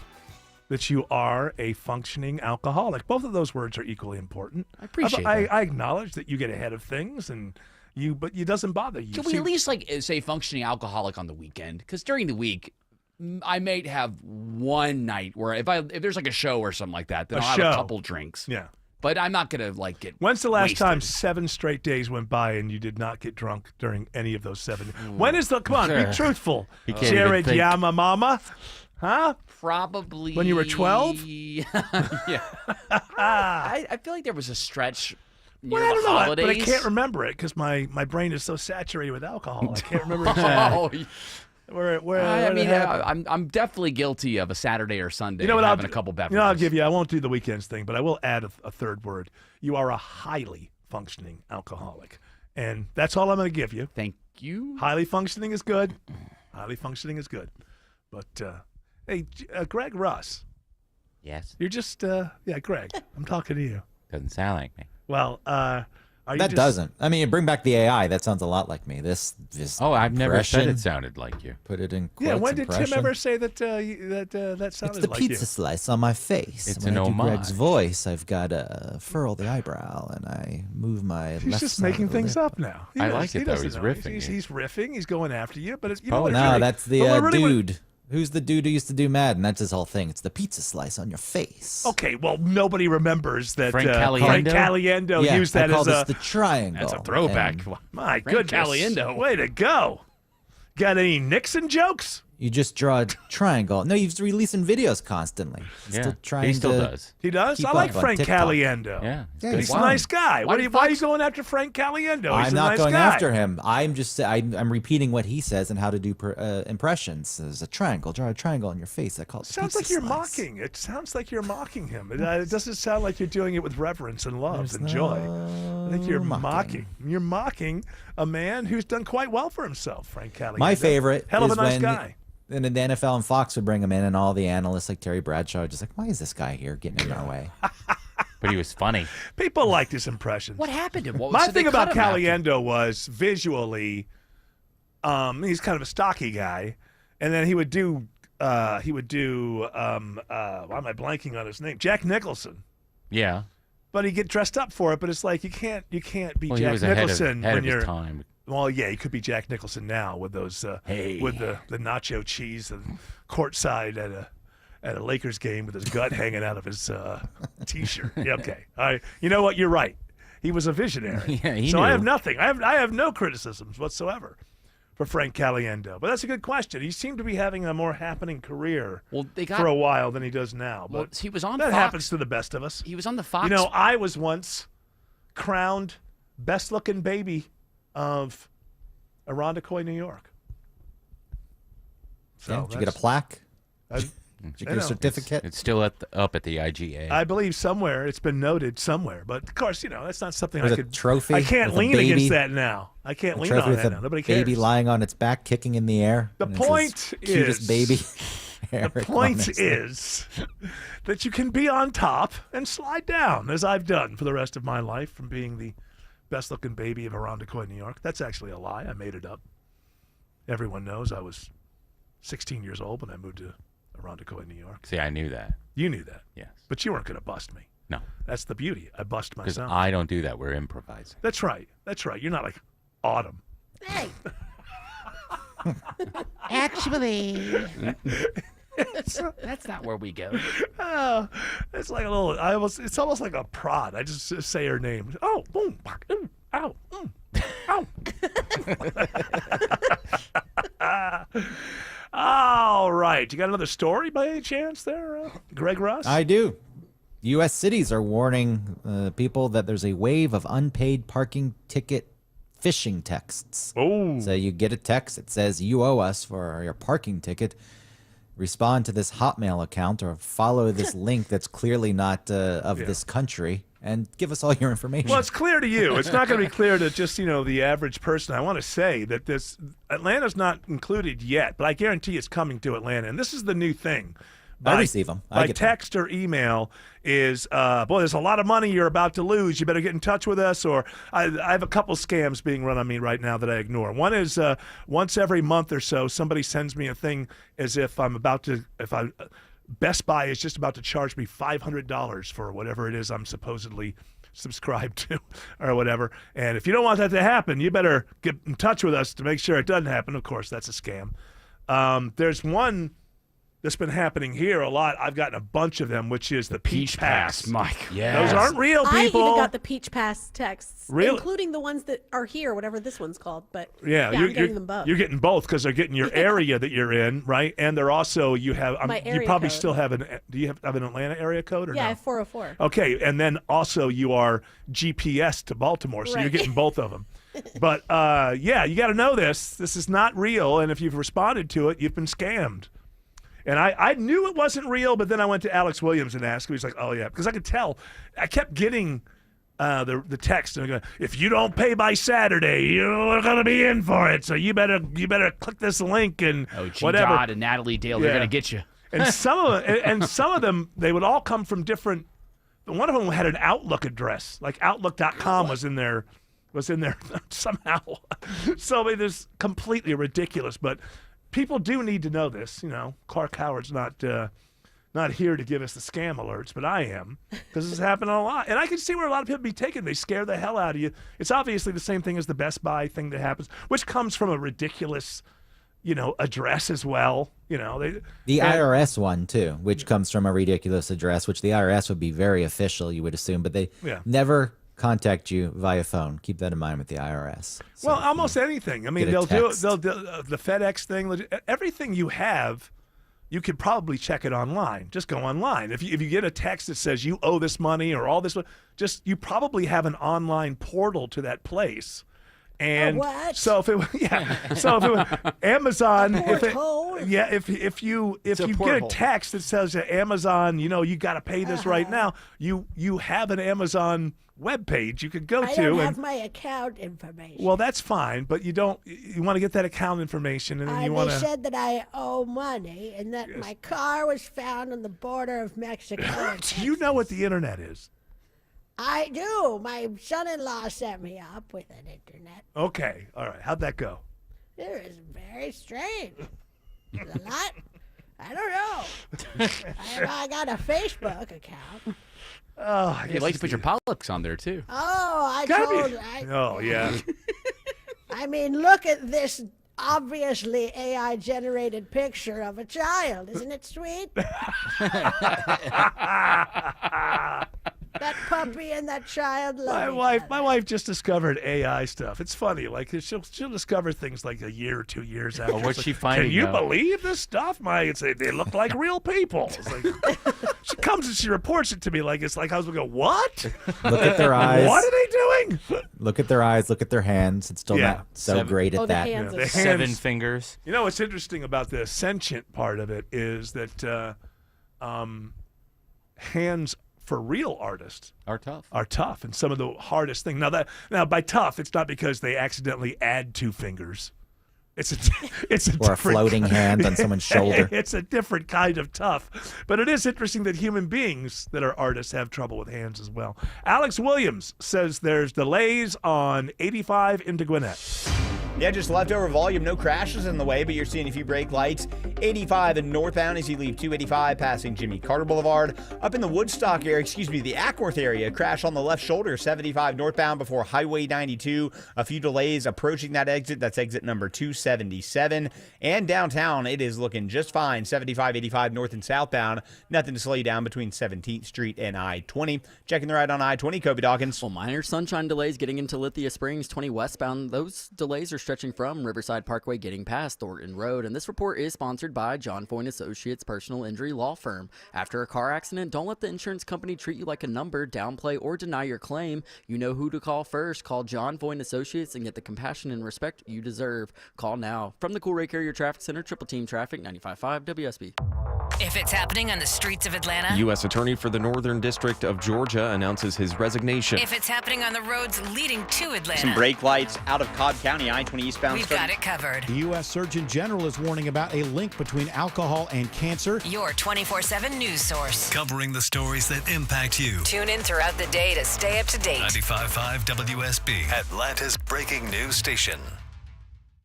that you are a functioning alcoholic. Both of those words are equally important. I appreciate that. I acknowledge that you get ahead of things, but it doesn't bother you. Can we at least say functioning alcoholic on the weekend? Because during the week, I may have one night where if there's like a show or something like that, then I'll have a couple drinks. Yeah. But I'm not going to get When's the last wasted. time 7 straight days went by and you did not get drunk during any of those 7? When is come on, be truthful. Jared Yamamama. Huh? Probably when you were 12. Yeah. I feel like there was a stretch near I don't the know, holidays. but I can't remember it because my brain is so saturated with alcohol. I can't remember exactly. I'm definitely guilty of a Saturday or Sunday. You know what? Having a couple beverages. I'll give you. I won't do the weekends thing, but I will add a third word. You are a highly functioning alcoholic, and that's all I'm going to give you. Thank you. Highly functioning is good. Highly functioning is good, but. Hey, Greg Russ. Yes. You're just, Greg. I'm talking to you. Doesn't sound like me. Well, are you that doesn't. I mean, bring back the AI. That sounds a lot like me. This I've never said it sounded like you. Put it in quotes. Yeah, when did impression. Tim ever say that that sounded It's the like pizza you? slice on my face. It's when an I do homage. Greg's voice, I've got to furl the eyebrow and I move my He's left just side making of the things lip. up now. I like it, though. He's doesn't know. riffing. He's riffing. He's going after you, but it's No, that's the dude. Who's the dude who used to do Madden? That's his whole thing. It's the pizza slice on your face. Okay, well, nobody remembers that Frank Caliendo Yeah, used that I call as this a the triangle. That's a throwback. And My Frank goodness. Caliendo. Way to go. Got any Nixon jokes? You just draw a triangle. No, he's releasing videos constantly. He's still trying he still to does. He does? keep I like up on Frank TikTok. Caliendo. Yeah. He's a fun. nice guy. Why did are you going after Frank Caliendo? He's I'm a not nice going guy. after him. I'm just I'm repeating what he says and how to do impressions. There's a triangle. Draw a triangle on your face. I call it the Sounds pizza like you're slice. mocking. It sounds like you're mocking him. It doesn't sound like you're doing it with reverence and love and joy. I think you're mocking. You're mocking a man who's done quite well for himself, Frank Caliendo. My favorite Hell of a is nice when guy. And the NFL and Fox would bring him in, and all the analysts like Terry Bradshaw are just like, why is this guy here getting in our way? But he was funny. People liked his impressions. What happened to him? My thing about Caliendo was visually, he's kind of a stocky guy, and then he would do why am I blanking on his name? Jack Nicholson. Yeah. But he'd get dressed up for it, but it's like you can't be Well, he Jack was ahead Nicholson of when his you're time. Well, yeah, he could be Jack Nicholson now with those with the nacho cheese and courtside at a Lakers game with his gut hanging out of his t-shirt. Yeah, okay. All right. You know what? You're right. He was a visionary. Yeah, he so knew. I have nothing. I have no criticisms whatsoever. for Frank Caliendo? But that's a good question. He seemed to be having a more happening career they got, for a while than he does now. Well, But he was on that Fox. happens to the best of us. He was on the Fox. You know, I was once crowned best-looking baby of Irondequoit, New York. So Did you get a plaque? Did you get a certificate? It's still up at the IGA. I believe somewhere it's been noted somewhere, but of course, that's not something There's I a could. trophy I can't with a lean against baby- that now. I can't A lean trophy on with that a now. Nobody cares. baby lying on its back, kicking in the air. The and it says, point cutest is, baby. the Eric point Roberts. is that you can be on top and slide down, as I've done for the rest of my life, from being the best-looking baby of Irondequoit, New York. That's actually a lie. I made it up. Everyone knows I was 16 years old when I moved to Irondequoit, New York. See, I knew that. You knew that. Yes. But you weren't going to bust me. No. That's the beauty. I bust Because myself. I don't do that. We're improvising. That's right. That's right. You're not like Autumn. Hey. Actually. That's not where we go. Oh, it's like a little. It's almost like a prod. I just say her name. Oh, boom, back, ooh, ow, ow. All right, you got another story by any chance there, Greg Russ? I do. U.S. cities are warning people that there's a wave of unpaid parking ticket phishing texts. Oh. So you get a text that says you owe us for your parking ticket. Respond to this Hotmail account or follow this link that's clearly not of this country and give us all your information. Well, it's clear to you. It's not going to be clear to just, the average person. I want to say that Atlanta's not included yet, but I guarantee it's coming to Atlanta. And this is the new thing. I receive them. I By get them. text or email is, boy, there's a lot of money you're about to lose. You better get in touch with us. Or I have a couple scams being run on me right now that I ignore. One is once every month or so, somebody sends me a thing as if Best Buy is just about to charge me $500 for whatever it is I'm supposedly subscribed to or whatever. And if you don't want that to happen, you better get in touch with us to make sure it doesn't happen. Of course, that's a scam. There's one that's been happening here a lot. I've gotten a bunch of them, which is the Peach Pass. Mike. Yeah. Those aren't real people. I even got the Peach Pass texts, Really? including the ones that are here, whatever this one's called. But Yeah, I'm getting them both. You're getting both because they're getting your area that you're in, right? And they're also you have. My you area probably code. still have an. Do you have an Atlanta area code or Yeah, I no? have 404. Okay, and then also you are GPS to Baltimore, so you're Right. getting both of them. But yeah, you got to know this. This is not real, and if you've responded to it, you've been scammed. And I knew it wasn't real, but then I went to Alex Williams and asked him. He's like, "Oh yeah," because I could tell. I kept getting the text, and they're going, "If you don't pay by Saturday, you're going to be in for it. So you better click this link and whatever." Dodd and Natalie Dale, they're Yeah. going to get you. And some of them, they would all come from different. One of them had an Outlook address, like Outlook.com was in there somehow. So it is completely ridiculous. But people do need to know this. Clark Howard's not here to give us the scam alerts, but I am, because this is happening a lot. And I can see where a lot of people be taken. They scare the hell out of you. It's obviously the same thing as the Best Buy thing that happens, which comes from a ridiculous, address as well. The IRS one, too, which comes from a ridiculous address, which the IRS would be very official, you would assume, but they never contact you via phone. Keep that in mind with the IRS. So well, almost anything. I mean, get a they'll do text. the FedEx thing. Everything you have, you could probably check it online. Just go online. If you get a text that says you owe this money or all this, you probably have an online portal to that place. And what? so if it Amazon, porthole? if you a get a porthole. text that says that Amazon, you got to pay this right now, you have an Amazon web page you could go I to don't and have my account information. well, that's fine, but you want to get that account information, and then you want They to. said that I owe money and that my car was found on the border of Mexico. Do you know what the internet is? I do. My son-in-law set me up with an internet. Okay, all right. How'd that go? It was very strange. A lot. I don't know. I got a Facebook account. Oh, I You like to put your politics on there, too. Oh, I Gotta told. be- Oh yeah. I mean, look at this obviously AI-generated picture of a child. Isn't it sweet? That puppy and that child love My wife just discovered AI stuff. It's funny, like she'll discover things like a year or 2 years after. what's It's she like, finding Can you out? believe this stuff? They look like real people. It's like, she comes and she reports it to me like it's like I was going, what? Look at their eyes. What are they doing? Look at their eyes. Look at their hands. It's still Yeah. not so great at that. The 7 hands- fingers. You know what's interesting about the sentient part of it is that hands for real artists are tough, and some of the hardest thing. Now by tough, it's not because they accidentally add 2 fingers. It's a Or a different floating hand on someone's shoulder. It's a different kind of tough. But it is interesting that human beings that are artists have trouble with hands as well. Alex Williams says there's delays on 85 into Gwinnett. Yeah, just leftover volume, no crashes in the way, but you're seeing a few brake lights. 85 and northbound as you leave 285 passing Jimmy Carter Boulevard. Up in the Woodstock area, the Ackworth area, crash on the left shoulder, 75 northbound before Highway 92. A few delays approaching that exit. That's exit number 277. And downtown, it is looking just fine. 75, 85 north and southbound. Nothing to slow you down between 17th Street and I-20. Checking the ride on I-20, Kobe Dawkins. Well, minor sunshine delays getting into Lithia Springs, 20 westbound. Those delays are stretching from Riverside Parkway getting past Thornton Road. And this report is sponsored by John Foyne Associates Personal Injury Law Firm. After a car accident, don't let the insurance company treat you like a number, downplay, or deny your claim. You know who to call first. Call John Foyne Associates and get the compassion and respect you deserve. Call now. From the Cool Ray Carrier Traffic Center, Triple Team Traffic, 95.5 WSB. If it's happening on the streets of Atlanta, U.S. Attorney for the Northern District of Georgia announces his resignation. if it's happening on the roads leading to Atlanta, Some brake lights out of Cobb County, I-20 eastbound. we've got it covered. The U.S. Surgeon General is warning about a link between alcohol and cancer. Your 24/7 news source. Covering the stories that impact you. Tune in throughout the day to stay up to date. 95.5 WSB, Atlanta's breaking news station.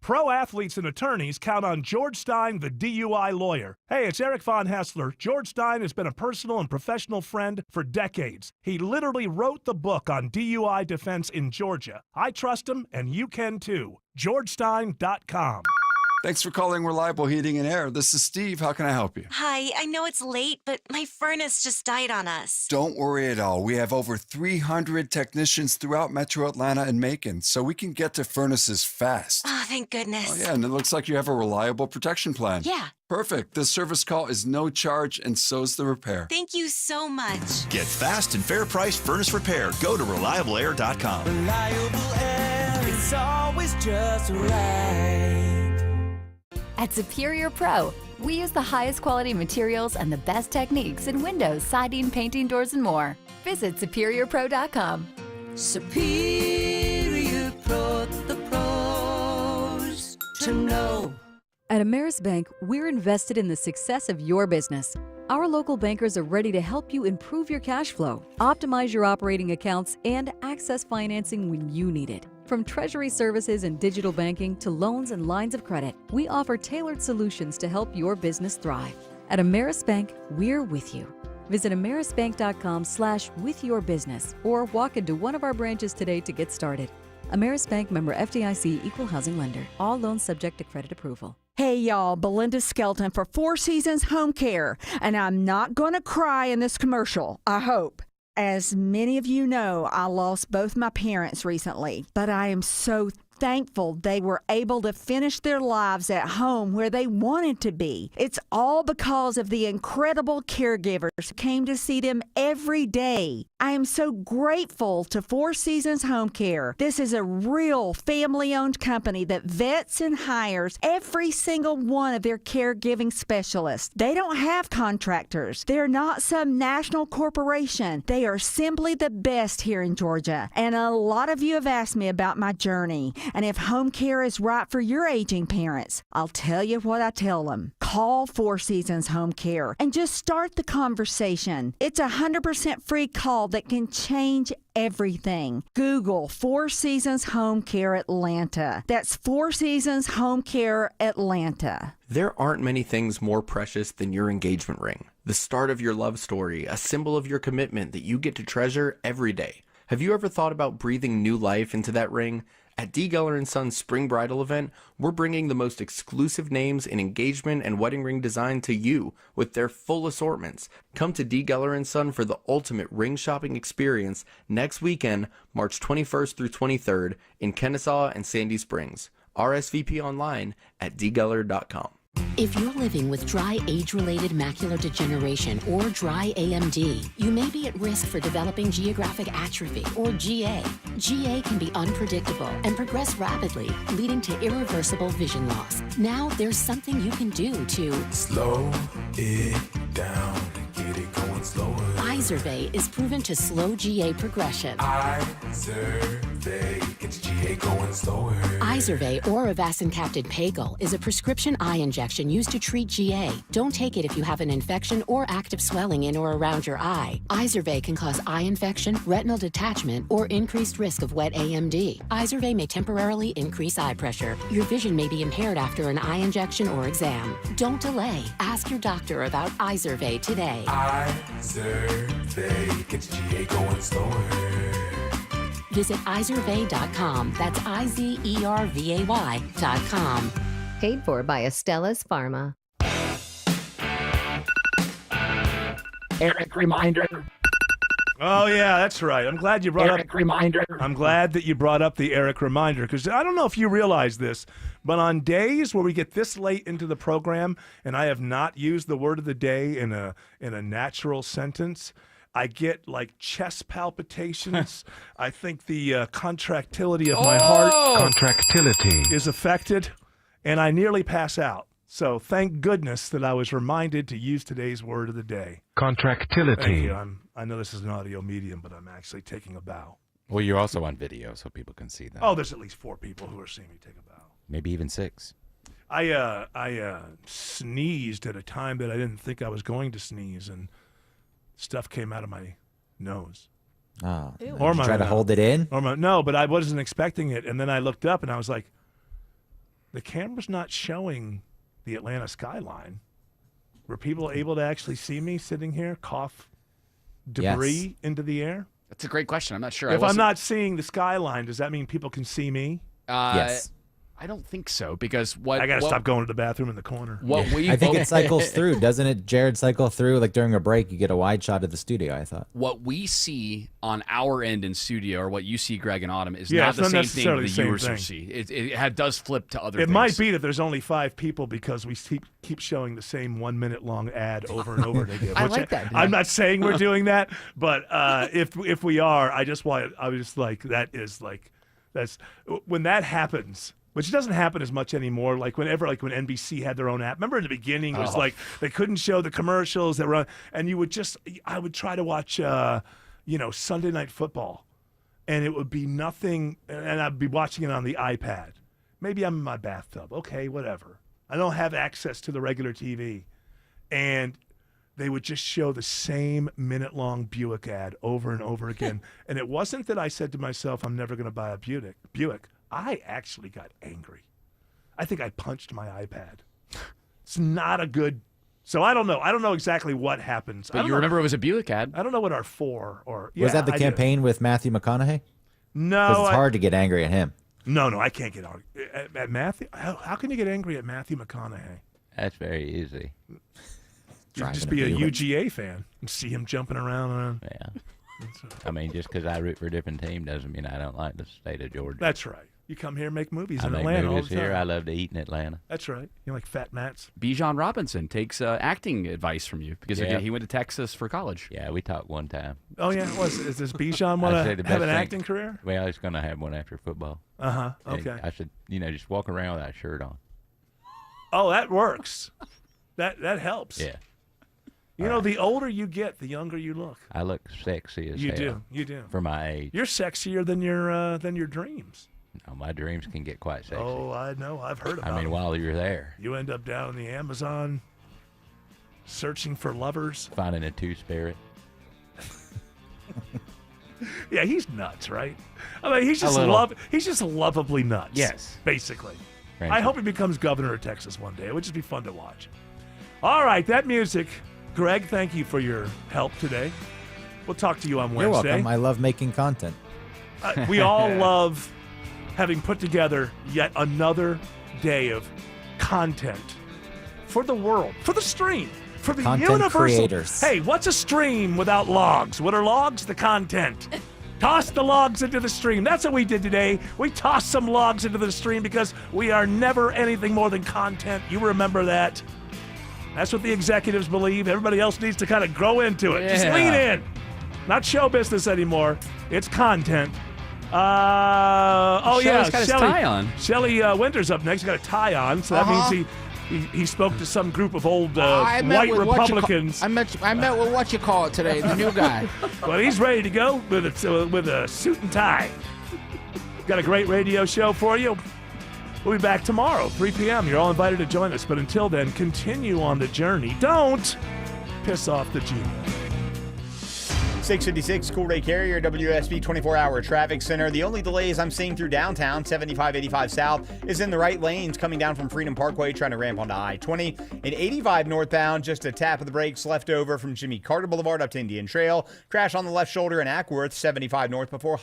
Pro athletes and attorneys count on George Stein, the DUI lawyer. Hey, it's Eric Von Hessler. George Stein has been a personal and professional friend for decades. He literally wrote the book on DUI defense in Georgia. I trust him, and you can too. GeorgeStein.com. Thanks for calling Reliable Heating and Air. This is Steve. How can I help you? Hi, I know it's late, but my furnace just died on us. Don't worry at all. We have over 300 technicians throughout Metro Atlanta and Macon, so we can get to furnaces fast. Oh, thank goodness. Oh, yeah, and it looks like you have a reliable protection plan. Yeah. Perfect. This service call is no charge, and so's the repair. Thank you so much. Get fast and fair price furnace repair. Go to reliableair.com. Reliable air, it's always just right. At Superior Pro, we use the highest quality materials and the best techniques in windows, siding, painting, doors, and more. Visit SuperiorPro.com. Superior Pro, the pros to know. At Ameris Bank, we're invested in the success of your business. Our local bankers are ready to help you improve your cash flow, optimize your operating accounts, and access financing when you need it. From treasury services and digital banking to loans and lines of credit, we offer tailored solutions to help your business thrive. At Ameris Bank, we're with you. Visit amerisbank.com/withyourbusiness or walk into one of our branches today to get started. Ameris Bank, member FDIC, equal housing lender. All loans subject to credit approval. Hey y'all, Belinda Skelton for Four Seasons Home Care, and I'm not going to cry in this commercial, I hope. As many of you know, I lost both my parents recently, but I am so thankful they were able to finish their lives at home where they wanted to be. It's all because of the incredible caregivers who came to see them every day. I am so grateful to Four Seasons Home Care. This is a real family-owned company that vets and hires every single one of their caregiving specialists. They don't have contractors. They're not some national corporation. They are simply the best here in Georgia. And a lot of you have asked me about my journey and if home care is right for your aging parents. I'll tell you what I tell them. Call Four Seasons Home Care and just start the conversation. It's a 100% free call that can change everything. Google Four Seasons Home Care Atlanta. That's Four Seasons Home Care Atlanta. There aren't many things more precious than your engagement ring. The start of your love story, a symbol of your commitment that you get to treasure every day. Have you ever thought about breathing new life into that ring? At D. Geller & Sons Spring Bridal event, we're bringing the most exclusive names in engagement and wedding ring design to you with their full assortments. Come to D. Geller & Son for the ultimate ring shopping experience next weekend, March 21st through 23rd in Kennesaw and Sandy Springs. RSVP online at dgeller.com. If you're living with dry age-related macular degeneration or dry AMD, you may be at risk for developing geographic atrophy or GA. GA can be unpredictable and progress rapidly, leading to irreversible vision loss. Now there's something you can do to slow it down, get it going slower. Izervay is proven to slow GA progression. Izervay gets GA going slower. Izervay or avacincaptad pagel is a prescription eye injection used to treat GA. Don't take it if you have an infection or active swelling in or around your eye. Izervay can cause eye infection, retinal detachment, or increased risk of wet AMD. Izervay may temporarily increase eye pressure. Your vision may be impaired after an eye injection or exam. Don't delay. Ask your doctor about Izervay today. Izervay gets GA going slower. Visit Izervay.com. That's IZERVAY.com. Paid for by Astellas Pharma. Eric reminder. Oh yeah, that's right. I'm glad you brought Eric reminder. I'm glad that you brought up the Eric reminder, because I don't know if you realize this, but on days where we get this late into the program and I have not used the word of the day in a natural sentence, I get like chest palpitations. I think the contractility of my heart is affected, and I nearly pass out. So thank goodness that I was reminded to use today's word of the day. Contractility. Thank you. I know this is an audio medium, but I'm actually taking a bow. Well, you're also on video, so people can see that. Oh, there's at least 4 people who are seeing me take a bow. Maybe even 6. I sneezed at a time that I didn't think I was going to sneeze, and stuff came out of my nose. Oh, Ew. did Or you my try to mouth. hold it in? No, but I wasn't expecting it, and then I looked up and I was like, the camera's not showing the Atlanta skyline. Were people able to actually see me sitting here, cough debris into the air? That's a great question. I'm not sure. If I'm not seeing the skyline, does that mean people can see me? Yes. I don't think so, because what I got to stop going to the bathroom in the corner. I think it cycles through, doesn't it? Jared, cycle through like during a break. You get a wide shot of the studio. I thought. What we see on our end in studio, or what you see, Greg and Autumn, is Yeah, not it's the not same thing necessarily the the same viewers thing. see. It does flip to other It things. might be that there's only 5 people because we keep showing the same 1 minute long ad over and over again. I which like that. I'm not saying we're doing that, but if we are, I was just like, that's when that happens. Which doesn't happen as much anymore. Like when NBC had their own app. Remember in the beginning, it was like they couldn't show the commercials that were, and I would try to watch, Sunday Night Football, and it would be nothing, and I'd be watching it on the iPad. Maybe I'm in my bathtub. Okay, whatever. I don't have access to the regular TV, and they would just show the same minute-long Buick ad over and over again. And it wasn't that I said to myself, I'm never going to buy a Buick. I actually got angry. I think I punched my iPad. It's not a good. So I don't know. I don't know exactly what happens. But you remember it was a Buick ad. I don't know what our 4 or. Was that the I do. campaign with Matthew McConaughey? No, Because it's hard to get angry at him. No, I can't get angry at Matthew. How can you get angry at Matthew McConaughey? That's very easy. You could just be a UGA fan and see him jumping around. Yeah. I mean, just because I root for a different team doesn't mean I don't like the state of Georgia. That's right. You come here and make movies I in make Atlanta movies all the time. here. I love to eat in Atlanta. That's right. You like fat mats? Bijan Robinson takes acting advice from you because Yeah. he went to Texas for college. Yeah, we talked one time. Oh yeah, is this Bijan want to have an acting career? Well, he's going to have one after football. Uh-huh, And okay. I should, just walk around with that shirt on. Oh, that works. That helps. Yeah. You know, the older you get, the younger you look. I look sexy as You hell. do. You do. For my age. You're sexier than your dreams. No, my dreams can get quite sexy. Oh, I know. I've heard about I mean, them. while you're there. You end up down in the Amazon searching for lovers. Finding a two-spirit. Yeah, he's nuts, right? I mean, he's A just little. he's just lovably nuts. Yes. Basically. Right. I hope he becomes governor of Texas one day. It would just be fun to watch. All right, that music. Greg, thank you for your help today. We'll talk to you on You're Wednesday. welcome. I love making content. We all love having put together yet another day of content for the world, for the stream, for the Content universal. creators. Hey, what's a stream without logs? What are logs? The content. Toss the logs into the stream. That's what we did today. We tossed some logs into the stream because we are never anything more than content. You remember that. That's what the executives believe. Everybody else needs to kind of grow into it. Just lean in. Not show business anymore. It's content. Shelley's got his tie on. Shelley Winter's up next. He's got a tie on, so that means he spoke to some group of old white Republicans. I met with what you call it today, the new guy. Well, he's ready to go with a suit and tie. Got a great radio show for you. We'll be back tomorrow, 3 p.m. You're all invited to join us, but until then, continue on the journey. Don't piss off the genie. 656 Cool Ray Carrier, WSB 24-hour traffic center. The only delays I'm seeing through downtown, 75-85 south, is in the right lanes coming down from Freedom Parkway, trying to ramp onto I-20. And 85 northbound, just a tap of the brakes left over from Jimmy Carter Boulevard up to Indian Trail. Crash on the left shoulder in Ackworth, 75 north before